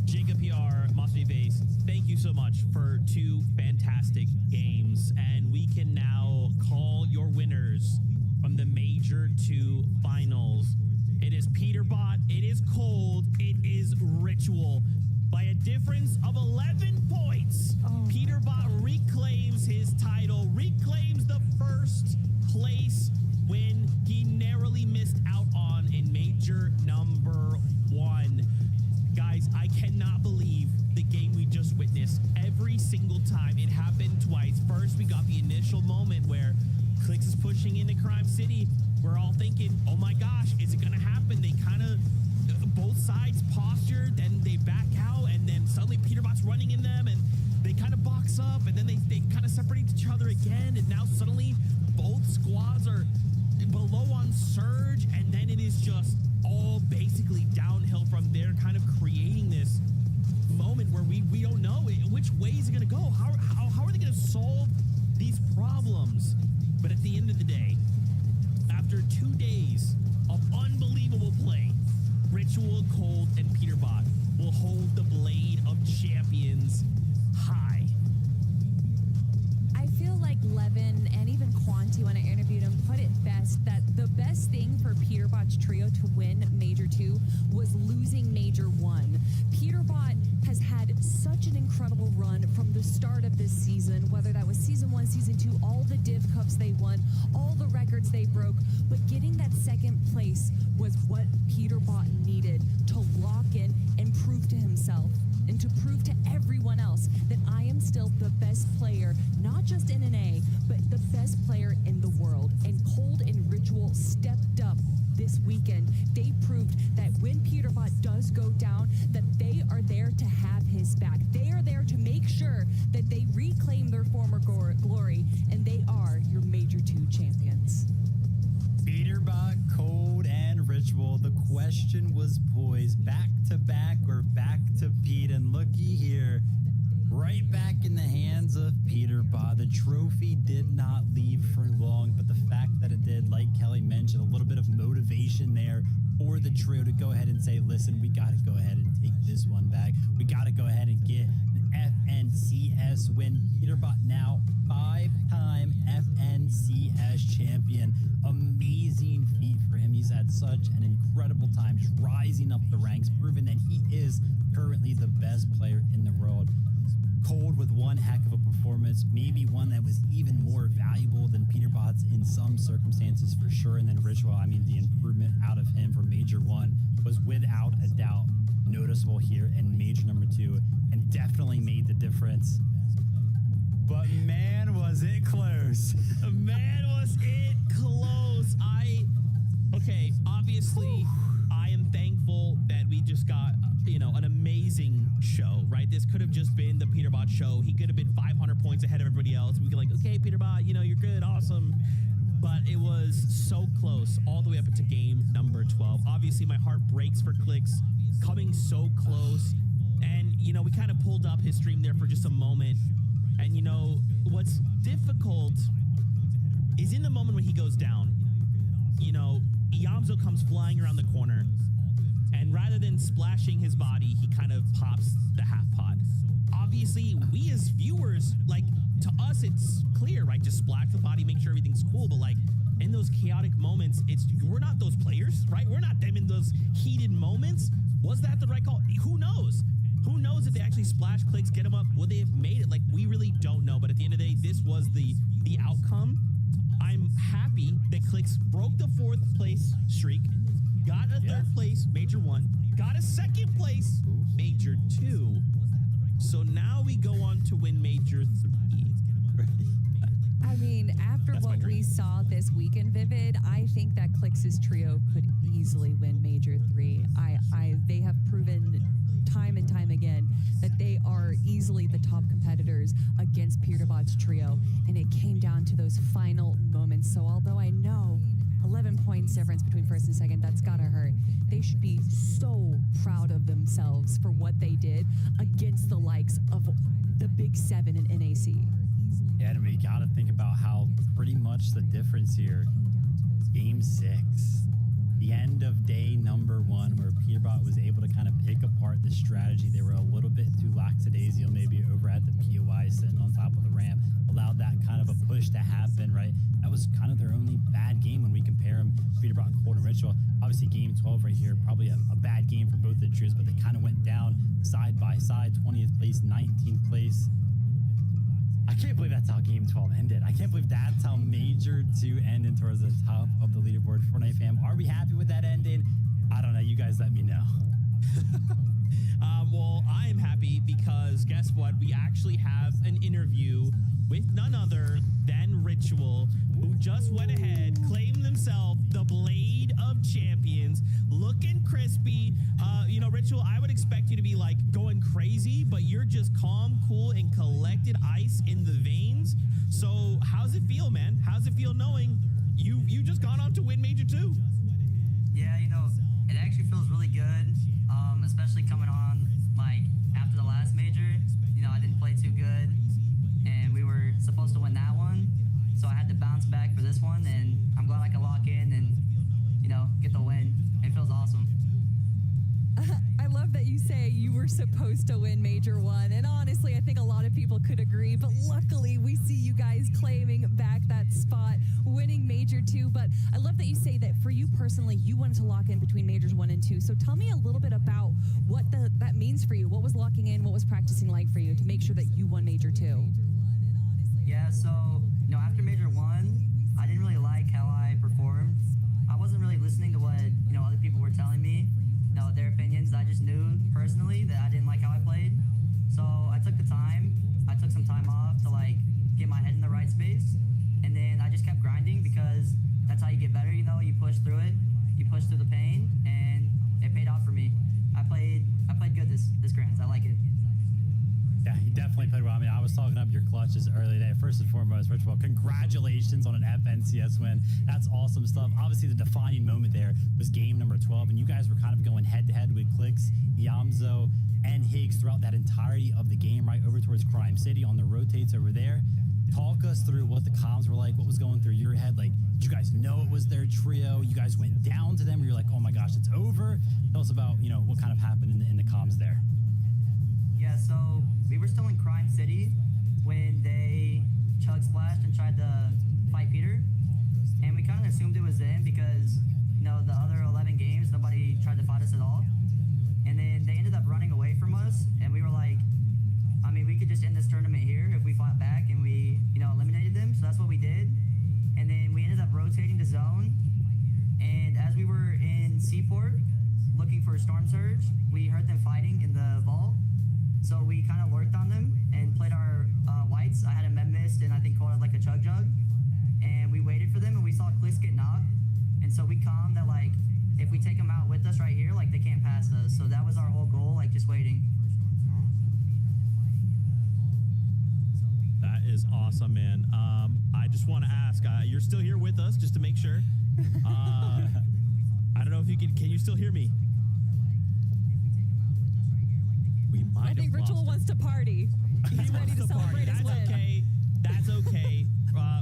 Speaker 3: Jacob PR, Monster Vase, thank you so much for 2 fantastic games. And we can now call your winners from the Major 2 finals. It is Peterbot, it is Cold, it is Ritual. By a difference of 11 points, Peterbot reclaims his title, reclaims the first place win he narrowly missed out on in Major number 1. Guys, I cannot believe the game we just witnessed. Every single time it happened twice. First, we got the initial moment where Clix is pushing into Crime City. We're all thinking, oh my gosh, is it going to happen? They kind of, both sides posture, then they back out, and then suddenly Peterbot's running in them, and they kind of box up, and then they kind of separate each other again, and now suddenly both squads are below on Surge, and then it is just all basically downhill from there, kind of creating this moment where we don't know which way is it going to go. How are they going to solve these problems? But at the end of the day, after 2 days of unbelievable play, Ritual, Cold, and Peterbot will hold the blade of champions high.
Speaker 1: I feel like Levin and even Quanti, when I interviewed him, put it best that the best thing for Peterbot's trio to win Major 2 was losing Major 1. Peterbot has had such an incredible run from the start of this season, whether that was Season 1, Season 2, all the Div Cups they won, all the records they broke, but getting that second place was what Peterbot needed to lock in and prove to himself and to prove to everyone else that I am still the best player, not just in NA, but the best player in the world. And Cold and Ritual stepped up this weekend. They proved that when Peterbot does go down, that they are there to have his back. They are there to make sure that they reclaim their former glory, and they are your Major 2 champions.
Speaker 2: Peterbot, Cold, and Ritual. The question was poised back to back or back to Pete. And looky here, right back in the hands of Peter Ba. The trophy did not leave for long, but the fact that it did, like Kelly mentioned, a little bit of motivation there for the trio to go ahead and say, listen, we got to go ahead and take this one back. We got to go ahead and get an FNCS win. Peter Ba now 5-time FNCS champion. Amazing feat for him. He's had such an incredible time just rising up the ranks, proving that he is currently the best player in the world. Cold with one heck of a performance, maybe one that was even more valuable than Peter Bot's in some circumstances for sure. And then Ritual, I mean, the improvement out of him for Major 1 was without a doubt noticeable here in Major number 2 and definitely made the difference. But man, was it close.
Speaker 3: Man, was it close. Okay, obviously, I am thankful that we just got, an amazing show, right? This could have just been the Peter Bot show. He could have been 500 points ahead of everybody else. We could okay, Peter Bot, you're good, awesome. But it was so close all the way up into game number 12. Obviously, my heart breaks for Clicks coming so close. And, we kind of pulled up his stream there for just a moment. And, what's difficult is in the moment when he goes down, Iamzo comes flying around the corner. And rather than splashing his body, he kind of pops the half pot. Obviously, we as viewers, to us, it's clear, right? Just splash the body, make sure everything's cool. But in those chaotic moments, we're not those players, right? We're not them in those heated moments. Was that the right call? Who knows? Who knows if they actually splash Clicks, get him up? Would they have made it? We really don't know. But at the end of the day, this was the outcome. I'm happy that Clicks broke the 4th place streak, got a 3rd place, Major 1, got a 2nd place, Major 2. So now we go on to win Major 3.
Speaker 1: I mean, after what we saw this weekend, Vivid, I think that Clix's trio could easily win Major 3. They have proven time and time again that they are easily the top competitors against Peter Bot's trio, and it came down to those final moments. So although I know 11 points difference between first and second, that's gotta hurt. They should be so proud of themselves for what they did against the likes of the Big 7 in NAC.
Speaker 2: Yeah, and we got to think about how pretty much the difference here. Game 6, the end of day number 1, where Peterbot was able to kind of pick apart the strategy. They were a little bit too lackadaisical, maybe over at the POI, sitting on top of the ramp, allowed that kind of a push to happen, right? That was kind of their only bad game when we compare them, Peterbot, Cold, and Ritual. Obviously, game 12 right here, probably a bad game for both the trios, but they kind of went down side by side, 20th place, 19th place. I can't believe that's how Game 12 ended. I can't believe that's how Major 2 ended towards the top of the leaderboard. Fortnite fam, are we happy with that ending? I don't know. You guys let me know.
Speaker 3: Well, I am happy because guess what? We actually have an interview with none other than Ritual, who just went ahead, claimed themselves the Blade of Champions, looking crispy. Ritual, I would expect you to be going crazy, but you're just calm, cool, and collected, ice in the veins. So how's it feel, man? How's it feel knowing you just gone on to win Major 2?
Speaker 6: Yeah, it actually feels really good, especially coming on after the last major. I didn't play too good, and we were supposed to win that one, so I had to bounce back for this one, and I'm glad I could lock in and get the win. It feels awesome.
Speaker 1: I love that you say you were supposed to win Major 1, and honestly, I think a lot of people could agree, but luckily we see you guys claiming back that spot, winning Major 2, but I love that you say that for you personally, you wanted to lock in between Majors 1 and 2, so tell me a little bit about what that means for you. What was locking in, what was practicing like for you to make sure that you won Major 2?
Speaker 6: Yeah, so, after Major 1, I didn't really like how I performed. I wasn't really listening to what, other people were telling me. Their opinions. I just knew personally that I didn't like how I played. So I took the time. I took some time off to get my head in the right space. And then I just kept grinding because that's how you get better. You push through it. You push through the pain, and it paid off for me. I played good this Grands. I like it.
Speaker 2: Yeah, you definitely played well. I mean, I was talking up your clutches earlier today. First and foremost, first of all, congratulations on an FNCS win. That's awesome stuff. Obviously, the defining moment there was game number 12, and you guys were kind of going head-to-head with Clicks, Iamzo, and Higgs throughout that entirety of the game, right over towards Crime City on the rotates over there. Talk us through what the comms were like, what was going through your head. Like, did you guys know it was their trio? You guys went down to them, or you're like, oh my gosh, it's over? Tell us about, what kind of happened in the comms there.
Speaker 6: Yeah, so we were still in Crime City when they chug splashed and tried to fight Peter. And we kind of assumed it was them because, the other 11 games, nobody tried to fight us at all. And then they ended up running away from us, and we were like, we could just end this tournament here if we fought back and we, eliminated them. So that's what we did. And then we ended up rotating to zone. And as we were in Seaport looking for Storm Surge, we heard them fighting in the vault. So we kind of lurked on them and played our whites. I had a Med Mist and I think called it like a Chug Jug. And we waited for them and we saw Kliss get knocked. And so we calmed that, like, if we take them out with us right here, like, they can't pass us. So that was our whole goal, like, just waiting.
Speaker 3: That is awesome, man. I just want to ask, you're still here with us, just to make sure. I don't know if you can you still hear me? We might
Speaker 1: I think
Speaker 3: have
Speaker 1: Ritual
Speaker 3: lost
Speaker 1: wants to party. He's ready to celebrate his win.
Speaker 3: Okay. That's okay.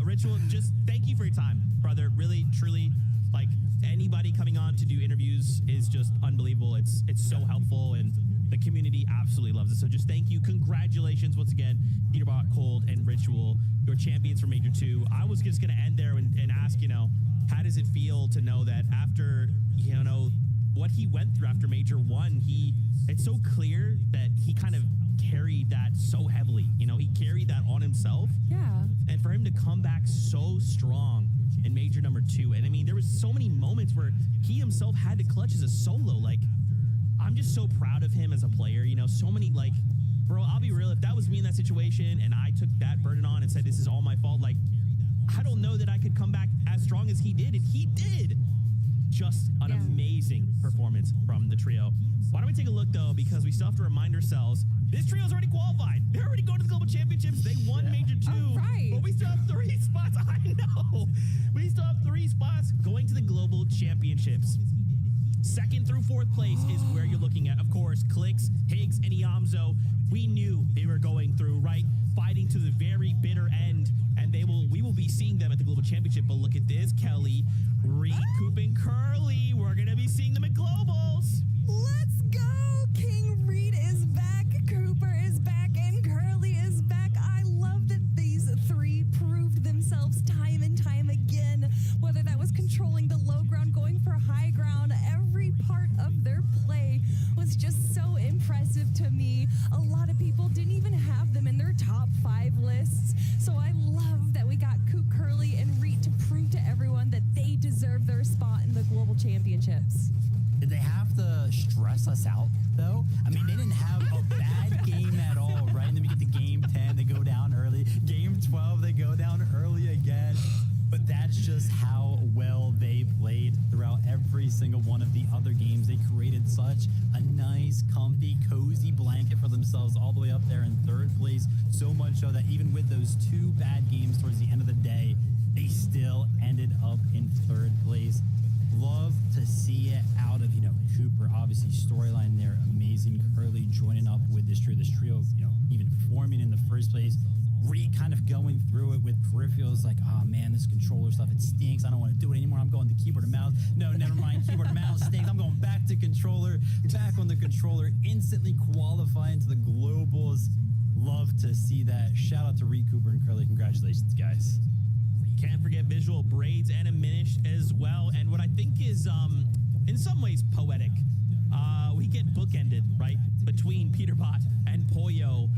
Speaker 3: Ritual, just thank you for your time, brother. Really, truly, like, anybody coming on to do interviews is just unbelievable. It's so helpful, and the community absolutely loves it. So just thank you. Congratulations once again, Peterbot, Cold, and Ritual, your champions for Major 2. I was just going to end there and ask, how does it feel to know that after, what he went through after Major 1, it's so clear that he kind of carried that so heavily. He carried that on himself.
Speaker 1: Yeah.
Speaker 3: And for him to come back so strong in Major number 2. And there was so many moments where he himself had to clutch as a solo. Like, I'm just so proud of him as a player. So many, like, bro, I'll be real. If that was me in that situation and I took that burden on and said, this is all my fault, like, I don't know that I could come back as strong as he did. And he did. Just an amazing performance from the trio. Why don't we take a look, though, because we still have to remind ourselves, this trio's already qualified. They're already going to the Global Championships. They won Major 2.
Speaker 1: Right.
Speaker 3: But we still have 3 spots. I know. We still have 3 spots going to the Global Championships. 2nd through 4th place is where you're looking at. Of course, Clicks, Higgs, and Iamzo. We knew they were going through, right? Fighting to the very bitter end. And we will be seeing them at the Global Championship. But look at this, Kelly. Reed, Coop, and Curly. We're going to be seeing them at Globals.
Speaker 1: Let's go! King Reed is back, Cooper is back, and Curly is back. I love that these 3 proved themselves time and time again. Whether that was controlling the low ground, going for high ground, every part of their play was just so impressive to me. A lot of people didn't even have them in their top 5 lists. So I love that we got Coop, Curly, and Reed to prove to everyone that they deserve their spot in the Global Championships.
Speaker 2: Did they have to stress us out, though? They didn't have a bad game at all, right? And then we get to game 10, they go down early. Game 12, they go down early again. But that's just how well they played throughout every single one of the other games. They created such a nice, comfy, cozy blanket for themselves all the way up there in 3rd place. So much so that even with those 2 bad games towards the end of the day, they still ended up in 3rd place. Love to see it out of, Cooper, obviously storyline there, amazing. Curly joining up with this trio, even forming in the first place. Reed kind of going through it with peripherals, like, oh man, this controller stuff, it stinks. I don't want to do it anymore. I'm going to keyboard and mouse. No, never mind. Keyboard and mouse stinks. I'm going back to controller, back on the controller, instantly qualifying to the globals. Love to see that. Shout out to Reed, Cooper, and Curly. Congratulations, guys.
Speaker 3: Can't forget Visual, Braids, and Aminish as well. And what I think is, in some ways, poetic. We get bookended, right, between Peterbot and Poyo.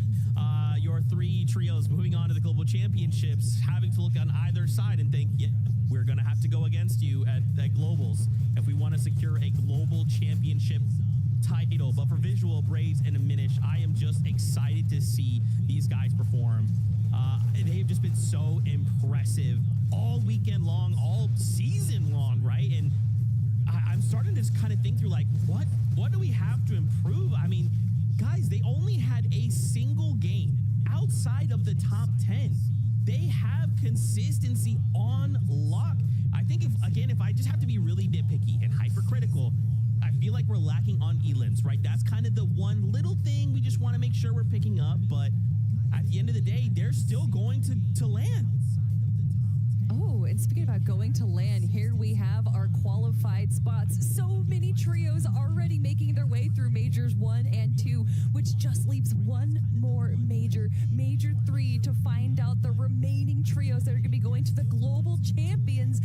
Speaker 3: Your 3 trios moving on to the Global Championships, having to look on either side and think, yeah, we're going to have to go against you at Globals if we want to secure a Global Championship title. But for Visual, Braids, and Aminish, I am just excited to see these guys perform. They've just been so impressive all weekend long, all season long, right? And I'm starting to just kind of think through, like, what do we have to improve? Guys, they only had a single game outside of the top 10. They have consistency on lock. I think if I just have to be really nitpicky and hypercritical, I feel like like we're lacking on elims, right? That's kind of the one little thing we just want to make sure we're picking up. But at the end of the day, they're still going to land.
Speaker 1: Oh, and speaking about going to land, here we have our qualified spots. So many trios already making their way through majors 1 and 2, which just leaves one more major 3, to find out the remaining trios that are going to be going to the global championships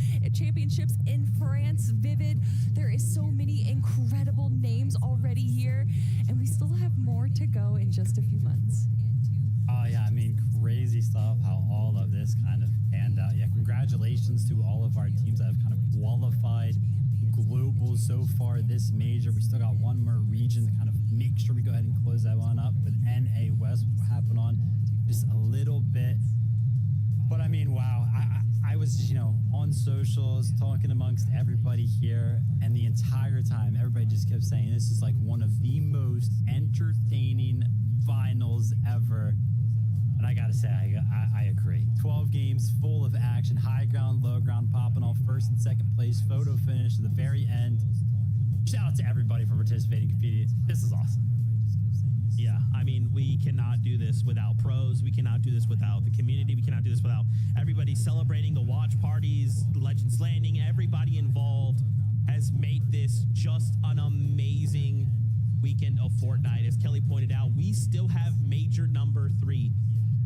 Speaker 1: in France. Vivid, there is so many incredible names already here, and we still have more to go in just a few months.
Speaker 2: Oh, yeah. I mean, crazy stuff how all of this kind of panned out. Yeah, congratulations to all of our teams that have kind of qualified global so far this major. We still got one more region to kind of make sure we go ahead and close that one up with NA West, which will happen on just a little bit. But I mean, wow. I was just, on socials talking amongst everybody here, and the entire time, everybody just kept saying this is like one of the most entertaining finals ever. And I gotta say, I agree. 12 games full of action, high ground, low ground, popping off first and second place, photo finish to the very end. Shout out to everybody for participating, competing. This is awesome.
Speaker 3: Yeah, I mean, we cannot do this without pros. We cannot do this without the community. We cannot do this without everybody celebrating, the watch parties, Legends Landing. Everybody involved has made this just an amazing weekend of Fortnite. As Kelly pointed out, we still have major number 3.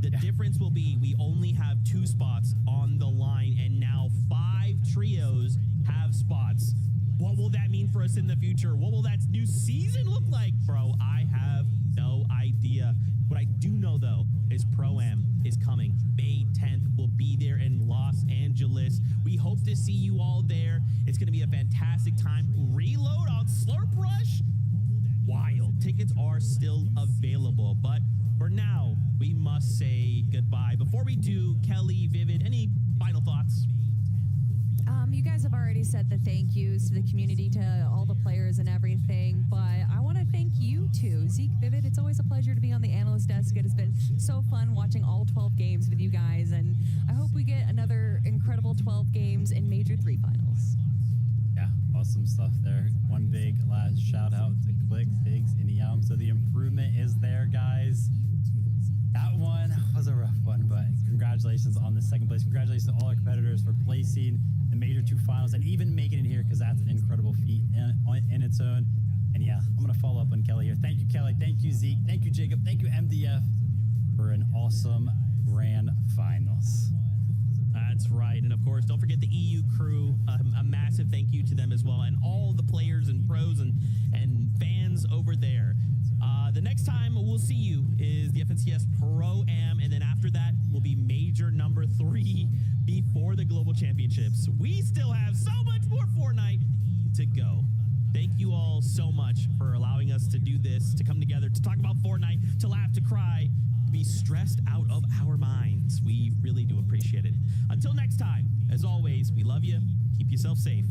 Speaker 3: The difference will be we only have 2 spots on the line, and now 5 trios have spots. What will that mean for us in the future? What will that new season look like, bro? I have no idea. What I do know, though, is Pro-Am is coming. May 10th. We'll be there in Los Angeles. We hope to see you all there. It's going to be a fantastic time. Reload on Slurp Rush. Wild. Tickets are still available, but for now, we must say goodbye. Before we do, Kelly, Vivid, any final thoughts?
Speaker 1: You guys have already said the thank yous to the community, to all the players and everything, but I want to thank you too. Zeke, Vivid, it's always a pleasure to be on the analyst desk. It has been so fun watching all 12 games with you guys, and I hope we get another incredible 12 games in Major 3 finals.
Speaker 2: Yeah, awesome stuff there. One big last shout out to Click, Figs, and Yum. So the improvement is there, guys. That one was a rough one, but congratulations on the second place. Congratulations to all our competitors for placing the Major 2 finals and even making it here, because that's an incredible feat in its own. And yeah, I'm going to follow up on Kelly here. Thank you, Kelly. Thank you, Zeke. Thank you, Jacob. Thank you, MDF, for an awesome grand finals.
Speaker 3: That's right. And of course, don't forget the EU crew. A massive thank you to them as well, and all the players and pros and fans over there. The next time we'll see you is the FNCS Pro-Am, and then after that will be major number 3 before the Global Championships. We still have so much more Fortnite to go. Thank you all so much for allowing us to do this, to come together, to talk about Fortnite, to laugh, to cry, to be stressed out of our minds. We really do appreciate it. Until next time, as always, we love you. Keep yourself safe,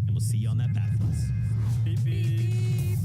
Speaker 3: and we'll see you on that path.
Speaker 2: Beep, beep.